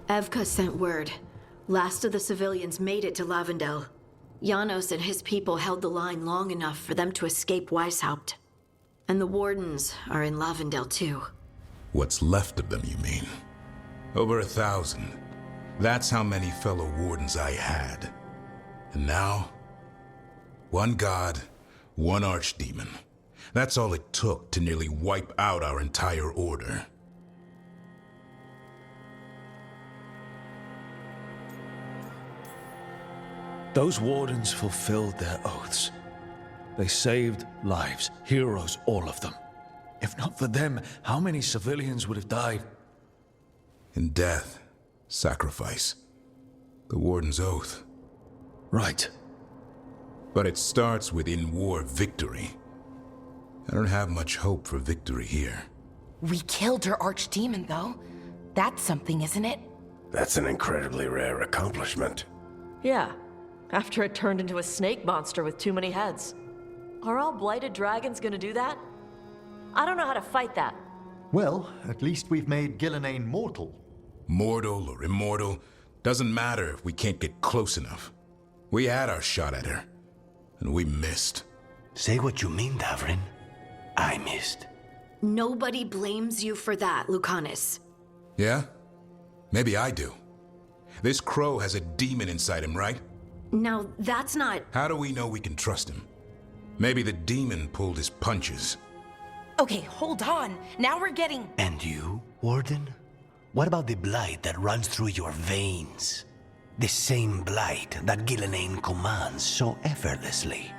Evka sent word. Last of the civilians made it to Lavendel. Janos and his people held the line long enough for them to escape Weishaupt. And the Wardens are in Lavendel too. What's left of them, you mean? Over 1,000. That's how many fellow Wardens I had. And now, one god, one archdemon. That's all it took to nearly wipe out our entire order. Those Wardens fulfilled their oaths. They saved lives, heroes, all of them. If not for them, how many civilians would have died? In death, sacrifice. The Warden's oath. Right. But it starts with in-war victory. I don't have much hope for victory here. We killed her archdemon, though. That's something, isn't it? That's an incredibly rare accomplishment. Yeah, after it turned into a snake monster with too many heads. Are all blighted dragons gonna do that? I don't know how to fight that. Well, at least we've made Gillenane mortal. Mortal or immortal, doesn't matter if we can't get close enough. We had our shot at her, and we missed. Say what you mean, Davrin. I missed. Nobody blames you for that, Lucanus. Yeah? Maybe I do. This crow has a demon inside him, right? Now, that's not... How do we know we can trust him? Maybe the demon pulled his punches. Okay, hold on. Now we're getting... And you, Warden? What about the blight that runs through your veins? The same blight that Gillenane commands so effortlessly.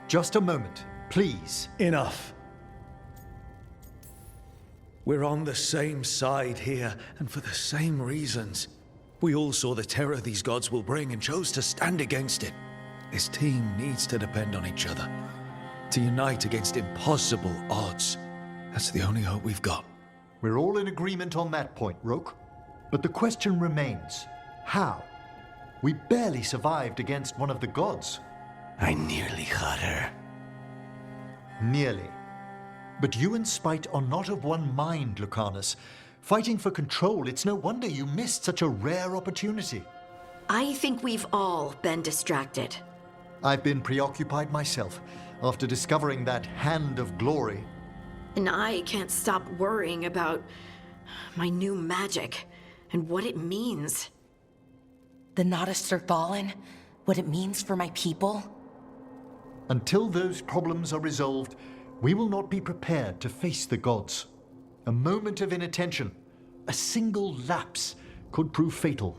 Just a moment, please. Enough. We're on the same side here, and for the same reasons. We all saw the terror these gods will bring and chose to stand against it. This team needs to depend on each other. To unite against impossible odds. That's the only hope we've got. We're all in agreement on that point, Rook. But the question remains, how? We barely survived against one of the gods. I nearly had her. Nearly. But you and Spite are not of one mind, Lucanus. Fighting for control, it's no wonder you missed such a rare opportunity. I think we've all been distracted. I've been preoccupied myself after discovering that hand of glory. And I can't stop worrying about my new magic and what it means. The Nodists are fallen? What it means for my people? Until those problems are resolved, we will not be prepared to face the gods. A moment of inattention, a single lapse, could prove fatal,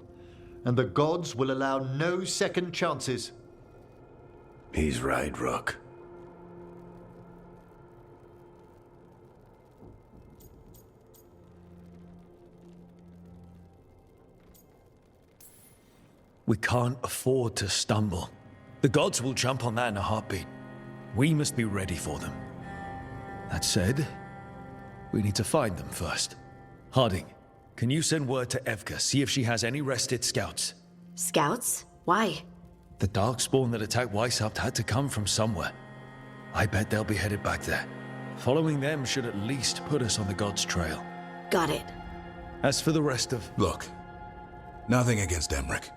and the gods will allow no second chances. He's right, Rook. We can't afford to stumble. The gods will jump on that in a heartbeat. We must be ready for them. That said, we need to find them first. Harding, can you send word to Evka, see if she has any rested scouts? Scouts? Why? The Darkspawn that attacked Weishaupt had to come from somewhere. I bet they'll be headed back there. Following them should at least put us on the gods' trail. Got it. As for the rest of... Look, nothing against Emmerich.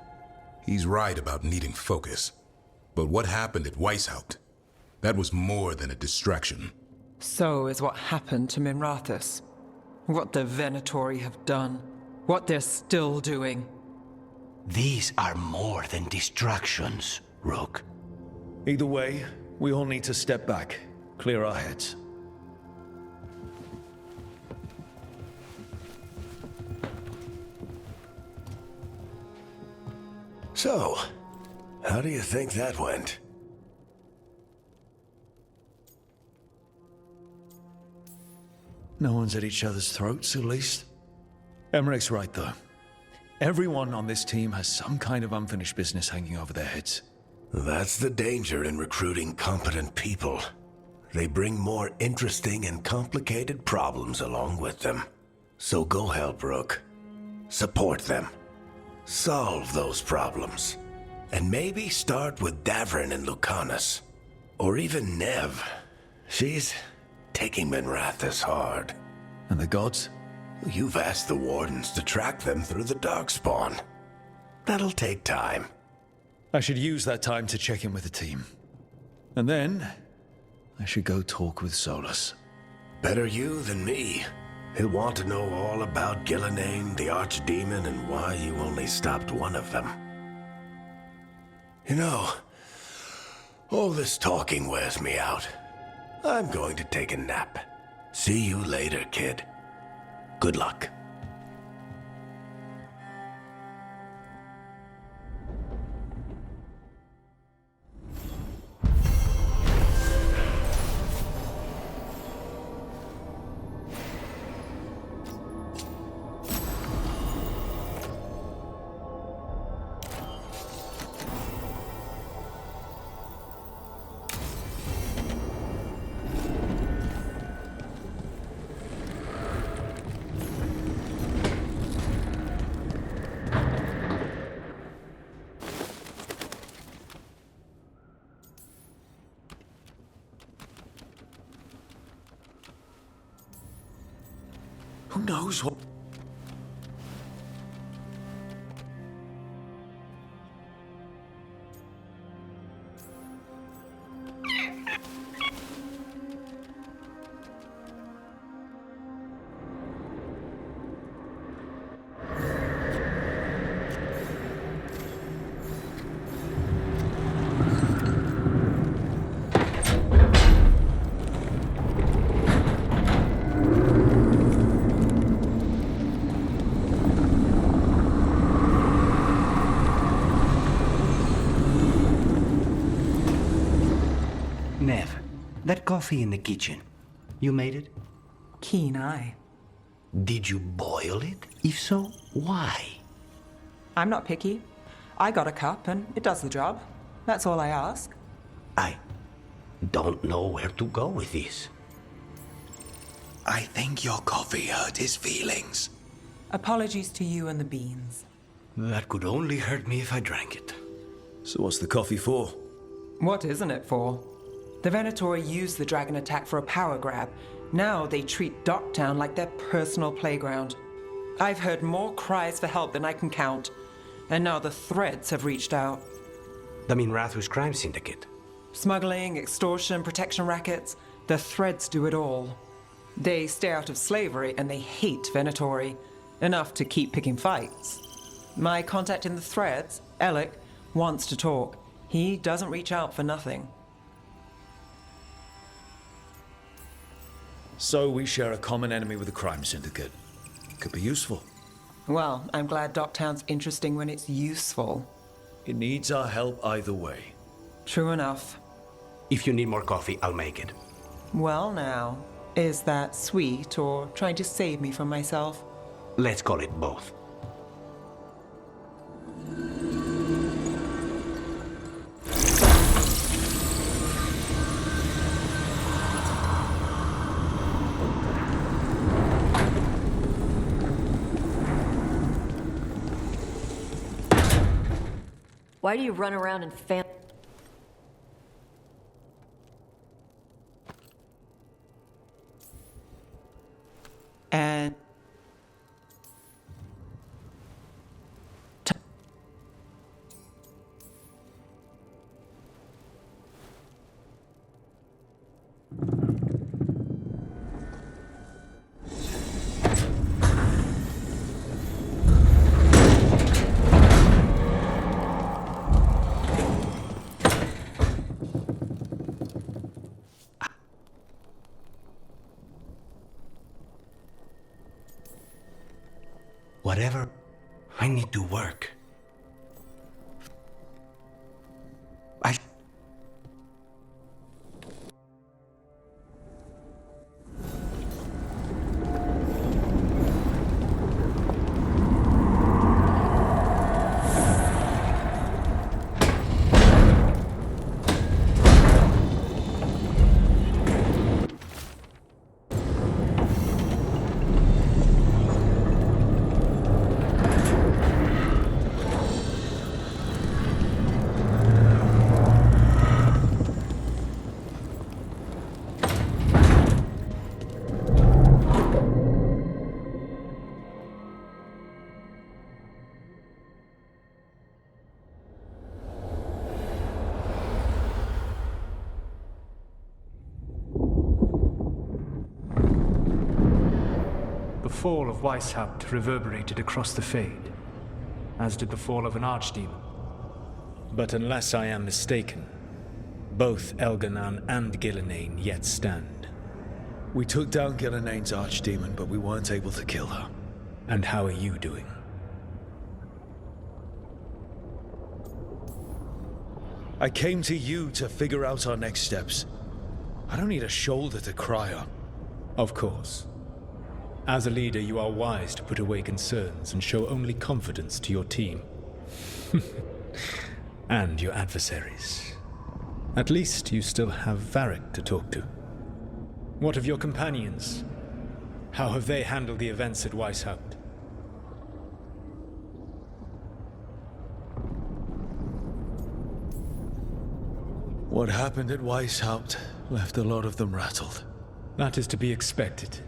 He's right about needing focus. But what happened at Weishaupt? That was more than a distraction. So is what happened to Minrathous. What the Venatori have done. What they're still doing. These are more than distractions, Rook. Either way, we all need to step back, clear our heads. So, how do you think that went? No one's at each other's throats, at least. Emmerich's right, though. Everyone on this team has some kind of unfinished business hanging over their heads. That's the danger in recruiting competent people. They bring more interesting and complicated problems along with them. So go help, Rook. Support them. Solve those problems. And maybe start with Davrin and Lucanus. Or even Nev. She's taking Minrathous hard. And the gods? You've asked the Wardens to track them through the Darkspawn. That'll take time. I should use that time to check in with the team. And then, I should go talk with Solus. Better you than me. He'll want to know all about Gillenane, the Archdemon, and why you only stopped one of them. You know, all this talking wears me out. I'm going to take a nap. See you later, kid. Good luck. Who knows what... Nev, that coffee in the kitchen, you made it? Keen eye. Did you boil it? If so, why? I'm not picky. I got a cup and it does the job. That's all I ask. I don't know where to go with this. I think your coffee hurt his feelings. Apologies to you and the beans. That could only hurt me if I drank it. So what's the coffee for? What isn't it for? The Venatori used the dragon attack for a power grab. Now they treat Docktown like their personal playground. I've heard more cries for help than I can count. And now the Threads have reached out. The Minrathus crime syndicate. Smuggling, extortion, protection rackets. The Threads do it all. They stay out of slavery and they hate Venatori. Enough to keep picking fights. My contact in the Threads, Alec, wants to talk. He doesn't reach out for nothing. So we share a common enemy with the crime syndicate. Could be useful. Well, I'm glad Docktown's interesting when it's useful. It needs our help either way. True enough. If you need more coffee, I'll make it. Well now, is that sweet or trying to save me from myself? Let's call it both. Why do you run around and fan... And... Whatever. I need to work. fall of Weishaupt reverberated across the Fade, as did the fall of an archdemon. But unless I am mistaken, both Elganan and Gillenane yet stand. We took down Gillenane's archdemon, but we weren't able to kill her. And how are you doing? I came to you to figure out our next steps. I don't need a shoulder to cry on. Of course. As a leader, you are wise to put away concerns and show only confidence to your team. And your adversaries. At least you still have Varric to talk to. What of your companions? How have they handled the events at Weishaupt? What happened at Weishaupt left a lot of them rattled. That is to be expected.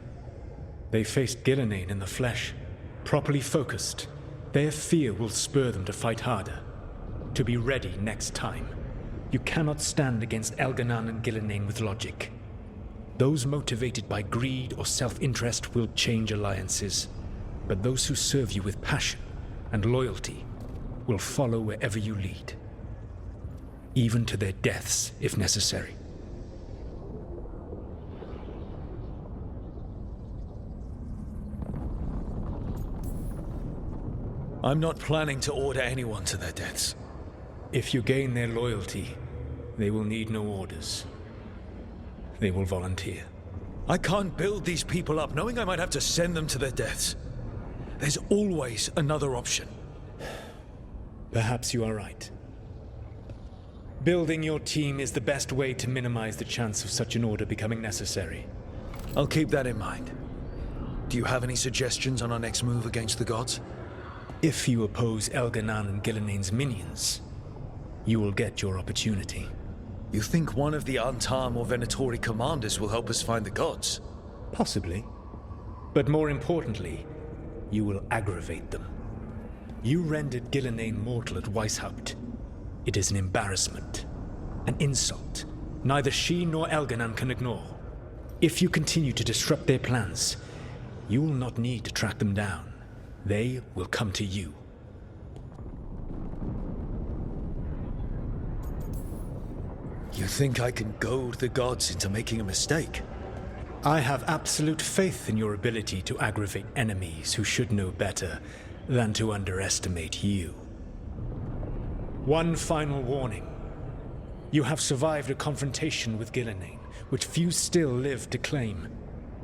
They faced Gillenane in the flesh. Properly focused, their fear will spur them to fight harder. To be ready next time. You cannot stand against Elganan and Gillenane with logic. Those motivated by greed or self-interest will change alliances. But those who serve you with passion and loyalty will follow wherever you lead. Even to their deaths, if necessary. I'm not planning to order anyone to their deaths. If you gain their loyalty, they will need no orders. They will volunteer. I can't build these people up knowing I might have to send them to their deaths. There's always another option. Perhaps you are right. Building your team is the best way to minimize the chance of such an order becoming necessary. I'll keep that in mind. Do you have any suggestions on our next move against the gods? If you oppose Elganan and Gillenane's minions, you will get your opportunity. You think one of the Antam or Venatori commanders will help us find the gods? Possibly. But more importantly, you will aggravate them. You rendered Gillenane mortal at Weishaupt. It is an embarrassment, an insult, neither she nor Elganan can ignore. If you continue to disrupt their plans, you will not need to track them down. They will come to you. You think I can goad the gods into making a mistake? I have absolute faith in your ability to aggravate enemies who should know better than to underestimate you. One final warning. You have survived a confrontation with Gillenane, which few still live to claim.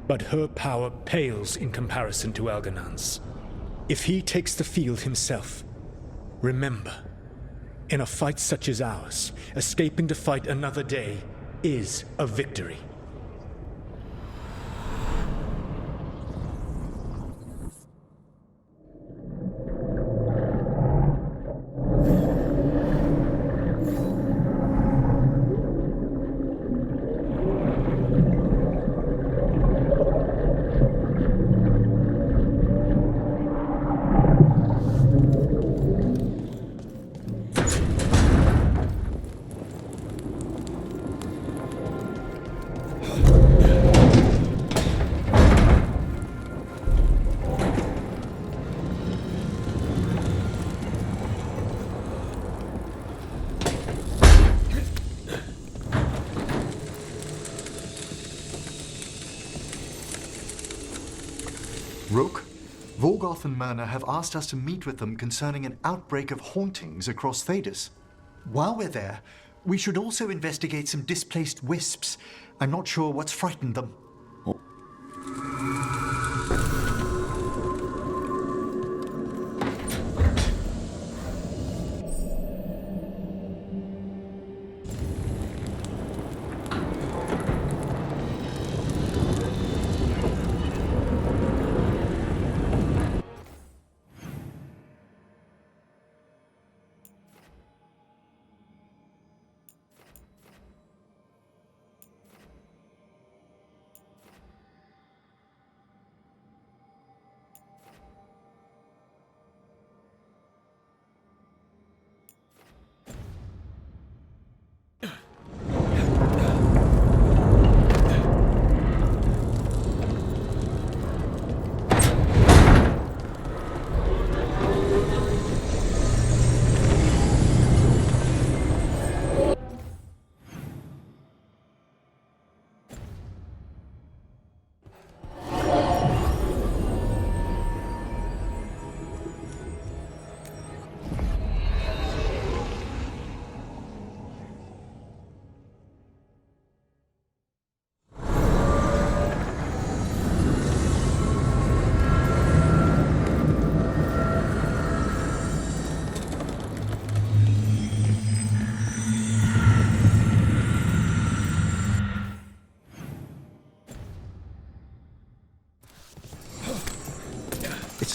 But her power pales in comparison to Elganan's. If he takes the field himself, remember, in a fight such as ours, escaping to fight another day is a victory. Rook, Vorgoth and Myrna have asked us to meet with them concerning an outbreak of hauntings across Thedas. While we're there, we should also investigate some displaced wisps. I'm not sure what's frightened them.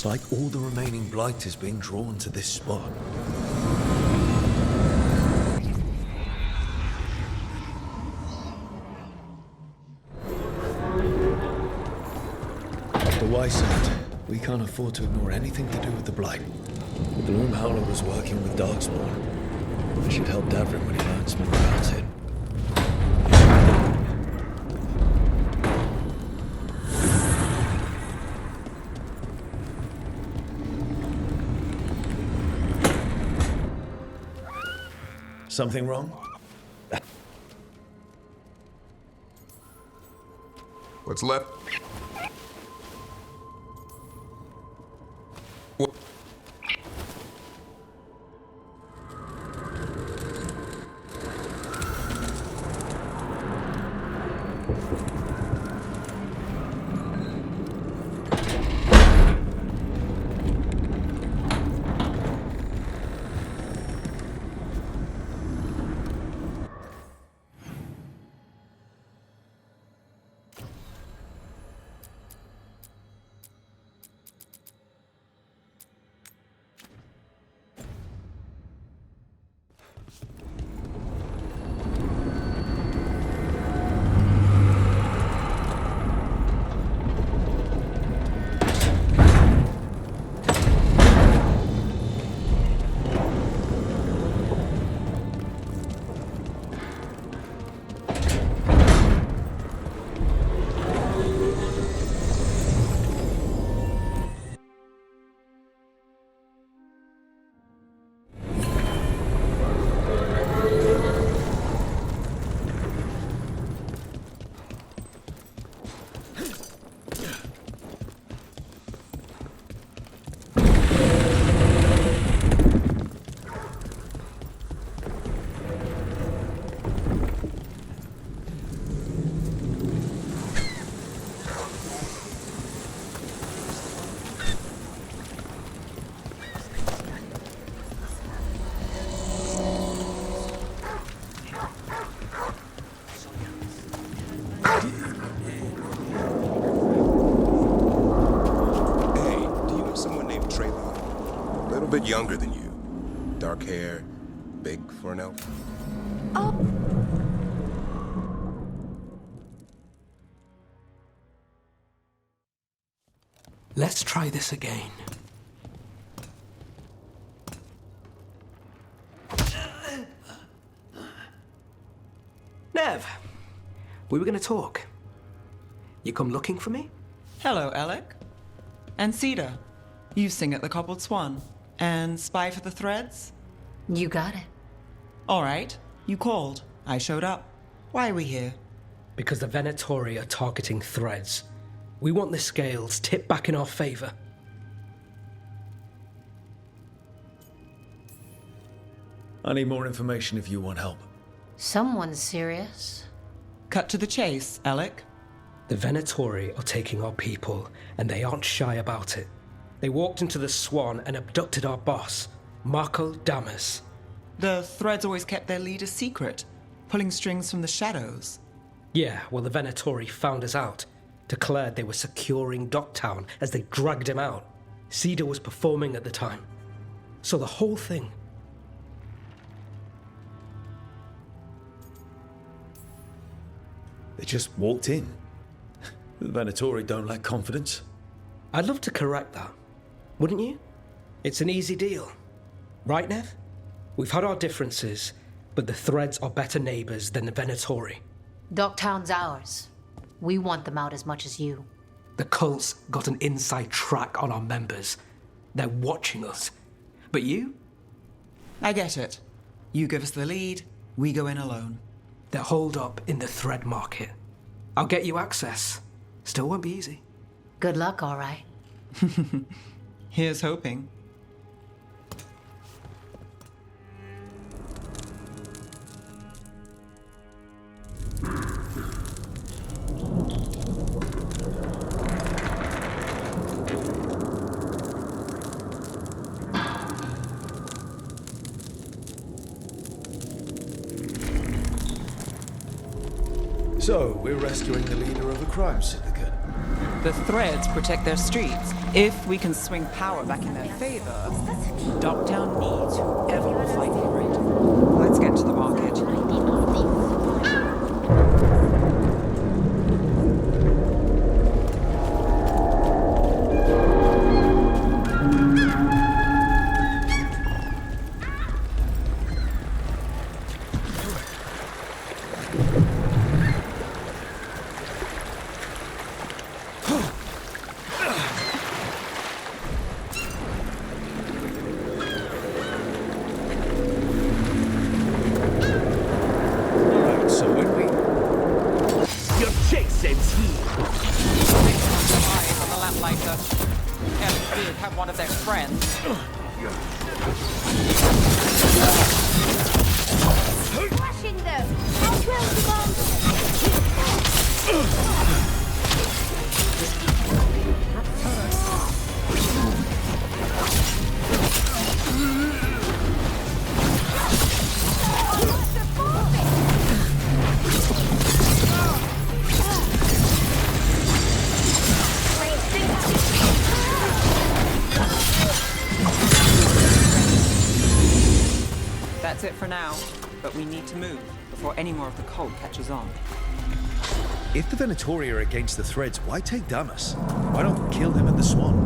Looks like all the remaining blight is being drawn to this spot. Dr. Weissart, we can't afford to ignore anything to do with the blight. The Gloom Howler was working with Darkspawn. I should help Davrin when he learns more about it. Something wrong? What's left? Younger than you. Dark hair, big for an elf. Oh. Let's try this again. Nev, we were gonna talk. You come looking for me? Hello, Alec. And Cedar, you sing at the Cobbled Swan. And spy for the threads? You got it. All right. You called. I showed up. Why are we here? Because the Venatori are targeting threads. We want the scales tipped back in our favor. I need more information if you want help. Someone's serious. Cut to the chase, Alec. The Venatori are taking our people, and they aren't shy about it. They walked into the Swan and abducted our boss, Marco Damas. The threads always kept their leader secret, pulling strings from the shadows. Yeah, well, the Venatori found us out, declared they were securing Docktown as they dragged him out. Cedar was performing at the time. So the whole thing... They just walked in. The Venatori don't lack confidence. I'd love to correct that. Wouldn't you? It's an easy deal. Right, Nev? We've had our differences, but the threads are better neighbors than the Venatori. Docktown's ours. We want them out as much as you. The cult's got an inside track on our members. They're watching us. But you? I get it. You give us the lead, we go in alone. They're holed up in the thread market. I'll get you access. Still won't be easy. Good luck, all right. Here's hoping. So, we're rescuing the leader of a crime syndicate. The threads protect their streets. If we can swing power back in their favor, Dogtown needs whoever will fight for it. Let's get to the market. That's it for now, but we need to move before any more of the cult catches on. If the Venatori are against the Threads, why take Damas? Why not kill him at the Swan?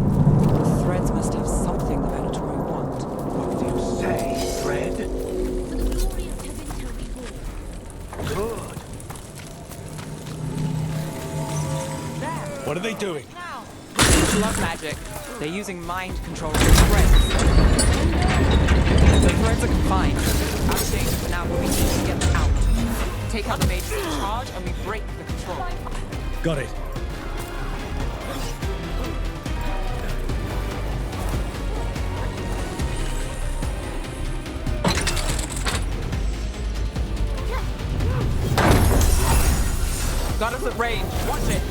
The Threads must have something the Venatori want. What do you say, Thread? Good. What are they doing? Blood magic. They're using mind control of the Threads. The Threads are confined. Out of danger for now, but we need to get them out. Take out the mages in charge, and we break the control. Got it. Got us at range. Watch it.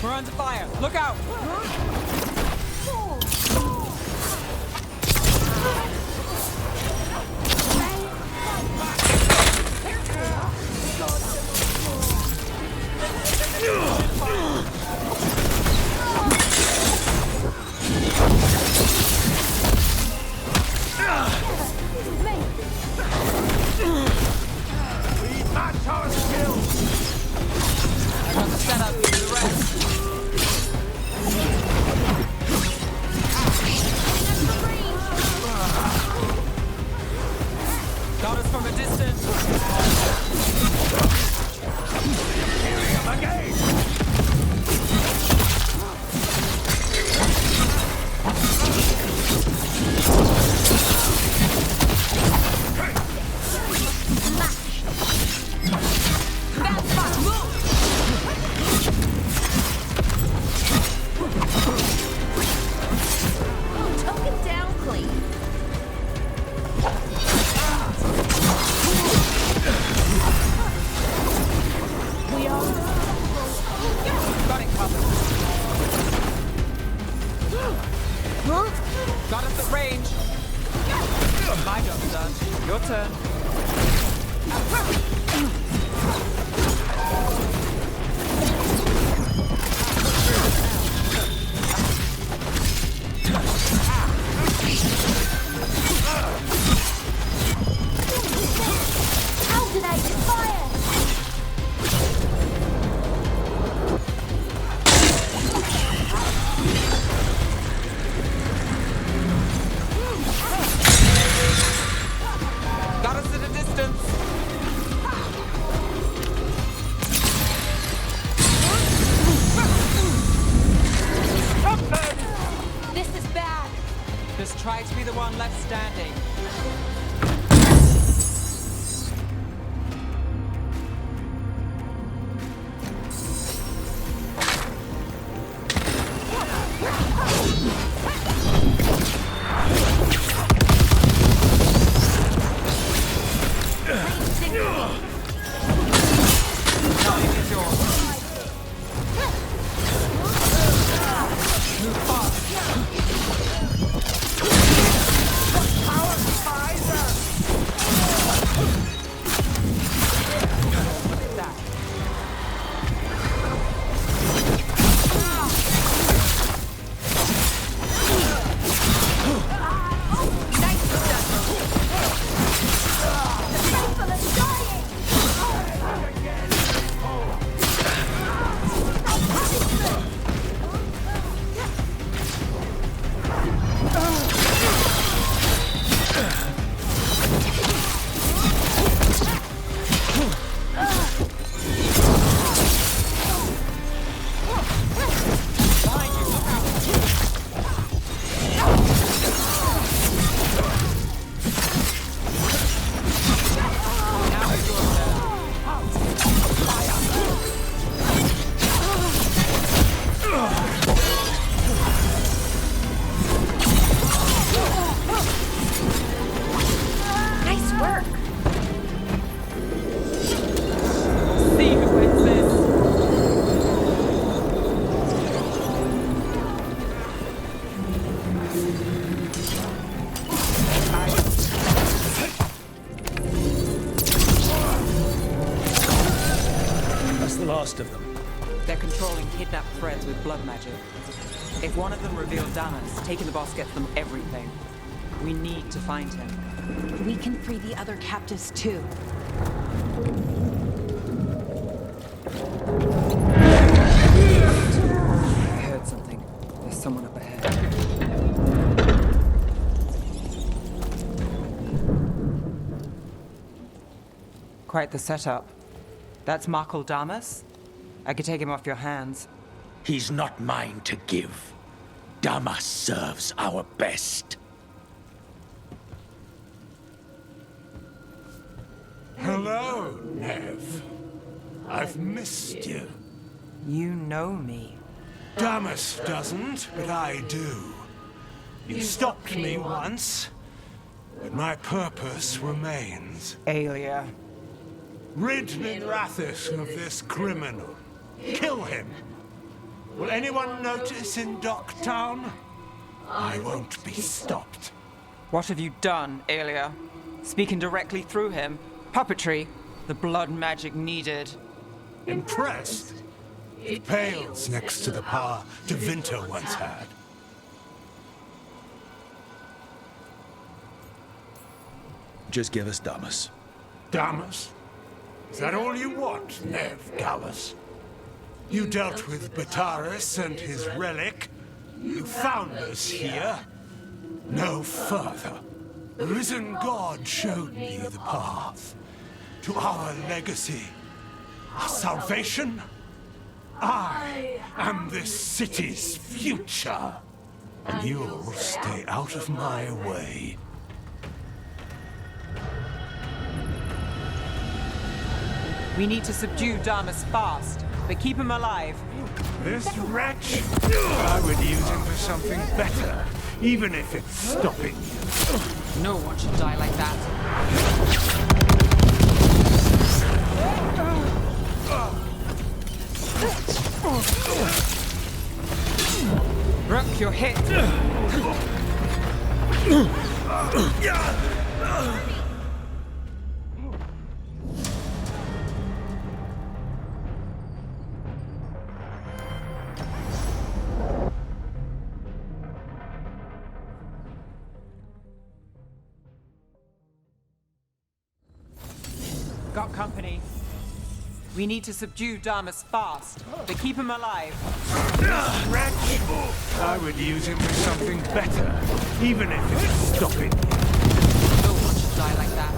We're under fire. Look out! We match our skills! I got the setup for the rest. Got us from a distance. Helium again! Got us at range. My job's done. Your turn. How did I get fire? Got us at a distance. Just try to be the one left standing. Of them. They're controlling kidnapped threads with blood magic. If one of them revealed Damas, taking the boss gets them everything. We need to find him. We can free the other captives too. I heard something. There's someone up ahead. Quite the setup. That's Markle Damas? I could take him off your hands. He's not mine to give. Damas serves our best. Hello, Nev. I've missed you. You know me. Damas doesn't, but I do. You stopped me once, but my purpose remains. Aelia. Rid Minrathis of this criminal. Kill him. Will anyone notice in Docktown? I won't be stopped. What have you done, Aelia? Speaking directly through him? Puppetry? The blood magic needed. Impressed? It pales next to the power Devinter once had. Just give us Damas. Damas? Is that all you want, Nev Gallus? You dealt with Bataris and his relic. You found us here. No further. The risen God showed me the path to our legacy, our salvation. I am this city's future, and you'll stay out of my way. We need to subdue Damas fast, but keep him alive. This wretch? I would use him for something better, even if it's stopping you. No one should die like that. Rook, you're hit. Got company. We need to subdue Damas fast, but keep him alive. Wretch! I would use him for something better, even if it's stopping you. No one should die like that.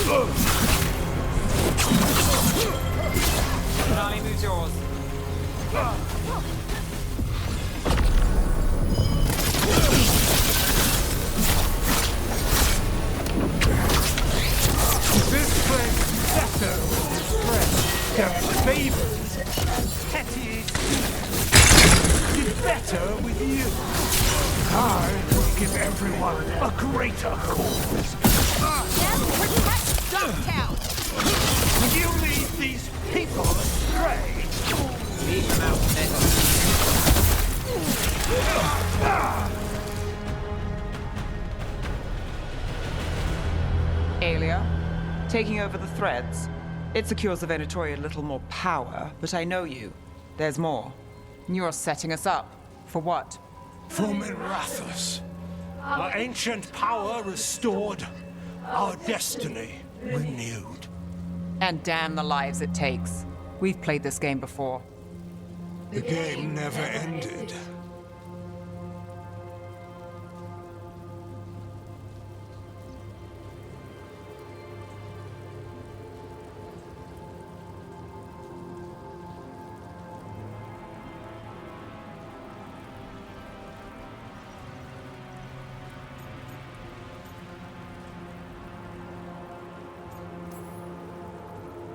Charlie, who's yours? This plays better with friends. Their favors. Petty did better with you. I will give everyone a greater cause. Yes, protect Ducktown! Would you lead these people astray? Leave them out, Alia, taking over the threads. It secures the Venatori a little more power, but I know you. There's more. You're setting us up. For what? For Minrathus. Our ancient power restored. Our destiny renewed. And damn the lives it takes. We've played this game before. The game never ended.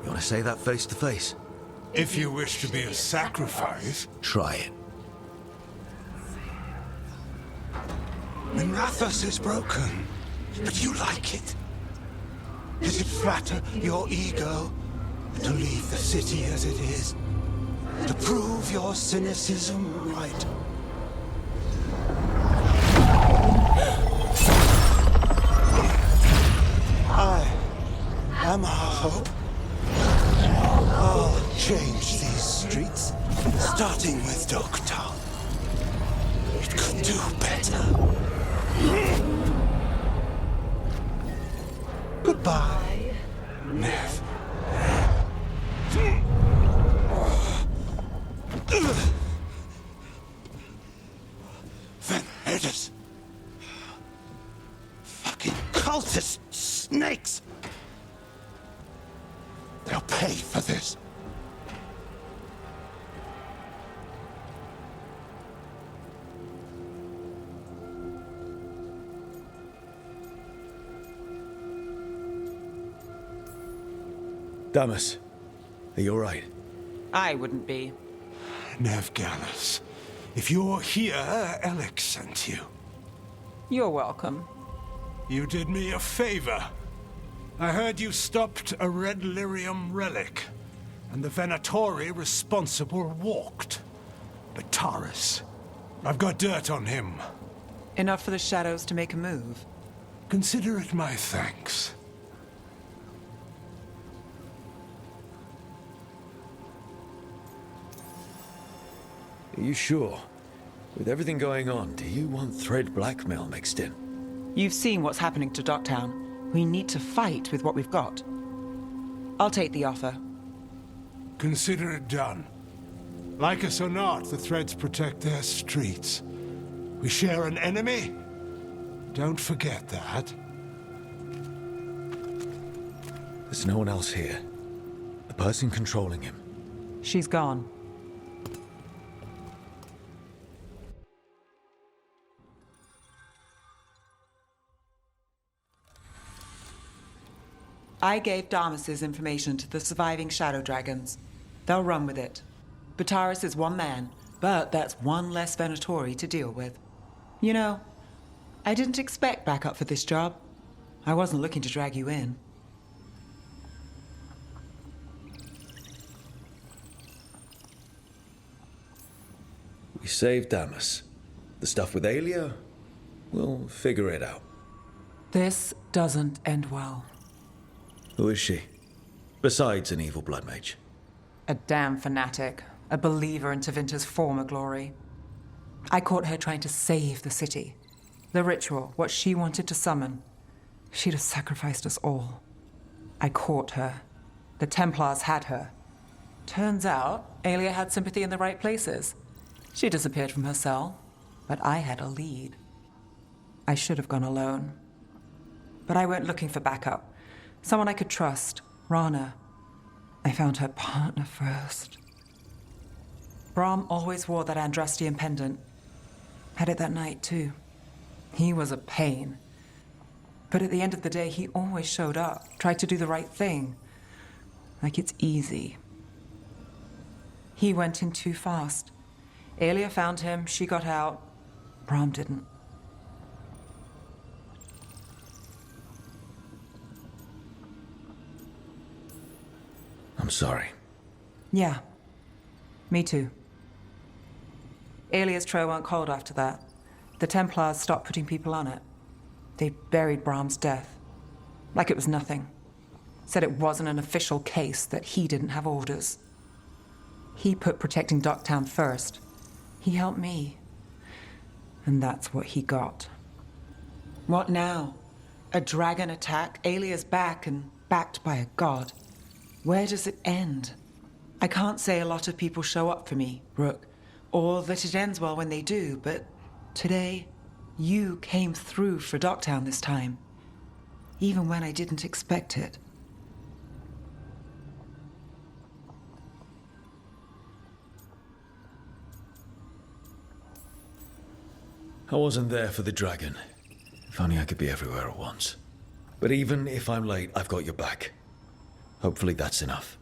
You want to say that face to face? If you wish to be a sacrifice, Try it. Minrathus is broken, but you like it. Does it flatter your ego to leave the city as it is? To prove your cynicism right? I am our hope. I'll change these streets, starting with Doktown. It could do better. Goodbye, Nev. Venedis. Fucking cultist snakes. They'll pay for this. Damas, are you alright? I wouldn't be. Nev Gallus, if you're here, Alec sent you. You're welcome. You did me a favor. I heard you stopped a red lyrium relic, and the Venatori responsible walked. But Taurus, I've got dirt on him. Enough for the shadows to make a move. Consider it my thanks. Are you sure? With everything going on, do you want thread blackmail mixed in? You've seen what's happening to Ducktown. We need to fight with what we've got. I'll take the offer. Consider it done. Like us or not, the Threads protect their streets. We share an enemy? Don't forget that. There's no one else here. The person controlling him. She's gone. I gave Damas's information to the surviving Shadow Dragons. They'll run with it. Bataris is one man, but that's one less Venatori to deal with. You know, I didn't expect backup for this job. I wasn't looking to drag you in. We saved Damas. The stuff with Alia? We'll figure it out. This doesn't end well. Who is she? Besides an evil blood mage. A damn fanatic. A believer in Tevinter's former glory. I caught her trying to save the city. The ritual, what she wanted to summon. She'd have sacrificed us all. I caught her. The Templars had her. Turns out, Alia had sympathy in the right places. She disappeared from her cell, but I had a lead. I should have gone alone. But I went looking for backup. Someone I could trust, Rana. I found her partner first. Brahm always wore that Andrastian pendant. Had it that night, too. He was a pain. But at the end of the day, he always showed up, tried to do the right thing. Like it's easy. He went in too fast. Aelia found him, she got out. Brahm didn't. I'm sorry. Yeah. Me too. Aelia's trail went cold after that. The Templars stopped putting people on it. They buried Brahm's death. Like it was nothing. Said it wasn't an official case, that he didn't have orders. He put protecting Docktown first. He helped me. And that's what he got. What now? A dragon attack, Aelia's back, and backed by a god. Where does it end? I can't say a lot of people show up for me, Rook, or that it ends well when they do, but today, you came through for Docktown this time. Even when I didn't expect it. I wasn't there for the dragon. If only I could be everywhere at once. But even if I'm late, I've got your back. Hopefully that's enough.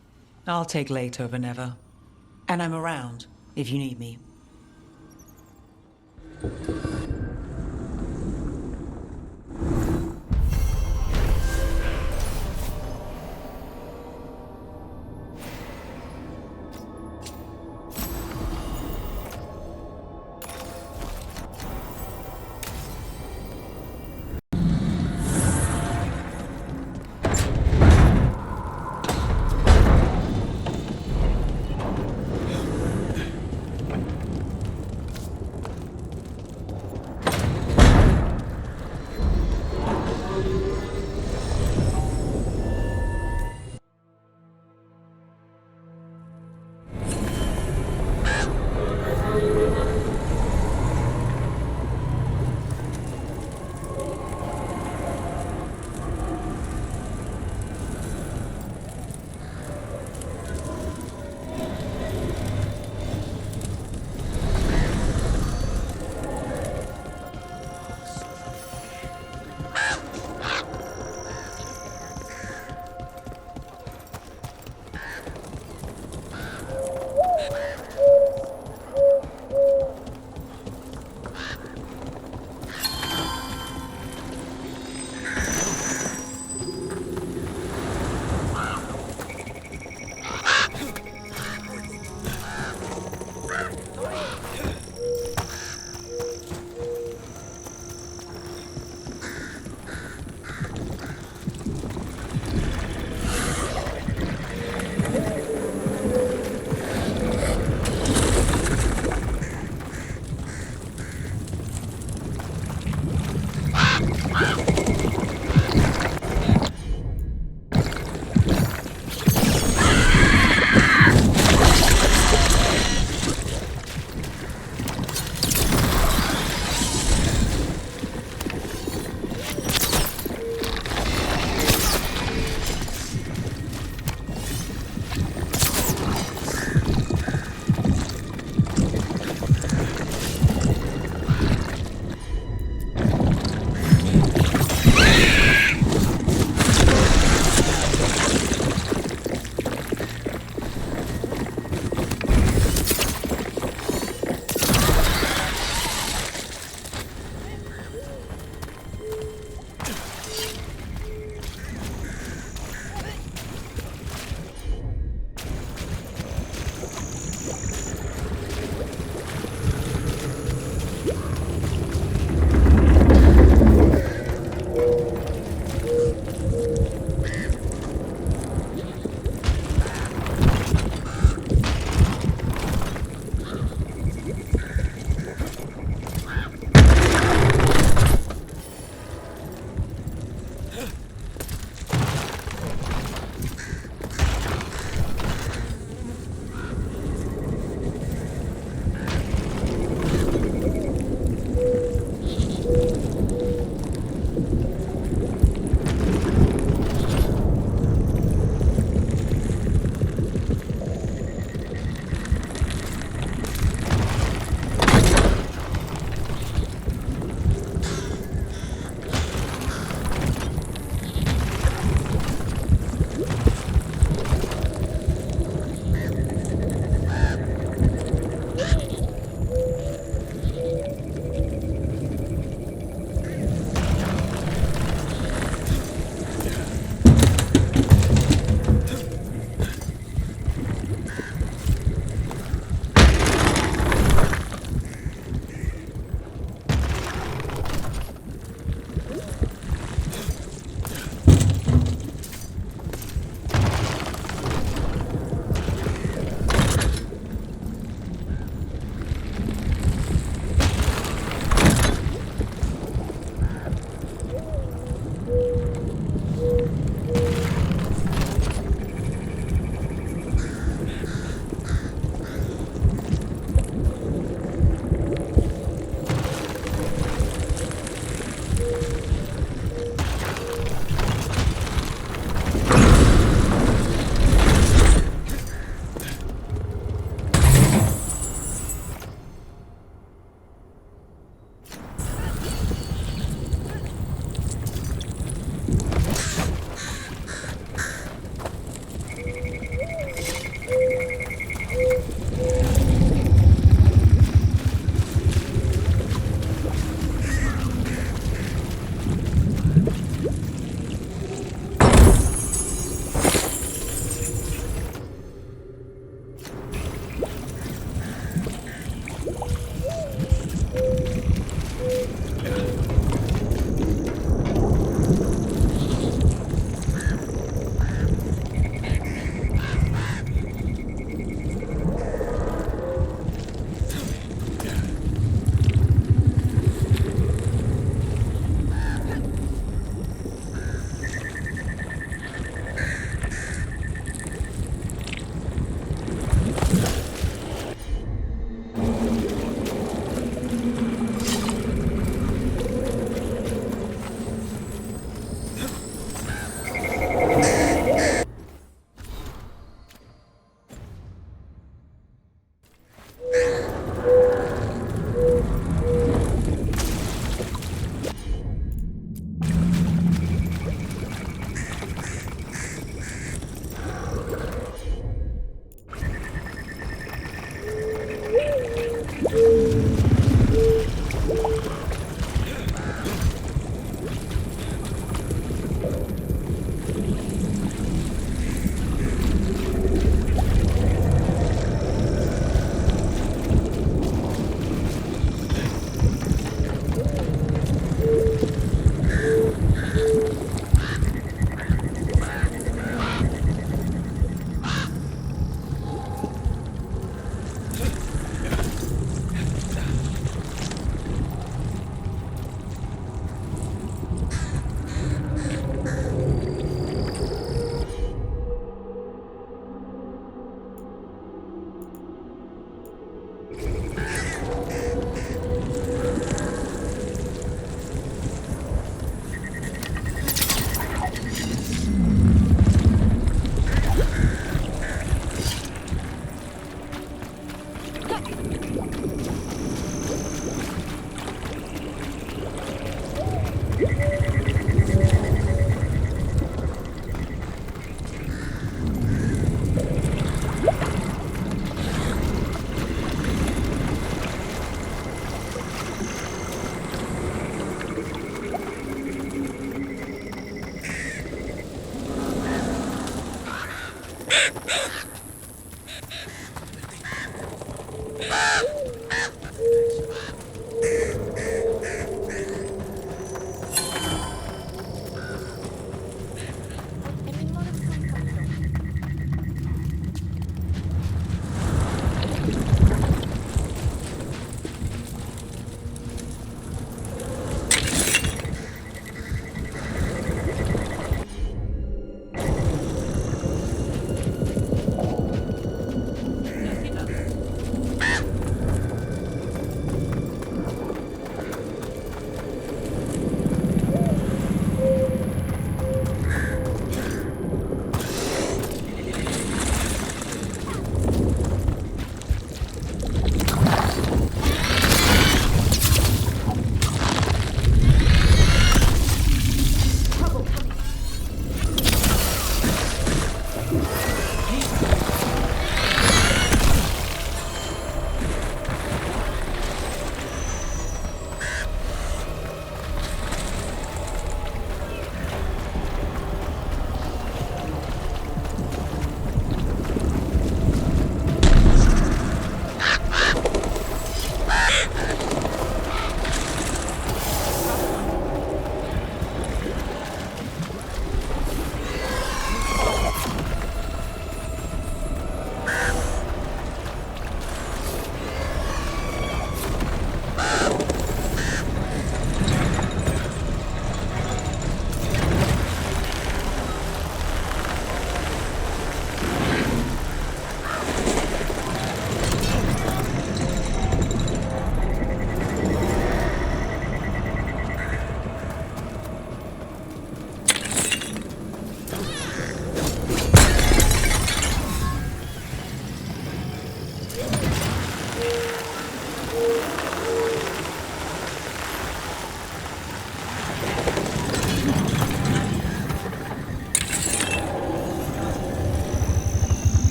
I'll take late over never. And I'm around if you need me.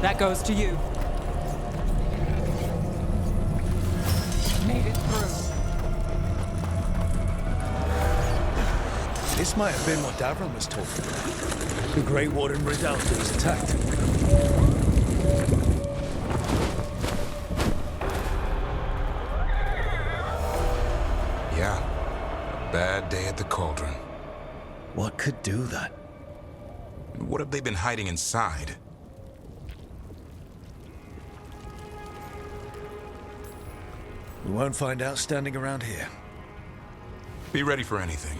That goes to you. Made it through. This might have been what Davron was talking about. The Grey Warden Redalta was attacked. Yeah. A bad day at the Cauldron. What could do that? What have they been hiding inside? We won't find out standing around here. Be ready for anything.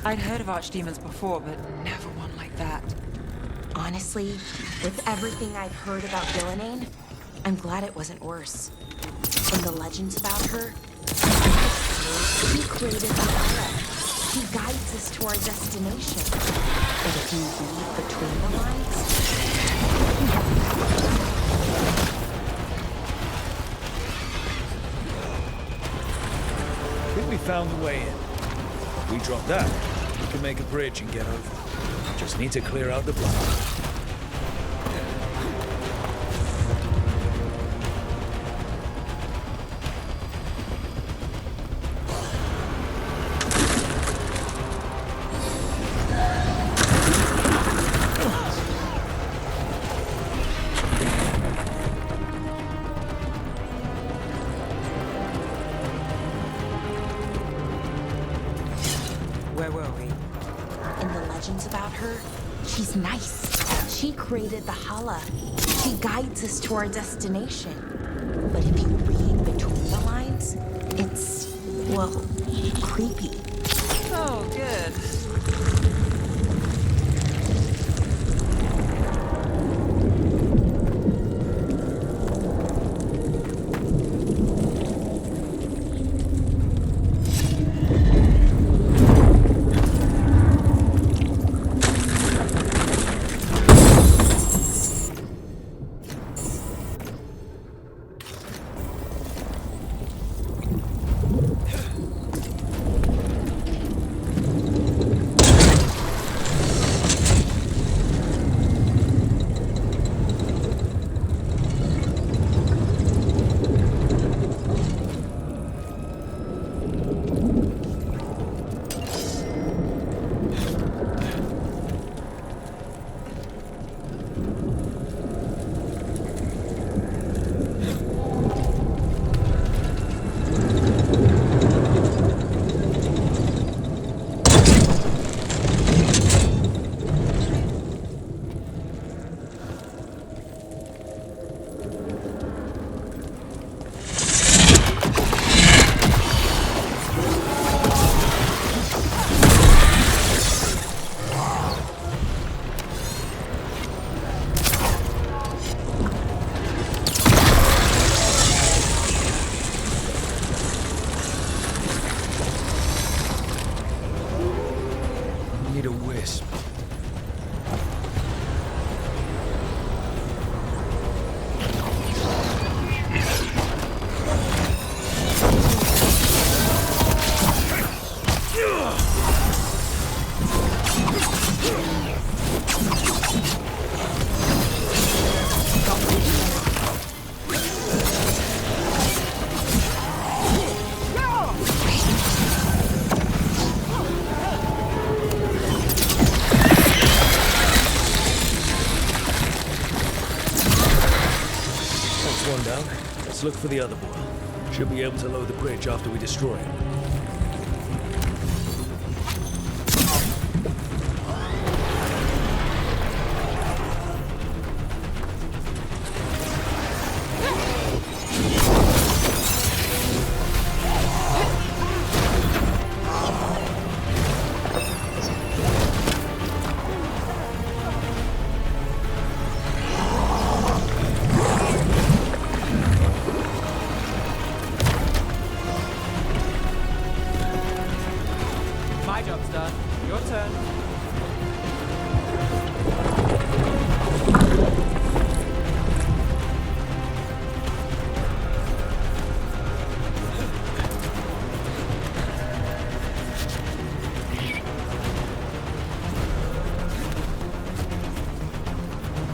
I'd heard of archdemons before, but never one like that. Honestly, with everything I've heard about Villanane, I'm glad it wasn't worse. And the legends about her, he created the era. He guides us to our destination. But if you read between the lines, I think we found the way in. We drop that, we can make a bridge and get over. Just need to clear out the blight. Where were we? In the legends about her, she's nice. She created the Hala. She guides us to our destination. But if you read between the lines, it's, well, creepy. Oh, good. Let's look for the other boy. Should be able to load the bridge after we destroy it. My job's done. Your turn.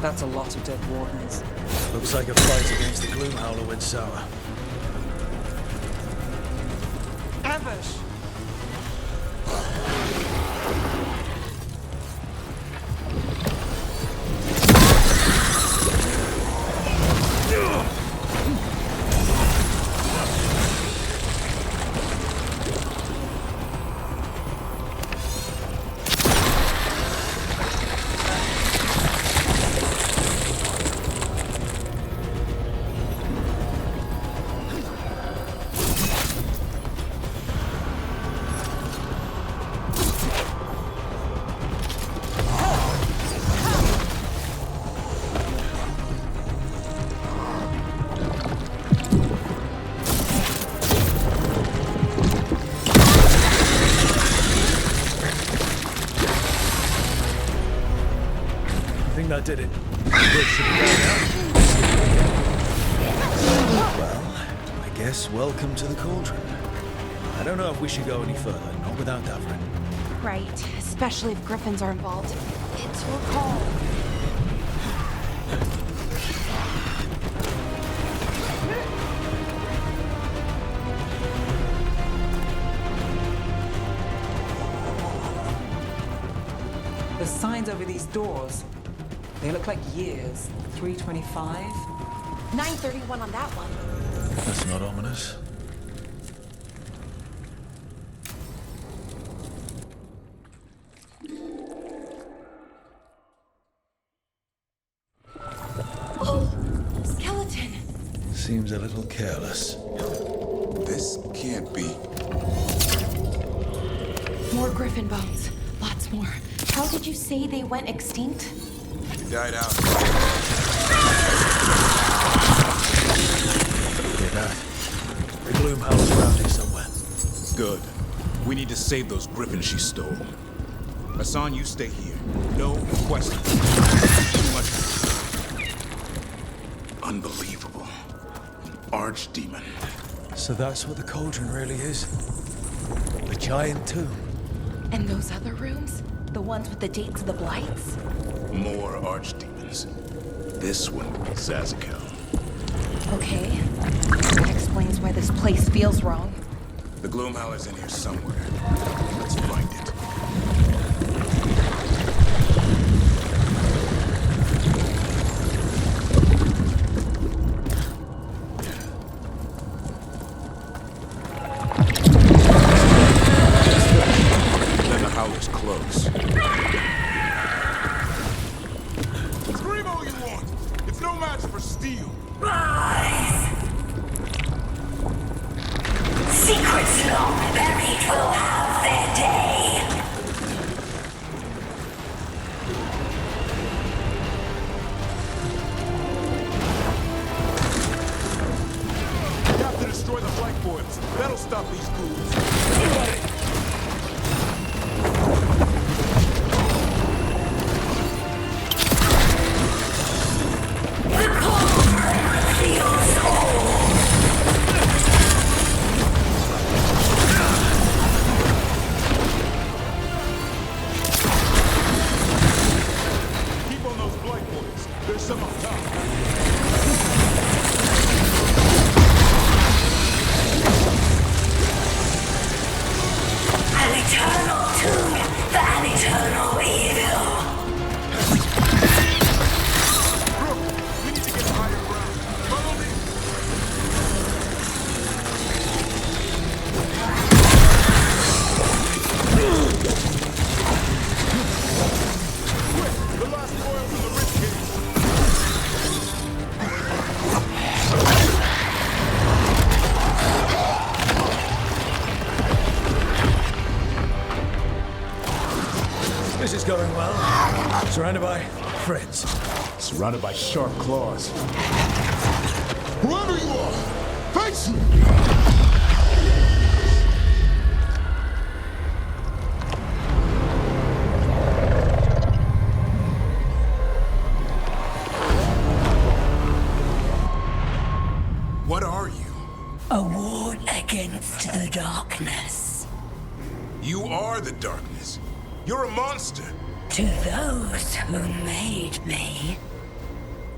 That's a lot of dead wardens. Looks like a fight against the Gloomhowler went sour. Ambush! That did it. Bridge should be going now. Well, I guess welcome to the cauldron. I don't know if we should go any further, not without Davrin. Right, especially if griffins are involved. It's your call. The signs over these doors, they look like years. 325? 931 on that one. That's not ominous. Skeleton! Seems a little careless. This can't be. More griffin bones. Lots more. How did you say they went extinct? He died out. Hear that? The gloom howls around here somewhere. Good. We need to save those griffins she stole. Hassan, you stay here. No questions. Too much. Unbelievable. An archdemon. So that's what the cauldron really is? A giant tomb? And those other rooms? The ones with the dates of the blights? More archdemons. This one, Zazakel. Okay. That explains why this place feels wrong. The Gloomhowler's in here somewhere. Let's find it. Then the Howler's close. Scream all you want! It's no match for steel! Secrets long buried will have their day. You have to destroy the black boys. That'll stop these ghouls. The cauldron feels old. Keep on those black boys. There's some up top. An eternal tomb for an eternal evil. We need to get to higher ground. Follow me. Quick, the last oil's in the rich cage. This is going well. Surrounded by friends. Surrounded by sharp claws. Whoever you are, face me! What are you? A ward against the darkness. You are the darkness. You're a monster. To those who made me,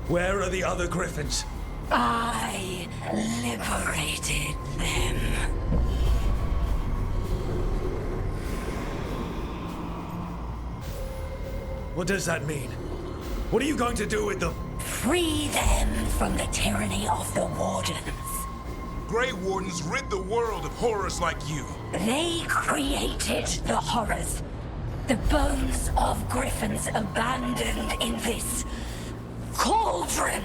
Where are the other griffins? I liberated them. What does that mean? What are you going to do with them? Free them from the tyranny of the Wardens. Grey Wardens rid the world of horrors like you. They created the horrors. The bones of griffins abandoned in this cauldron.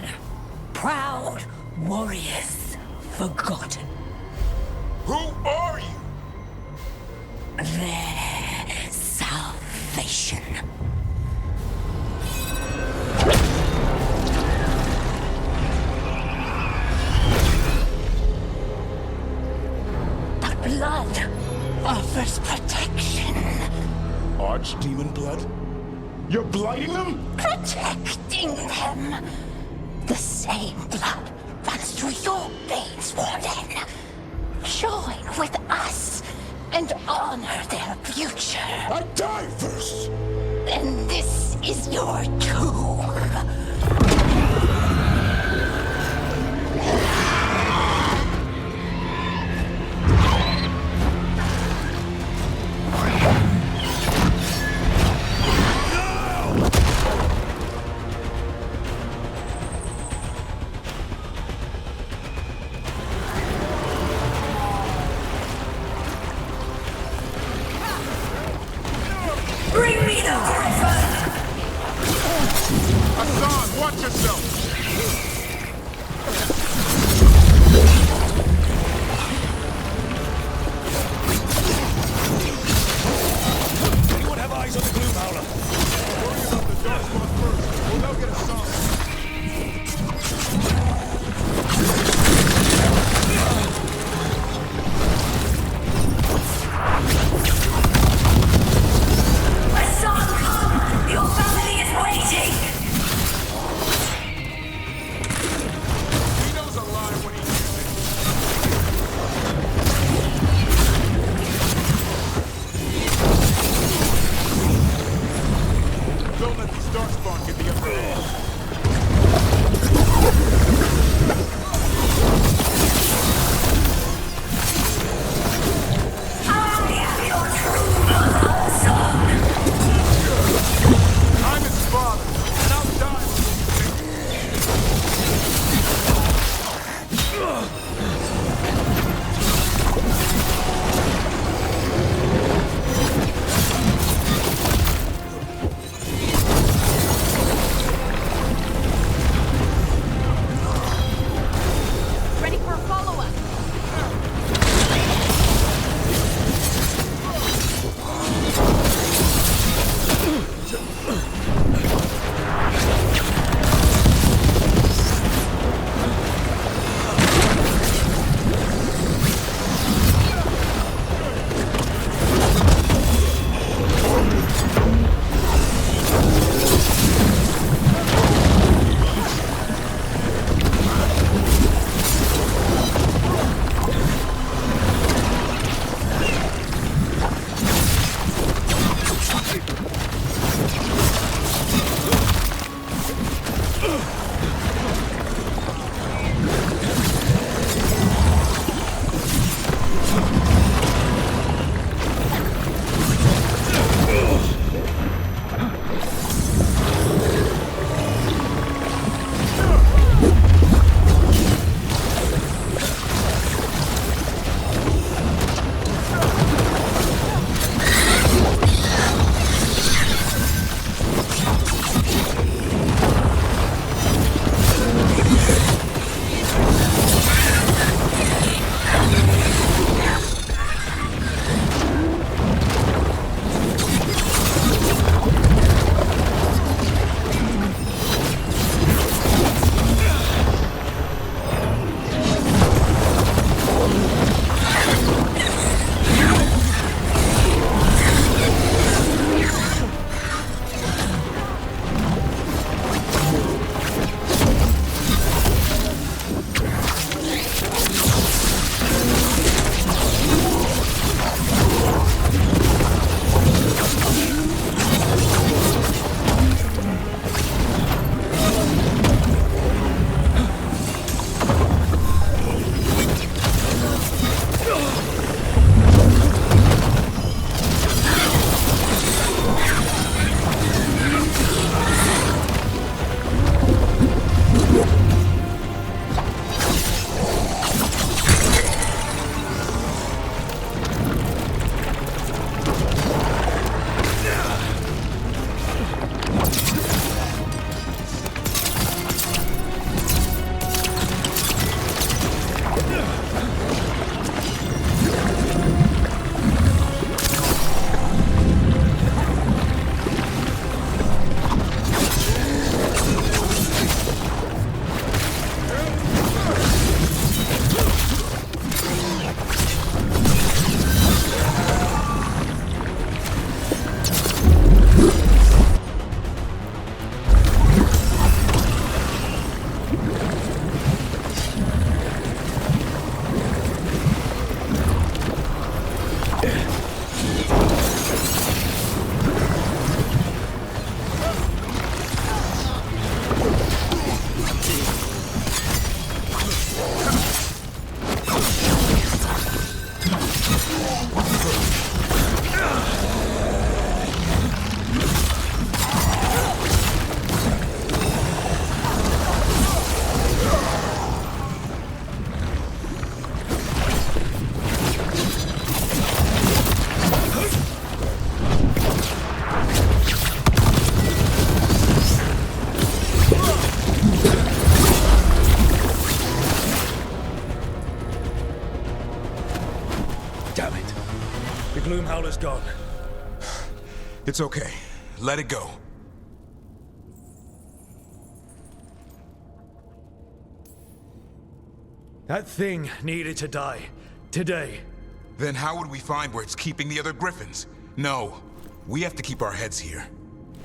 Proud warriors forgotten. Who are you? Their salvation. The blood offers protection. Archdemon blood? You're blighting them? Protecting them. The same blood runs through your veins, Warden. Join with us and honor their future. I die first! Then this is your tomb. Bring me the griffin! Hassan, watch yourself! Anyone have eyes on the gloom howler? Worry about the dark spot first. We'll now get Hassan. Hassan, come! Your family is waiting! Damn it. The Gloom Howler's gone. It's okay. Let it go. That thing needed to die. Today. Then how would we find where it's keeping the other griffins? No. We have to keep our heads here.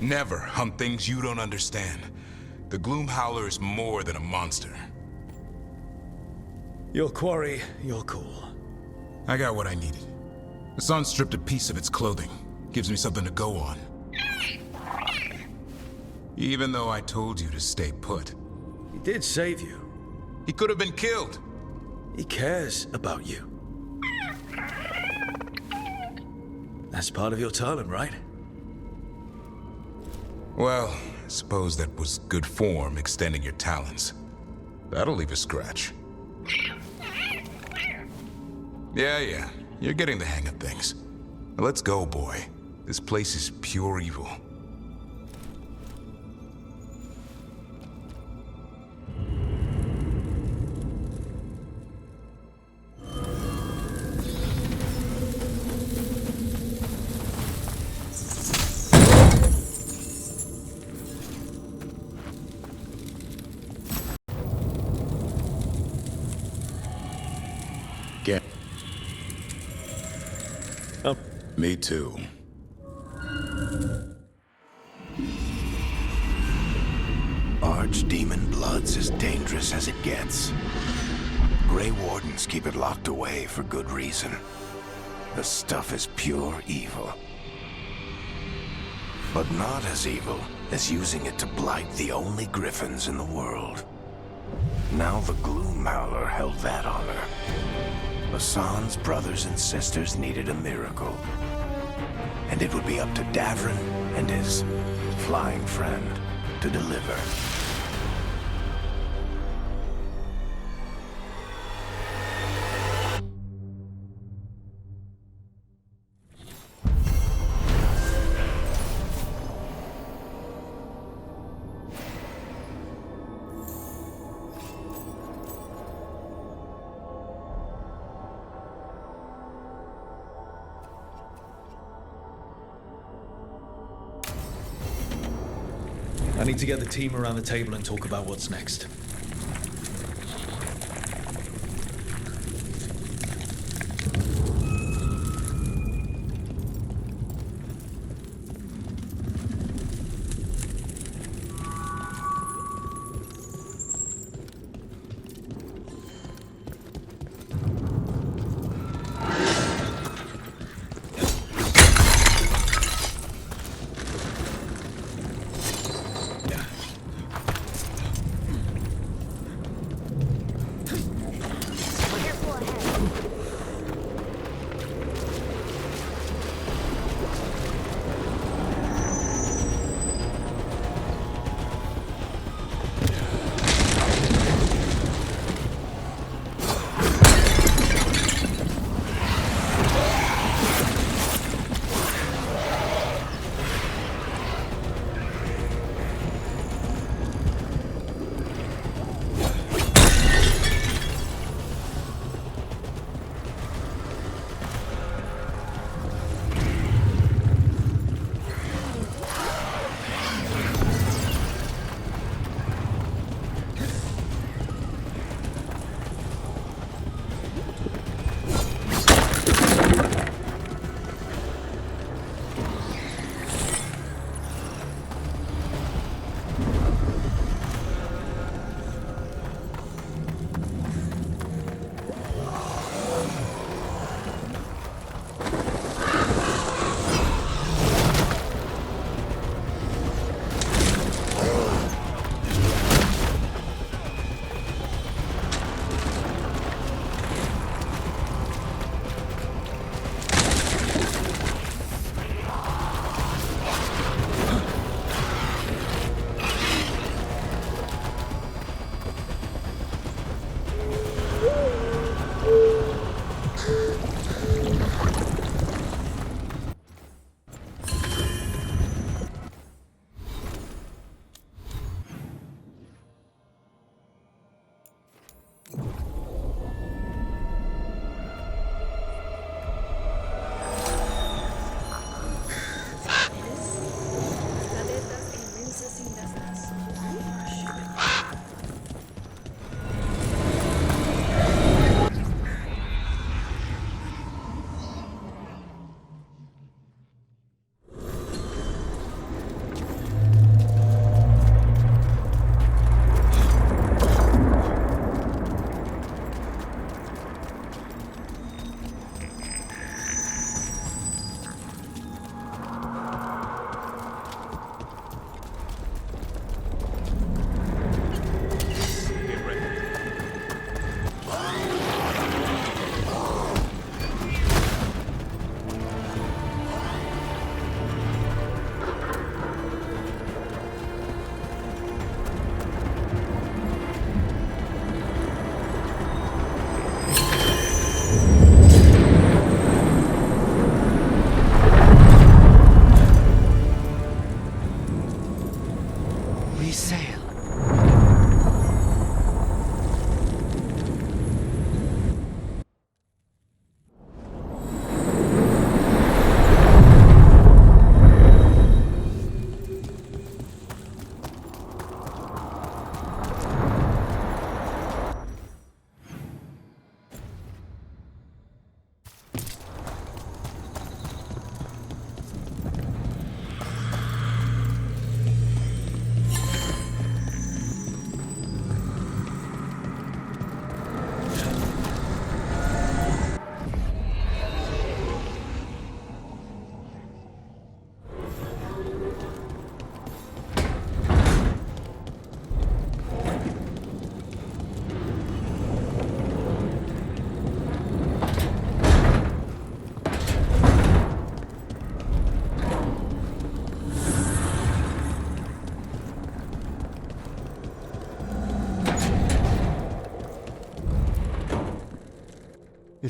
Never hunt things you don't understand. The Gloom Howler is more than a monster. Your quarry, your call. I got what I needed. The sun stripped a piece of its clothing. Gives me something to go on. Even though I told you to stay put. He did save you. He could have been killed. He cares about you. That's part of your talent, right? Well, I suppose that was good form, extending your talons. That'll leave a scratch. Yeah, you're getting the hang of things. Let's go, boy. This place is pure evil. Get. Oh. Me too. Archdemon blood's as dangerous as it gets. Grey Wardens keep it locked away for good reason. The stuff is pure evil. But not as evil as using it to blight the only griffins in the world. Now the Gloom Howler held that honor. Hassan's brothers and sisters needed a miracle. And it would be up to Davrin and his flying friend to deliver. I need to get the team around the table and talk about what's next.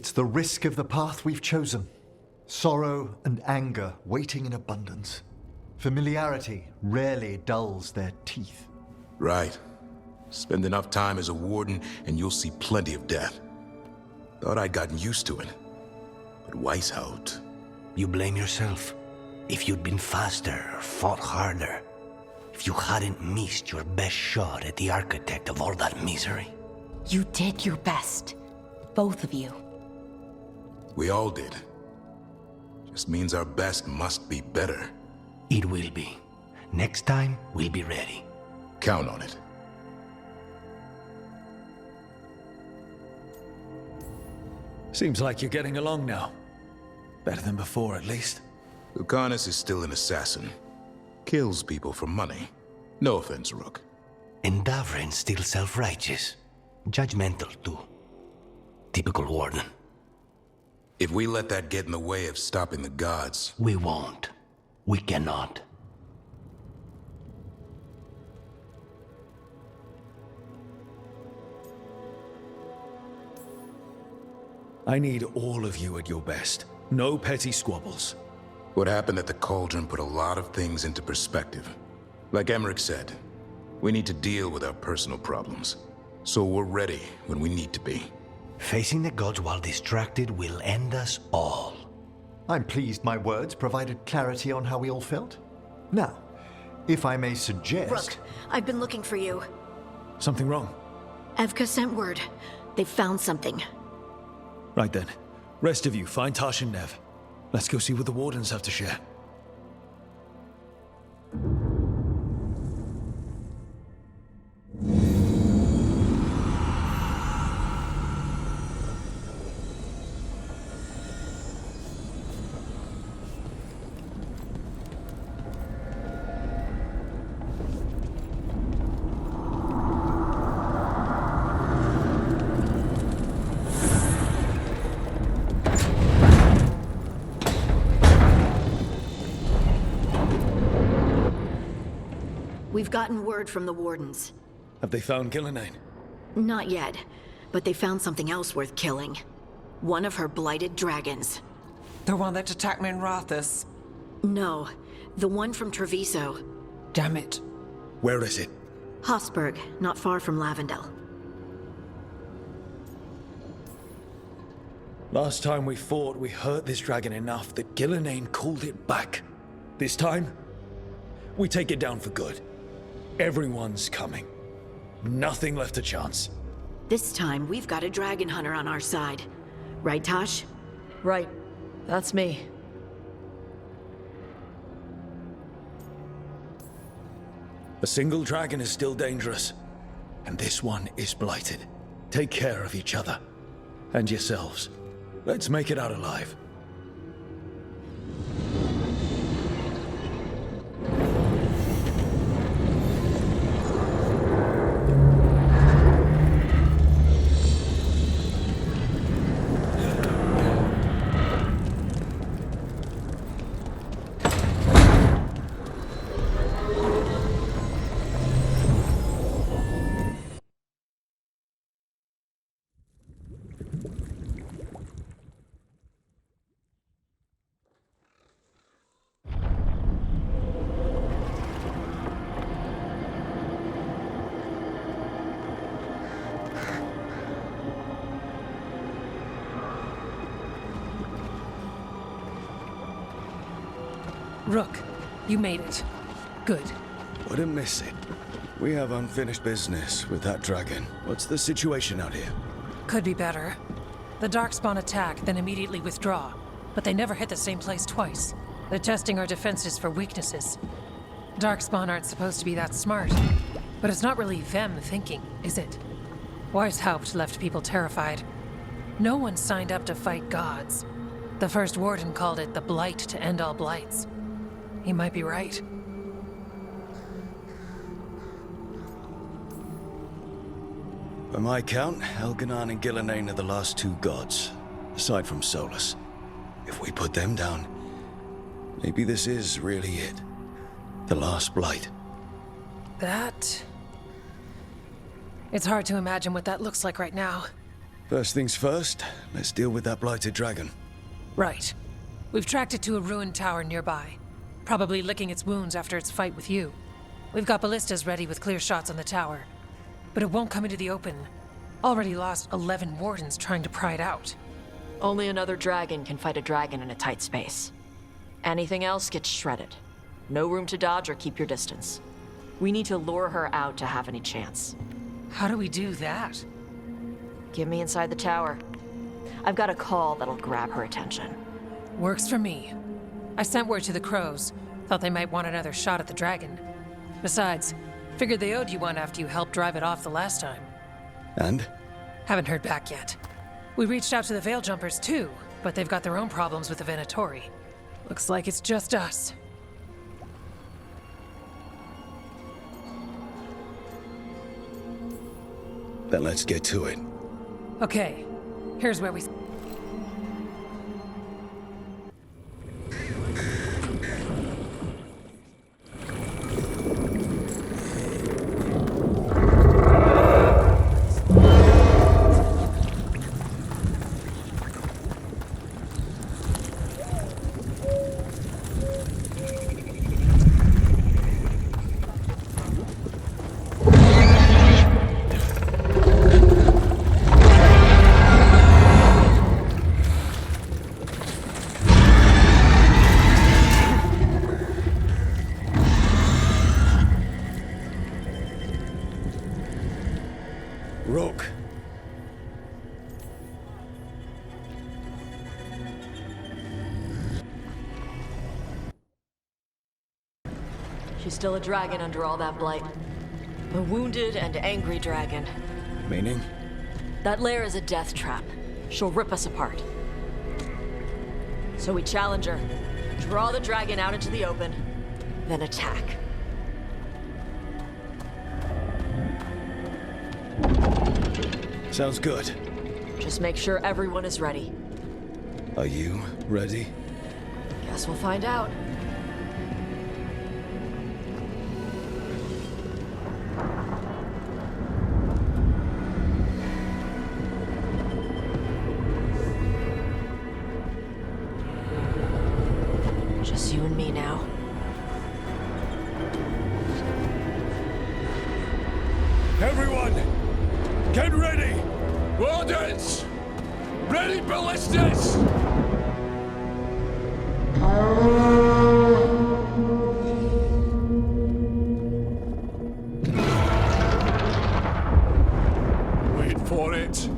It's the risk of the path we've chosen. Sorrow and anger waiting in abundance. Familiarity rarely dulls their teeth. Right. Spend enough time as a warden and you'll see plenty of death. Thought I'd gotten used to it. But Weishaupt... You blame yourself. If you'd been faster or fought harder. If you hadn't missed your best shot at the architect of all that misery. You did your best. Both of you. We all did. Just means our best must be better. It will be. Next time, we'll be ready. Count on it. Seems like you're getting along now. Better than before, at least. Lucanus is still an assassin. Kills people for money. No offense, Rook. And Davrin's still self-righteous. Judgmental, too. Typical warden. If we let that get in the way of stopping the gods... We won't. We cannot. I need all of you at your best. No petty squabbles. What happened at the Cauldron put a lot of things into perspective. Like Emmerich said, we need to deal with our personal problems. So we're ready when we need to be. Facing the gods while distracted will end us all. I'm pleased my words provided clarity on how we all felt. Now, if I may suggest... Rook, I've been looking for you. Something wrong? Evka sent word. They found something. Right then. Rest of you, find Tash and Nev. Let's go see what the Wardens have to share. We've gotten word from the Wardens. Have they found Gillenane? Not yet, but they found something else worth killing. One of her blighted dragons. The one that attacked me in Rathus? No, the one from Treviso. Damn it. Where is it? Hosberg, not far from Lavendel. Last time we fought, we hurt this dragon enough that Gillenane called it back. This time, we take it down for good. Everyone's coming. Nothing left to chance. This time, we've got a dragon hunter on our side. Right, Tosh? Right. That's me. A single dragon is still dangerous. And this one is blighted. Take care of each other. And yourselves. Let's make it out alive. Rook, you made it. Good. Wouldn't miss it. We have unfinished business with that dragon. What's the situation out here? Could be better. The Darkspawn attack, then immediately withdraw. But they never hit the same place twice. They're testing our defenses for weaknesses. Darkspawn aren't supposed to be that smart. But it's not really them thinking, is it? Weishaupt left people terrified. No one signed up to fight gods. The first warden called it the blight to end all blights. He might be right. By my count, Elganon and Gillenane are the last two gods, aside from Solus. If we put them down, maybe this is really it. The last blight. That... It's hard to imagine what that looks like right now. First things first, let's deal with that blighted dragon. Right. We've tracked it to a ruined tower nearby. Probably licking its wounds after its fight with you. We've got ballistas ready with clear shots on the tower. But it won't come into the open. Already lost 11 wardens trying to pry it out. Only another dragon can fight a dragon in a tight space. Anything else gets shredded. No room to dodge or keep your distance. We need to lure her out to have any chance. How do we do that? Get me inside the tower. I've got a call that'll grab her attention. Works for me. I sent word to the crows. Thought they might want another shot at the dragon. Besides, figured they owed you one after you helped drive it off the last time. And? Haven't heard back yet. We reached out to the Veil Jumpers too, but they've got their own problems with the Venatori. Looks like it's just us. Then let's get to it. Okay, here's where we... Rook. She's still a dragon under all that blight. A wounded and angry dragon. Meaning? That lair is a death trap. She'll rip us apart. So we challenge her, draw the dragon out into the open, then attack. Sounds good. Just make sure everyone is ready. Are you ready? Guess we'll find out. Just you and me now. Everyone, get ready! Wardens! Ready ballistas! Wait for it!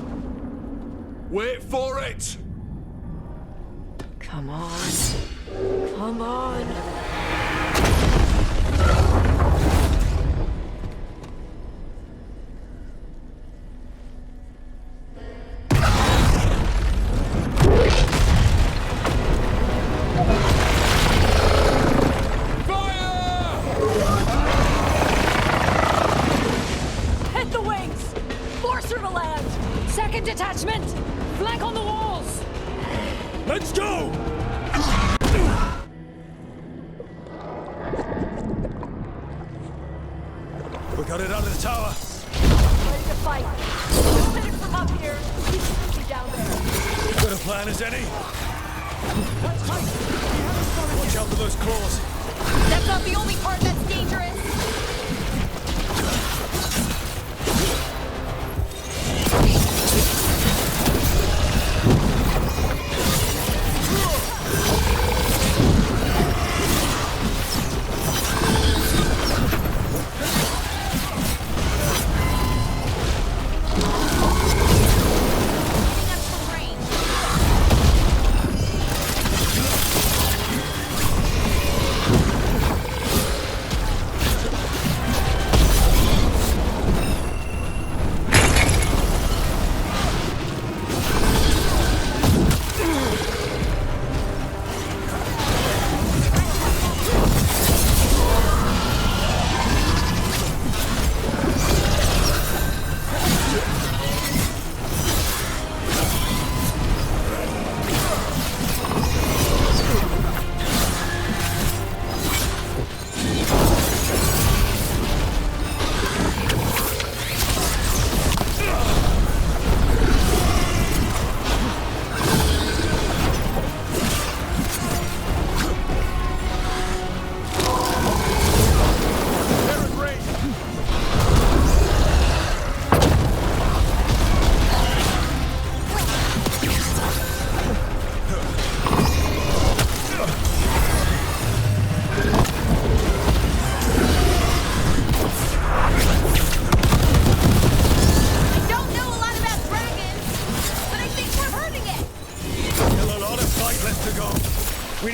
Wait for it! Come on. Come on. Hit the wings! Force her to land! Second detachment! Flank on the walls! Let's go! We got it out of the tower. Ready to fight. 2 minutes from up here. Keep moving down there. Good a plan as any. Watch out for those claws. That's not the only part that's dangerous.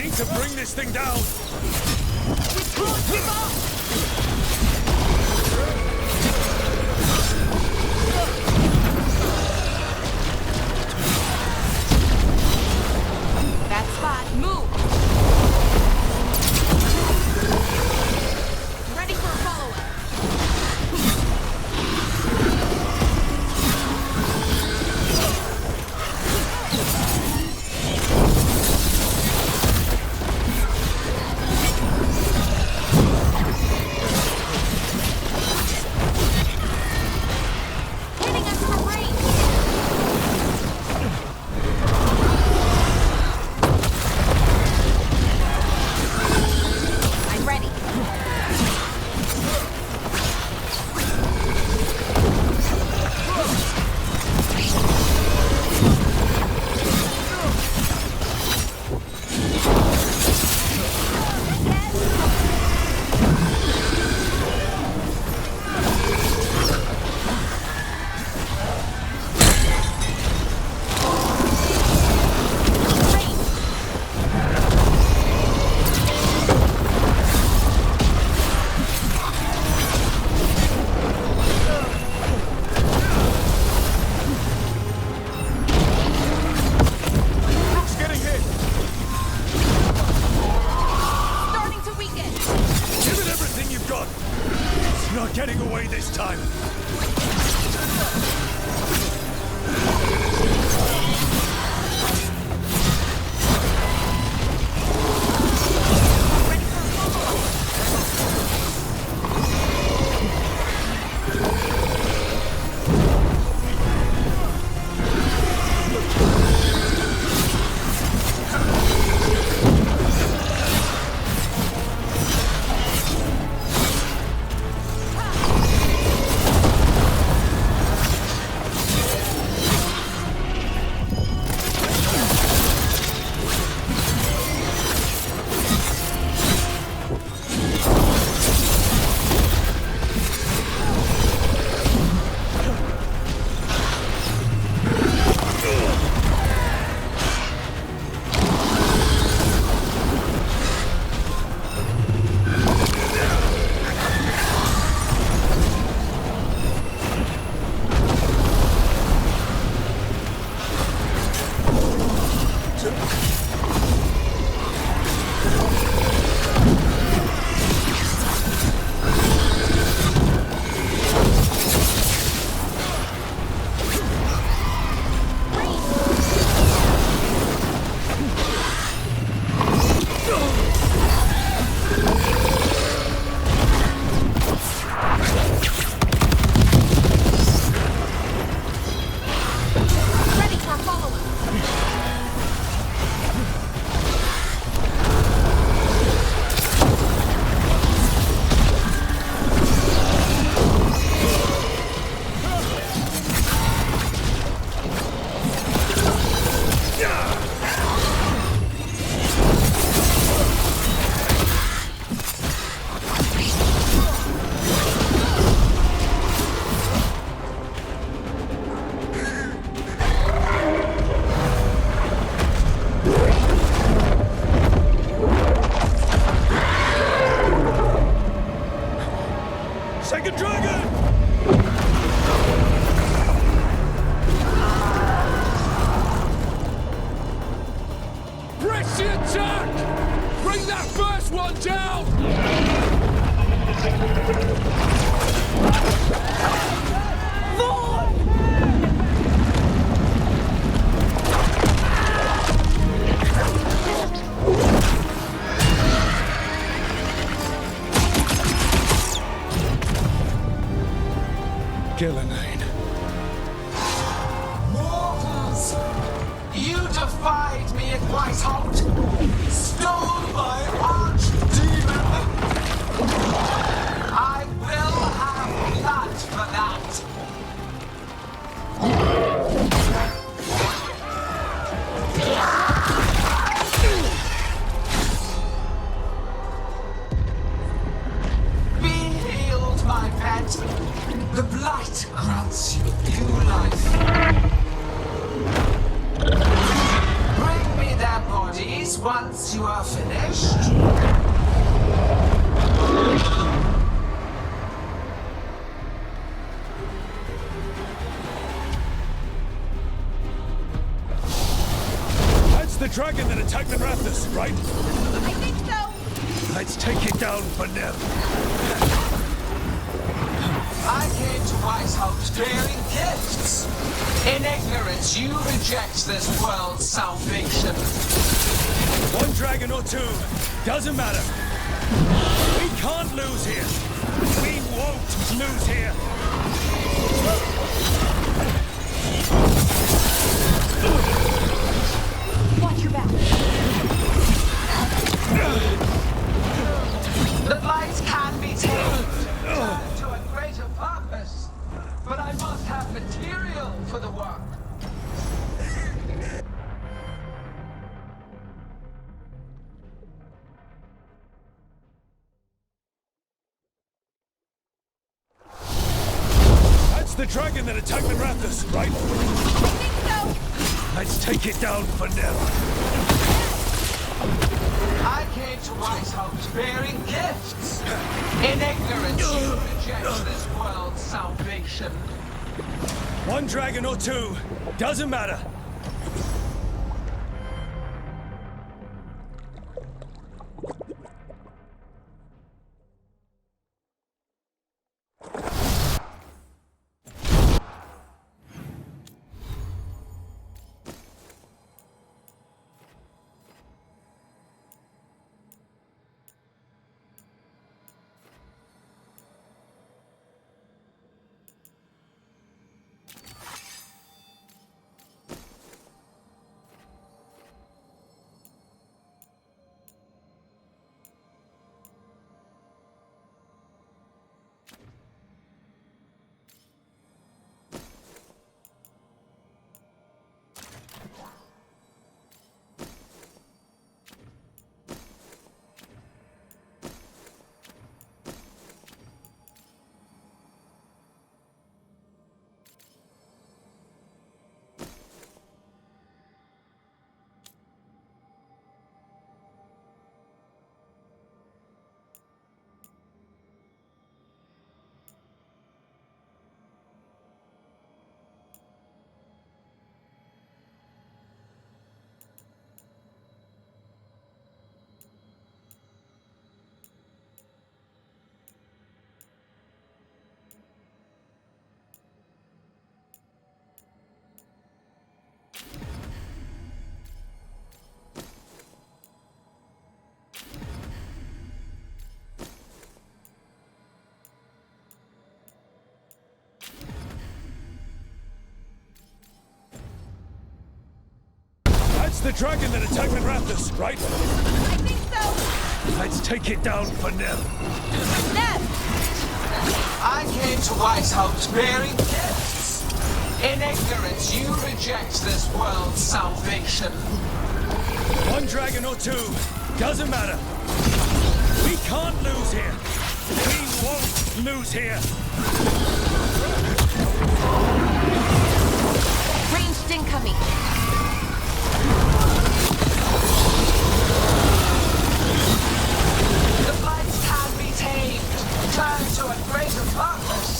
need to bring this thing down! We can't give up! That spot. Move! Ready for a follow-up. Hitting us from range! I'm ready. Rook's getting hit! Starting to weaken. Give it everything you've got! It's not getting away this time! Ready for a follow-up. Second dragon! Press the attack! Bring that first one down! Gillenane. Mortals! You defied me at Whitehall! Stole my archdemon! I will have blood for that! Be healed, my pet! The blight grants finished? That's the dragon that attacked the Raptors, right? I think so. Let's take it down for now. I came to Weishaupt's bearing gifts. In ignorance, you reject this world's salvation. One dragon or two, doesn't matter. We can't lose here. We won't lose here. Watch your back. The blights can be tamed, turned to a greater purpose, but I must have material for the work. That's the dragon that attacked the Raptors, right? I think so. Let's take it down for now. I came to Weishaupt's bearing gifts. In ignorance, you reject this world's salvation. One dragon or two, doesn't matter. That's the dragon that attacked the Raptors, right? I think so. Let's take it down for now. I came to Weishaupt's bearing gifts. In ignorance, you reject this world's salvation. One dragon or two, doesn't matter. We can't lose here. We won't lose here. Ranged incoming. The blights can be tamed, turned to a greater purpose,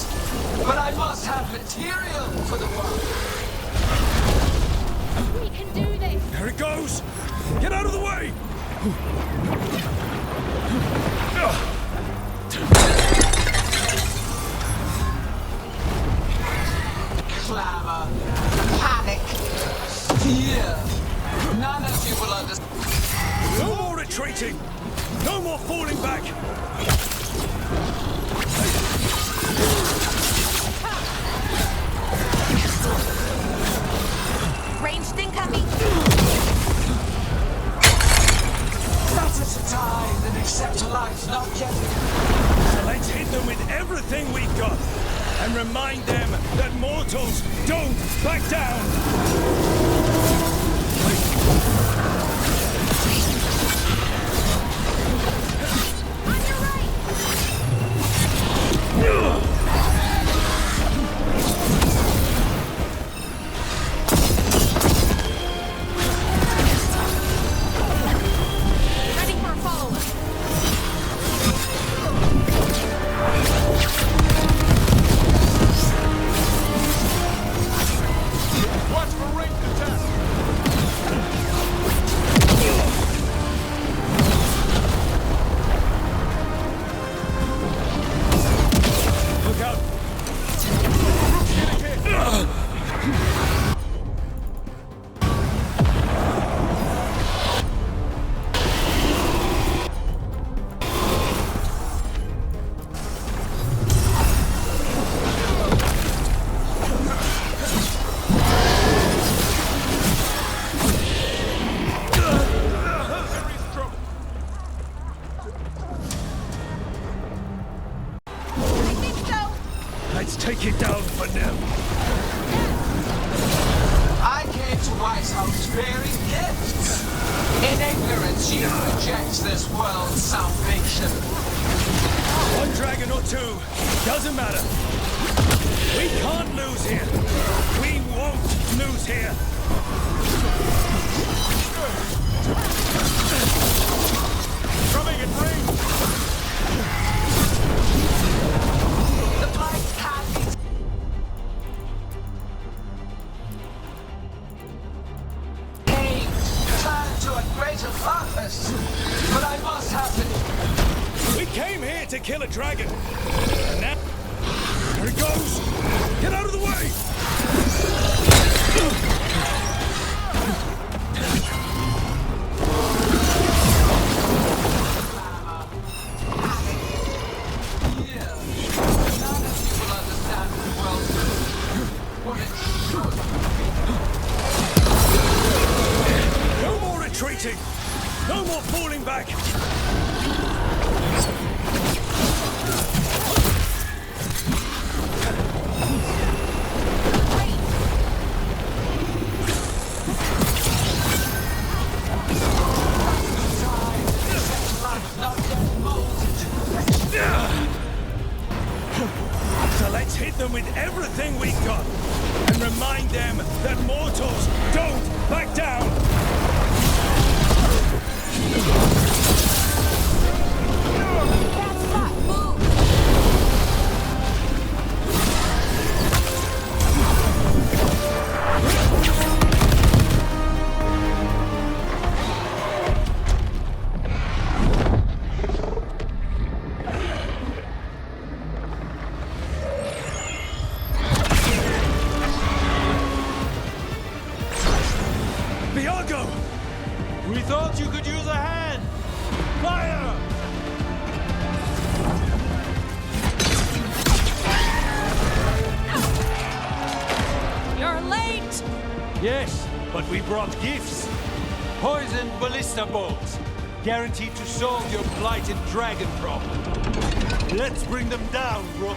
but I must have material for the work. We can do this. There it goes. Get out of the way. Clamor, panic, fear. None of you will understand. No more retreating. No more falling back. Ranged incoming. Better to die than accept a life not yet. So let's hit them with everything we've got and remind them that mortals don't back down. Ready. Take it down for now. I came to Weishaupt's bearing gifts. In ignorance, you reject this world's salvation. One dragon or two, doesn't matter. We can't lose here. We won't lose here. Coming in range. The blight can't be... Turn to a greater purpose, but I must have it. We came here to kill a dragon. And now... There it goes! Get out of the way! No more retreating! No more falling back! So let's hit them with everything we got and remind them that mortals don't back down! That's not move! Bianco! We thought you could use a hand! Fire! You're late! Yes, but we brought gifts. Poisoned ballista bolts. Guaranteed to solve your blighted dragon problem. Let's bring them down, Rook.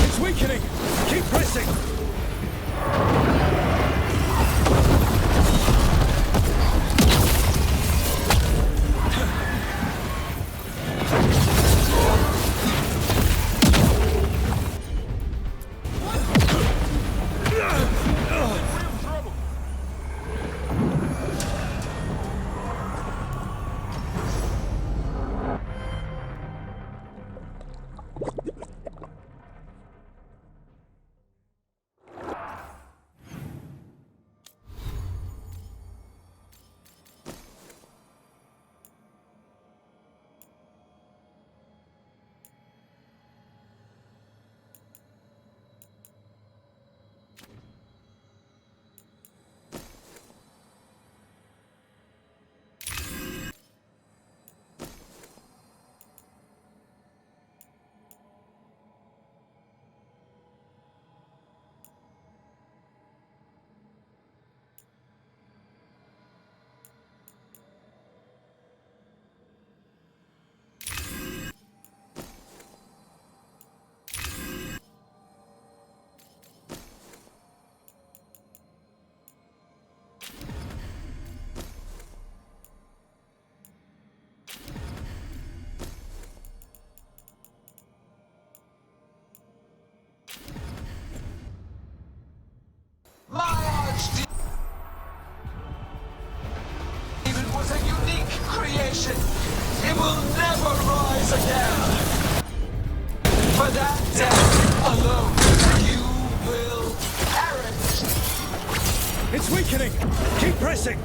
It's weakening! Keep pressing! creation. It will never rise again. For that death alone, you will perish. It's weakening. Keep pressing.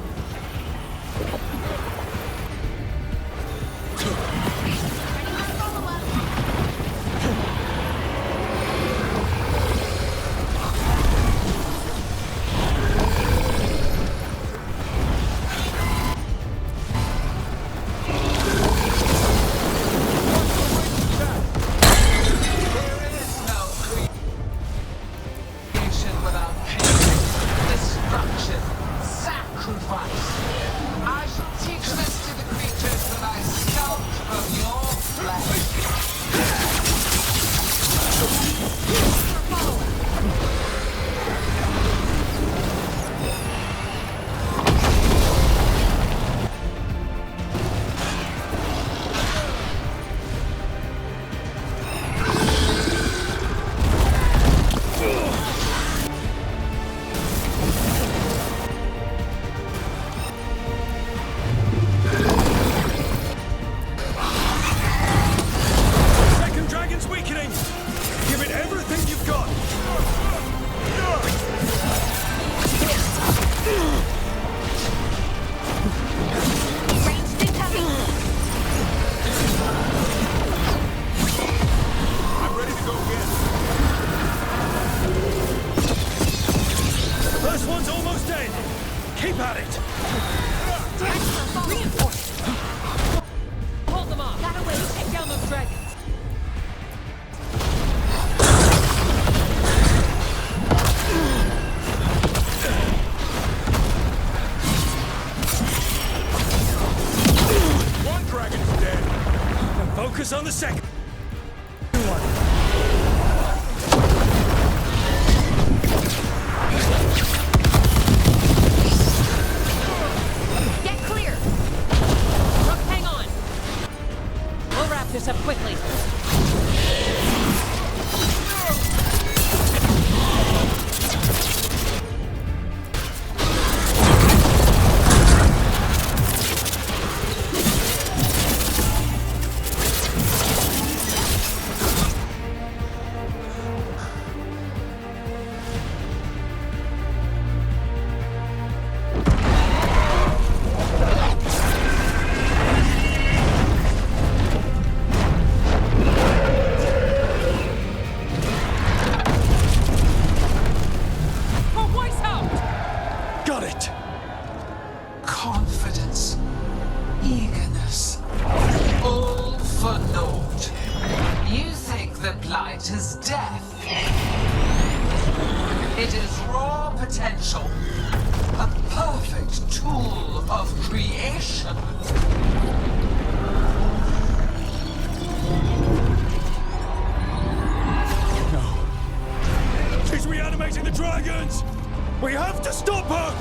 Focus on the second one. Get clear! Rook, hang on! We'll wrap this up quickly. Confidence, eagerness, all for naught. You think the Blight is death? It is raw potential, a perfect tool of creation. No. She's reanimating the dragons! We have to stop her!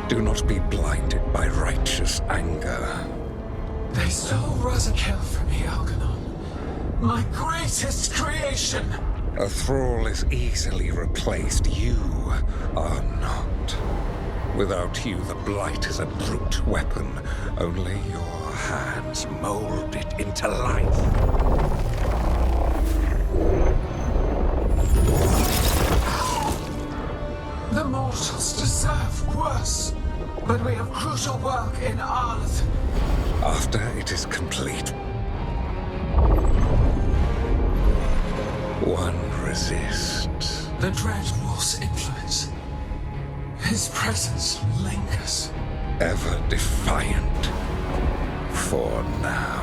Do not be blinded by righteous anger. They stole Rosakill from me, Algernon. My greatest creation! A thrall is easily replaced. You are not. Without you, the Blight is a brute weapon. Only your hands mold it into life. The mortals deserve worse. But we have crucial work in Arth. After it is complete, one resists. The Dreadwolf's influence. His presence lingers. Ever defiant. For now.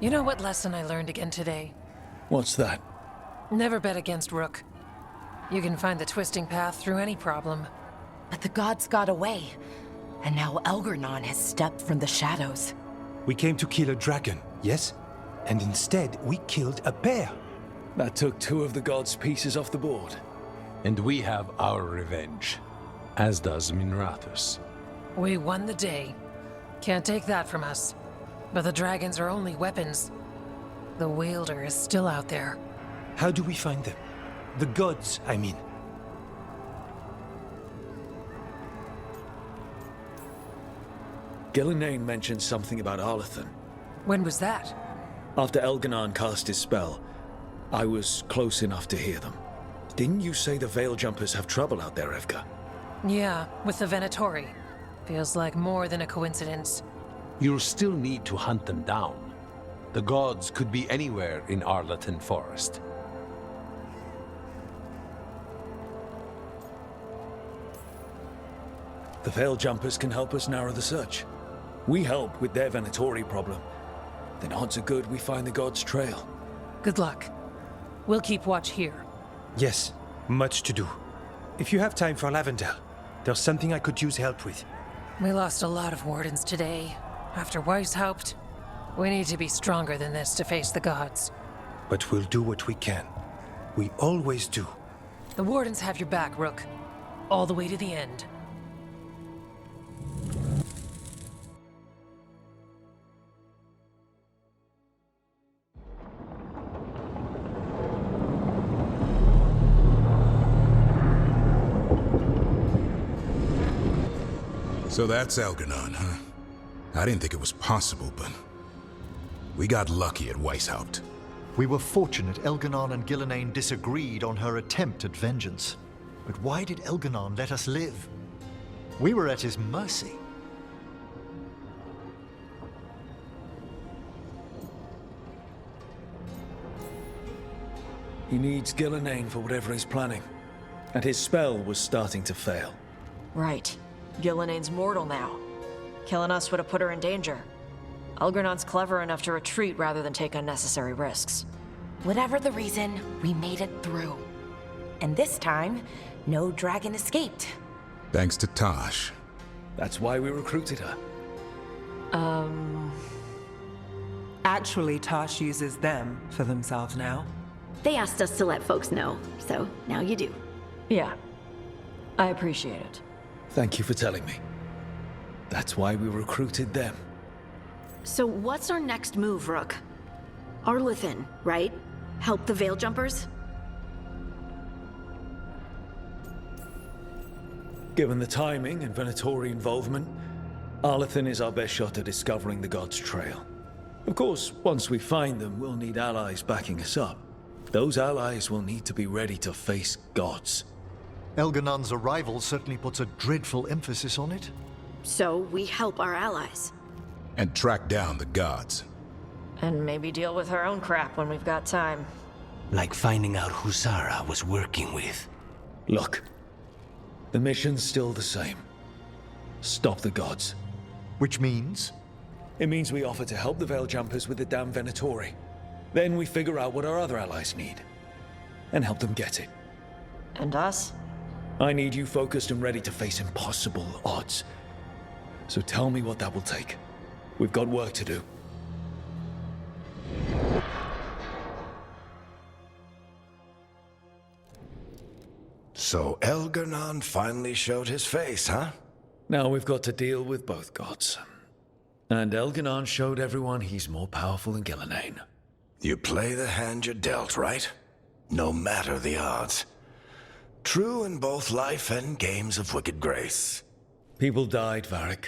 You know what lesson I learned again today? What's that? Never bet against Rook. You can find the twisting path through any problem. But the gods got away, and now Algernon has stepped from the shadows. We came to kill a dragon, yes? And instead, we killed a bear. That took 2 of the gods' pieces off the board. And we have our revenge, as does Minrathus. We won the day. Can't take that from us. But the dragons are only weapons. The wielder is still out there. How do we find them? The gods, I mean. Gillenane mentioned something about Arlathan. When was that? After Elganon cast his spell, I was close enough to hear them. Didn't you say the Veil Jumpers have trouble out there, Evka? Yeah, with the Venatori. Feels like more than a coincidence. You'll still need to hunt them down. The gods could be anywhere in Arlathan Forest. The Veil Jumpers can help us narrow the search. We help with their Venatori problem. Then odds are good we find the gods' trail. Good luck. We'll keep watch here. Yes, much to do. If you have time for Lavendel, there's something I could use help with. We lost a lot of wardens today. After Weishaupt, we need to be stronger than this to face the gods. But we'll do what we can. We always do. The Wardens have your back, Rook. All the way to the end. So that's Elganon, huh? I didn't think it was possible, but we got lucky at Weishaupt. We were fortunate Elganon and Gillenane disagreed on her attempt at vengeance. But why did Elganon let us live? We were at his mercy. He needs Gillenane for whatever he's planning. And his spell was starting to fail. Right. Gillenane's mortal now. Killing us would have put her in danger. Elgernon's clever enough to retreat rather than take unnecessary risks. Whatever the reason, we made it through. And this time, no dragon escaped. Thanks to Tosh. That's why we recruited her. Actually, Tosh uses them for themselves now. They asked us to let folks know, so now you do. Yeah. I appreciate it. Thank you for telling me. That's why we recruited them. So what's our next move, Rook? Arlathan, right? Help the Veil Jumpers? Given the timing and Venatori involvement, Arlathan is our best shot at discovering the God's trail. Of course, once we find them, we'll need allies backing us up. Those allies will need to be ready to face gods. Elganon's arrival certainly puts a dreadful emphasis on it. So we help our allies. And track down the gods. And maybe deal with her own crap when we've got time. Like finding out who Zara was working with. Look, the mission's still the same. Stop the gods. Which means? It means we offer to help the Veil Jumpers with the damn Venatori. Then we figure out what our other allies need. And help them get it. And us? I need you focused and ready to face impossible odds. So tell me what that will take. We've got work to do. So Elganon finally showed his face, huh? Now we've got to deal with both gods. And Elganon showed everyone he's more powerful than Gillenane. You play the hand you're dealt, right? No matter the odds. True in both life and games of wicked grace. People died, Varric.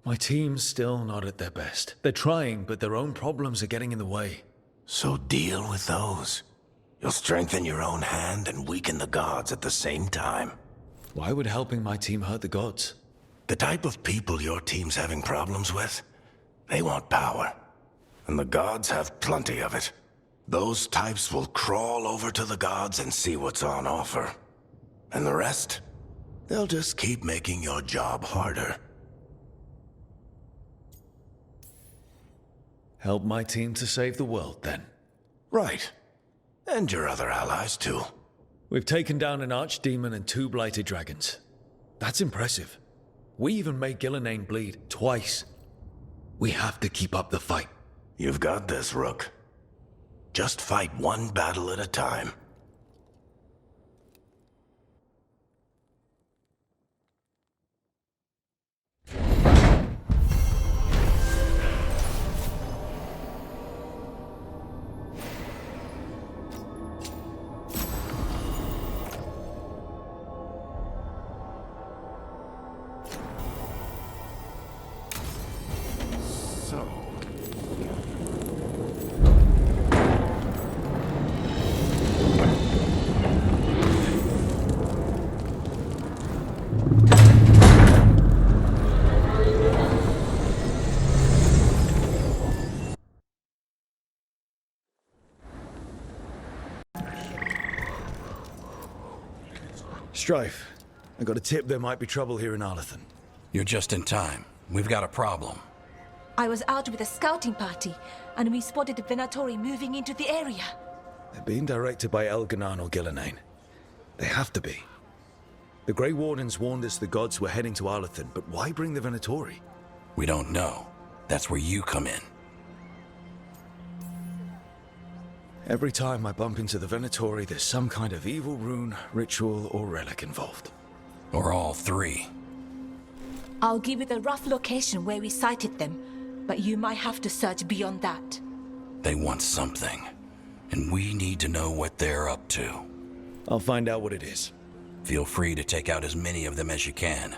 My team's still not at their best. They're trying, but their own problems are getting in the way. So deal with those. You'll strengthen your own hand and weaken the gods at the same time. Why would helping my team hurt the gods? The type of people your team's having problems with, they want power. And the gods have plenty of it. Those types will crawl over to the gods and see what's on offer. And the rest, they'll just keep making your job harder. Help my team to save the world, then. Right. And your other allies, too. We've taken down an archdemon and 2 blighted dragons. That's impressive. We even made Gillenane bleed twice. We have to keep up the fight. You've got this, Rook. Just fight one battle at a time. Strife, I got a tip there might be trouble here in Arlathan. You're just in time. We've got a problem. I was out with a scouting party, and we spotted the Venatori moving into the area. They're being directed by Elganon or Gillenane. They have to be. The Grey Wardens warned us the gods were heading to Arlathan, but why bring the Venatori? We don't know. That's where you come in. Every time I bump into the Venatori, there's some kind of evil rune, ritual, or relic involved. Or all three. I'll give you the rough location where we sighted them, but you might have to search beyond that. They want something, and we need to know what they're up to. I'll find out what it is. Feel free to take out as many of them as you can.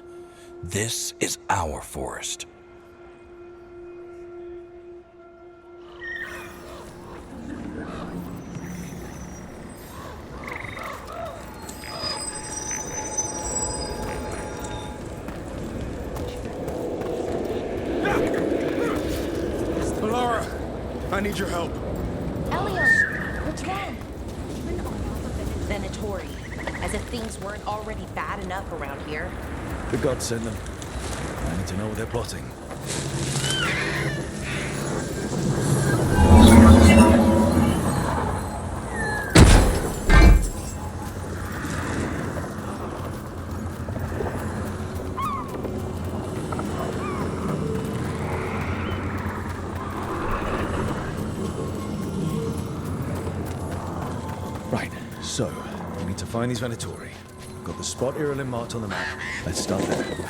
This is our forest. Laura, I need your help. Elio, what's wrong? Venatori, as if things weren't already bad enough around here. The gods sent them. I need to know what they're plotting. Right, so, we need to find these Venatori. Got the spot Irulan marked on the map. Let's start there.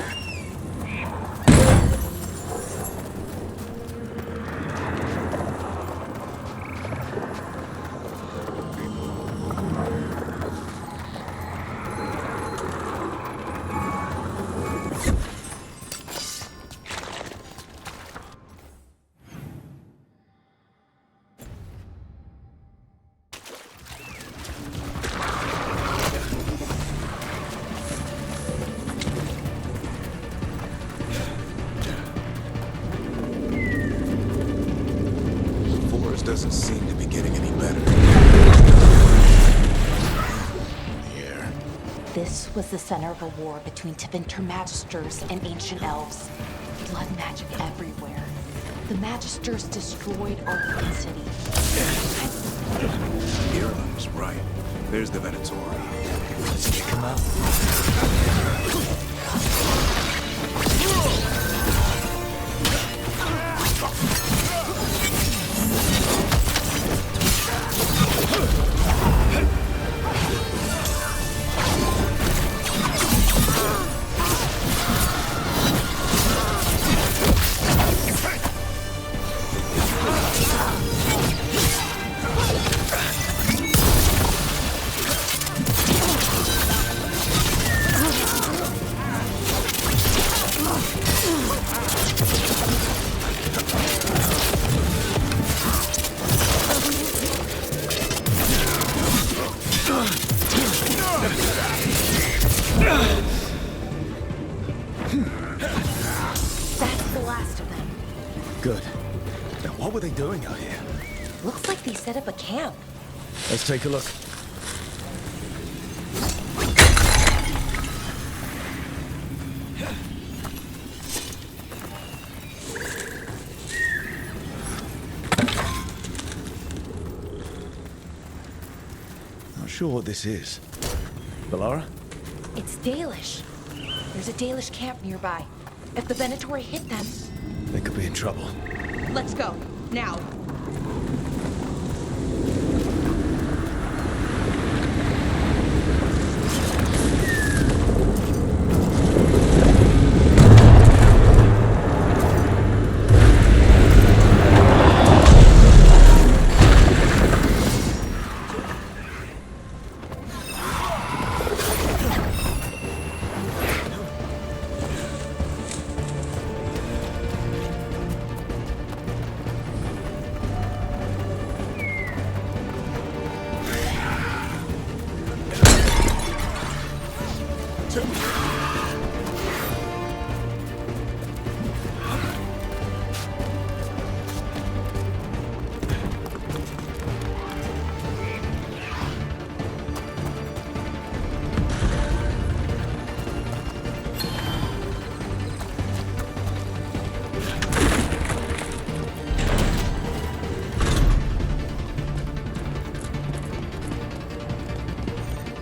Doesn't seem to be getting any better. Here. This was the center of a war between Tevinter Magisters and ancient elves. Blood magic everywhere. The Magisters destroyed Arthur's city. Irulan's right. There's the Venatori. Let's kick him out. That's the last of them. Good. Now what were they doing out here? Looks like they set up a camp. Let's take a look. Not sure what this is. Valara? It's Dalish. There's a Dalish camp nearby. If the Venatori hit them... They could be in trouble. Let's go. Now.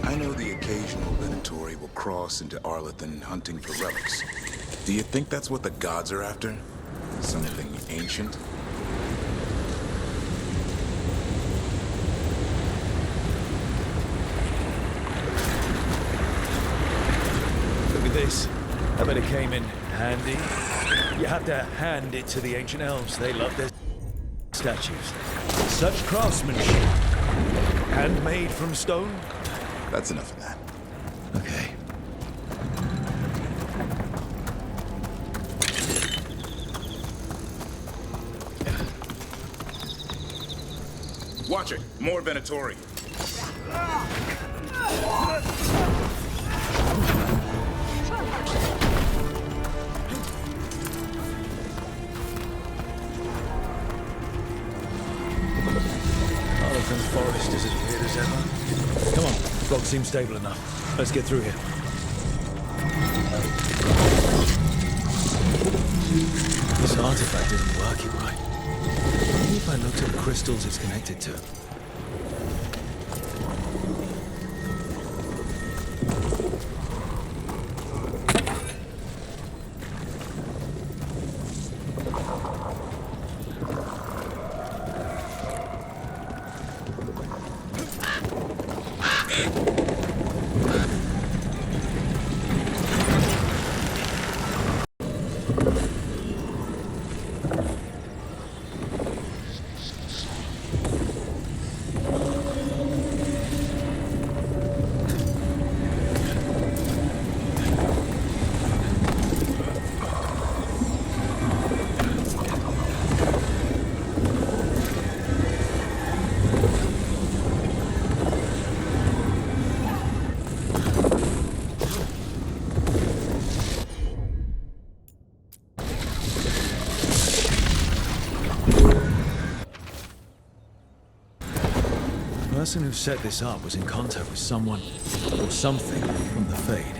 I know the occasional Venatori will cross into Arlathan hunting for relics. Do you think that's what the gods are after? Something ancient? Look at this. I bet it came in handy. You have to hand it to the ancient elves. They love their statues. Such craftsmanship. Handmade from stone. That's enough of that. Okay. Watch it! More Venatori! Arlequin's forest is as weird as ever. Come on, rock seems stable enough. Let's get through here. This artifact isn't working right. Maybe if I looked at the crystals it's connected to. The person who set this up was in contact with someone or something from the Fade.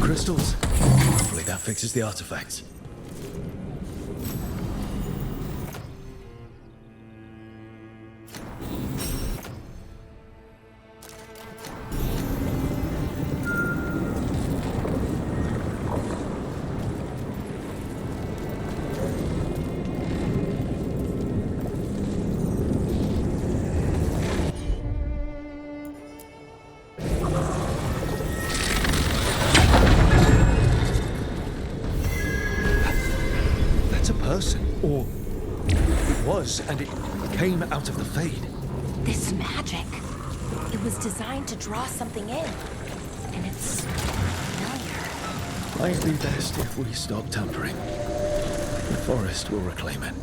crystals. Hopefully that fixes the artifacts. Or it was, and it came out of the Fade. This magic. It was designed to draw something in. And it's familiar. Might be best if we stop tampering. The forest will reclaim it.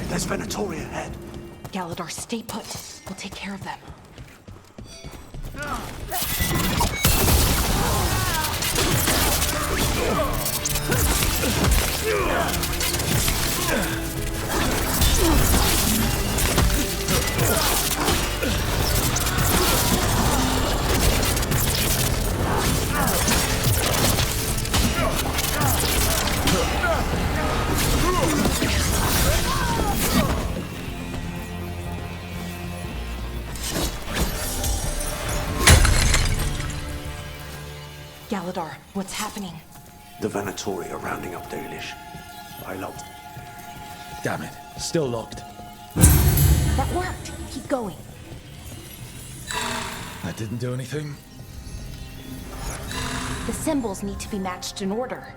There's Venatori ahead. Galador, stay put. We'll take care of them. Galador, what's happening? The Venatori are rounding up Dalish. I locked. Damn it, still locked. That worked. Keep going. That didn't do anything. The symbols need to be matched in order.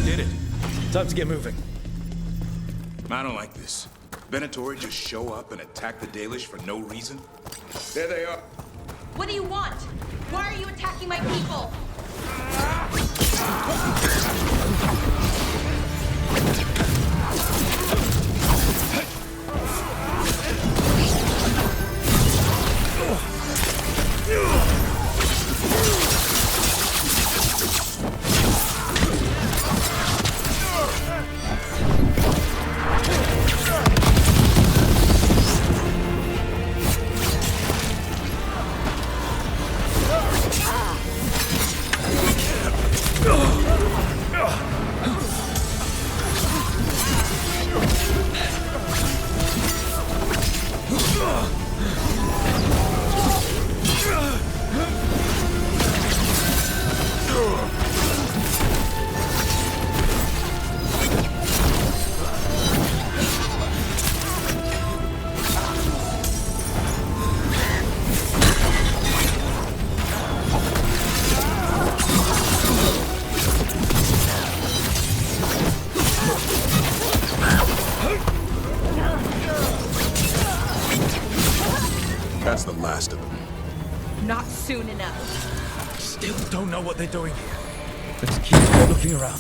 Did it. Time to get moving. I don't like this. Venatori just show up and attack the Dalish for no reason? There they are. What do you want? Why are you attacking my people? still don't know what they're doing here. Let's keep looking around.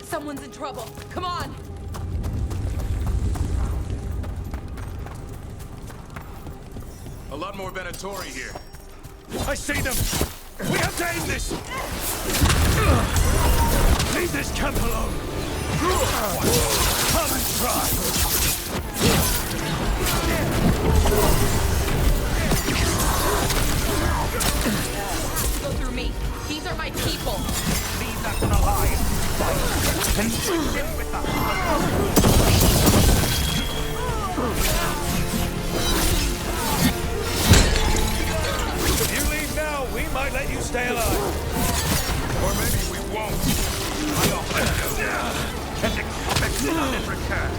Someone's in trouble. Come on! A lot more Venatori here. I see them! We have to end this! Leave this camp alone! Come and try! Go through me. These are my people. Leave that one alive! And bring them with us! If you leave now, we might let you stay alive. Or maybe we won't. I offer you. And expect none in return.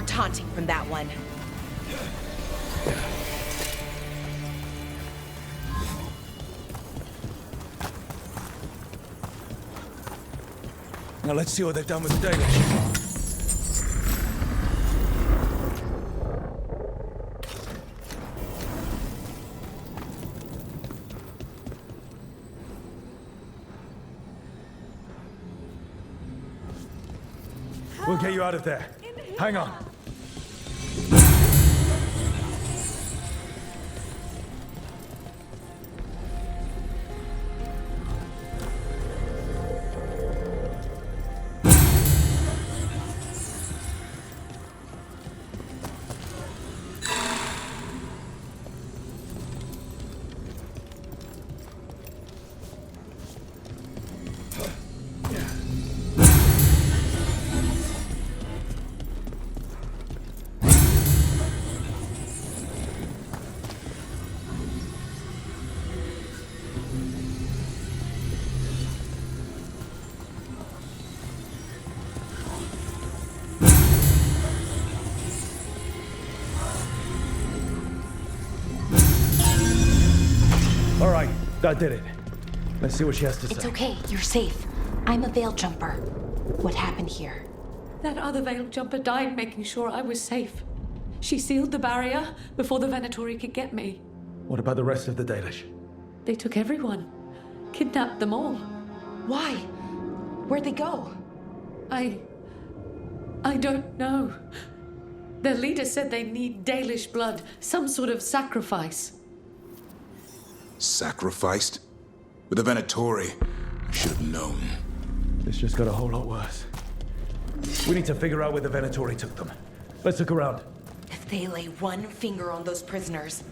Taunting from that one. Now let's see what they've done with the Danish. get you out of there. Hang on. All right, that did it. Let's see what she has to say. It's okay, you're safe. I'm a veil jumper. What happened here? That other veil jumper died making sure I was safe. She sealed the barrier before the Venatori could get me. What about the rest of the Dalish? They took everyone. Kidnapped them all. Why? Where'd they go? I don't know. Their leader said they need Dalish blood, some sort of sacrifice. Sacrificed? With the Venatori, I should have known. This just got a whole lot worse. We need to figure out where the Venatori took them. Let's look around. If they lay one finger on those prisoners.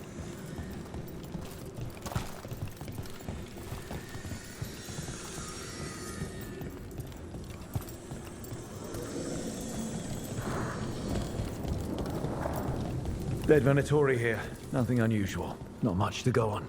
Dead Venatori here. Nothing unusual. Not much to go on.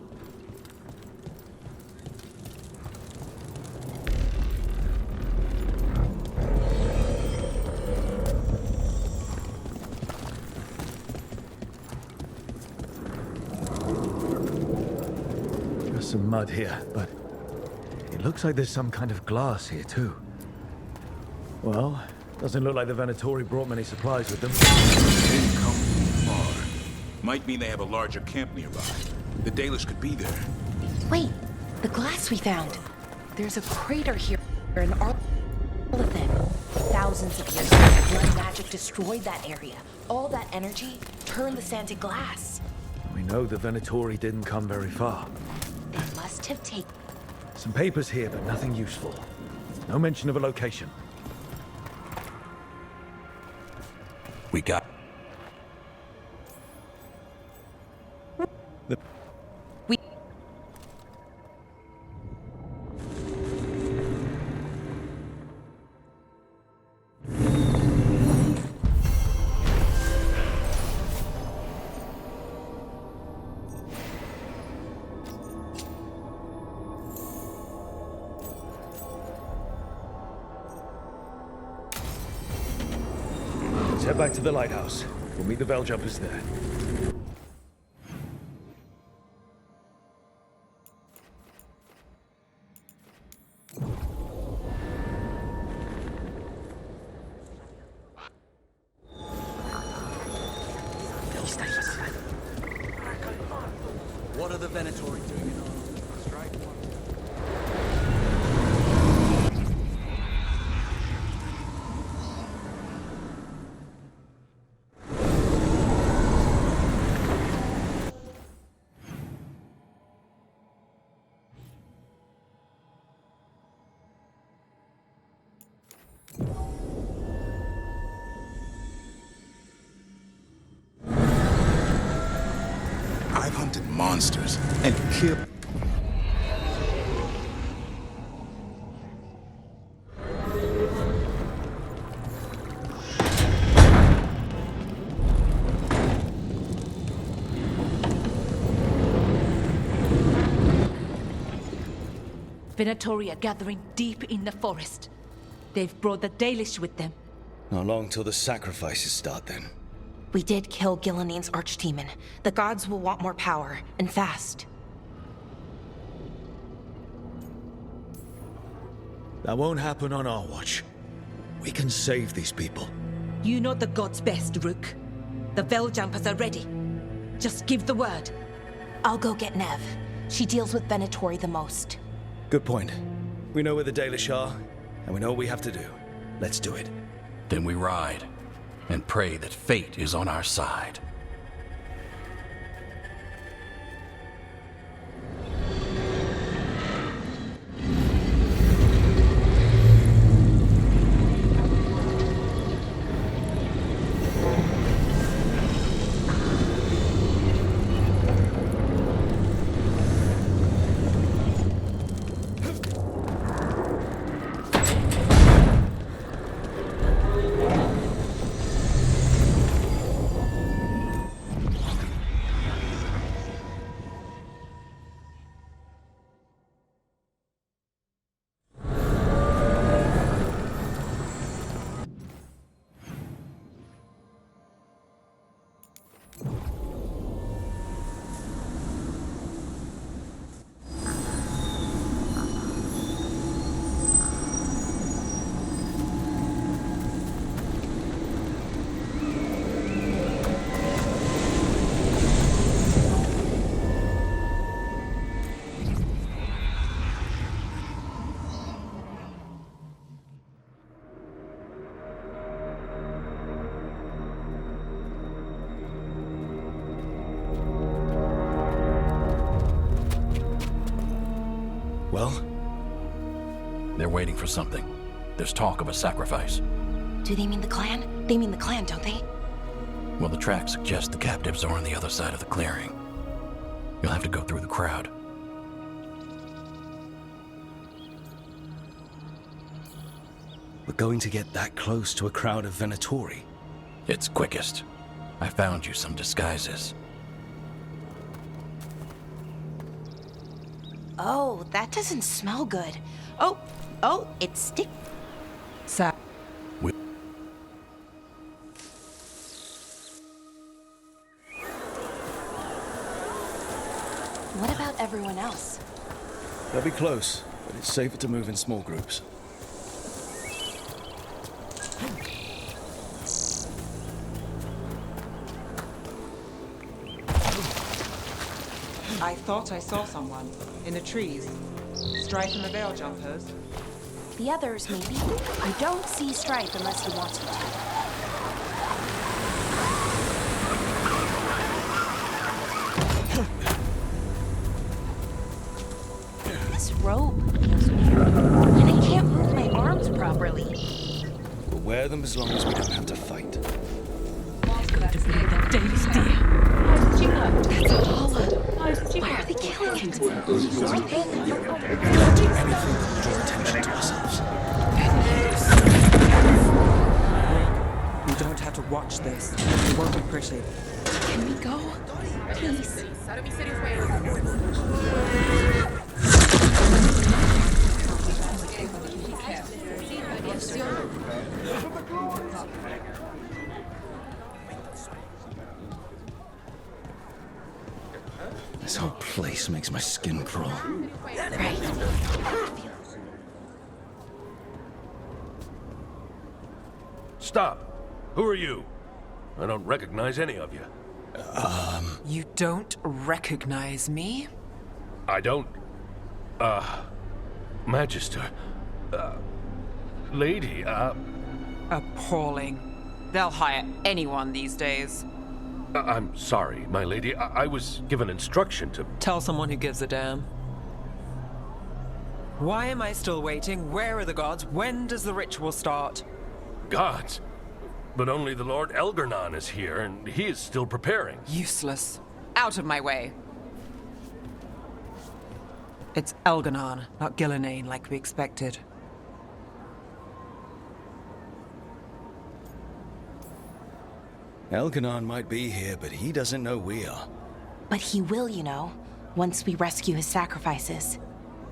There's some mud here, but it looks like there's some kind of glass here too. Well, doesn't look like the Venatori brought many supplies with them. Didn't come far. Might mean they have a larger camp nearby. The Dalish could be there. Wait, the glass we found. There's a crater here in Arlathan. Thousands of years ago, blood magic destroyed that area. All that energy turned the sand to glass. We know the Venatori didn't come very far. They must have taken... Some papers here, but nothing useful. No mention of a location. We got... Let's head back to the lighthouse. We'll meet the Veil Jumpers there. What are the Venatori doing in our strike? I've hunted monsters and killed... Venatori are gathering deep in the forest. They've brought the Dalish with them. Not long till the sacrifices start then. We did kill Gilleneen's archdemon. The gods will want more power, and fast. That won't happen on our watch. We can save these people. You know the gods best, Rook. The Veil Jumpers are ready. Just give the word. I'll go get Nev. She deals with Venatori the most. Good point. We know where the Dalish are, and we know what we have to do. Let's do it. Then we ride and pray that fate is on our side. Well? They're waiting for something. There's talk of a sacrifice. Do they mean the clan? They mean the clan, don't they? Well, the tracks suggest the captives are on the other side of the clearing. You'll have to go through the crowd. We're going to get that close to a crowd of Venatori. It's quickest. I found you some disguises. Oh, that doesn't smell good. Oh, it's stick. What about everyone else? They'll be close, but it's safer to move in small groups. I thought I saw someone in the trees. Strife and the Veil Jumpers. The others, maybe. You don't see Strife unless he wants you to. This robe feels weird, and I can't move my arms properly. We'll wear them as long as we don't have to fight. Good to be the days, dear. That's a hollow. Why are they killing it? Anything that will draw attention to ourselves. We don't have to watch this. It won't be pretty. Can we go? Please. This whole place makes my skin crawl. Stop! Who are you? I don't recognize any of you. You don't recognize me? I don't... Magister. Lady, Appalling. They'll hire anyone these days. I'm sorry, my lady. I was given instruction to... Tell someone who gives a damn. Why am I still waiting? Where are the gods? When does the ritual start? Gods? But only the Lord Elgarnon is here, and he is still preparing. Useless. Out of my way. It's Elgarnon, not Gillenane, like we expected. Elgarnon might be here, but he doesn't know we are. But he will, you know, once we rescue his sacrifices.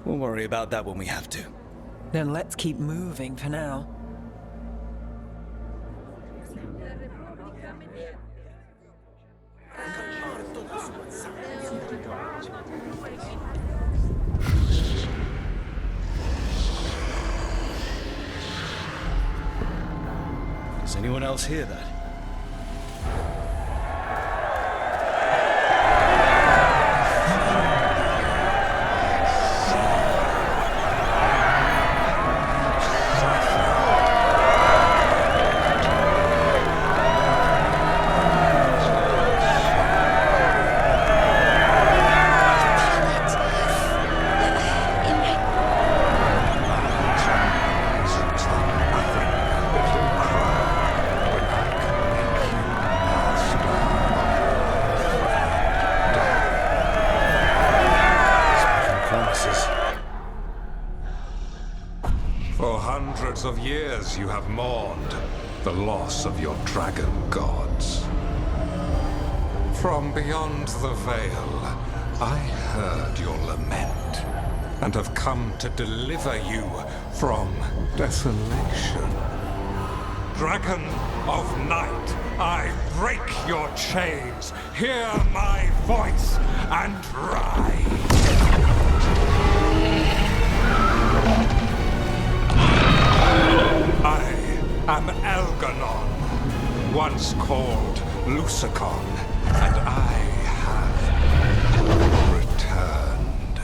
We'll worry about that when we have to. Then let's keep moving for now. Does anyone else hear that? of years you have mourned the loss of your dragon gods. From beyond the veil, I heard your lament, and have come to deliver you from desolation. Dragon of night, I break your chains. Hear my voice and ride. I am Elganon, once called Lucicon, and I have returned.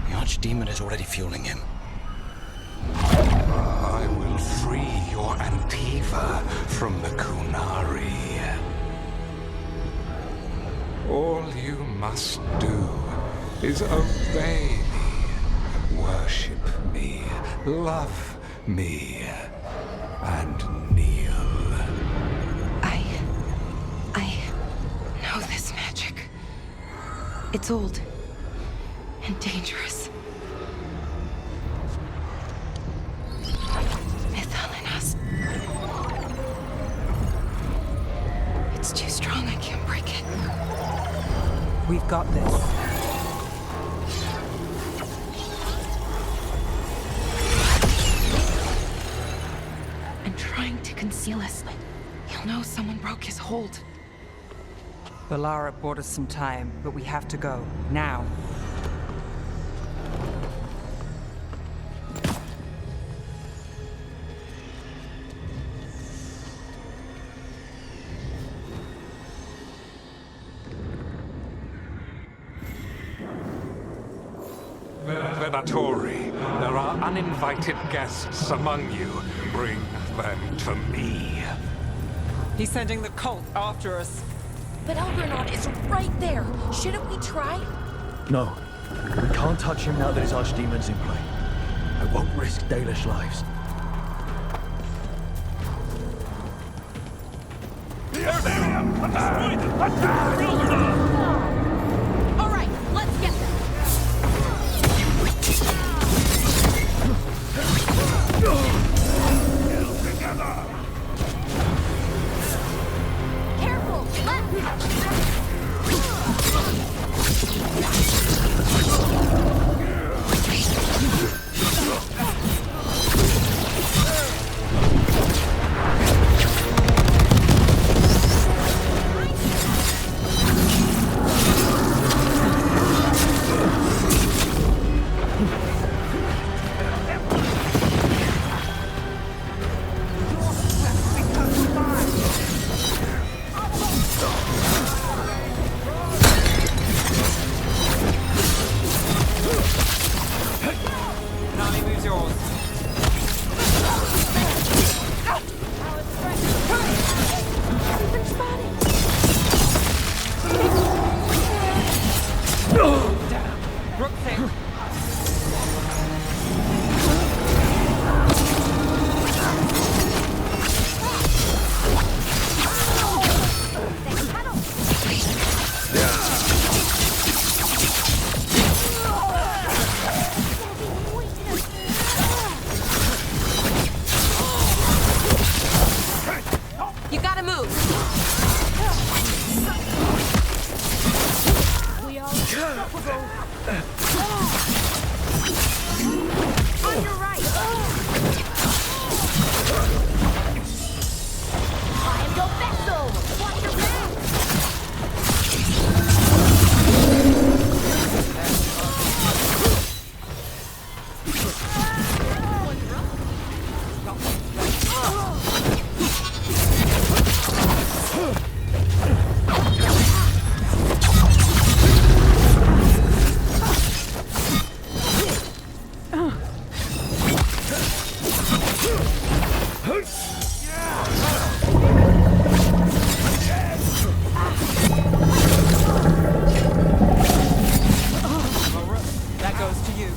The Archdemon is already fueling him. I will free your Antiva from the Kunari. All you must do is obey me, worship me, love me, and kneel. I know this magic. It's old and dangerous. Mythalinas. It's too strong, I can't break it. We've got this. And trying to conceal us. He'll know someone broke his hold. Valara bought us some time, but we have to go. Now. Venatori, there are uninvited guests among you. Bring them to me. He's sending the cult after us. But Elgernot is right there. Shouldn't we try? No. We can't touch him now that his Archdemon's in play. I won't risk Dalish lives. The area! Destroy them! Attack for Elgernot! All right, let's get them. Together! Careful, left! Nani moves yours. Rook thing. You gotta move. We are unstoppable. On your right. I am your vessel. Watch your back. That goes to you.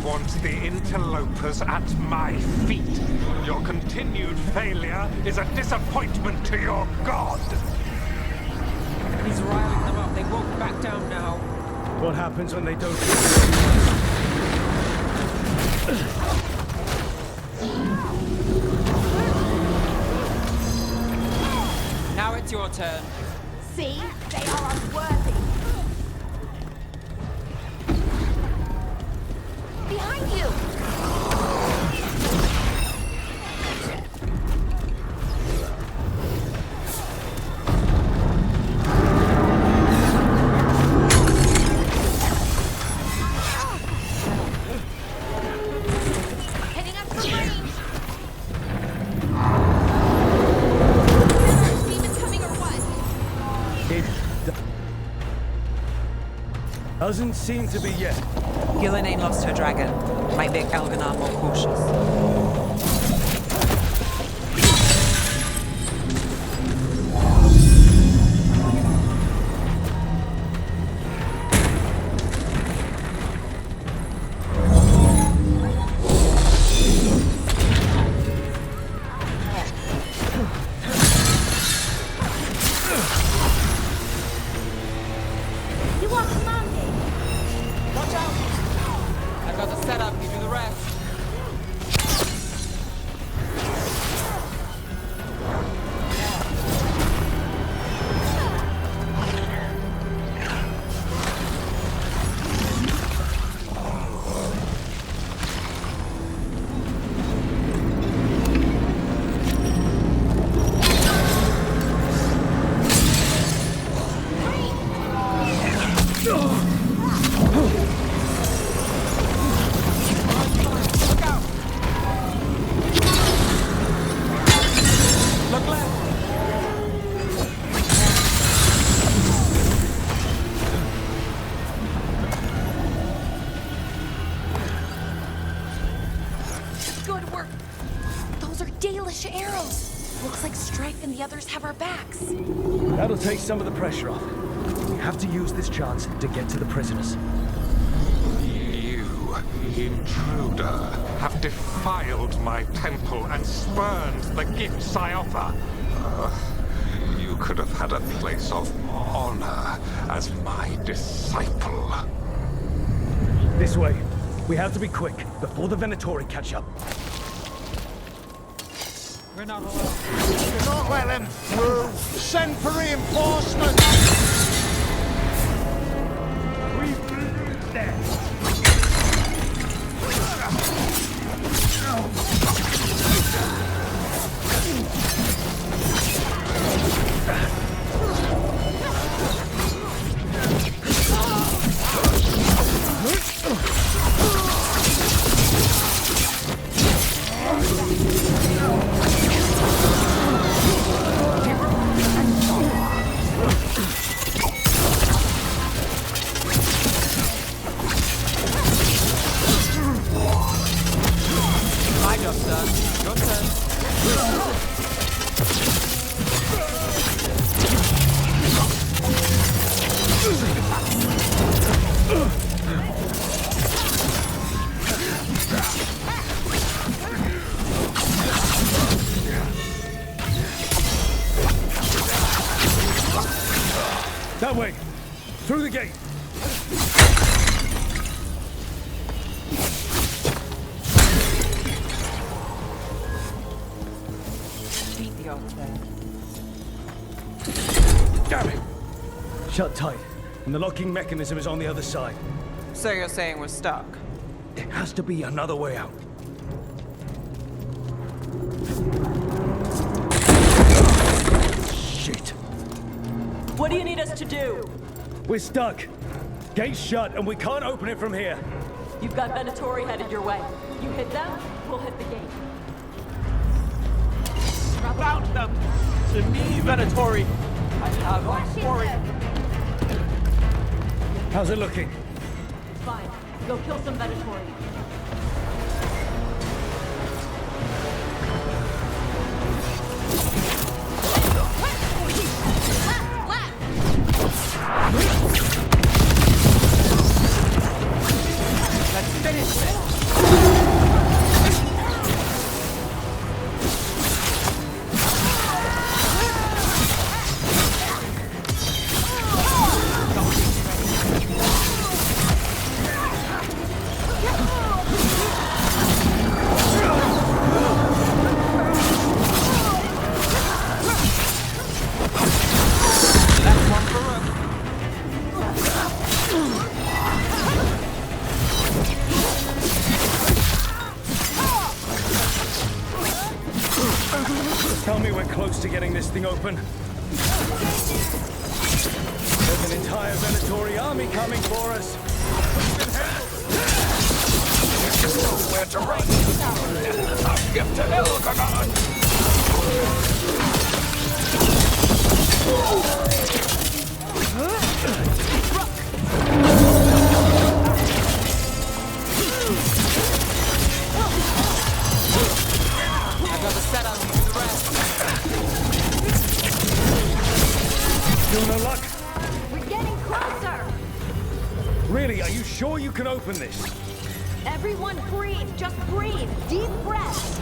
want the interlopers at my feet. Your continued failure is a disappointment to your god. He's riling them up. They won't back down now. What happens when they don't? Now it's your turn. See? They are unworthy. Behind you! Heading up for range! Demons coming or what? It doesn't seem to be yet. Gillenane lost her dragon. Might make Elganon more cautious. You are commanding. Watch out! I've got the setup, you do the rest. Good work. Those are Dalish arrows. Looks like Strife and the others have our backs. That'll take some of the pressure off. We have to use this chance to get to the prisoners. You, intruder, have defiled my temple and spurned the gifts I offer. You could have had a place of honor as my disciple. This way. We have to be quick before the Venatori catch up. We're not alone. Do not let them through. Send for reinforcements. We've been there. My job's done. Your turn. That way. Through the gate. Beat the odds there. Damn it! Shut tight. And the locking mechanism is on the other side. So you're saying we're stuck? There has to be another way out. Shit. What do you need us to do? We're stuck. Gate's shut and we can't open it from here. You've got Venatori headed your way. You hit them, we'll hit the gate. About them! To me, Venatori! I have my story. How's it looking? Fine. Go kill some Venatori. Let's finish this! Tell me we're close to getting this thing open. There's an entire Venatori army coming for us. There's nowhere to run. Our gift to Elgar'nan. I've got the setup for the rest. Still no luck? We're getting closer! Really, are you sure you can open this? Everyone breathe, just breathe. Deep breaths.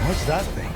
What's that thing?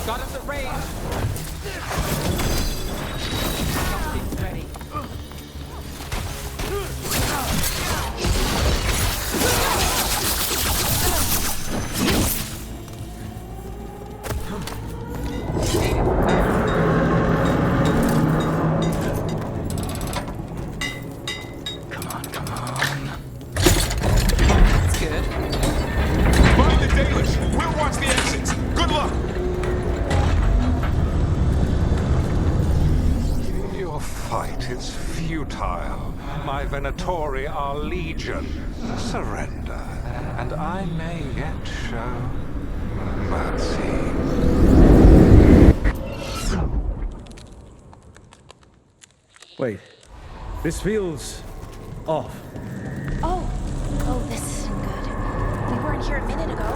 Got us at range. Something's ready. Come on. That's good. Find the Dalish. We'll watch the exits. Good luck. Your fight is futile. My Venatori are legion. Surrender, and I may yet show mercy. Wait, this feels off. Oh, this isn't good. We weren't here a minute ago.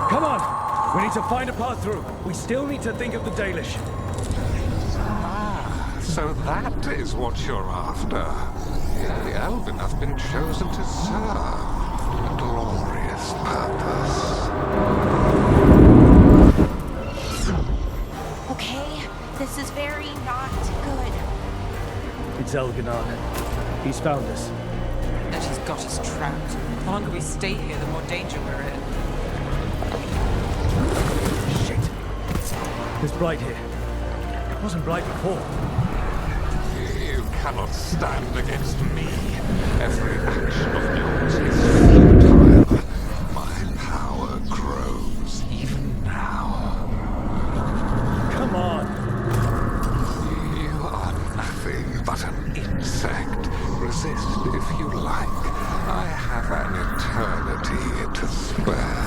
Come on! We need to find a path through. We still need to think of the Dalish. So that is what you're after. The Elven have been chosen to serve a glorious purpose. Okay, this is very not good. It's Elgar'nan. He's found us. And she's got us trapped. The longer we stay here, the more danger we're in. There's Blight here. It wasn't Blight before. You cannot stand against me. Every action of yours is futile. My power grows even now. Come on! You are nothing but an insect. Resist if you like. I have an eternity to spare.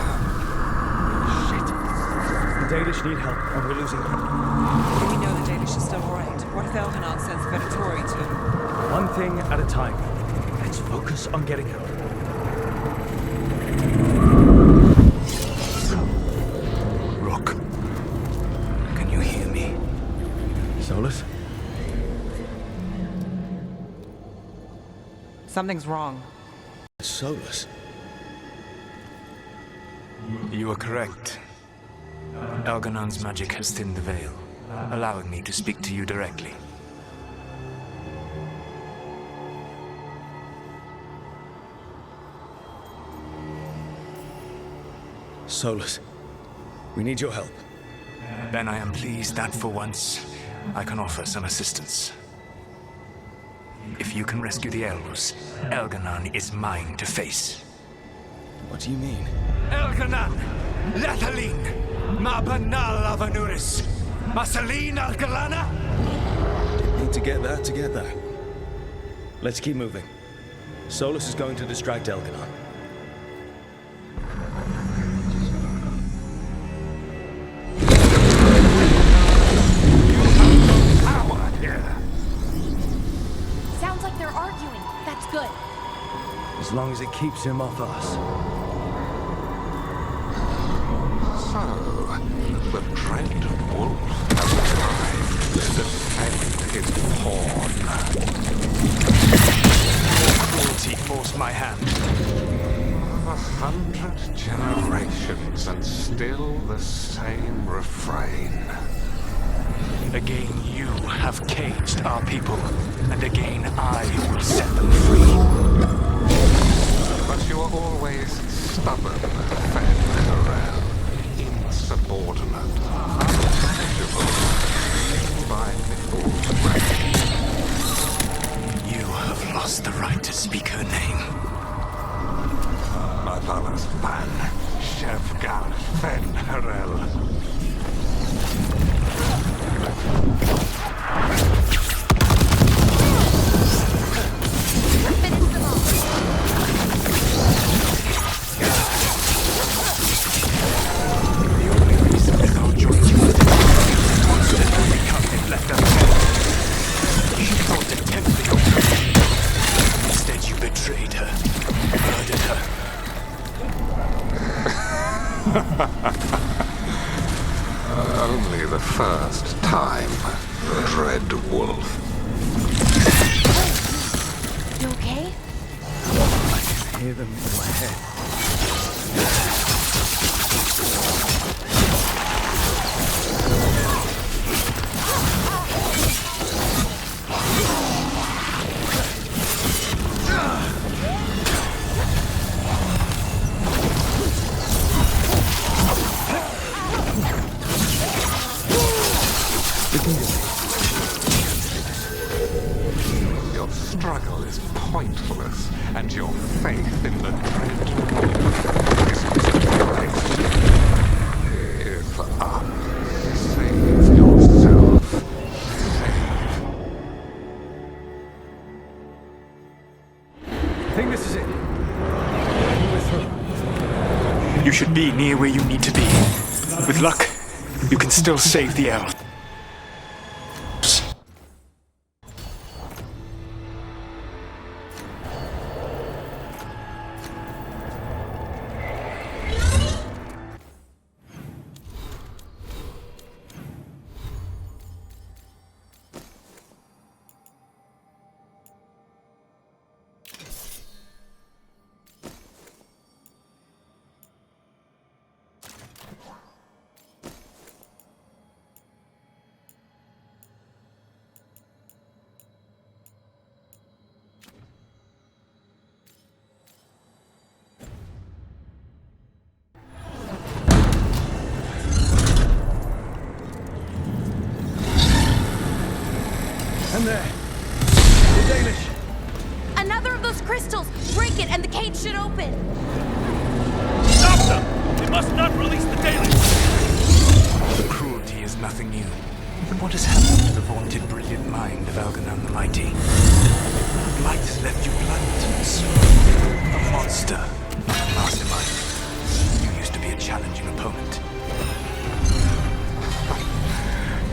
The Dalish need help, and we're losing them. We know the Dalish is still alright. What if Elganon sends Venatori to... One thing at a time. Let's focus on getting out. Rook, can you hear me? Solus? Something's wrong. Solus? You are correct. Elganon's magic has thinned the veil, allowing me to speak to you directly. Solus, we need your help. Then I am pleased that for once, I can offer some assistance. If you can rescue the elves, Elganon is mine to face. What do you mean? Elganon! Lethalin! Ma banal avanuris! Masalin Algalana! Didn't need to get that. Let's keep moving. Solus is going to distract Elganon. Sounds like they're arguing. That's good. As long as it keeps him off us. So, the dread wolf has arrived to defend his pawn. Cruelty forced my hand. 100 generations and still the same refrain. Again you have caged our people, and again I will set them free. But you are always stubborn, Fenrirel. Insubordinate, unmanageable, by Nifl's rank. You have lost the right to speak her name. Motherless man, Shevgal Fenrirel. Instead, you betrayed her, murdered her. Only the first time, Dread Wolf. You okay? I can hear them in my head. Your struggle is pointless, and your faith in the Dread Wolf is misplaced. Give up. Save yourself. Save. I think this is it. We're through. You should be near where you need to be. With luck, you can still save the elves. break it and the cage should open! Stop them! They must not release the Daily! The cruelty is nothing new. But what has happened to the vaunted brilliant mind of Algernon the Mighty? The blight has left you blunt and slow. A monster, not a mastermind. You used to be a challenging opponent.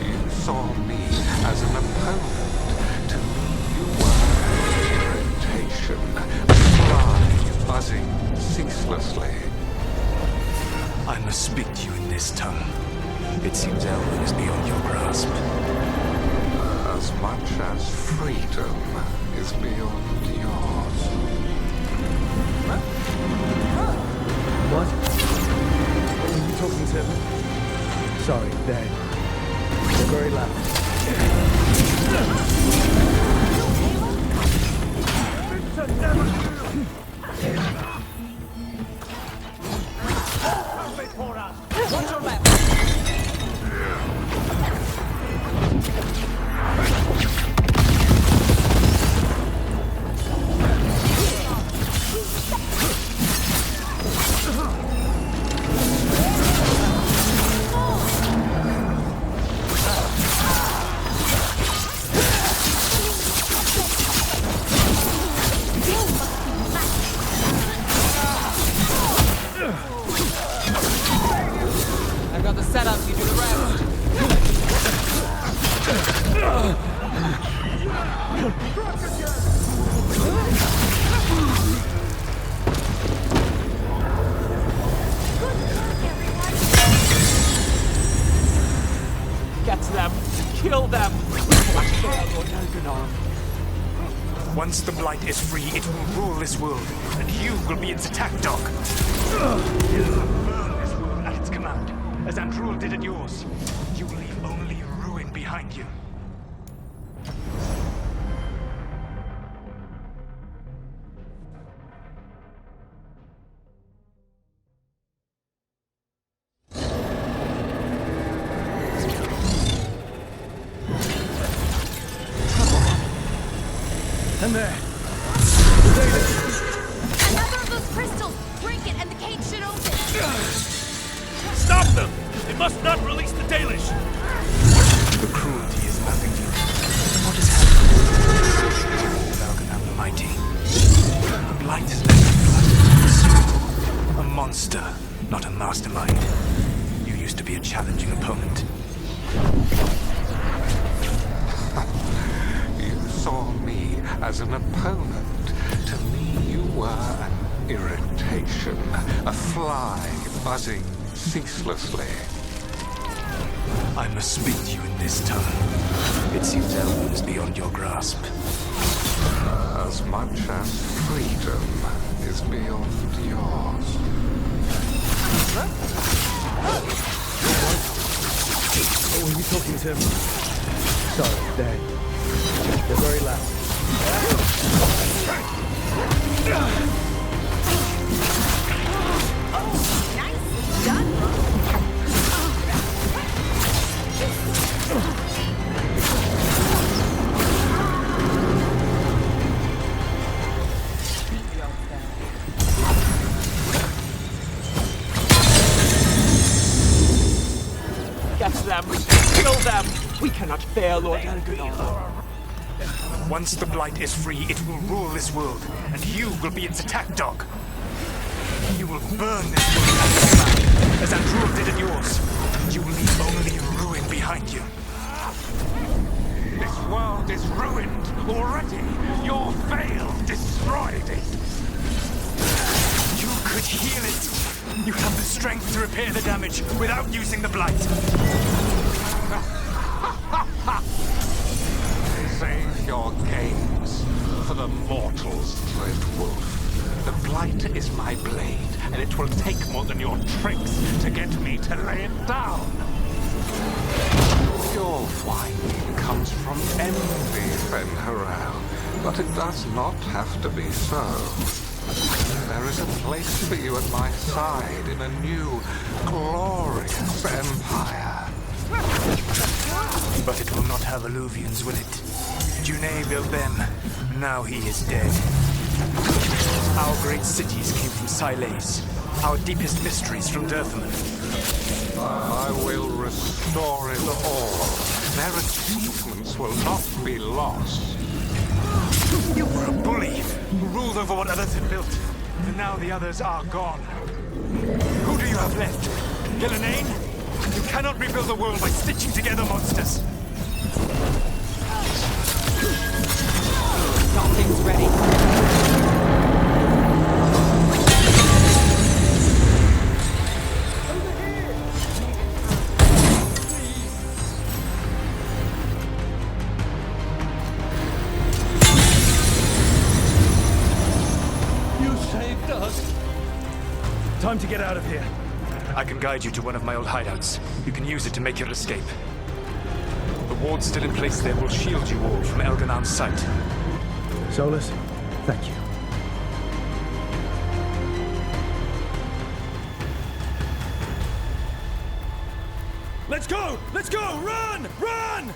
You saw me as an opponent. To me, you were an irritation. A fly buzzing ceaselessly. I must speak to you in this tongue. It seems Elven is beyond your grasp. As much as freedom is beyond yours. What? Are you talking to me? Sorry, they're very loud. Watch your back. I got the setup, you do the rest. Get to them. Kill them. Once the blight is free, it will rule this world, and you will be its attack dog. You will burn this world at its command, as Andrul did at yours. You will leave only ruin behind you. And there. Another of those crystals! Break it and the cage should open! Stop them! They must not release the Dalish! The cruelty is nothing new. But what has happened to Algernon the Mighty? The blight has left you blood. A monster, not a mastermind. You used to be a challenging opponent. You saw me as an opponent. To me, you were an irritation. A fly buzzing ceaselessly. I must speak to you in this tongue. It seems Elven is beyond your grasp. As much as freedom is beyond yours. Were you talking to me? Sorry, they're very loud. Nice done! Get them. Kill them. We cannot fail, Lord Algernon. Once the blight is free, it will rule this world, and you will be its attack dog. You will burn this world at its command, as Andrul did at yours. You will leave only ruin behind you. This world is ruined already. Your veil destroyed it. You could heal it. You have the strength to repair the damage without using the blight. Save your games for the mortals, Dread Wolf. The blight is my blade, and it will take more than your tricks to get me to lay it down. Your whine comes from envy, Fen'Harel, but it does not have to be so. There is a place for you at my side in a new, glorious empire. But it will not have alluvians, will it? Juné built them. Now he is dead. great cities came from Sileys, our deepest mysteries from Dirthaman. I will restore it all. Their achievements will not be lost. You were a bully who ruled over what others had built, and now the others are gone. Who do you have left? Ghilanane? You cannot rebuild the world by stitching together monsters. Nothing's ready. You saved us. Time to get out of here. I can guide you to one of my old hideouts. You can use it to make your escape. The ward's still in place there will shield you all from Elganan's sight. Solus, thank you. Let's go! Let's go! Run! Run!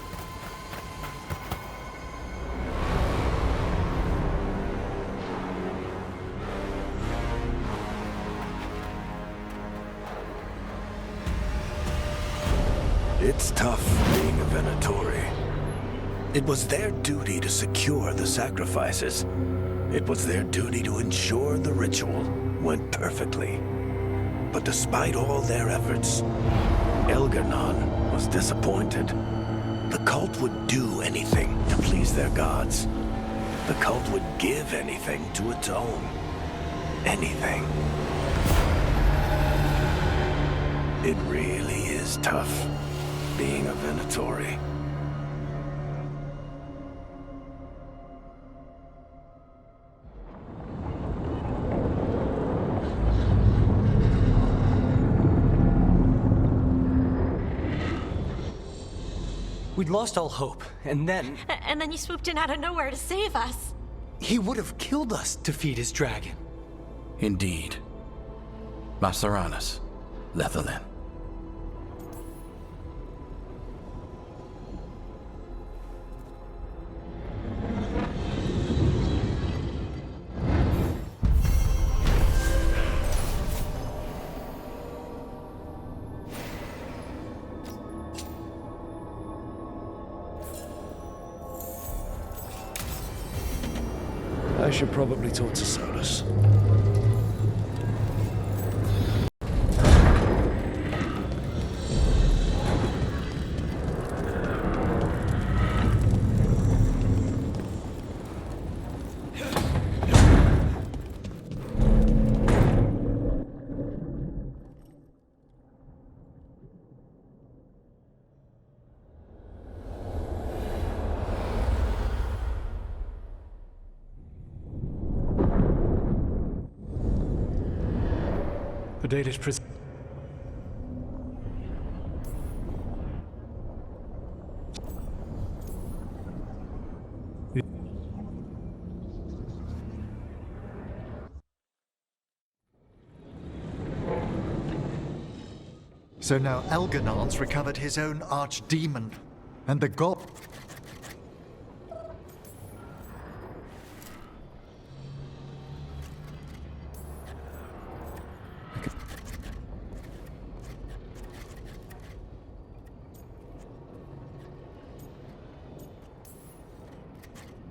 It's tough being a Venatori. It was their duty to secure the sacrifices. It was their duty to ensure the ritual went perfectly. But despite all their efforts, Elgar'nan was disappointed. The cult would do anything to please their gods. The cult would give anything to atone. Anything. It really is tough being a Venatori. We'd lost all hope, and then... And then you swooped in out of nowhere to save us. He would have killed us to feed his dragon. Indeed. Masaranas, Lethalin. I should probably talk to Solus. The Dalish prison. So now Elgar'nan's recovered his own archdemon, and the god...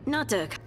Not Dirk.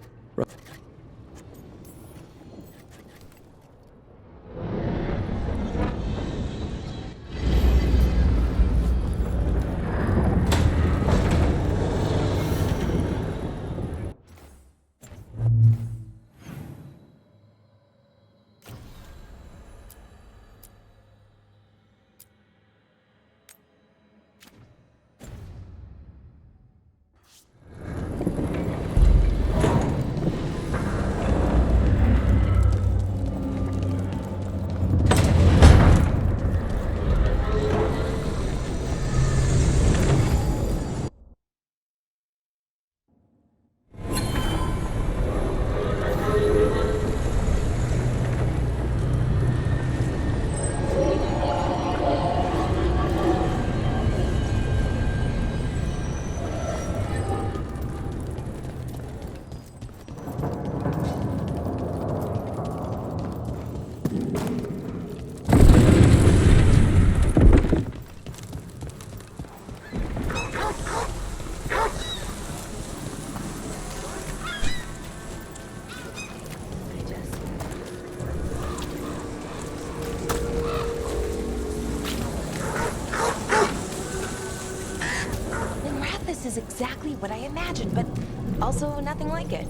is exactly what I imagined, but also nothing like it.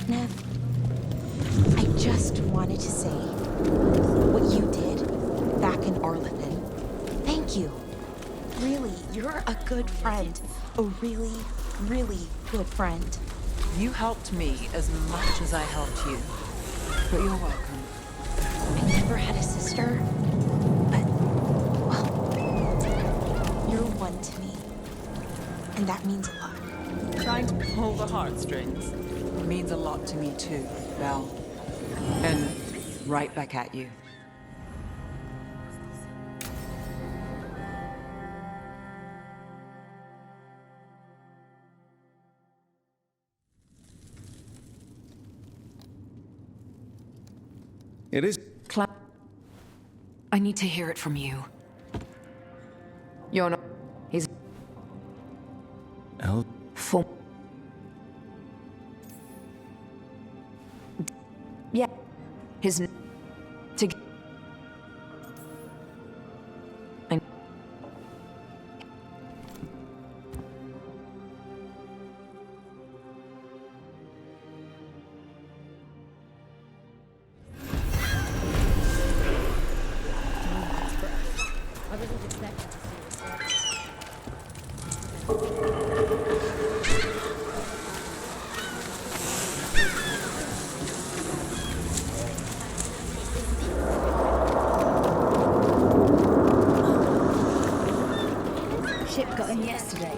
Nev, I just wanted to say what you did back in Arlington. Thank you. Really, you're a good friend. A really, really good friend. You helped me as much as I helped you. But you're welcome. I never had a sister, but, well, you're one to me. And that means a lot. Trying to pull the heartstrings means a lot to me too, Belle. And right back at you. It is. I need to hear it from you. You're not. He's. El. For. Yeah. His. To. I. Ship got in yesterday.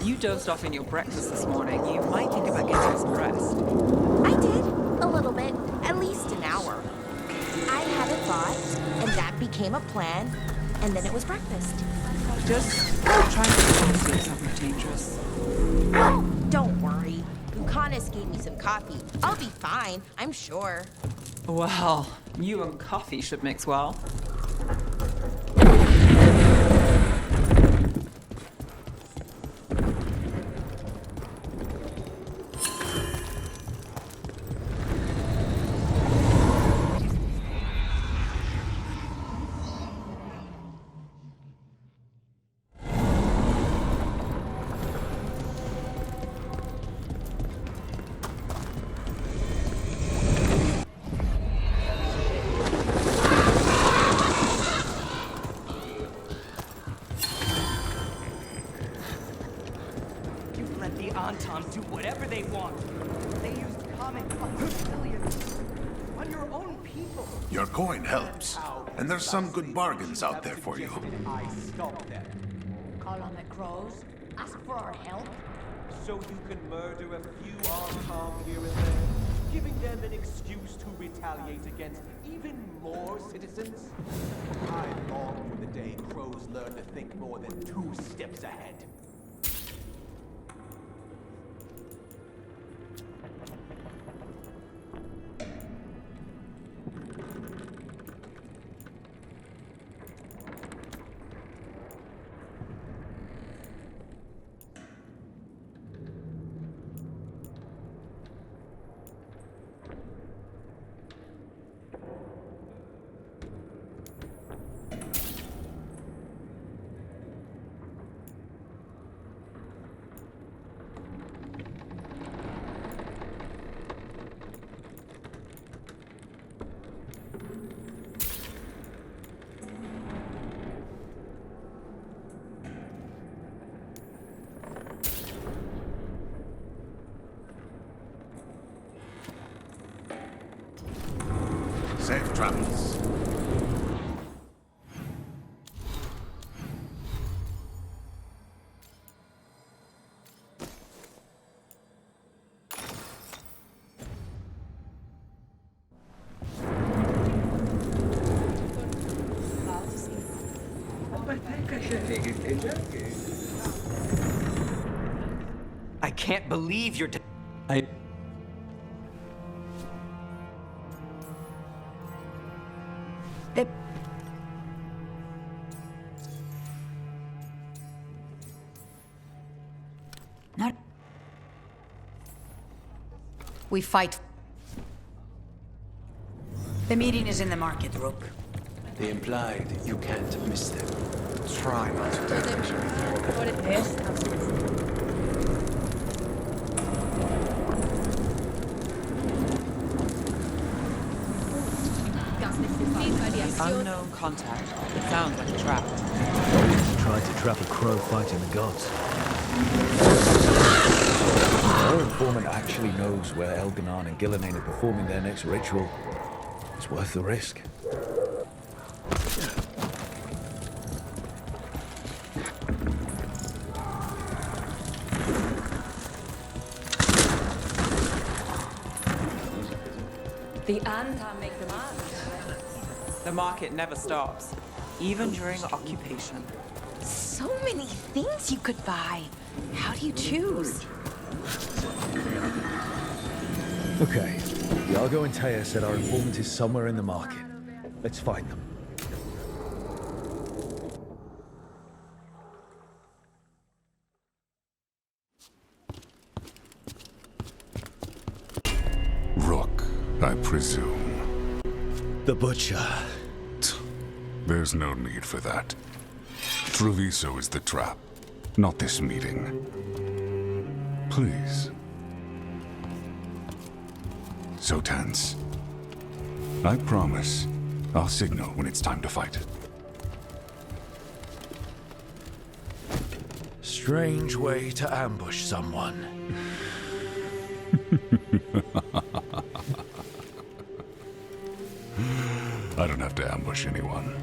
You dozed off in your breakfast this morning. You might think about getting some rest. I did. A little bit. At least an hour. I had a thought, and that became a plan, and then it was breakfast. Just trying to do something dangerous. Oh, don't worry. Lucanus gave me some coffee. I'll be fine, I'm sure. Well, you and coffee should mix well. Do whatever they want. They used comic civilians on your own people. Your coin helps, and there's some good bargains out there for you. I stopped them. Call on the crows. Ask for our help. So you can murder a few armed Tom here and there, giving them an excuse to retaliate against even more citizens? I long for the day crows learn to think more than 2 steps ahead. Safe travels. I can't believe you're. Not. We fight. The meeting is in the market, Rook. They implied you can't miss them. Try not to. Unknown contact. Sounds like a trap. Tried to trap a crow fighting the gods. Our informant actually knows where Elganon and Gillenane are performing their next ritual. It's worth the risk. The Anta make the mark. The market never stops, even during occupation. So many things you could buy. How do you choose? Okay. Iago and Taya said our informant is somewhere in the market. Let's find them. Rook, I presume. The Butcher. There's no need for that. Treviso is the trap, not this meeting. Please. So tense. I promise, I'll signal when it's time to fight. Strange way to ambush someone. I don't have to ambush anyone.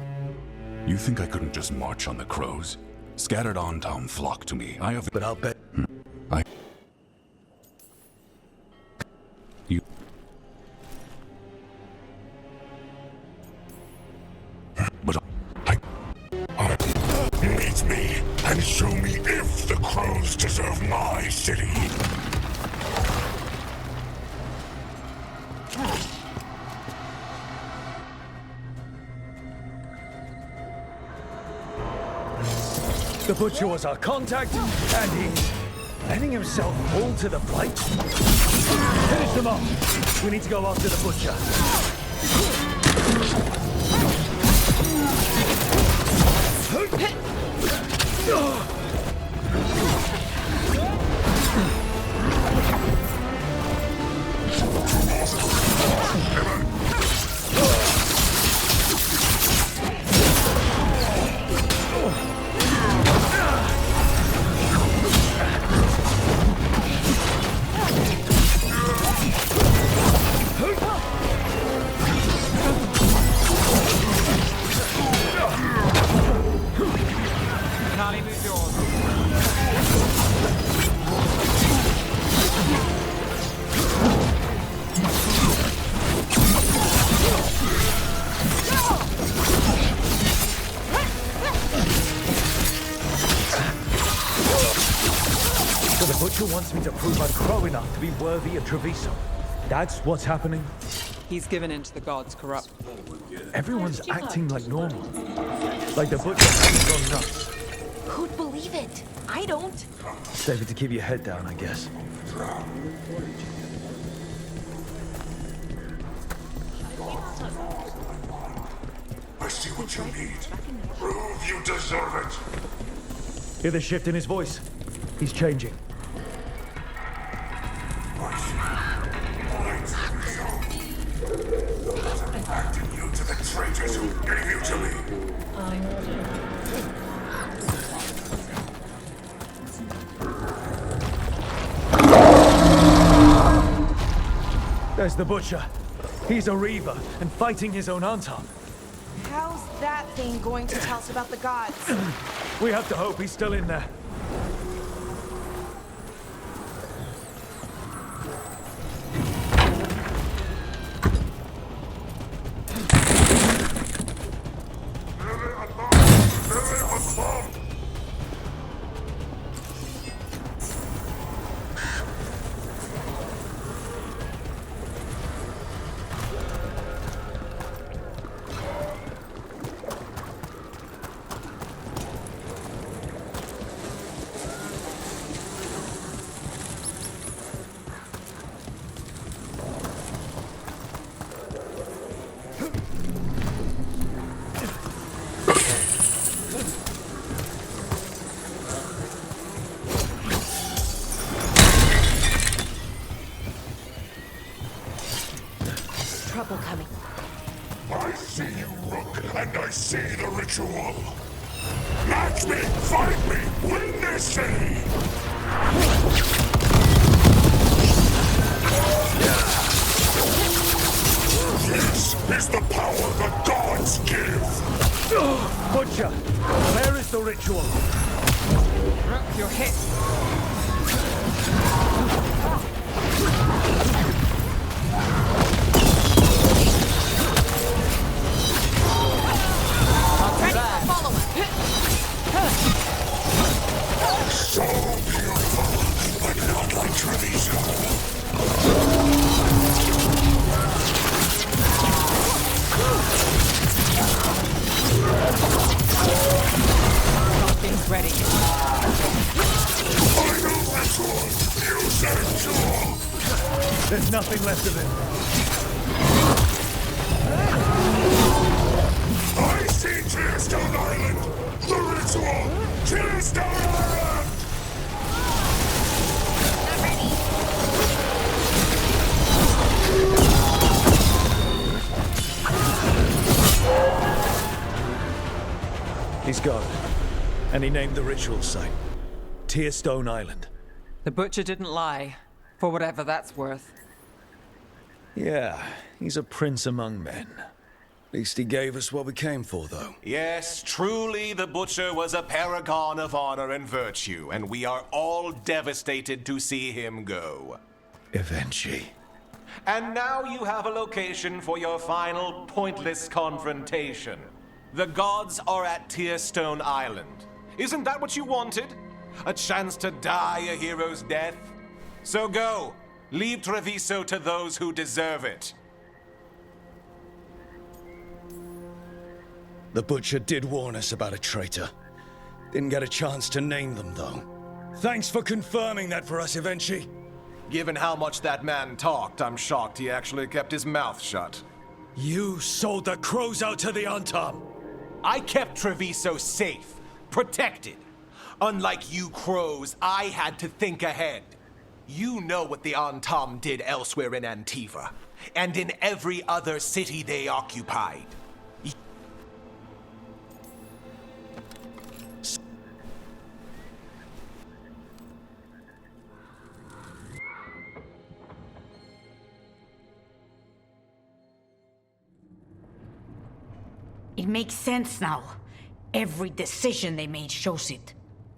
You think I couldn't just march on the crows? Scattered on town flock to me. I have... But I'll bet... You... But meet me and show me if the crows deserve my city. The Butcher was our contact, and he's letting himself fall to the Blight. Finish them off. We need to go after the Butcher. Can't move yours. So the Butcher wants me to prove I'm crow enough to be worthy of Treviso. That's what's happening? He's given in to the gods' corrupt. Everyone's acting like normal. Like the Butcher hasn't gone nuts. Who'd believe it? I don't. Save it to keep your head down, I guess. I see what you need. Prove you deserve it. Hear the shift in his voice? He's changing. Acting you to the traitors who gave you to me. There's the Butcher. He's a Reaver and fighting his own Anton. How's that thing going to tell us about the gods? We have to hope he's still in there. Trouble coming. I see you, Rook, and I see the ritual. Match me, fight me, win this city! This is the power the gods give! Butcher, where is the ritual? Rook, you're hit. So beautiful, but not like Treviso. Something's ready. Final ritual! Use ritual! There's nothing left of it. I see Tearstone Island! The ritual! Tearstone Island! He's gone. And he named the ritual site Tearstone Island. The Butcher didn't lie, for whatever that's worth. Yeah, he's a prince among men. At least he gave us what we came for, though. Yes, truly the Butcher was a paragon of honor and virtue, and we are all devastated to see him go. Eventually. And now you have a location for your final pointless confrontation. The gods are at Tearstone Island. Isn't that what you wanted? A chance to die a hero's death? So go. Leave Treviso to those who deserve it. The Butcher did warn us about a traitor. Didn't get a chance to name them, though. Thanks for confirming that for us, Eventually. Given how much that man talked, I'm shocked he actually kept his mouth shut. You sold the crows out to the Antam. I kept Treviso safe, protected. Unlike you crows, I had to think ahead. You know what the Antam did elsewhere in Antiva, and in every other city they occupied. It makes sense now. Every decision they made shows it.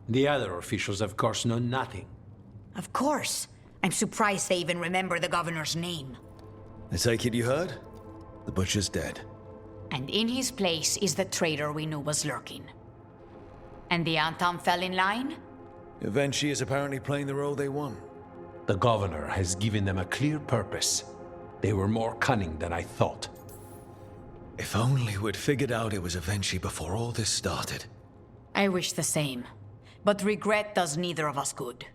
The other officials, of course, know nothing. Of course. I'm surprised they even remember the governor's name. I take it you heard? The Butcher's dead. And in his place is the traitor we knew was lurking. And the Antam fell in line? Eventually is apparently playing the role they want. The governor has given them a clear purpose. They were more cunning than I thought. If only we'd figured out it was Eventually before all this started. I wish the same. But regret does neither of us good.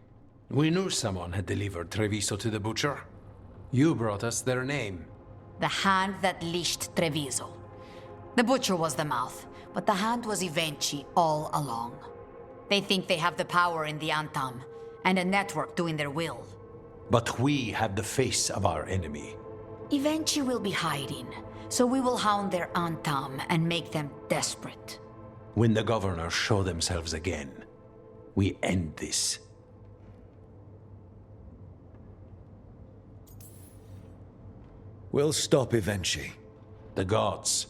We knew someone had delivered Treviso to the Butcher. You brought us their name. The hand that leashed Treviso. The Butcher was the mouth, but the hand was Eventually all along. They think they have the power in the Antam, and a network doing their will. But we have the face of our enemy. Eventually will be hiding, so we will hound their Antam and make them desperate. When the governors show themselves again, we end this. We'll stop Evenchi. The gods.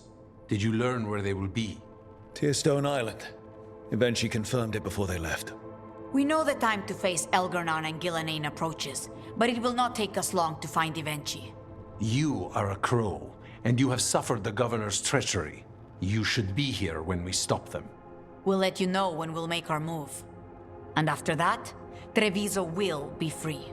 Did you learn where they will be? Tearstone Island. Evenchi confirmed it before they left. We know the time to face Elgar'nan and Gillenane approaches, but it will not take us long to find Evenchi. You are a crow, and you have suffered the governor's treachery. You should be here when we stop them. We'll let you know when we'll make our move. And after that, Treviso will be free.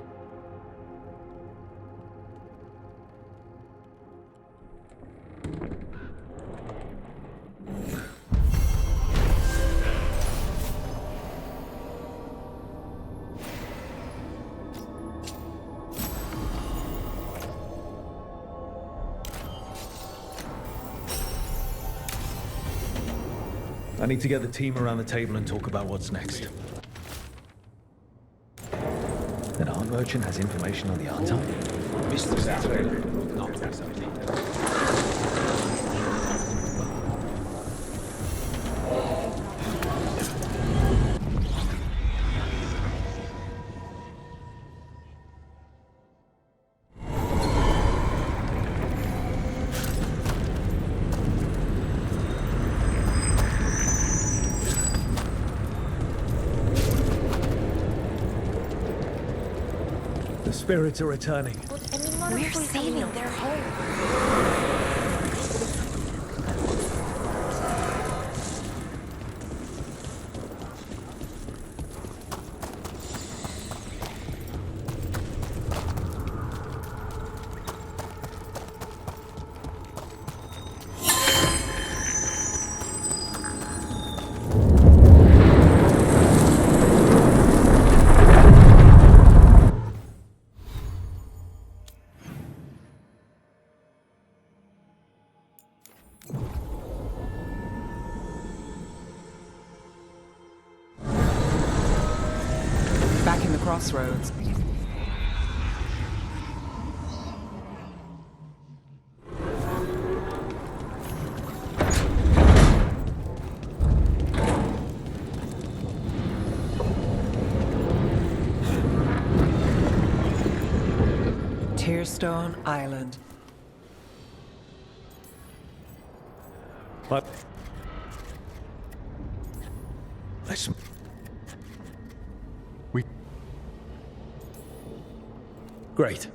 I need to get the team around the table and talk about what's next. An art merchant has information on the art time? Mr. Saturday, not exactly. The spirits are returning. We're saving their home. Back in the crossroads. Tearstone Island. What? Great.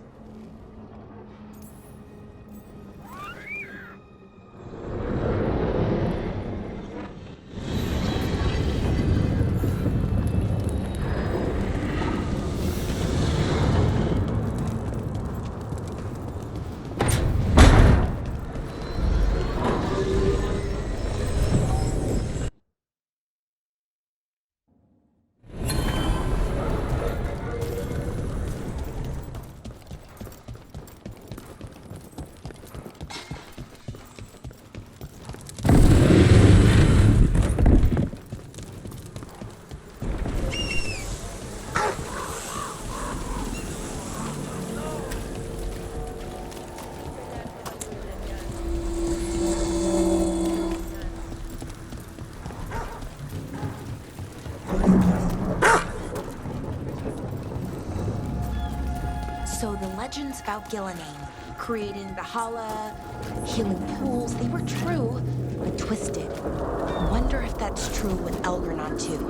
So the legends about Gillenane, creating the Hala, healing pools, they were true, but twisted. I wonder if that's true with Elgar'nan too.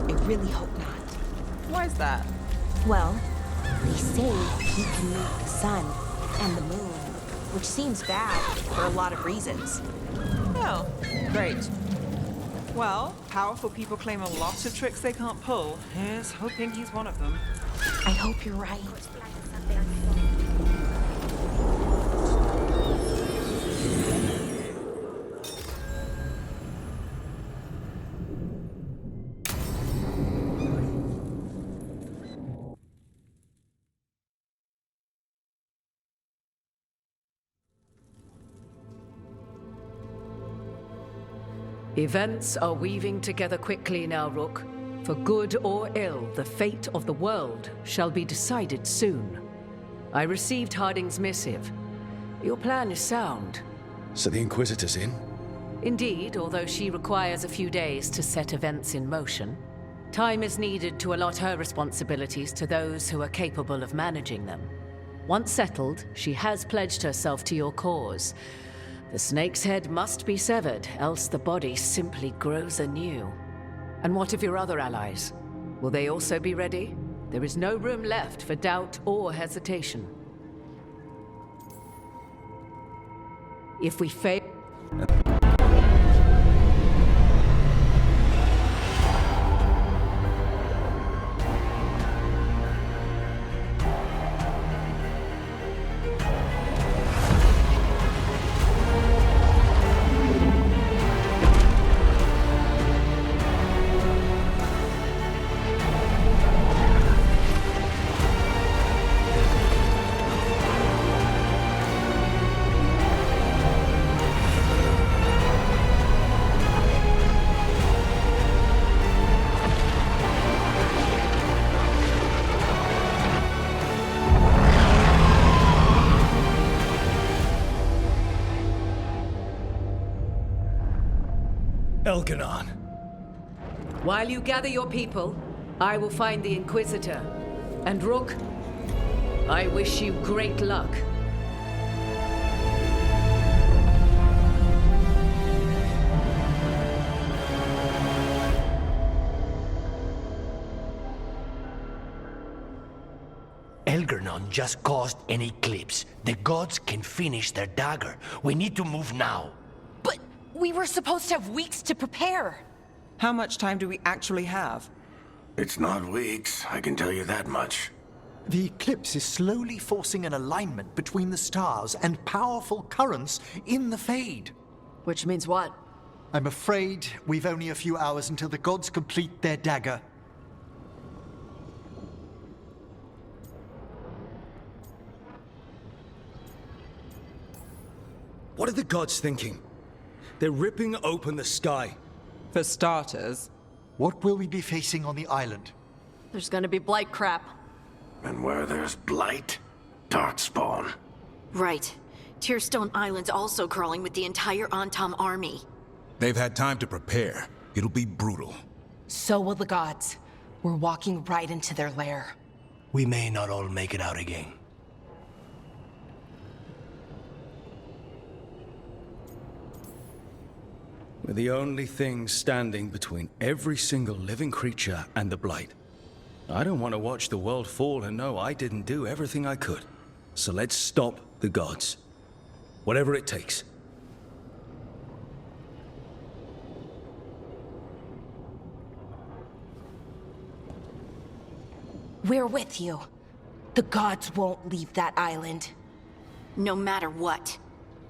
I really hope not. Why is that? Well, they say he can move the sun and the moon, which seems bad for a lot of reasons. Oh, great. Well, powerful people claim a lot of tricks they can't pull. Here's hoping he's one of them. I hope you're right. Events are weaving together quickly now, Rook. For good or ill, the fate of the world shall be decided soon. I received Harding's missive. Your plan is sound. So the Inquisitor's in? Indeed, although she requires a few days to set events in motion. Time is needed to allot her responsibilities to those who are capable of managing them. Once settled, she has pledged herself to your cause. The snake's head must be severed, else the body simply grows anew. And what of your other allies? Will they also be ready? There is no room left for doubt or hesitation. If we fail... Elganon. While you gather your people, I will find the Inquisitor. And Rook, I wish you great luck. Elganon just caused an eclipse. The gods can finish their dagger. We need to move now. But we were supposed to have weeks to prepare. How much time do we actually have? It's not weeks, I can tell you that much. The eclipse is slowly forcing an alignment between the stars and powerful currents in the Fade. Which means what? I'm afraid we've only a few hours until the gods complete their dagger. What are the gods thinking? They're ripping open the sky. For starters. What will we be facing on the island? There's gonna be blight crap. And where there's blight, darkspawn. Right. Tearstone Island's also crawling with the entire Antam army. They've had time to prepare. It'll be brutal. So will the gods. We're walking right into their lair. We may not all make it out again. We're the only thing standing between every single living creature and the Blight. I don't want to watch the world fall and know I didn't do everything I could. So let's stop the gods. Whatever it takes. We're with you. The gods won't leave that island. No matter what.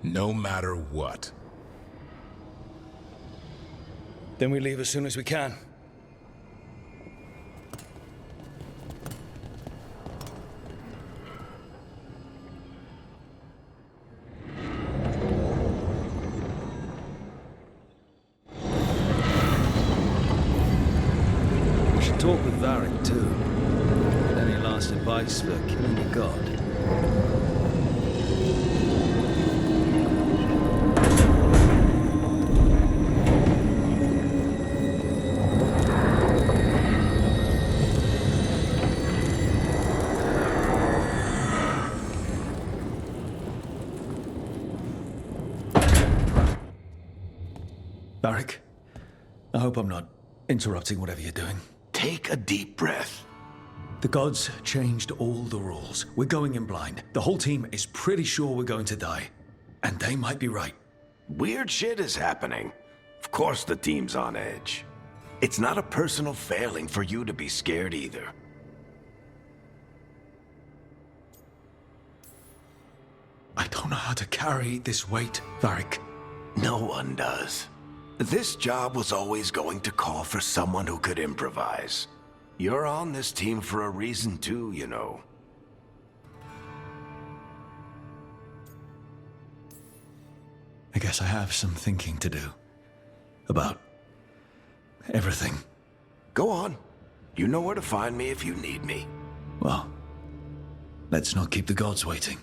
No matter what. Then we leave as soon as we can. We should talk with Varric too. Get any last advice for killing a god? Varric, I hope I'm not interrupting whatever you're doing. Take a deep breath. The gods changed all the rules. We're going in blind. The whole team is pretty sure we're going to die. And they might be right. Weird shit is happening. Of course the team's on edge. It's not a personal failing for you to be scared either. I don't know how to carry this weight, Varric. No one does. This job was always going to call for someone who could improvise. You're on this team for a reason too, you know. I guess I have some thinking to do. About everything. Go on. You know where to find me if you need me. Well, let's not keep the gods waiting.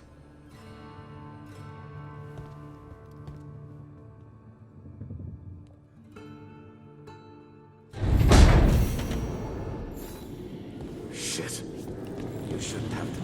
Shit. You shouldn't have to.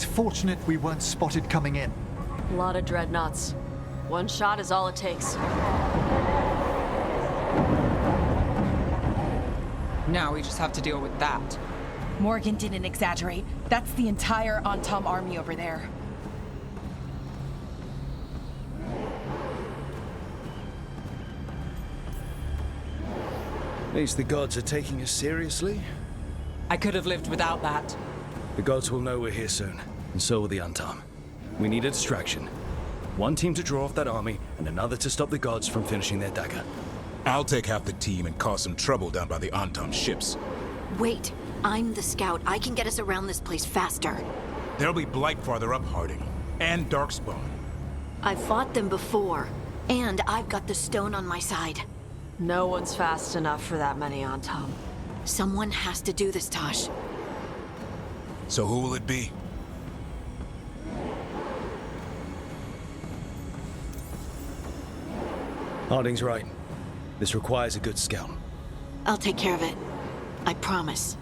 It's fortunate we weren't spotted coming in. A lot of dreadnoughts. One shot is all it takes. Now we just have to deal with that. Morgan didn't exaggerate. That's the entire Antam army over there. At least the gods are taking us seriously. I could have lived without that. The gods will know we're here soon, and so will the Antam. We need a distraction. One team to draw off that army, and another to stop the gods from finishing their dagger. I'll take half the team and cause some trouble down by the Antam ships. Wait, I'm the scout. I can get us around this place faster. There'll be Blight farther up, Harding. And Darkspawn. I've fought them before, and I've got the stone on my side. No one's fast enough for that many Antam. Someone has to do this, Tosh. So who will it be? Harding's right. This requires a good scout. I'll take care of it. I promise.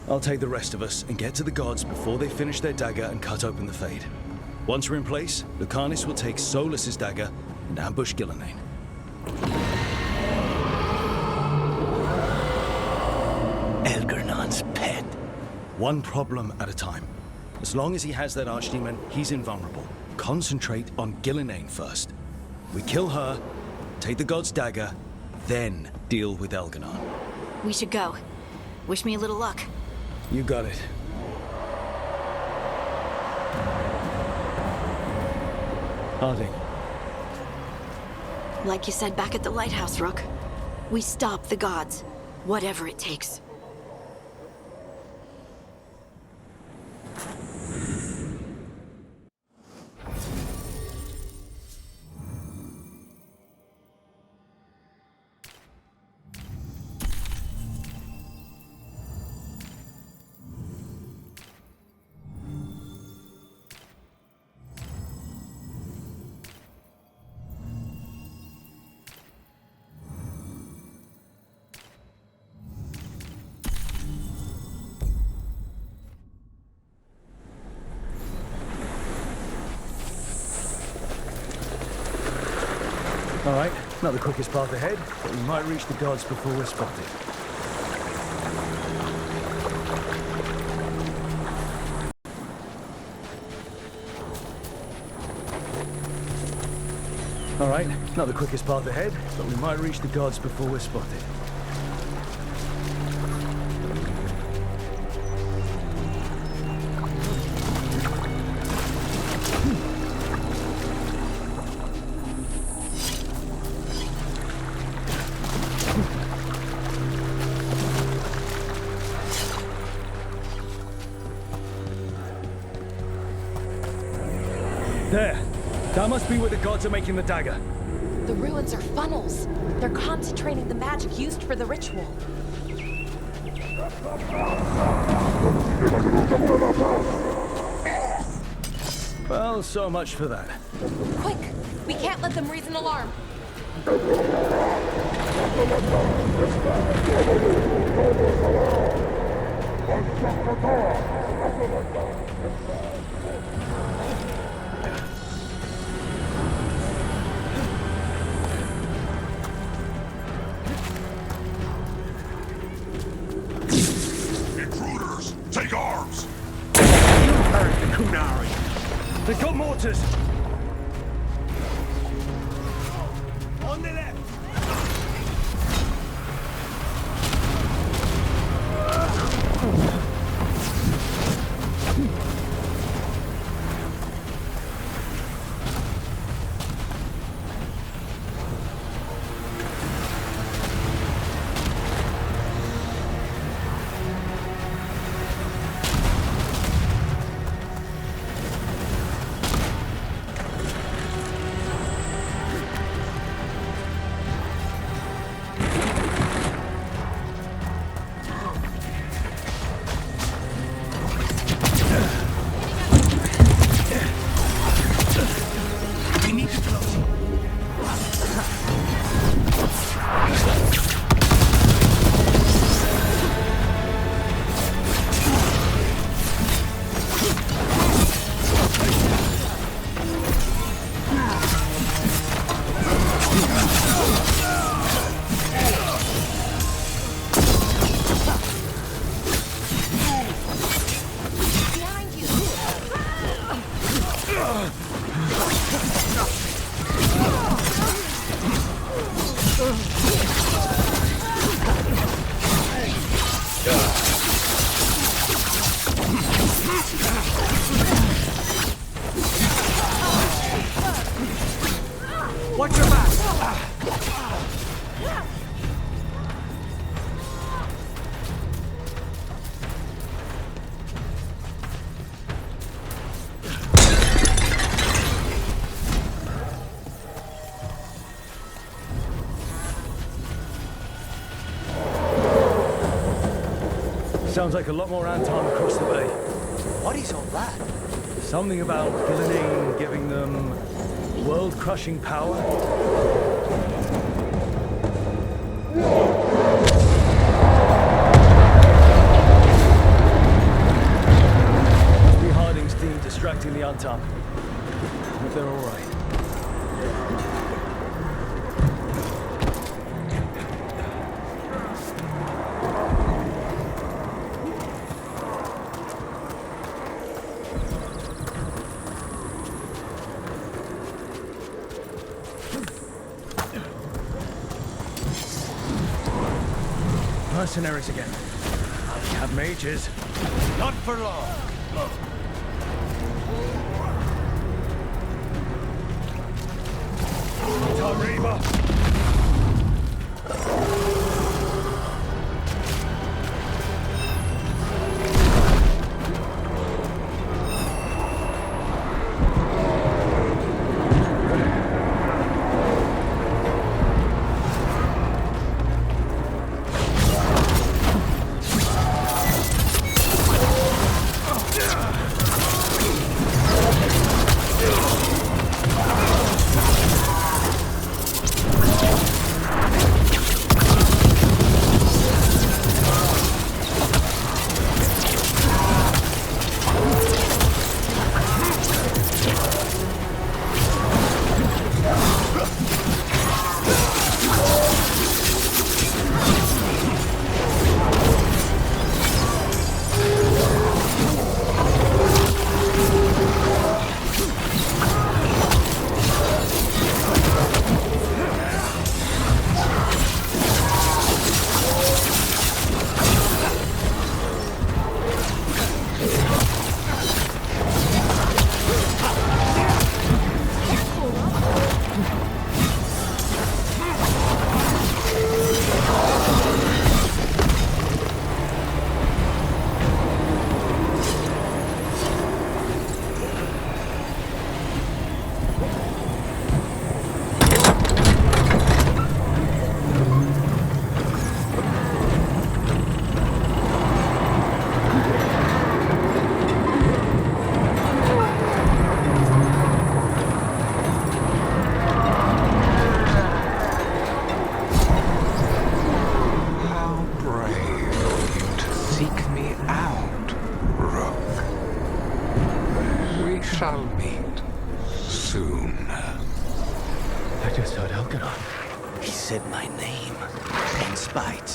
I'll take the rest of us and get to the gods before they finish their dagger and cut open the Fade. Once we're in place, Lucanus will take Solus's dagger and ambush Gillenane. Elgernon's pet. One problem at a time. As long as he has that archdemon, he's invulnerable. Concentrate on Gillenane first. We kill her, take the god's dagger, then deal with Elgernon. We should go. Wish me a little luck. You got it. Harding. Like you said back at the lighthouse, Rook. We stop the gods, whatever it takes. All right, not the quickest path ahead, but we might reach the gods before we're spotted. All right, not the quickest path ahead, but we might reach the gods before we're spotted. There. That must be where the gods are making the dagger. The ruins are funnels. They're concentrating the magic used for the ritual. Well, so much for that. Quick! We can't let them raise an alarm. Intruders, take arms! You heard the Kunari. They've got mortars. On the left. Sounds like a lot more Anton across the bay. What is all that? Something about Gillenine giving them world-crushing power? Must be Harding's team distracting the Anton. I hope they're all right. Mercenaries again. We have mages. Not for long. Tariba! shall meet soon. I just heard Elganon. He said my name in spite.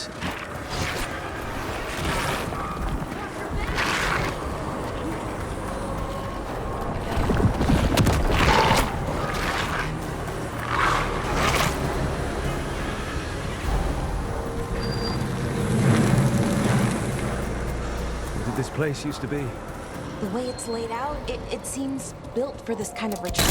Where did this place used to be? The way it's laid out, it seems built for this kind of ritual.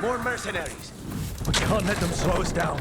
More mercenaries. We can't let them slow us down.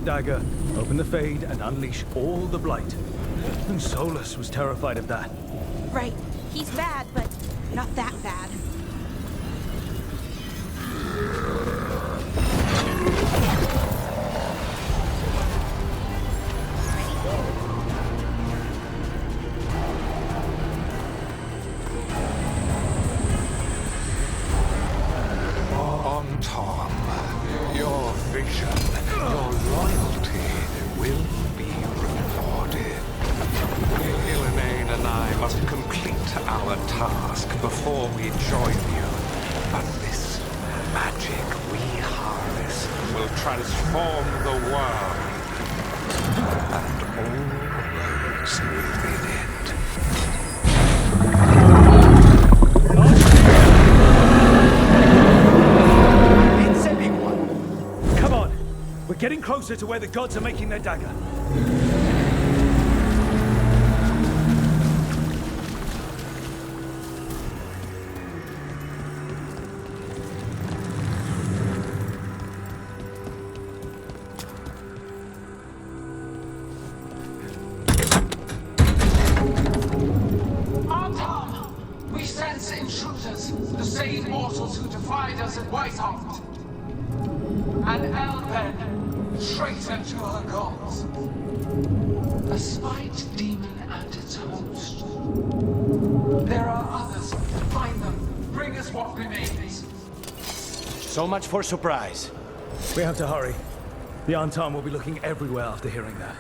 dagger, open the Fade, and unleash all the Blight. Even Solus was terrified of that. Right. He's bad, but not that bad. On Tom, your vision, your loyalty will be rewarded. Elaine and I must complete our task before we join you. But this magic we harvest will transform the world and all those within it. Come on! We're getting closer to where the gods are making their dagger. Tom! We sense intruders, the same mortals who defied us at Whitehall. An Elven, traitor to her gods. A spite demon and its host. There are others. Find them. Bring us what remains. So much for surprise. We have to hurry. The Antam will be looking everywhere after hearing that.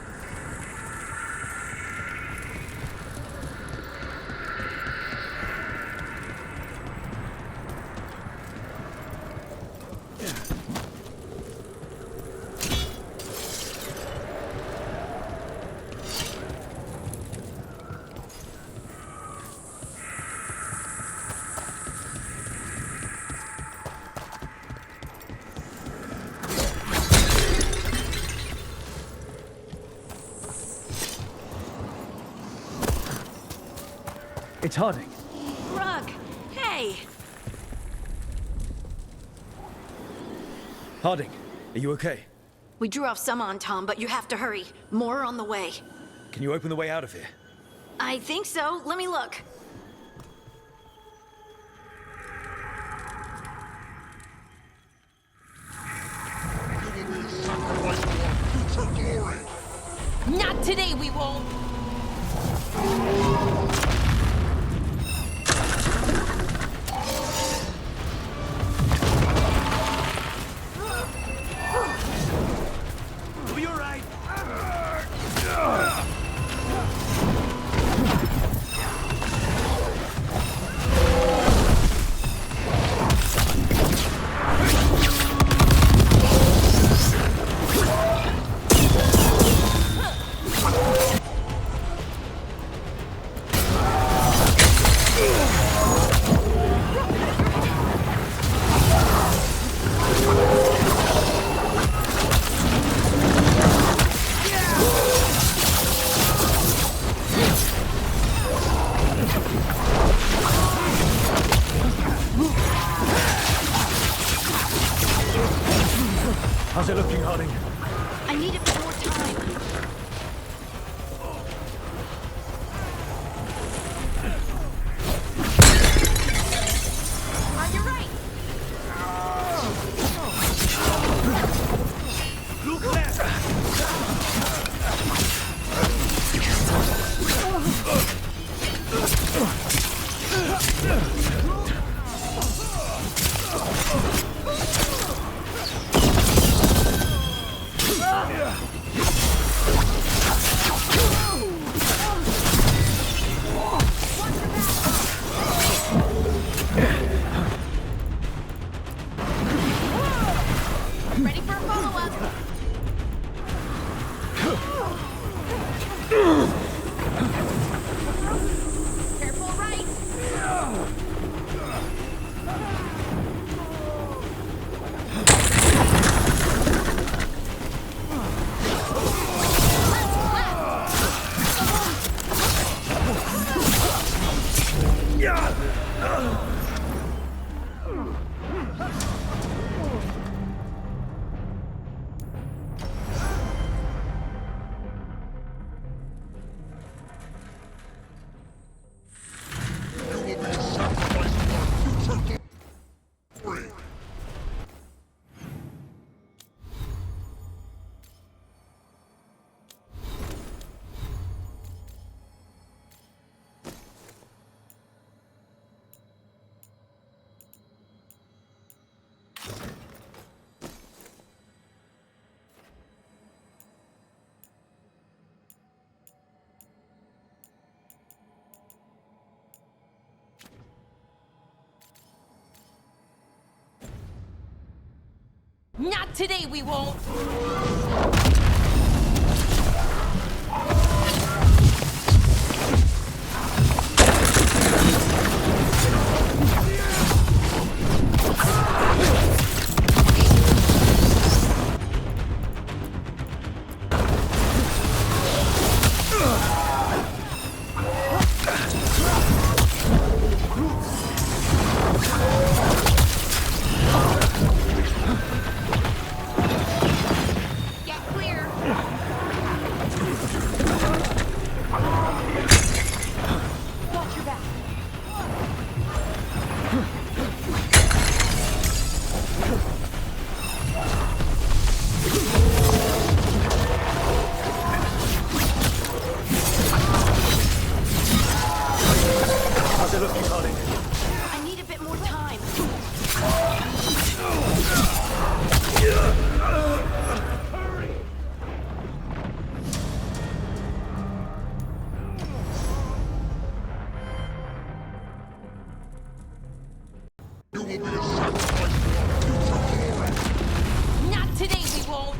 It's Harding. Rug! Hey! Harding, are you okay? We drew off some on Tom, but you have to hurry. More on the way. Can you open the way out of here? I think so. Let me look. Not today, we won't! Are you alright? How's it looking, Harding? I need a bit more time. On your right! Look left! Ready for a follow-up? Careful right! Not today, we won't! Not today, we won't!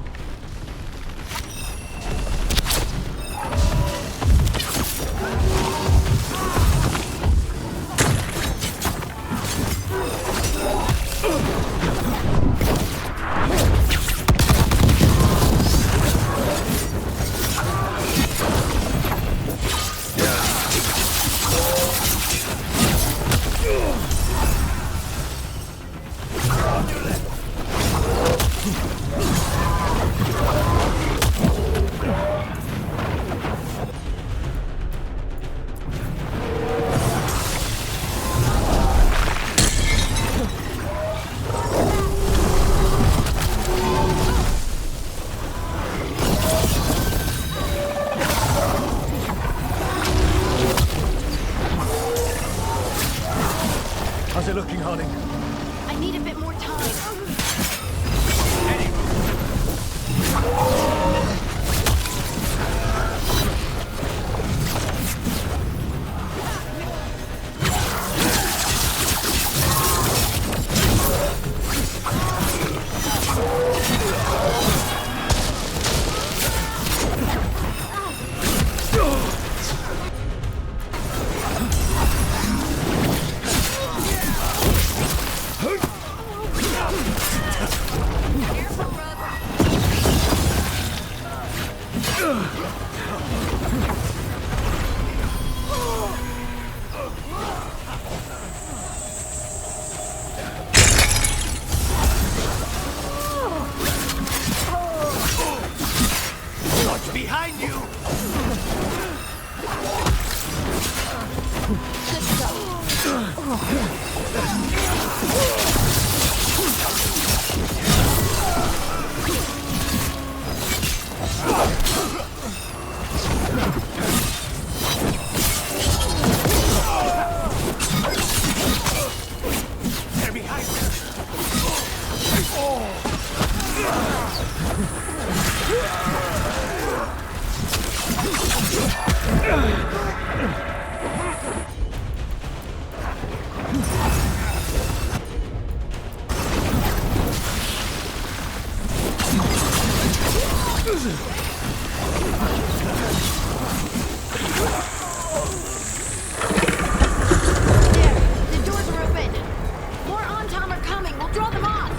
How's it looking, Harding? I need a bit more time. Behind you! They're behind me! The doors are open. More Antam are coming. We'll draw them off.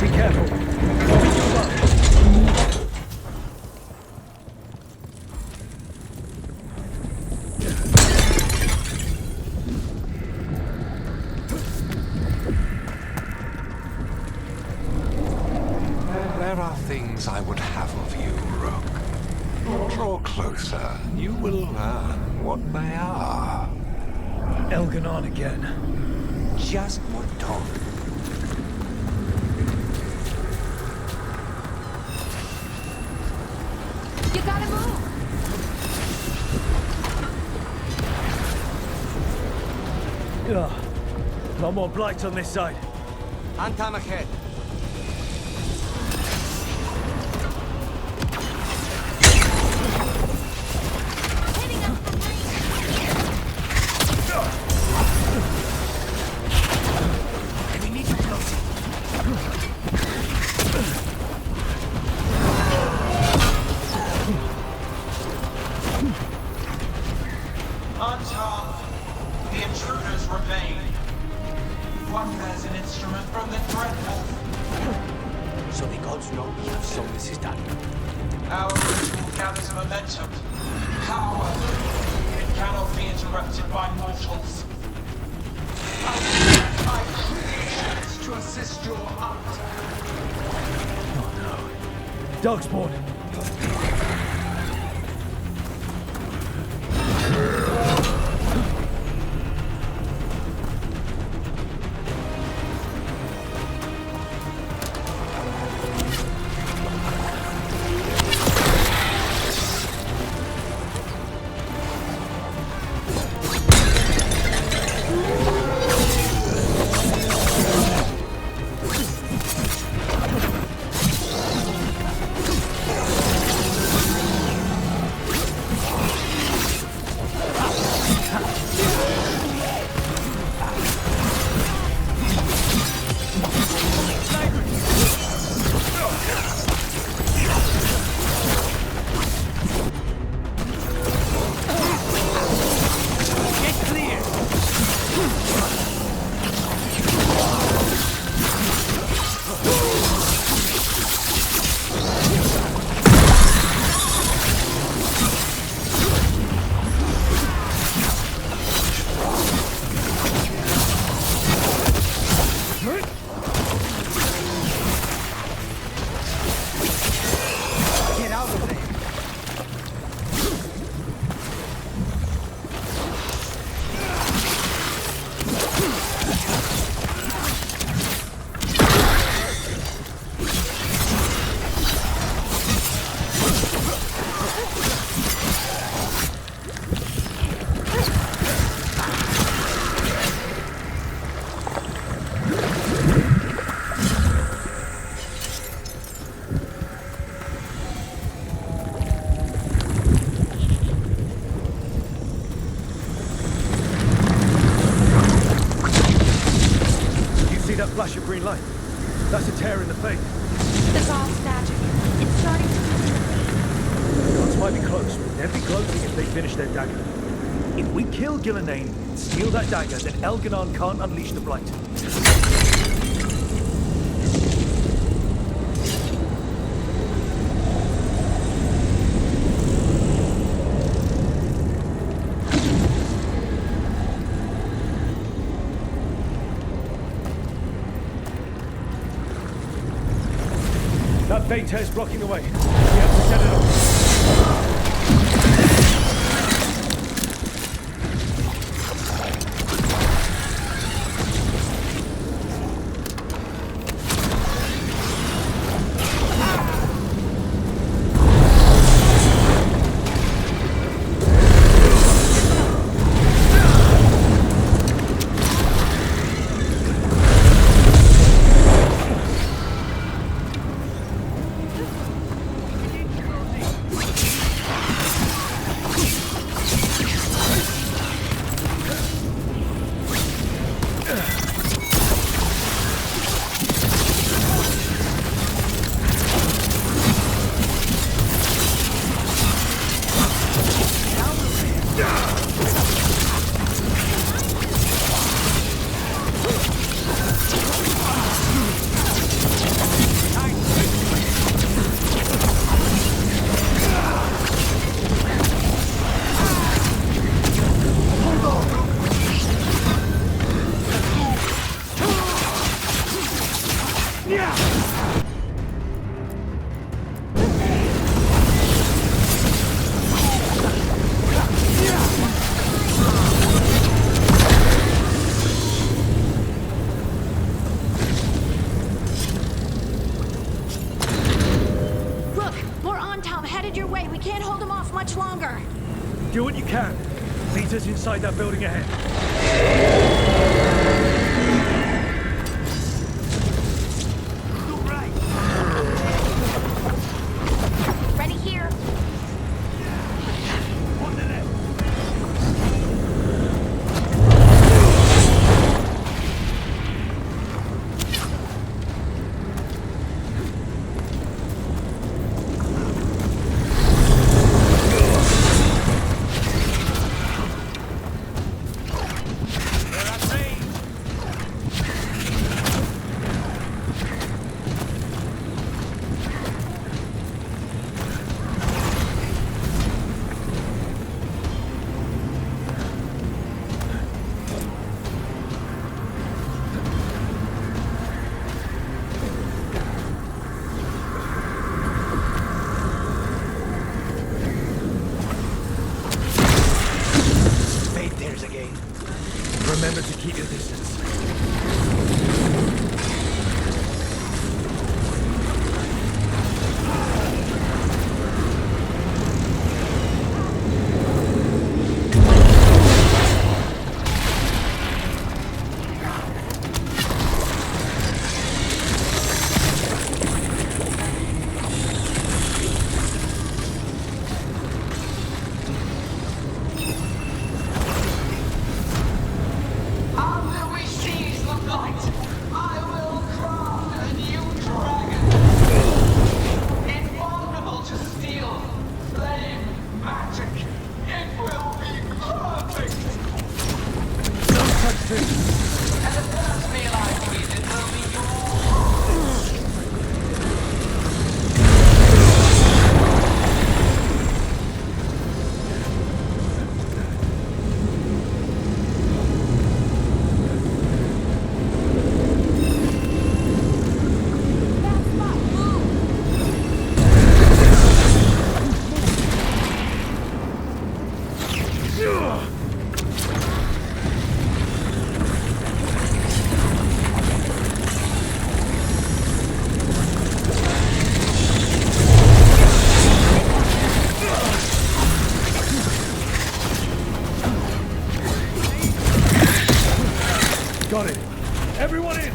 Be careful. There are things I would have of you, Rook. Draw closer. You will learn what they are. Elganon again. Just what talk. You gotta move! Ugh. Not more blight on this side. Antam ahead. We need to close it. The intruders remain. One bears an instrument from the Dreadwolf. So the gods know we have sown this is done. Our ritual gathers momentum. Power. It cannot be interrupted by mortals. I creations to assist your hunt. Darkspawn! Flash of green light. That's a tear in the fate. The God's magic. It's starting to The gods might be close, but they'd be gloating if they finish their dagger. If we kill Gillenane and steal that dagger, then Elganon can't unleash the Blight. That Fate tear's blocking the way. We have to set it off. Do what you can. Meet us inside that building ahead. Ready here. Remember to keep your distance. Got it. Everyone in!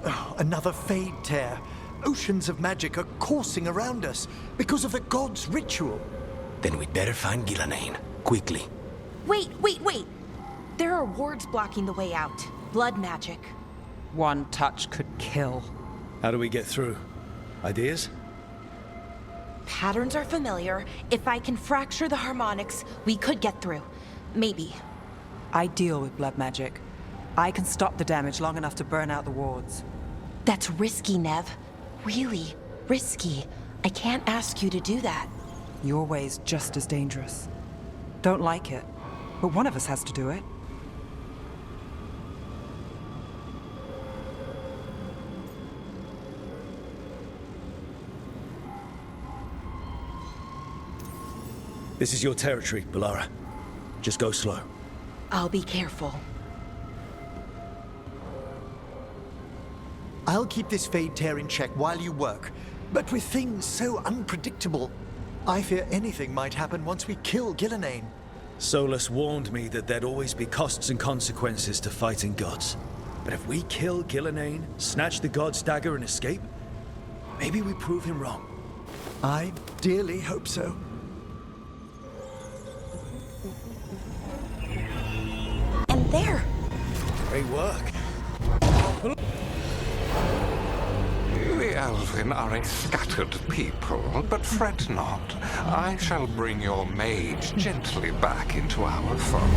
Oh, another fade tear. Oceans of magic are coursing around us because of the god's ritual. Then we'd better find Gillenane. Quickly. Wait. There are wards blocking the way out. Blood magic. One touch could kill. How do we get through? Ideas? Patterns are familiar. If I can fracture the harmonics, we could get through. Maybe. I deal with blood magic. I can stop the damage long enough to burn out the wards. That's risky, Nev. Really risky. I can't ask you to do that. Your way's just as dangerous. Don't like it, but one of us has to do it. This is your territory, Balara. Just go slow. I'll be careful. I'll keep this fade tear in check while you work. But with things so unpredictable, I fear anything might happen once we kill Gillenane. Solus warned me that there'd always be costs and consequences to fighting gods. But if we kill Gillenane, snatch the god's dagger and escape, maybe we prove him wrong. I dearly hope so. And there! Great work. The Elven are a scattered people, but fret not. I shall bring your mage gently back into our fold.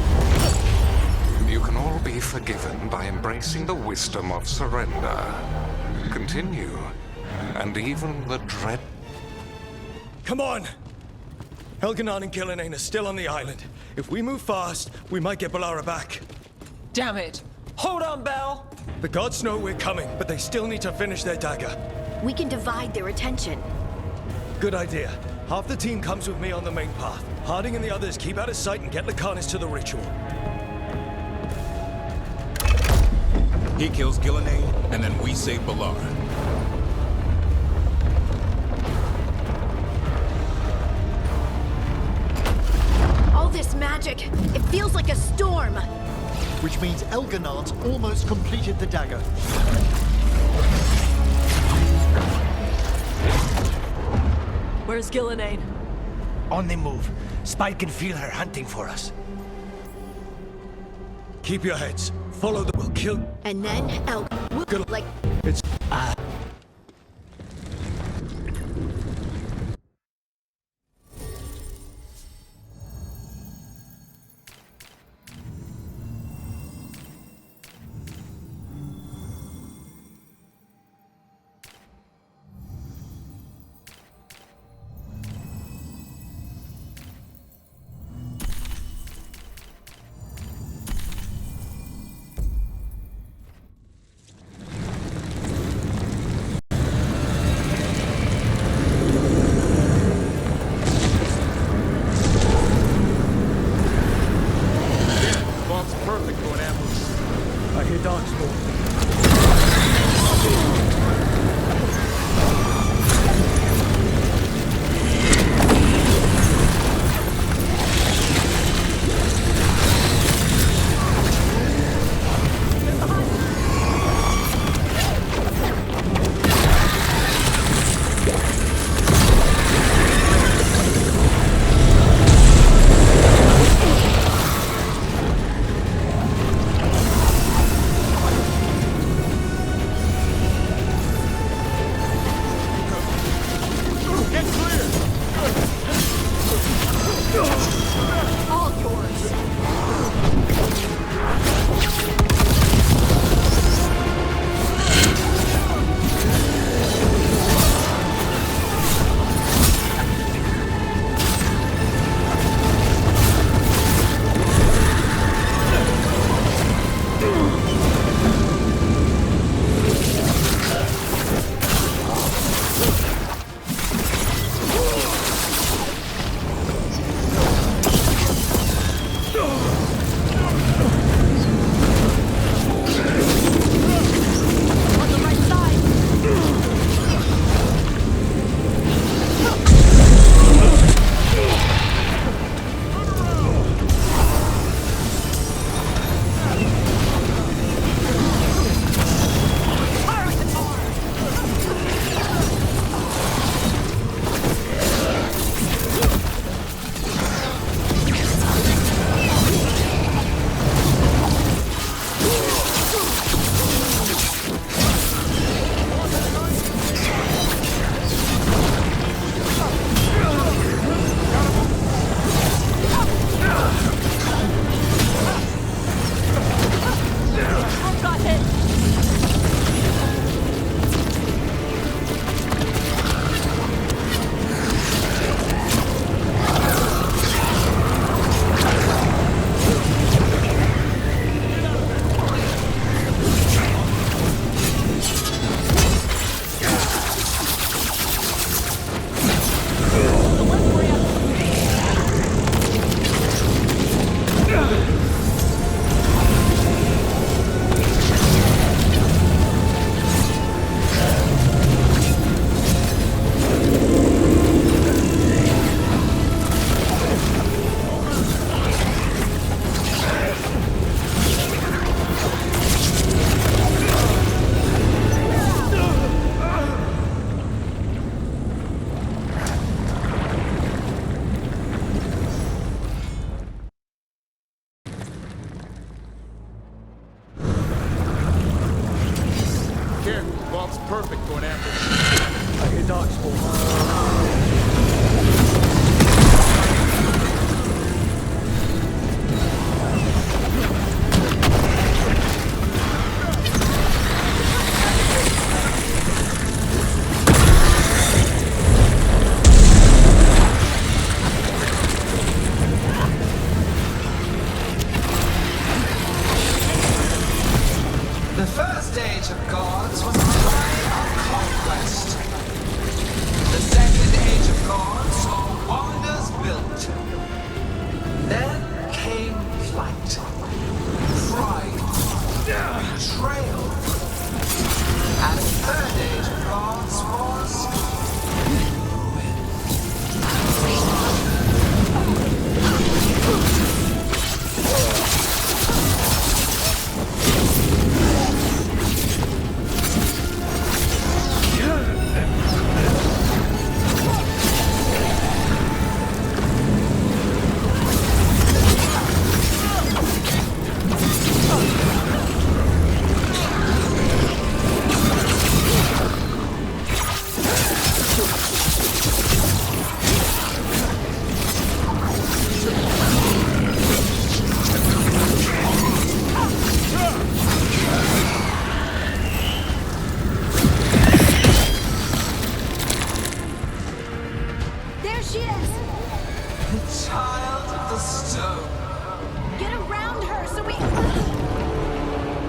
You can all be forgiven by embracing the wisdom of surrender. Continue, and even the dread... Come on! Elganon and Gillenane are still on the island. If we move fast, we might get Balara back. Damn it! Hold on, Belle! The gods know we're coming, but they still need to finish their dagger. We can divide their attention. Good idea. Half the team comes with me on the main path. Harding and the others keep out of sight and get Lucanus to the ritual. He kills Gillenane, and then we save Balara. All this magic, it feels like a storm. Which means Elganon's almost completed the dagger. Where's Gillenane? On the move. Spike can feel her hunting for us. Keep your heads. Follow the... We'll kill... And then will like... It's... Careful, Vault's perfect for an ambush. I hear darkspawn. The first age of gods was a time of conquest. The second age of gods saw wonders built. Then came flight, pride, betrayal. And the third age of gods was There she is! the child of the stone. Get around her so we...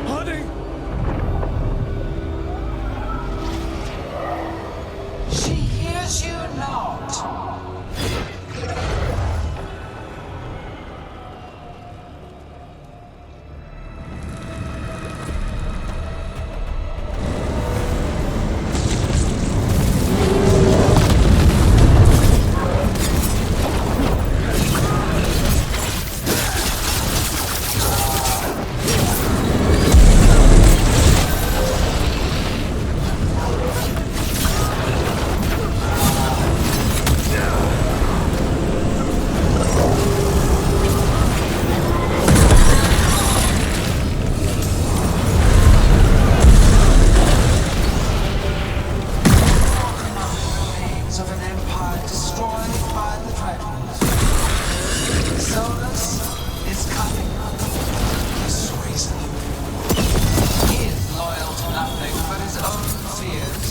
Honey! She hears you not. Of an empire destroyed by the dragons. Solus is cunning, persuasive. He is loyal to nothing but his own fears.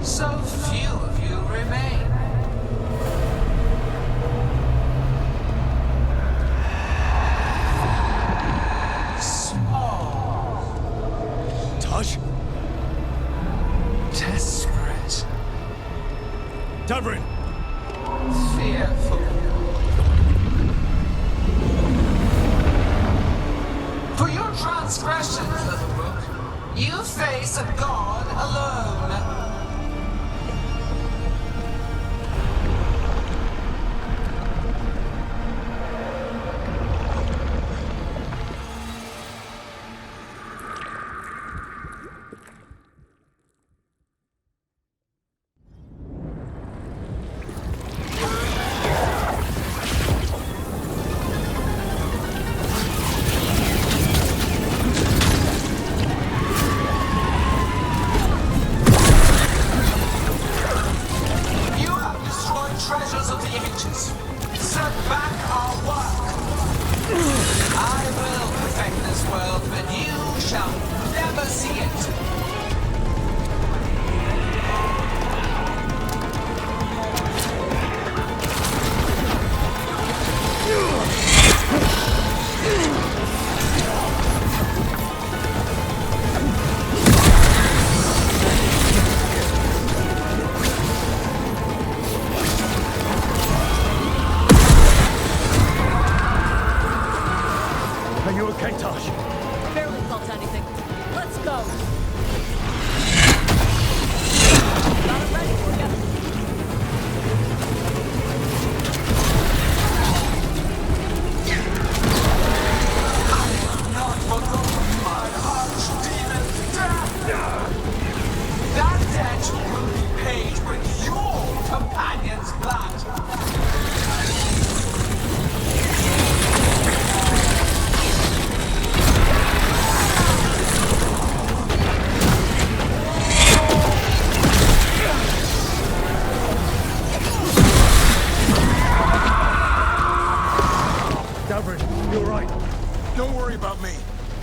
So few of you remain. Small. Tosh? Desperate. Tavrin! Fearful. For your transgressions, little rook, you face a god alone.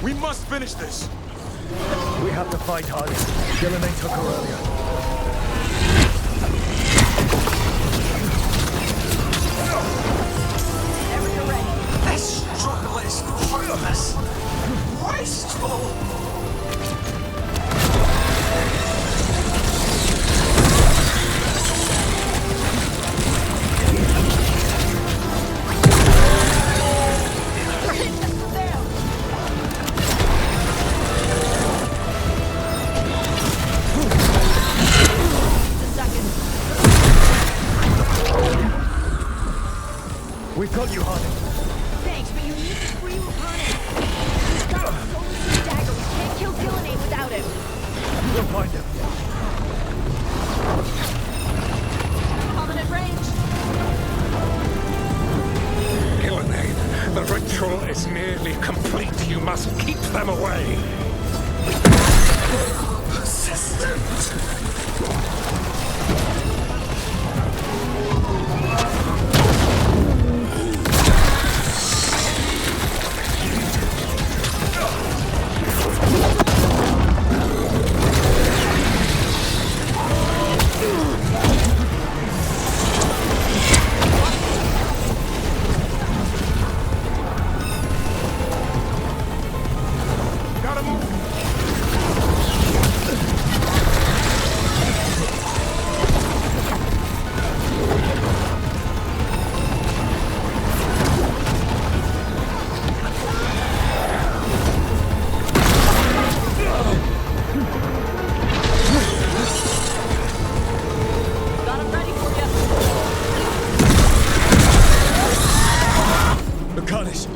We must finish this! We have to fight Harding. Gillenay took her earlier. This struggle is pointless. Wasteful. We've got you, Harding. Thanks, but you need to free your opponent. He's got a solar suit dagger. We can't kill Gillenay without him. We'll find him. Prominent range. Gillenay, the ritual is nearly complete. You must keep them away. Persistent.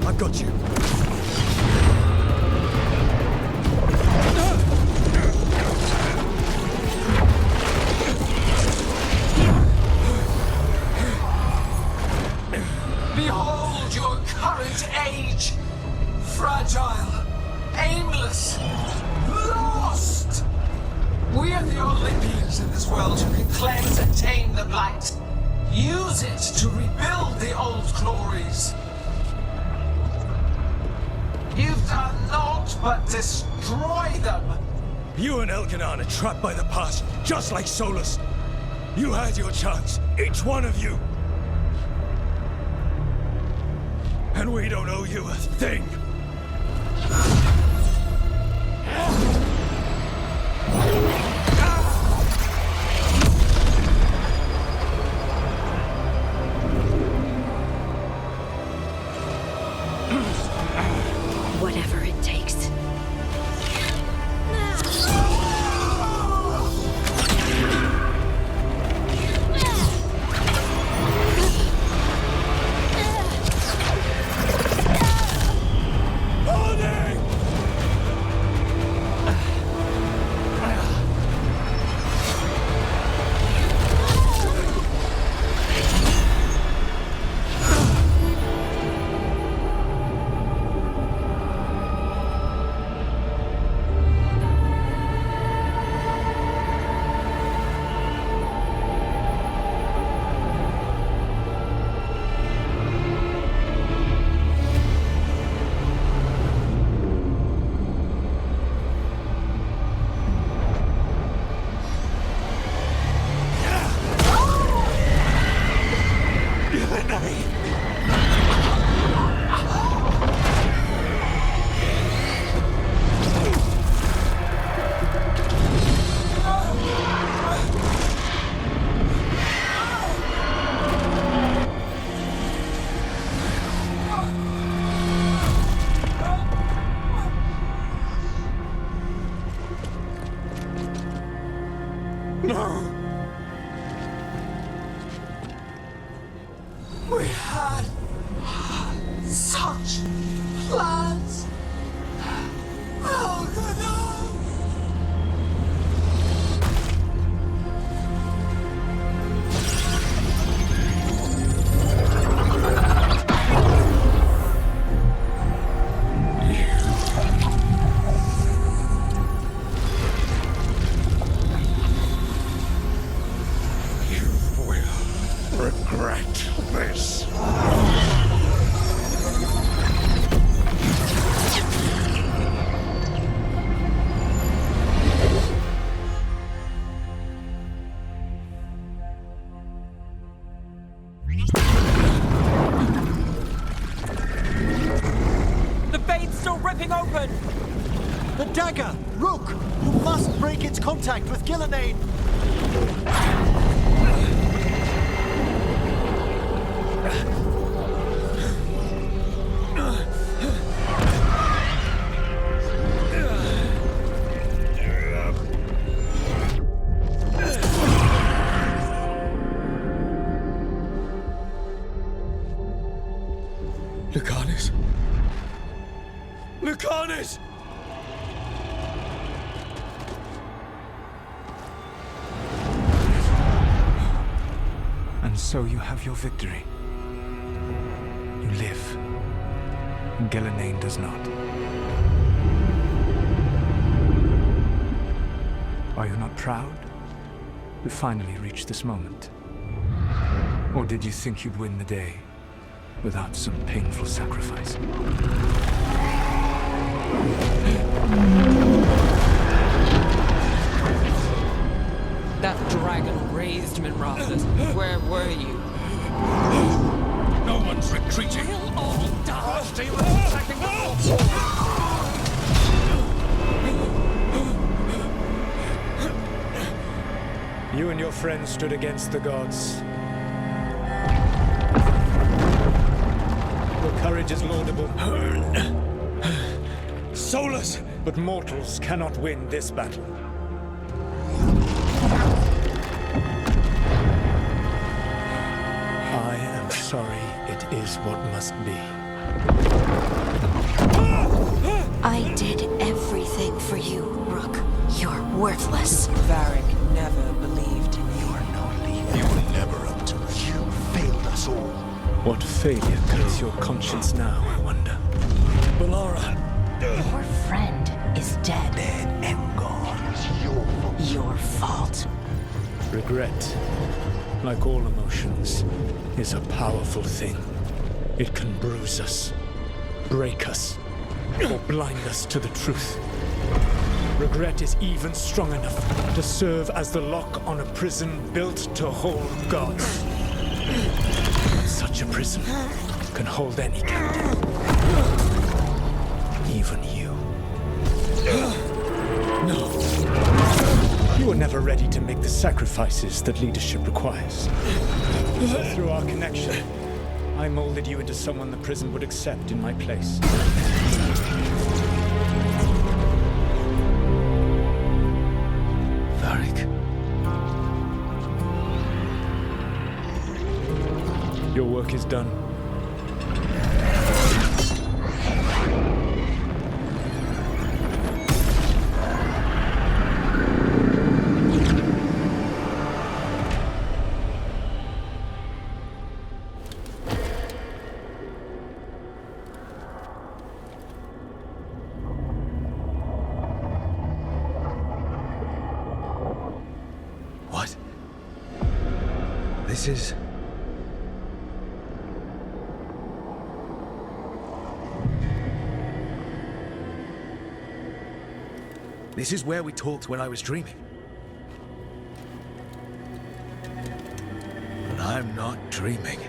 I've got you. Behold your current age. Fragile, aimless, lost. We are the only beings in this world who can cleanse and tame the blight. Use it to rebuild the old glories. You've done naught but destroy them. You and Elkanan are trapped by the past, just like Solus. You had your chance, each one of you. And we don't owe you a thing. Whatever it takes. No. We had such plans. Oh, Regret this. cracking open! The dagger! Rook! You must break its contact with Gillenane! Lucanus? Lucanus! And so you have your victory. You live. And Gillenane does not. Are you not proud to finally reach this moment? Or did you think you'd win the day without some painful sacrifice? That dragon raised Minrassus. Where were you? No one's retreating. We'll all die. Stay attacking the You and your friends stood against the gods. Your courage is laudable. Solus! But mortals cannot win this battle. I am sorry, it is what must be. I did everything for you, Rook. You're worthless. Varric never believed in you. You were never up to it. You failed us all. What failure cuts your conscience now, I wonder? Balara! Your friend is dead. Dead and gone. It's your fault. Your fault. Regret, like all emotions, is a powerful thing. It can bruise us, break us, or blind us to the truth. Regret is even strong enough to serve as the lock on a prison built to hold gods. Such a prison can hold any captive. Even you. No. You were never ready to make the sacrifices that leadership requires. So through our connection, I molded you into someone the prison would accept in my place. Varric. Your work is done. What? This is... This is where we talked when I was dreaming. But I'm not dreaming.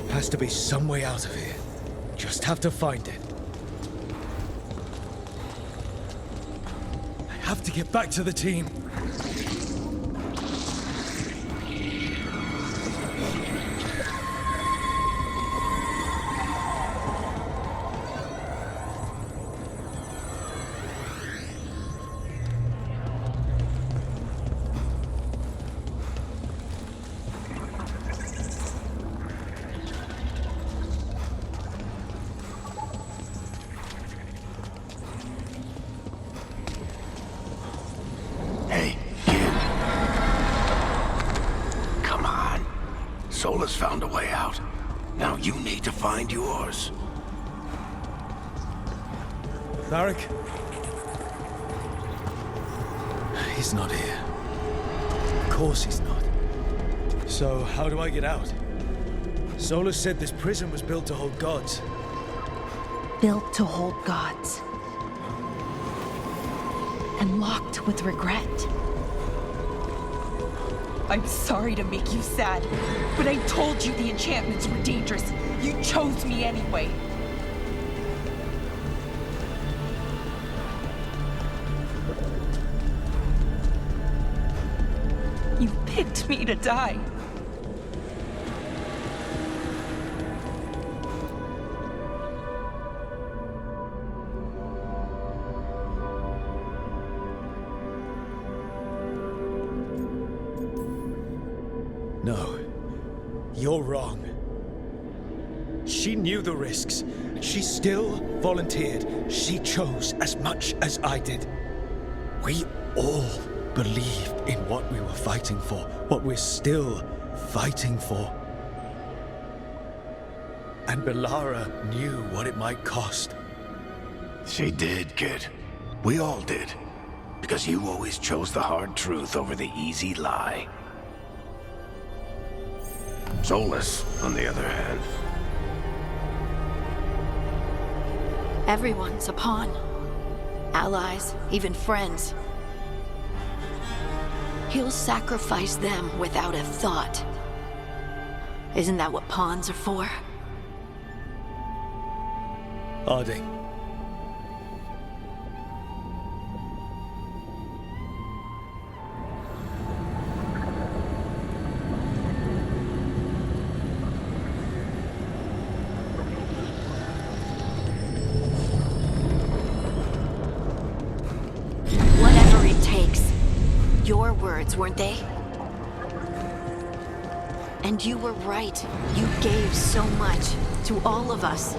Has to be some way out of here. Just have to find it. I have to get back to the team. Solus found a way out. Now you need to find yours. Varric? He's not here. Of course he's not. So, how do I get out? Solus said this prison was built to hold gods. built to hold gods. And locked with regret. I'm sorry to make you sad, but I told you the enchantments were dangerous. You chose me anyway. You picked me to die. No, you're wrong. She knew the risks. She still volunteered. She chose as much as I did. We all believed in what we were fighting for, what we're still fighting for. And Belara knew what it might cost. She did, kid. We all did. Because you always chose the hard truth over the easy lie. Solus, on the other hand. Everyone's a pawn. Allies, even friends. He'll sacrifice them without a thought. Isn't that what pawns are for? Harding. Whatever it takes. Your words, weren't they? And you were right. You gave so much to all of us.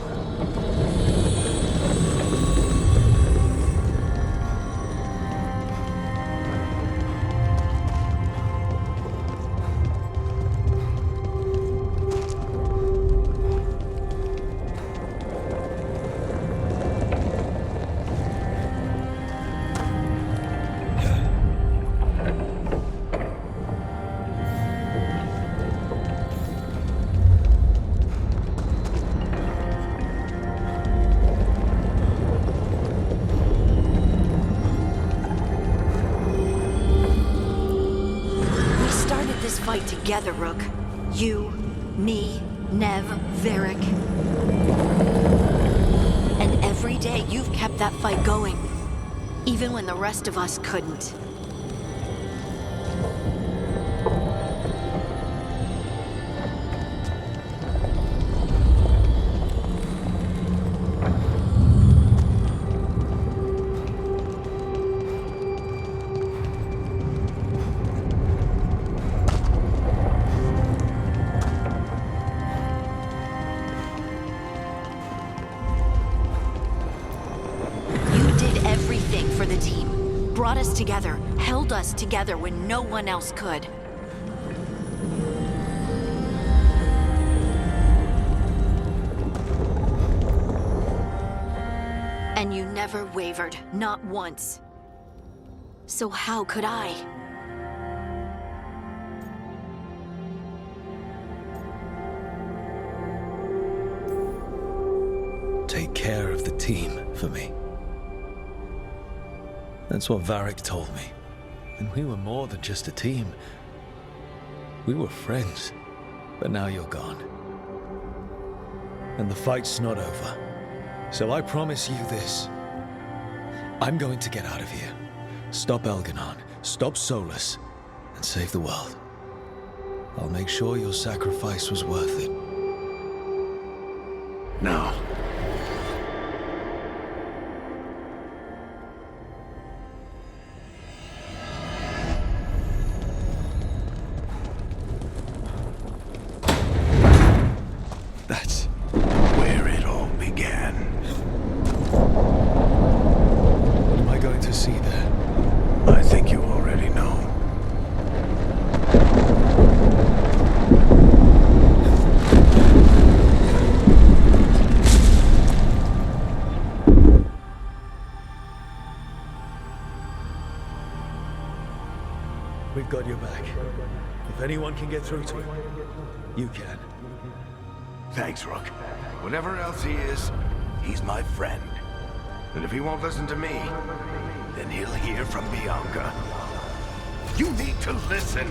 Fight together, Rook. You, me, Nev, Varric. And every day you've kept that fight going, even when the rest of us couldn't. For the team. Brought us together, held us together when no one else could. And you never wavered, not once. So how could I? Take care of the team for me. That's what Varric told me. And we were more than just a team. We were friends. But now you're gone. And the fight's not over. So I promise you this. I'm going to get out of here. Stop Elganon, stop Solus, and save the world. I'll make sure your sacrifice was worth it. No. That's where it all began. What am I going to see there? I think you already know. We've got your back. If anyone can get through to him, you can. Thanks, Rook. Whatever else he is, He's my friend. And if he won't listen to me, then he'll hear from Bianca. You need to listen!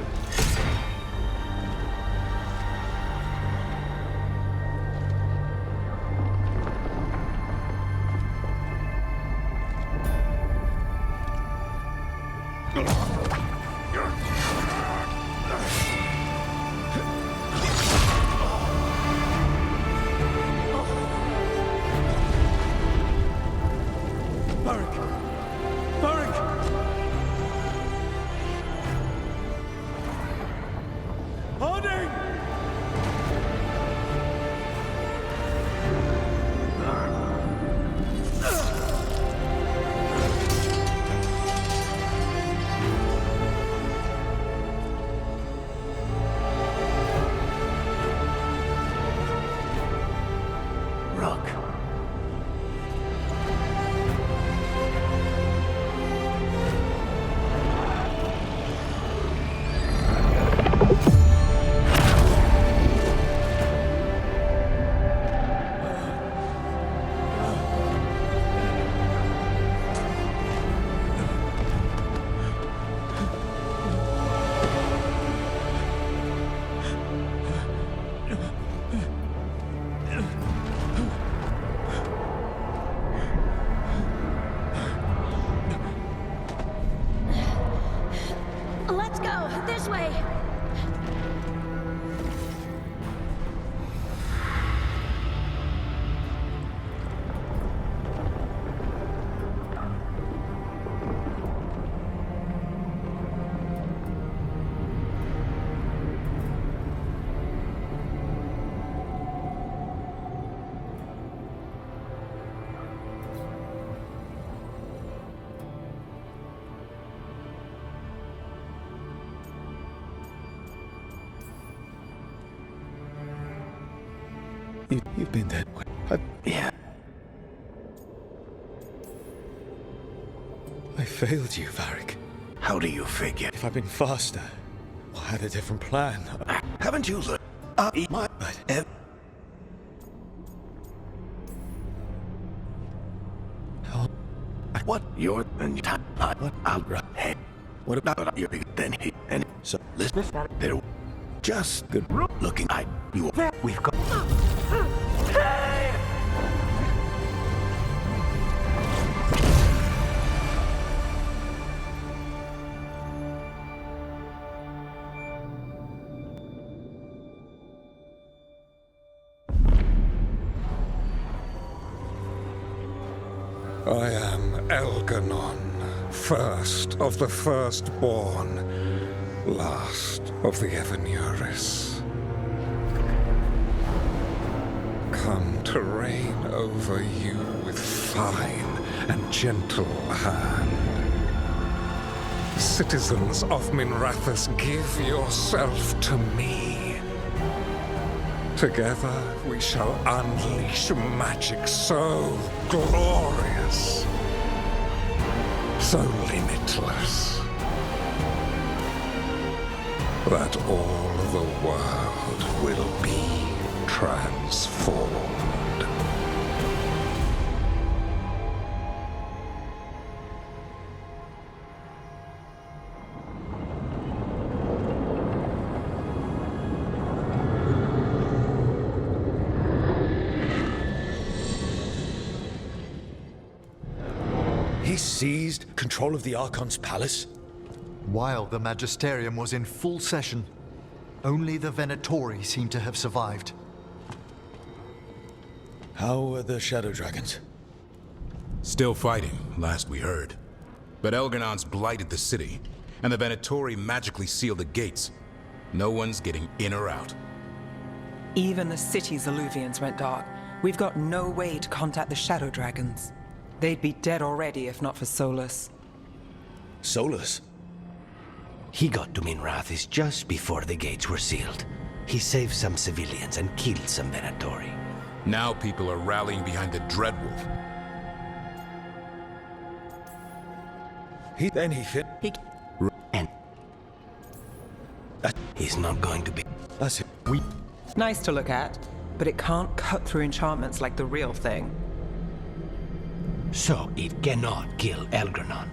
Let's go! This way! You've been that way. Yeah. I failed you, Varric. How do you figure? If I'd been faster, or had a different plan. Haven't you learned? My But what? You're and time. What? I'll hey. What about you? Then he and so listen. There, just good looking. You. We've got. I am Elganon, first of the firstborn, last of the Evenuris. Come to reign over you with fine and gentle hand. Citizens of Minrathous, give yourself to me. Together we shall unleash magic so glorious, so limitless, that all the world will be transformed. he seized control of the Archon's palace? While the Magisterium was in full session, only the Venatori seem to have survived. How are the Shadow Dragons? Still fighting, last we heard. But Elganon's blighted the city, and the Venatori magically sealed the gates. No one's getting in or out. Even the city's alluvians went dark. We've got no way to contact the Shadow Dragons. They'd be dead already if not for Solus. Solus? He got to Minrathous just before the gates were sealed. He saved some civilians and killed some Venatori. Now people are rallying behind the Dreadwolf. He He's not going to be. That's it. Nice to look at, but it can't cut through enchantments like the real thing. so it cannot kill Elgranon.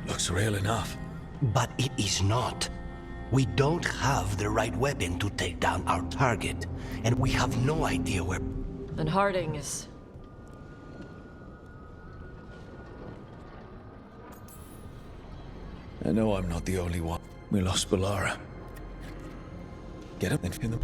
Looks real enough. But it is not. We don't have the right weapon to take down our target, and we have no idea where... And Harding is... I know I'm not the only one. We lost Balara. Get up and in them.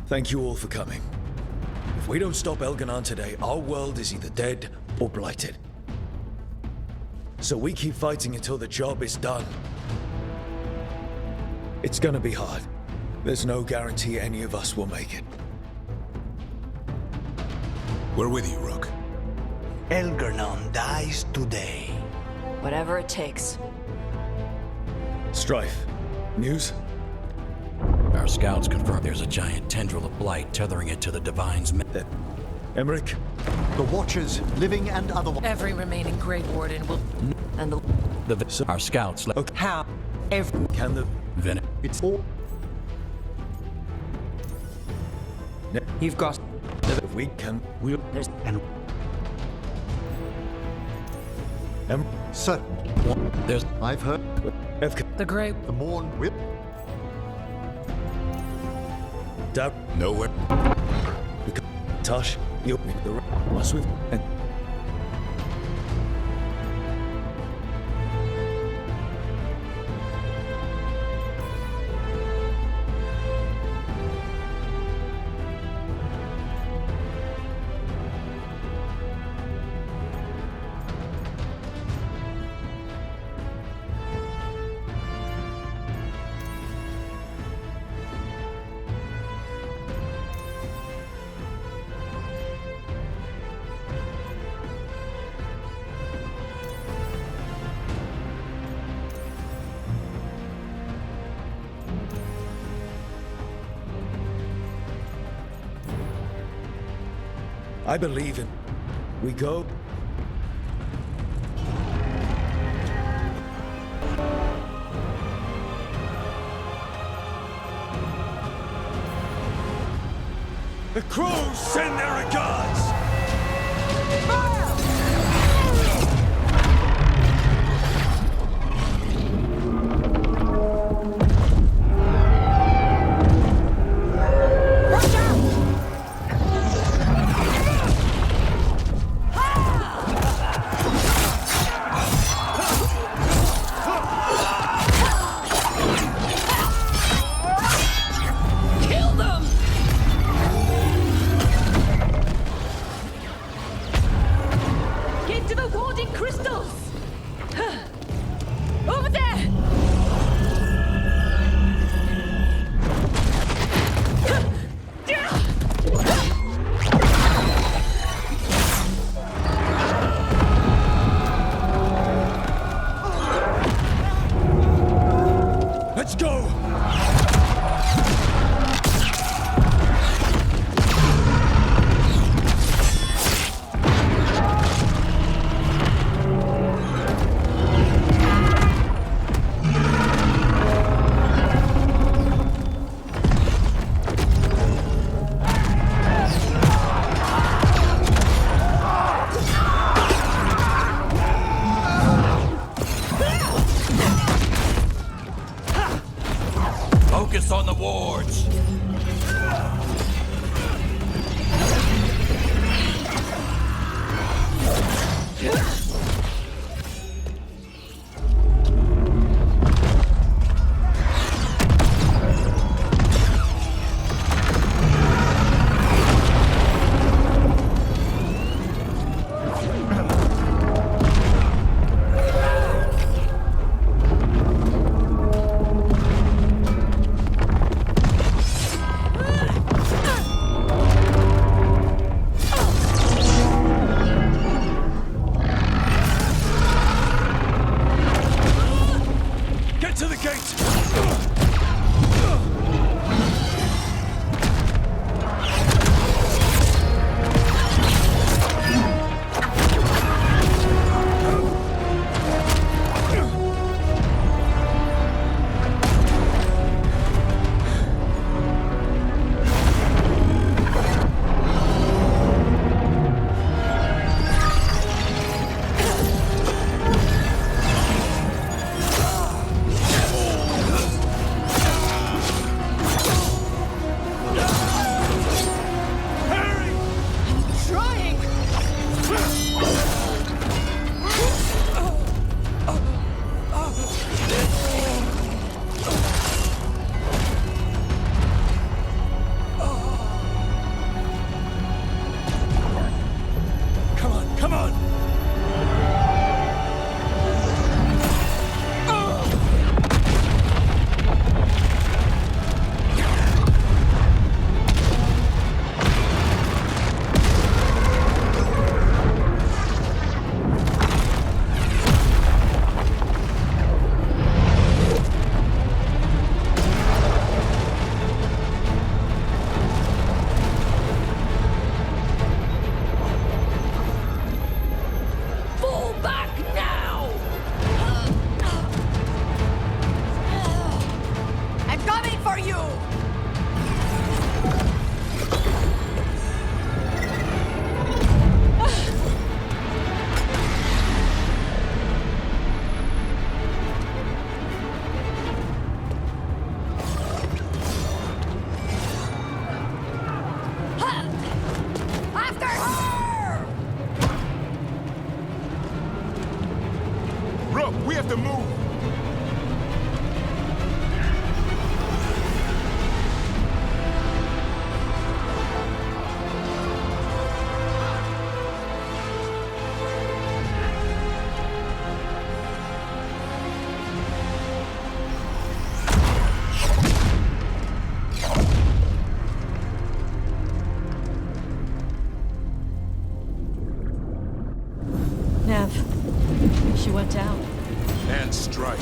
Thank you all for coming. If we don't stop Elganon today, our world is either dead or blighted. So we keep fighting until the job is done. It's gonna be hard. There's no guarantee any of us will make it. We're with you, Rook. Elgranon dies today. Whatever it takes. Strife. News? Our scouts confirm there's a giant tendril of blight tethering it to the Divine's... Emmerich? The Watchers, living and otherwise. Every remaining Grey Warden will... And our scouts... Okay. How? Can the... It's all... You've got... If we can... We'll... And... Sir. There's... I've heard... The Grey... The Morn will... Doubt. Nowhere. Tosh, you... The... What's with... And... I believe in... We go... The crews send their regards! Let's go! Focus on the wards! We have to move! Nev, she went down. And strike.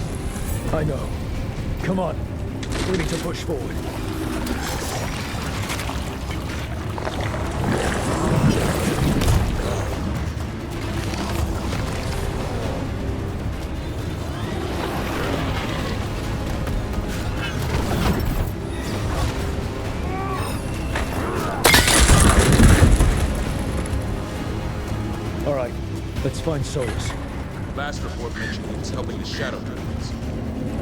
I know. Come on. We need to push forward. All right, let's find Solus. Last report mentioned he was helping the Shadow Dragons.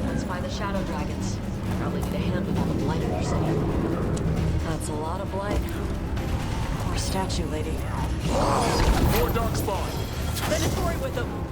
Let's find the Shadow Dragons. Probably need a handle on the blight in our city. That's a lot of blight. Poor statue lady. More darkspawn! Venatori with them!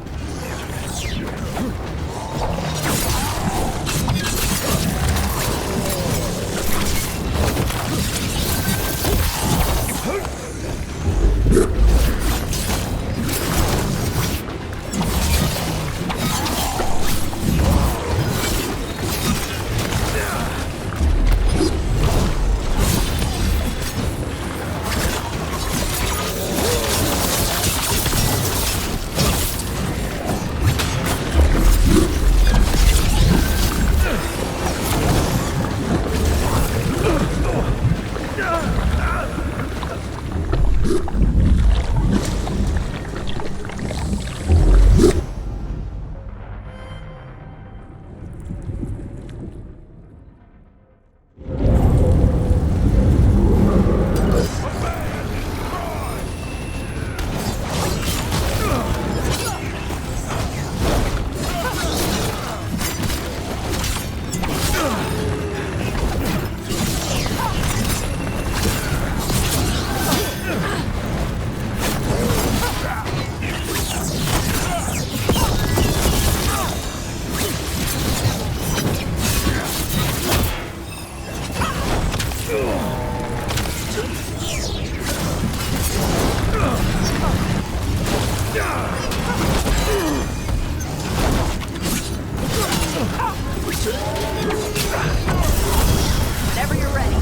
Whenever you're ready.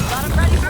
Got him ready for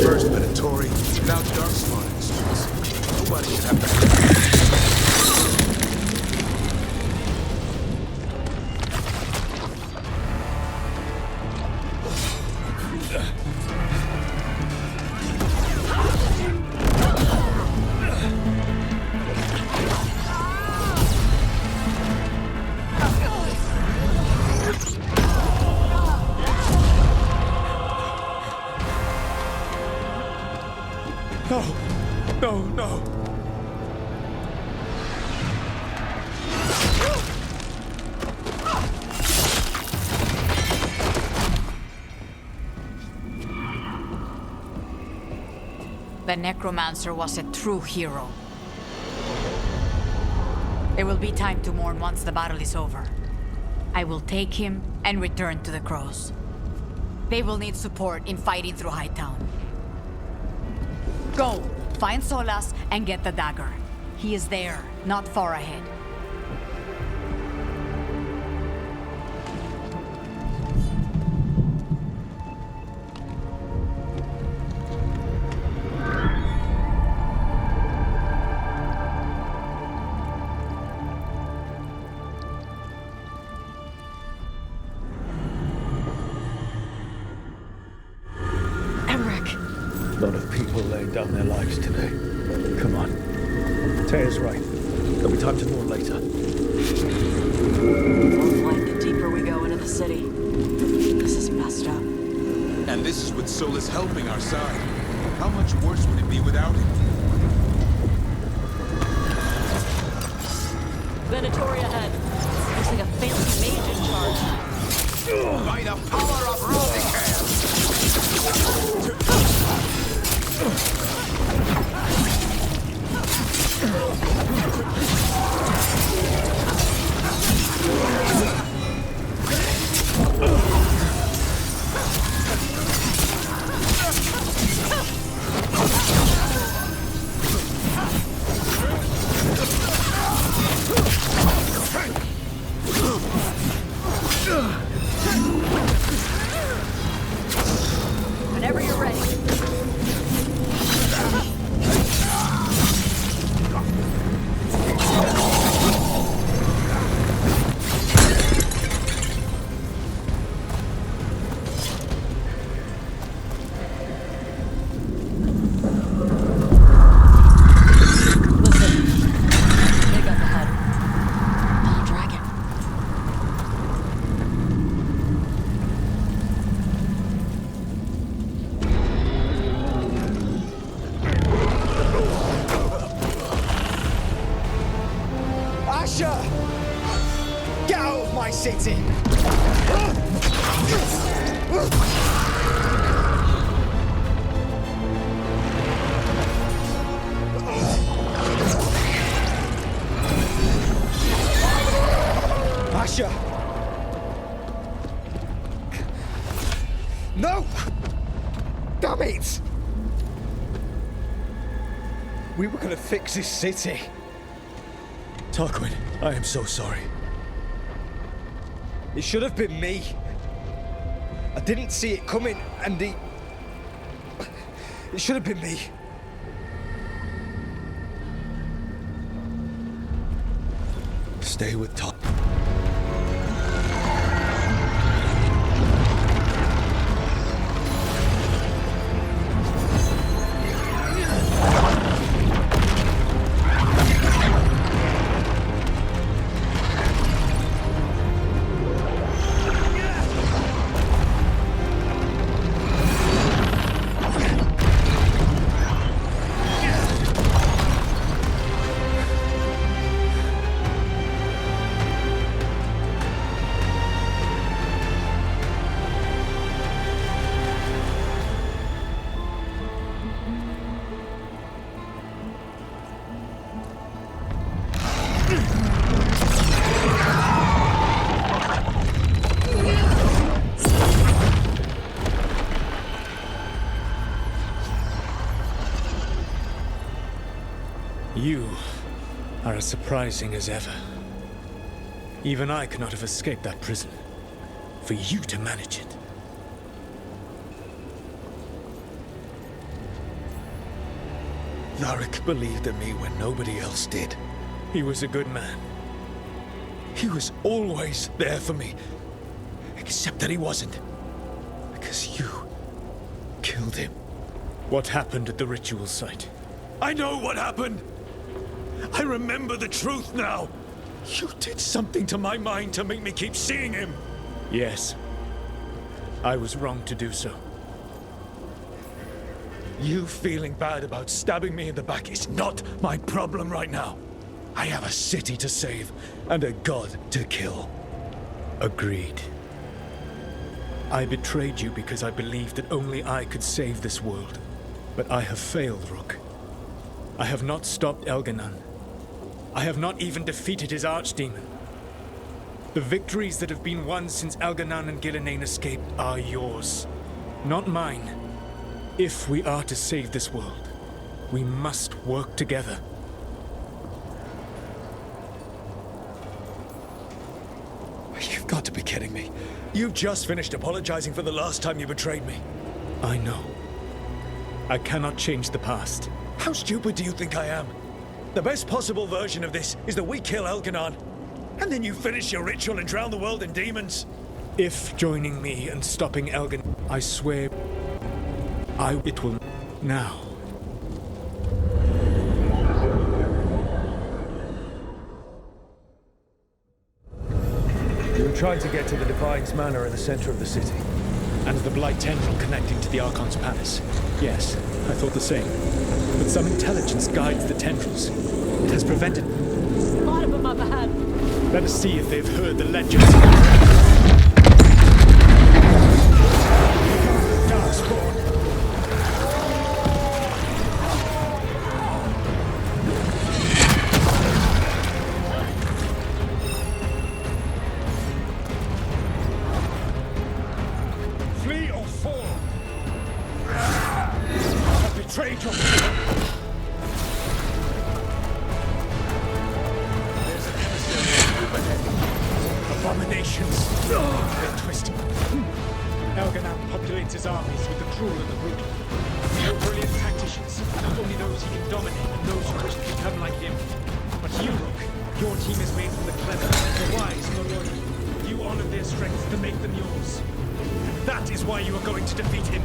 First Venatori, now Darkspawn in the streets. Nobody should have to... No. The Necromancer was a true hero. There will be time to mourn once the battle is over. I will take him and return to the Crows. They will need support in fighting through Hightown. Go! Find Solas and get the dagger. He is there, not far ahead. A lot of people laying down their lives today. Come on. Taya's right. There'll be time to mourn later. We'll fight the deeper we go into the city. This is messed up. And this is with Solas helping our side. How much worse would it be without him? Venatori ahead. Looks like a fancy mage in charge. By the power of Rubicam! Asher! Get out of my city! Asher! No! Damn it! We were gonna fix this city. Tarquin, I am so sorry. It should have been me. I didn't see it coming, and it should have been me. Stay with Tarquin. You are as surprising as ever. Even I could not have escaped that prison. For you to manage it. Larrick believed in me when nobody else did. He was a good man. He was always there for me. Except that he wasn't. Because you killed him. What happened at the ritual site? I know what happened! I remember the truth now! You did something to my mind to make me keep seeing him! Yes. I was wrong to do so. You feeling bad about stabbing me in the back is not my problem right now. I have a city to save and a god to kill. Agreed. I betrayed you because I believed that only I could save this world. But I have failed, Rook. I have not stopped Elganon. I have not even defeated his archdemon. The victories that have been won since Elganon and Gillenane escaped are yours, not mine. If we are to save this world, we must work together. You've got to be kidding me. You've just finished apologizing for the last time you betrayed me. I know. I cannot change the past. How stupid do you think I am? The best possible version of this is that we kill Elganon, and then you finish your ritual and drown the world in demons. If joining me and stopping Elganon, I swear, it will now. You were trying to get to the Divine's Manor in the center of the city. And the Blight tendril connecting to the Archon's palace. Yes, I thought the same. But some intelligence guides the tendrils. It has prevented... A lot of them up ahead. Let us see if they've heard the legends. Darkspawn. Flee or fall. I betrayed your... Abominations! They're twisted. Elganon populates his armies with the cruel and the brutal. No brilliant tacticians, only those he can dominate and those who wish to become like him. But you, Rook, your team is made from the clever, the wise, and the loyal. You honor their strengths to make them yours. And that is why you are going to defeat him.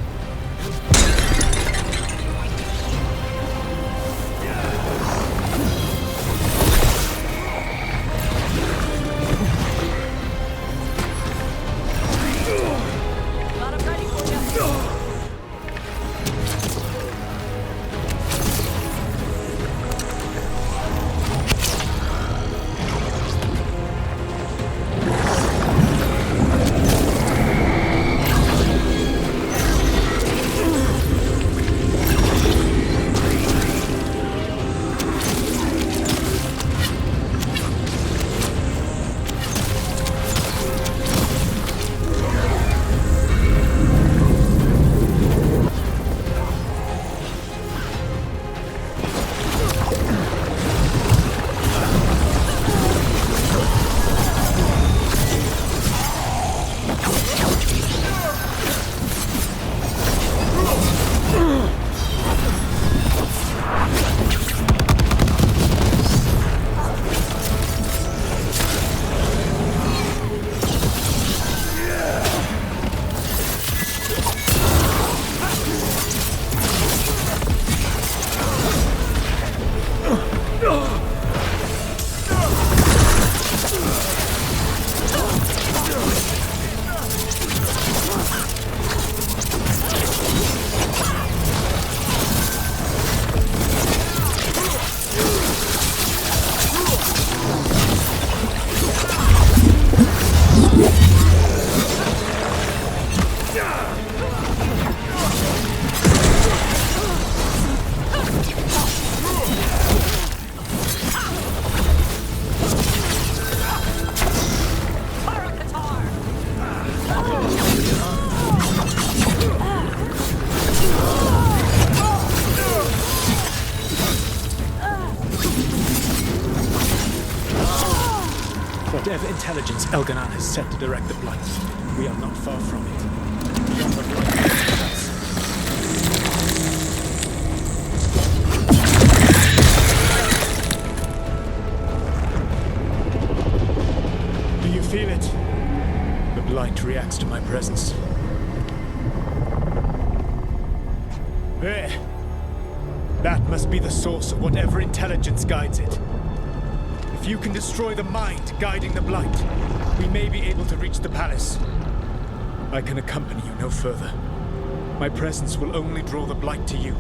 Whatever intelligence Elganon has set to direct the Blight, we are not far from it. Beyond the Blight is us. Do you feel it? The Blight reacts to my presence. There. That must be the source of whatever intelligence guides it. If you can destroy the mind guiding the Blight, we may be able to reach the palace. I can accompany you no further. My presence will only draw the Blight to you.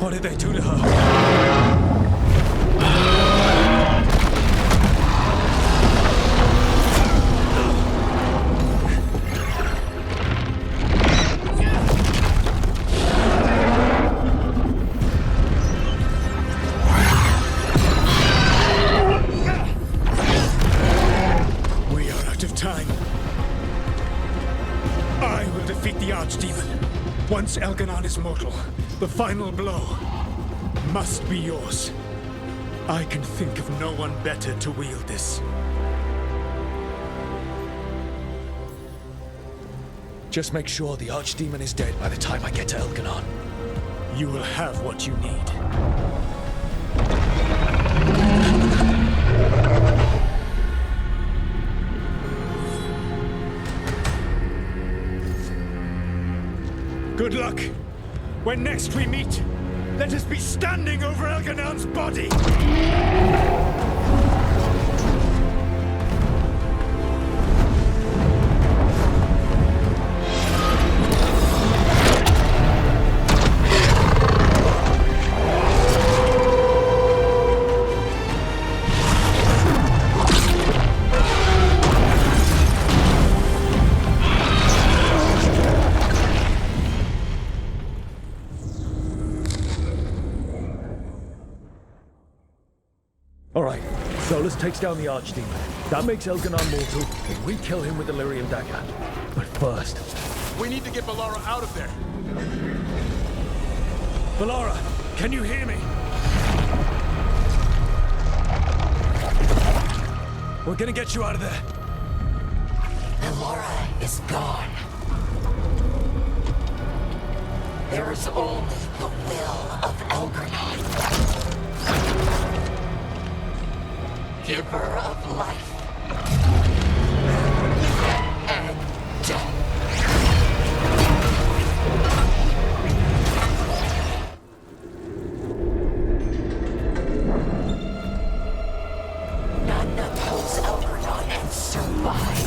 What did they do to her? We are out of time. I will defeat the Archdemon. Once Elganon is mortal, the final blow must be yours. I can think of no one better to wield this. Just make sure the Archdemon is dead by the time I get to Elganon. You will have what you need. Good luck. When next we meet, let us be standing over Elganon's body! Alright, Solus takes down the Archdemon. That makes Elganon mortal, and we kill him with the Lyrium dagger. But first... We need to get Valara out of there! Valara, can you hear me? We're gonna get you out of there. Valara is gone. There is only the will of Elganon. Giver of life and death. None oppose Elganon and survive.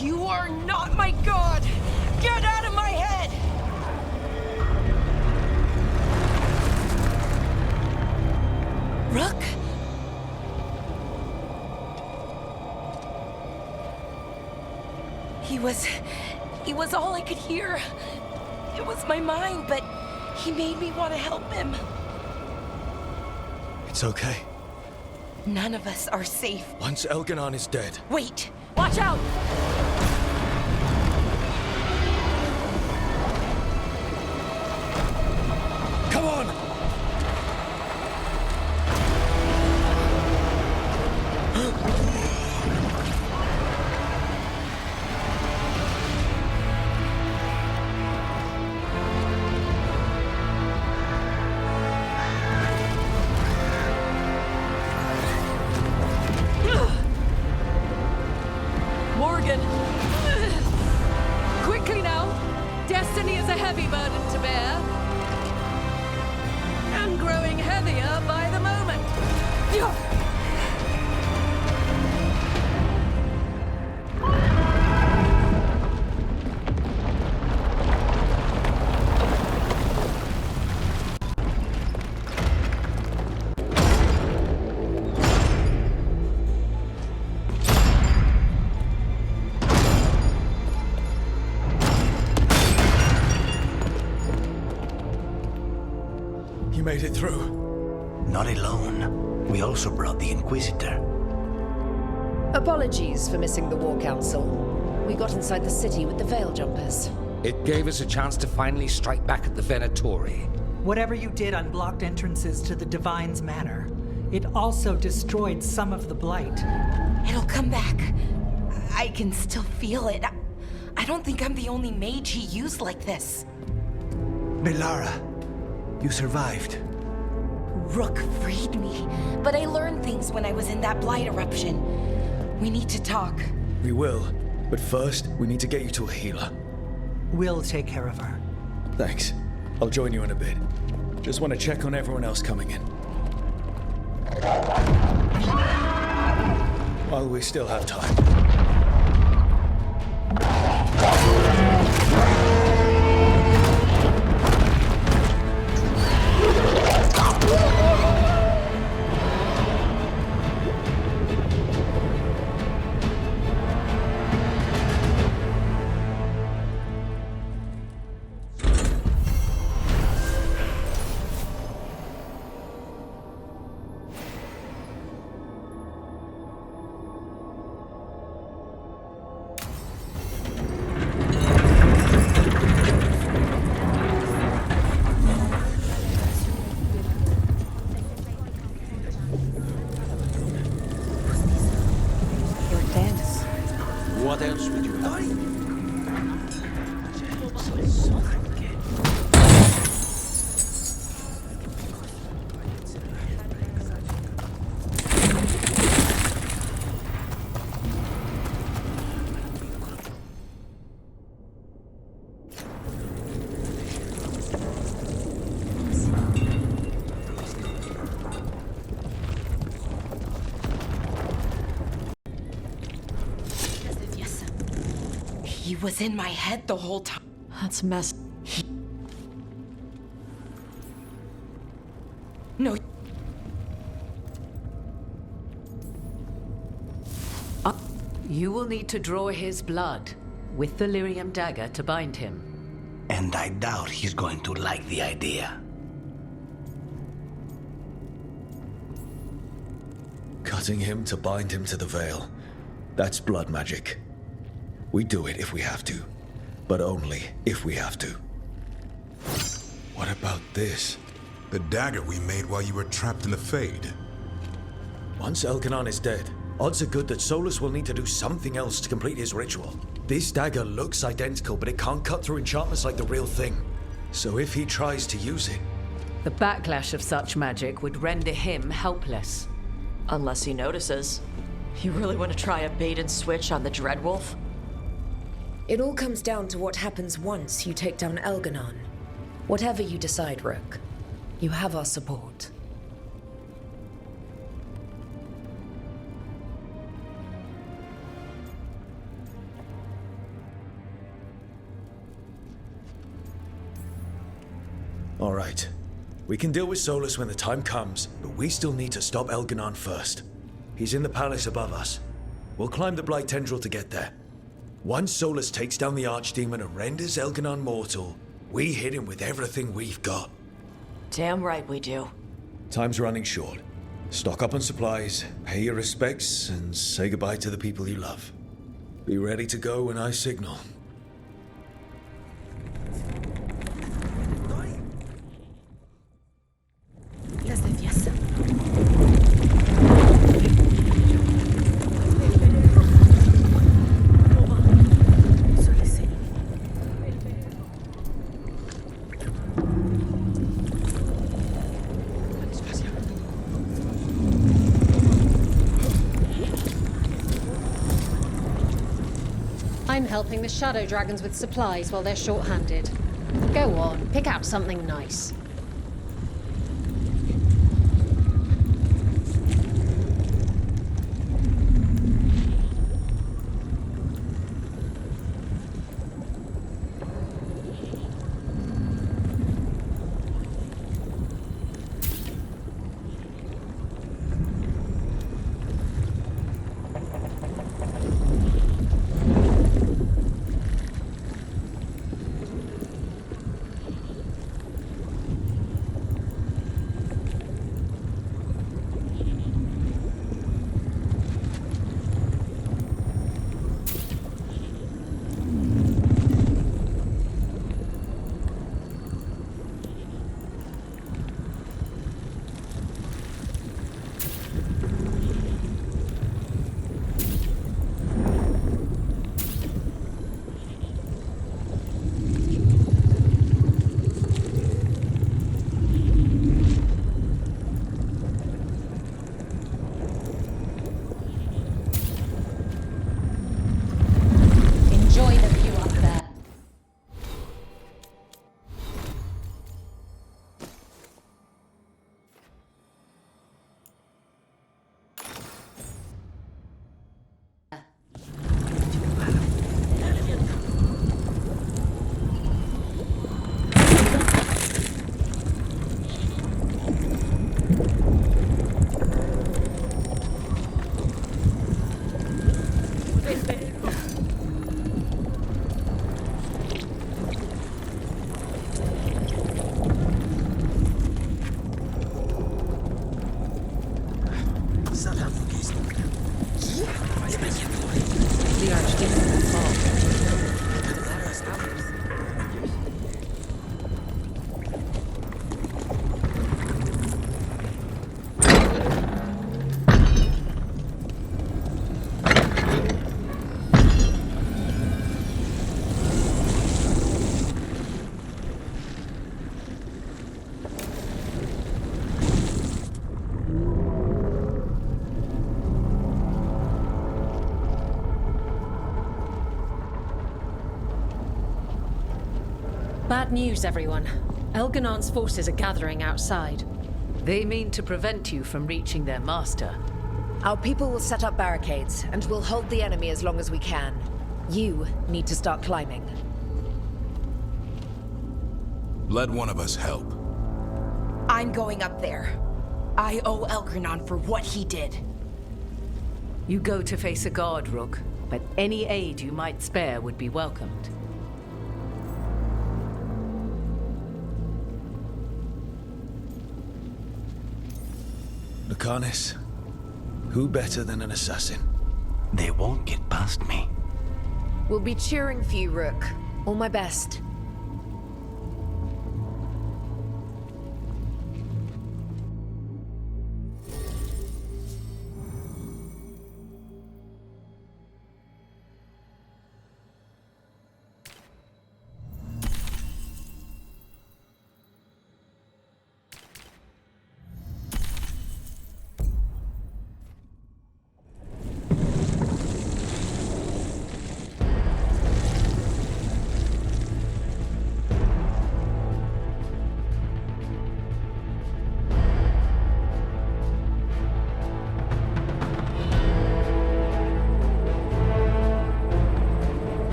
You are not my god! Get out of my head! Rook? He was all I could hear. It was my mind, but he made me want to help him. It's okay. None of us are safe. Once Elganon is dead. Wait! Watch out! Come on! Morgan! Quickly now! Destiny is a heavy burden to bear. And growing heavier by the moment. You made it through. Not alone. We also brought the Inquisitor. Apologies for missing the War Council. We got inside the city with the Veil Jumpers. It gave us a chance to finally strike back at the Venatori. Whatever you did unblocked entrances to the Divine's Manor. It also destroyed some of the Blight. It'll come back. I can still feel it. I don't think I'm the only mage he used like this. Belara, you survived. Rook freed me, but I learned things when I was in that Blight eruption. We need to talk. We will, but first, we need to get you to a healer. We'll take care of her. Thanks. I'll join you in a bit. Just want to check on everyone else coming in. While we still have time. What else would you like? He was in my head the whole time. That's messed. No. You will need to draw his blood with the lyrium dagger to bind him. And I doubt he's going to like the idea. Cutting him to bind him to the veil. That's blood magic. We do it if we have to, but only if we have to. What about this? The dagger we made while you were trapped in the Fade. Once Elganon is dead, odds are good that Solus will need to do something else to complete his ritual. This dagger looks identical, but it can't cut through enchantments like the real thing. So if he tries to use it... The backlash of such magic would render him helpless. Unless he notices. You really want to try a bait and switch on the Dreadwolf? It all comes down to what happens once you take down Elganon. Whatever you decide, Rook, you have our support. All right. We can deal with Solus when the time comes, but we still need to stop Elganon first. He's in the palace above us. We'll climb the Blight Tendril to get there. Once Solus takes down the Archdemon and renders Elganon mortal, we hit him with everything we've got. Damn right we do. Time's running short. Stock up on supplies, pay your respects, and say goodbye to the people you love. Be ready to go when I signal. Gracias. I'm helping the Shadow Dragons with supplies while they're short-handed. Go on, pick out something nice. The Archdemon will fall. Bad news, everyone. Elganon's forces are gathering outside. They mean to prevent you from reaching their master. Our people will set up barricades, and we'll hold the enemy as long as we can. You need to start climbing. Let one of us help. I'm going up there. I owe Elganon for what he did. You go to face a guard, Rook, but any aid you might spare would be welcomed. Lucanus, who better than an assassin? They won't get past me. We'll be cheering for you, Rook. All my best.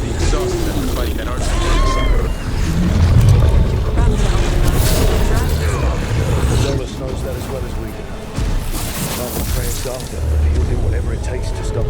be exhausted after fighting that RTX. Zolas knows that as well as we do. Not the train's doctor, but he'll do whatever it takes to stop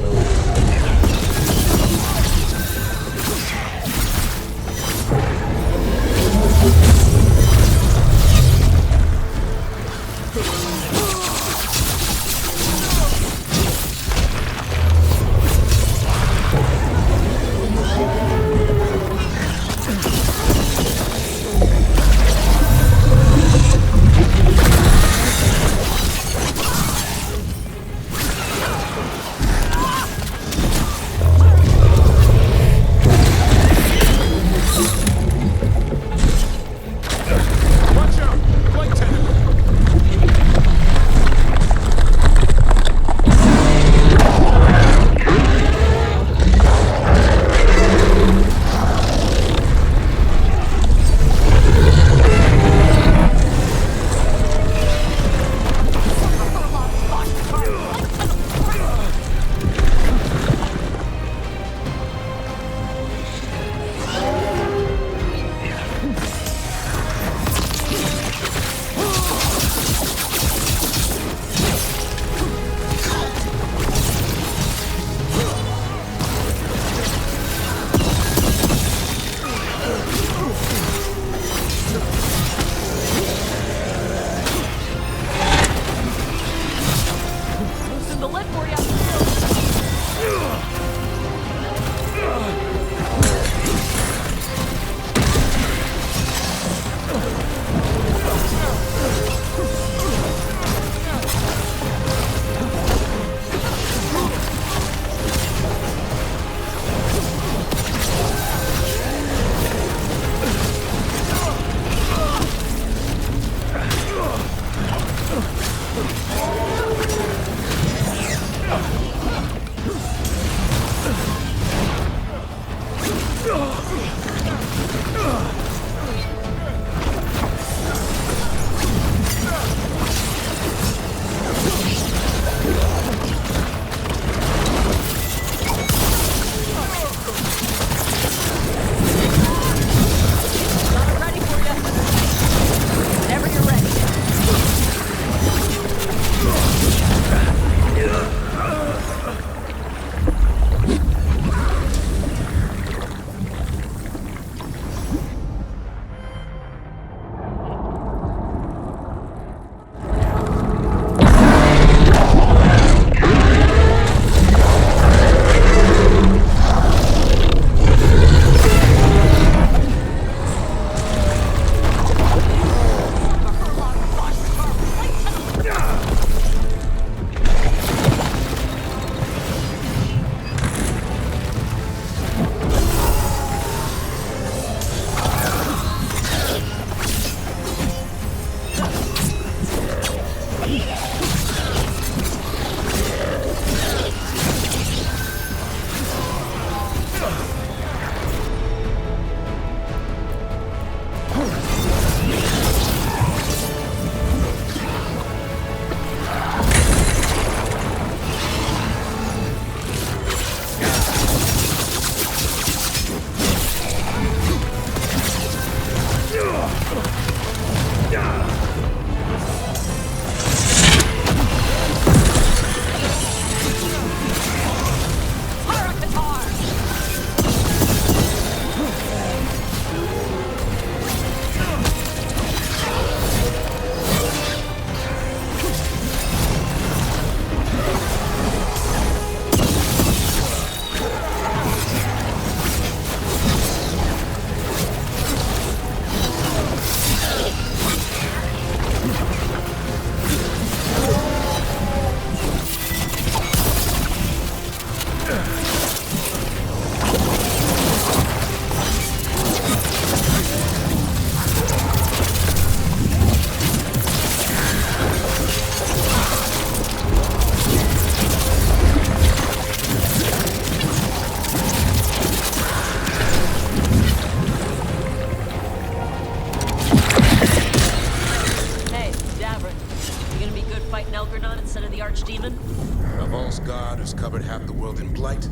Naval's god has covered half the world in blight.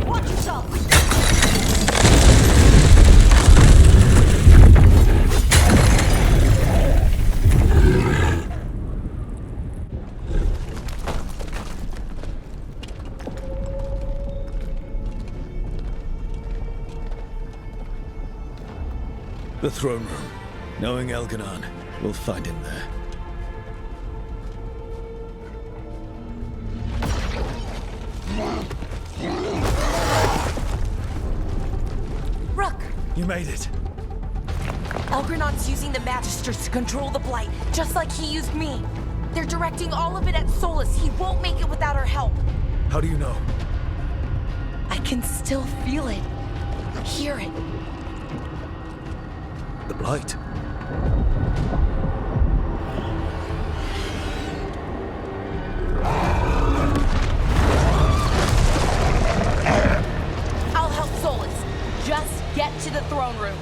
Watch yourself! The throne room. Knowing Elganon, we'll find him there. Rook! You made it. Elgranon's using the Magisters to control the Blight, just like he used me. They're directing all of it at Solus. He won't make it without our help. How do you know? I can still feel it. Hear it. The Blight. I'll help Solus. Just get to the throne room.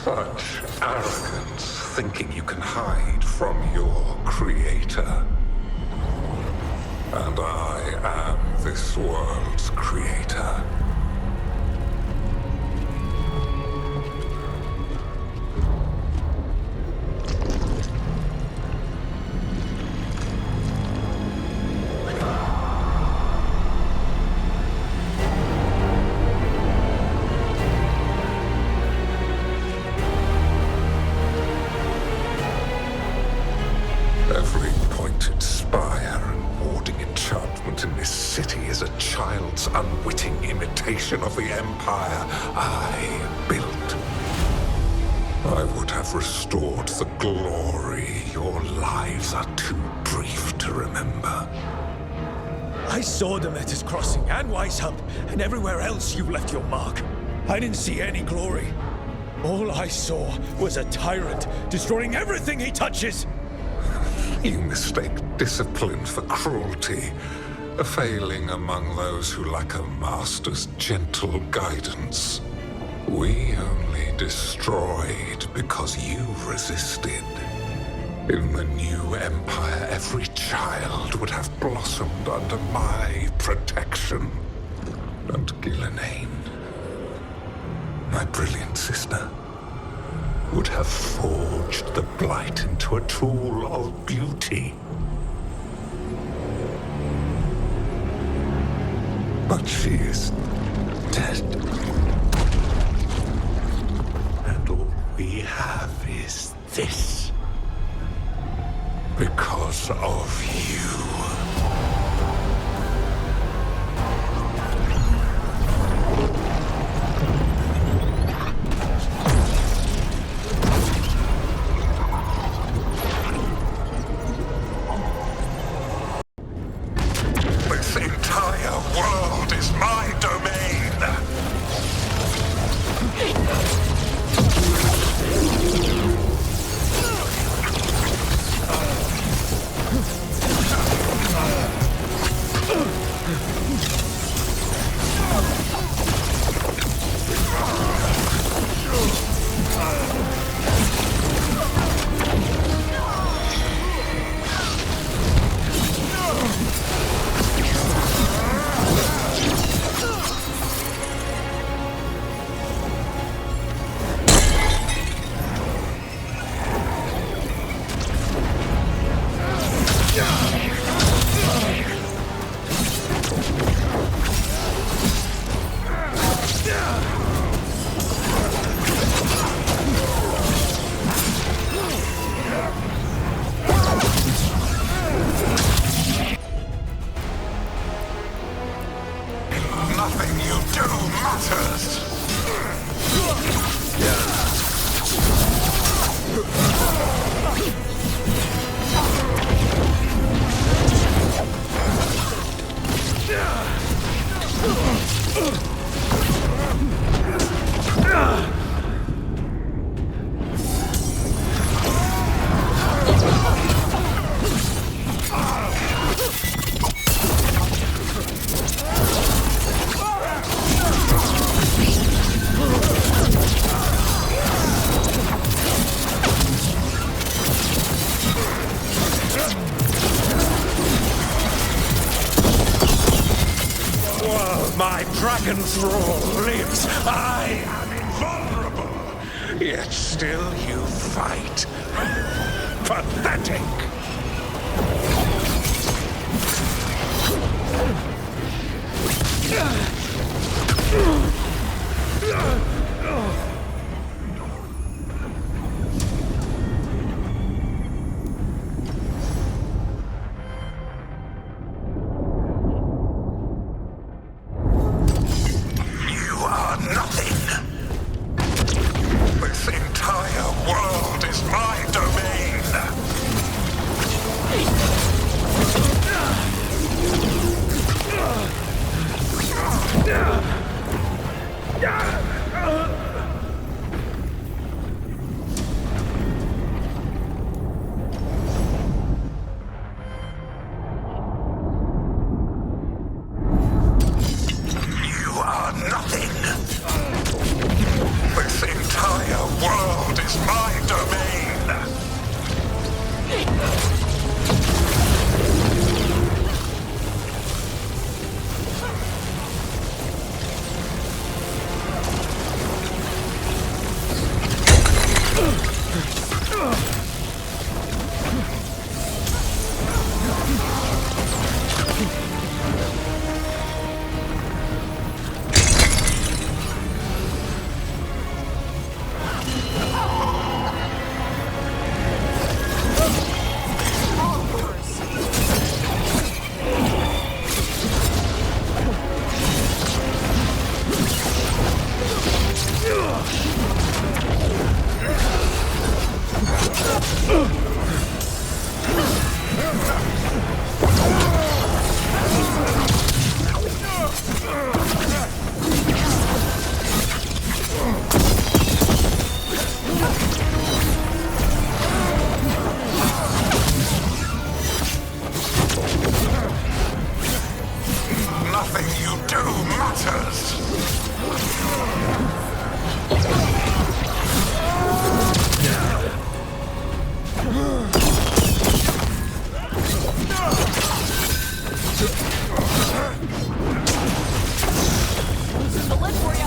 Such arrogance, thinking you can hide from your creator. And I am this world's creator. haunted spire and warding enchantment in this city is a child's unwitting imitation of the empire I built. I would have restored the glory. Your lives are too brief to remember. I saw Demeter's Crossing and Weishaupt, and everywhere else you've left your mark. I didn't see any glory. All I saw was a tyrant destroying everything he touches. You mistake discipline for cruelty, a failing among those who lack a master's gentle guidance. We only destroyed because you resisted. In the new empire, every child would have blossomed under my protection. And Gillenane, my brilliant sister, would have forged the Blight into a tool of beauty. But she is dead. And all we have is this. Because of you. This entire world is my domain. Nothing you do matters. While my dragon thrall lives, I am invulnerable. Yet still you fight. Pathetic. You are nothing. This entire world is my domain. You are nothing. This entire world is my domain. Loosen the lid for you.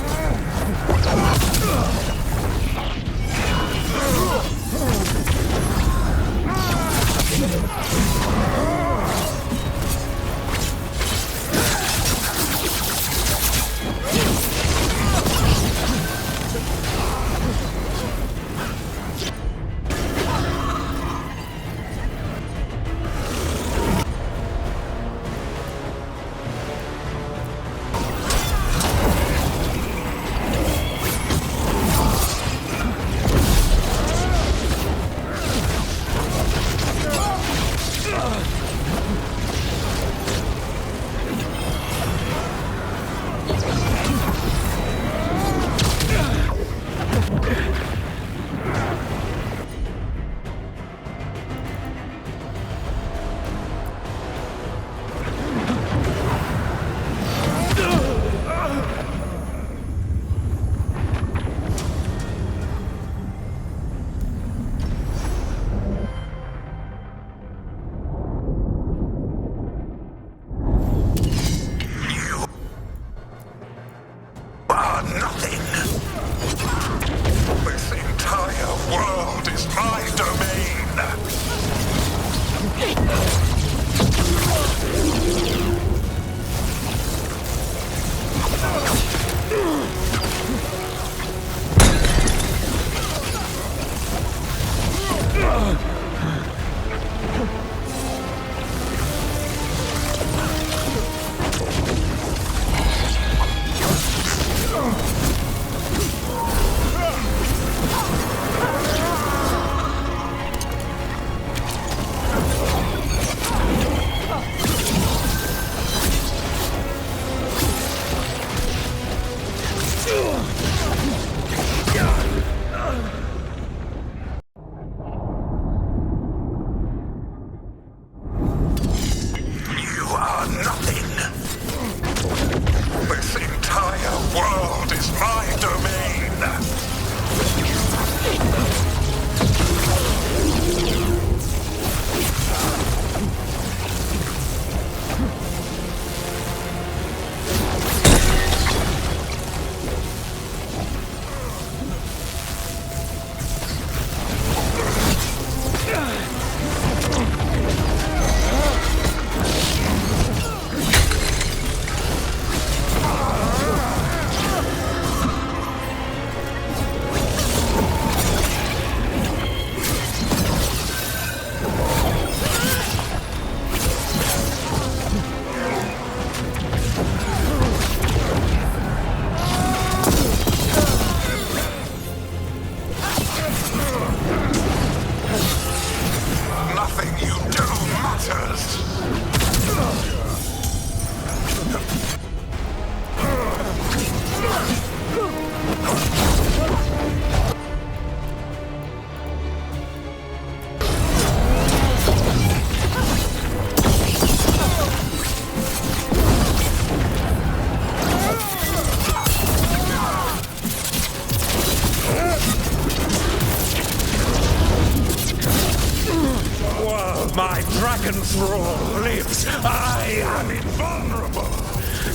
My dragon thrall lives. I am invulnerable.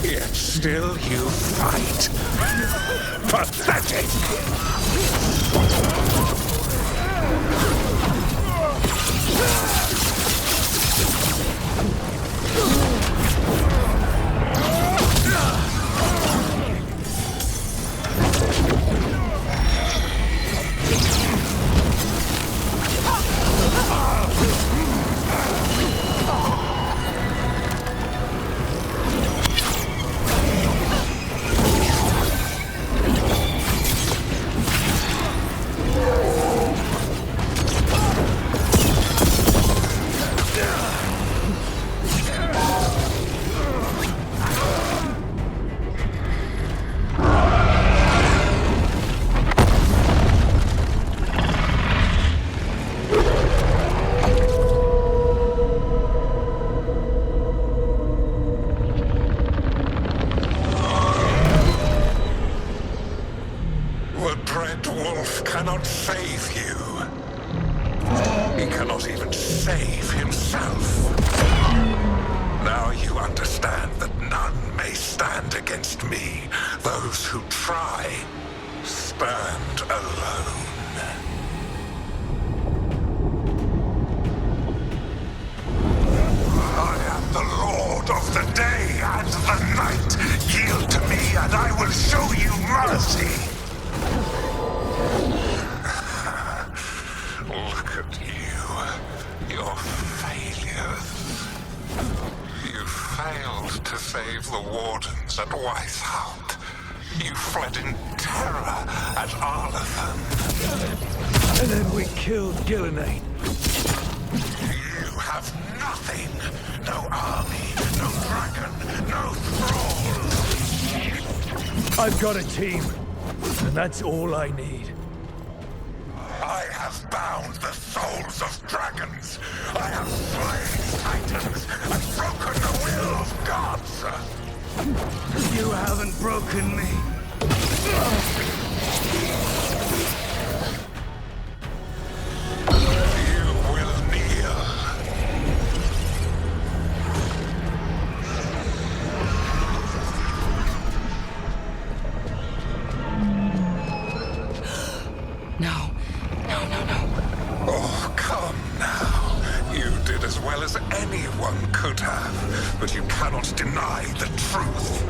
Yet still you fight. Pathetic! save himself. Now you understand that none may stand against me. Those who try stand alone. I am the Lord of the day and the night. Yield to me and I will show you mercy. Look at you. Your failures. You failed to save the wardens at Weishaupt. You fled in terror at Arlethan. And then we killed Gillenane. You have nothing. No army, no dragon, no thrall. I've got a team, and that's all I need. I have bound the souls of dragons. I have slain titans and broken the will of gods. You haven't broken me. You will kneel. No. Oh, come now. You did as well as anyone could have, but you cannot deny the truth.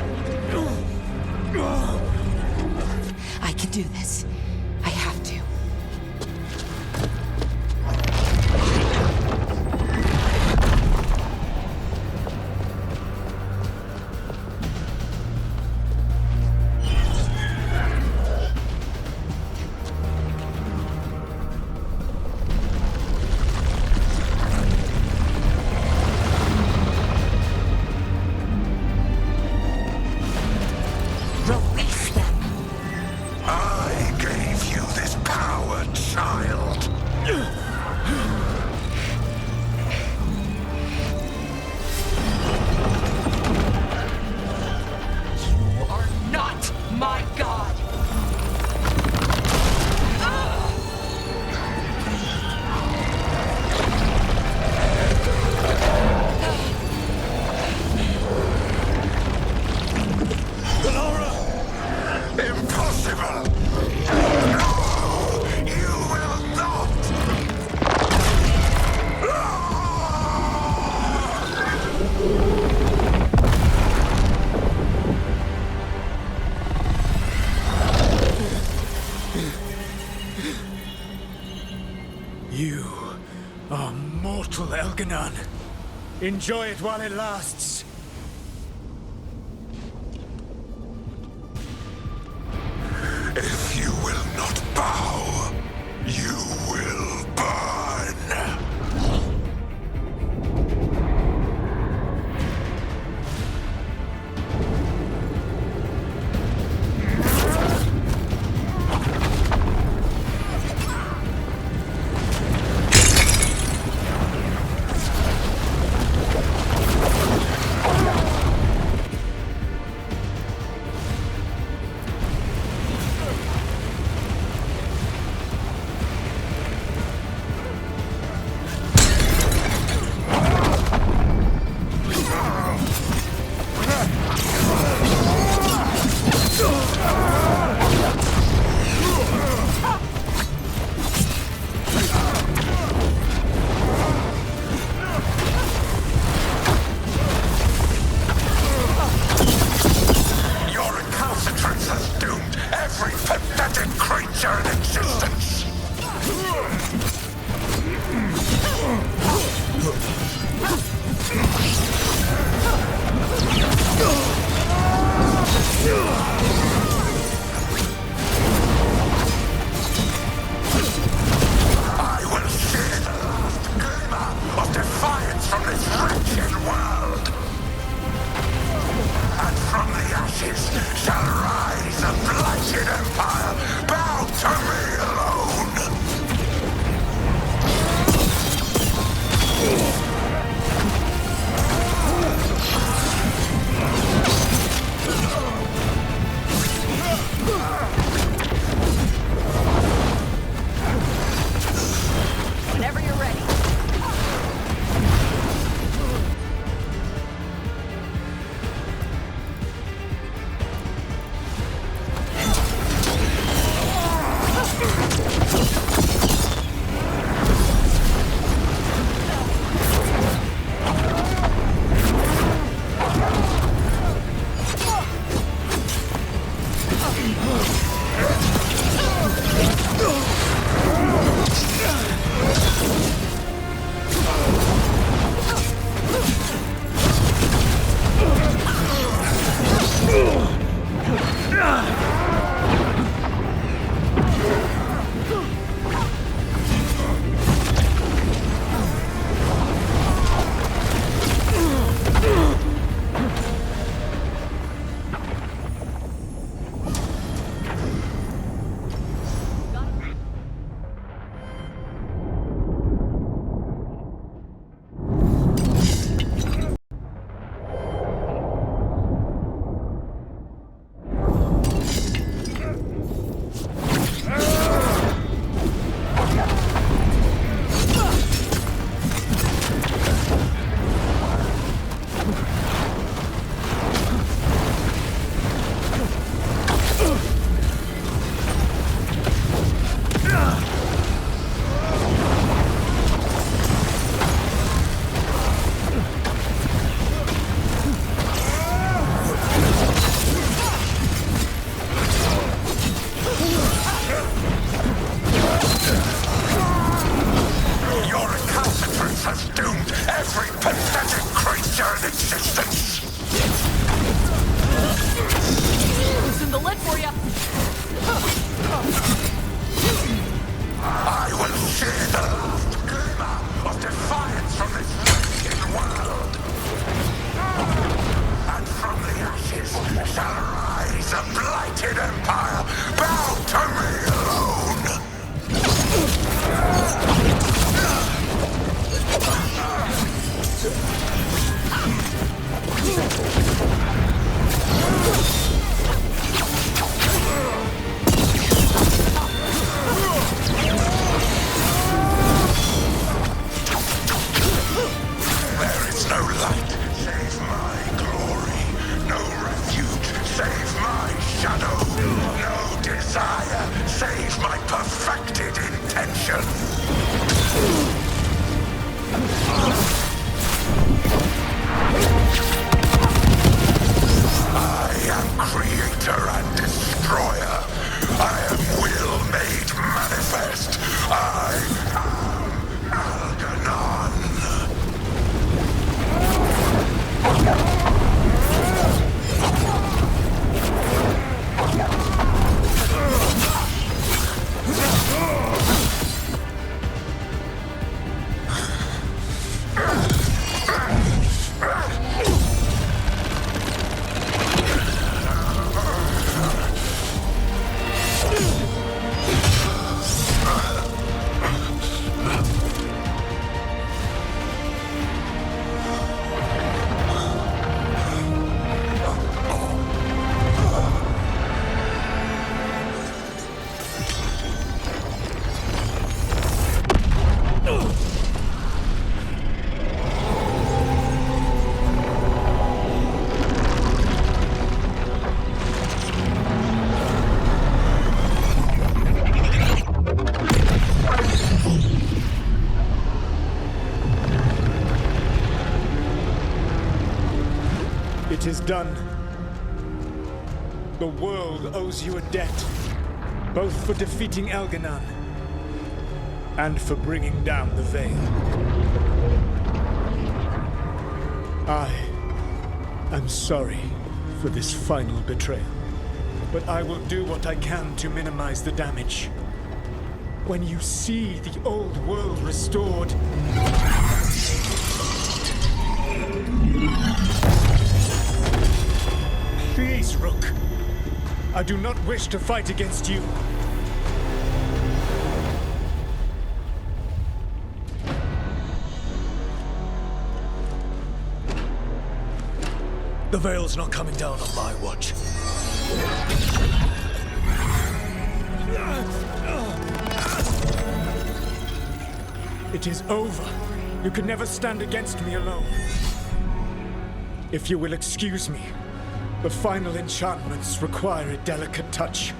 I can do this. I have to. Release them. I gave you this power, child. You are not my god. Impossible! No! You will not! You are mortal, Elganon. Enjoy it while it lasts. If you will not bow, you will burn. Your recalcitrance has doomed every pathetic creature in existence. I will see the last glimmer of defiance from this wretched world. And from the ashes shall rise a blighted empire, bound to me alone. Whenever you're ready. It is done. The world owes you a debt, both for defeating Elganon and for bringing down the Veil. I am sorry for this final betrayal, but I will do what I can to minimize the damage. When you see the old world restored, please, Rook. I do not wish to fight against you. The Veil's not coming down on my watch. It is over. You can never stand against me alone. If you will excuse me, the final enchantments require a delicate touch.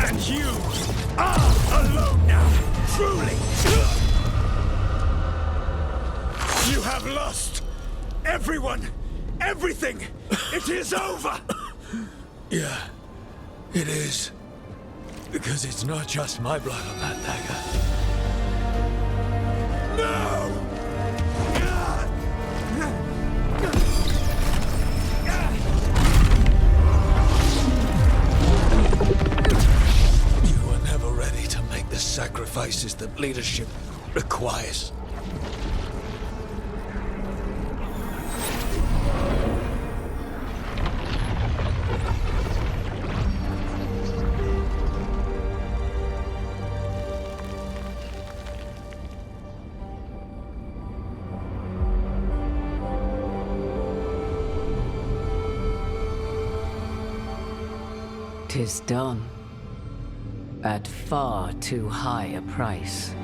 And you are alone now, truly. You have lost. Everyone, everything. It is over. Yeah, it is. Because it's not just my blood on that dagger. No! You are never ready to make the sacrifices that leadership requires. "'Tis done. At far too high a price.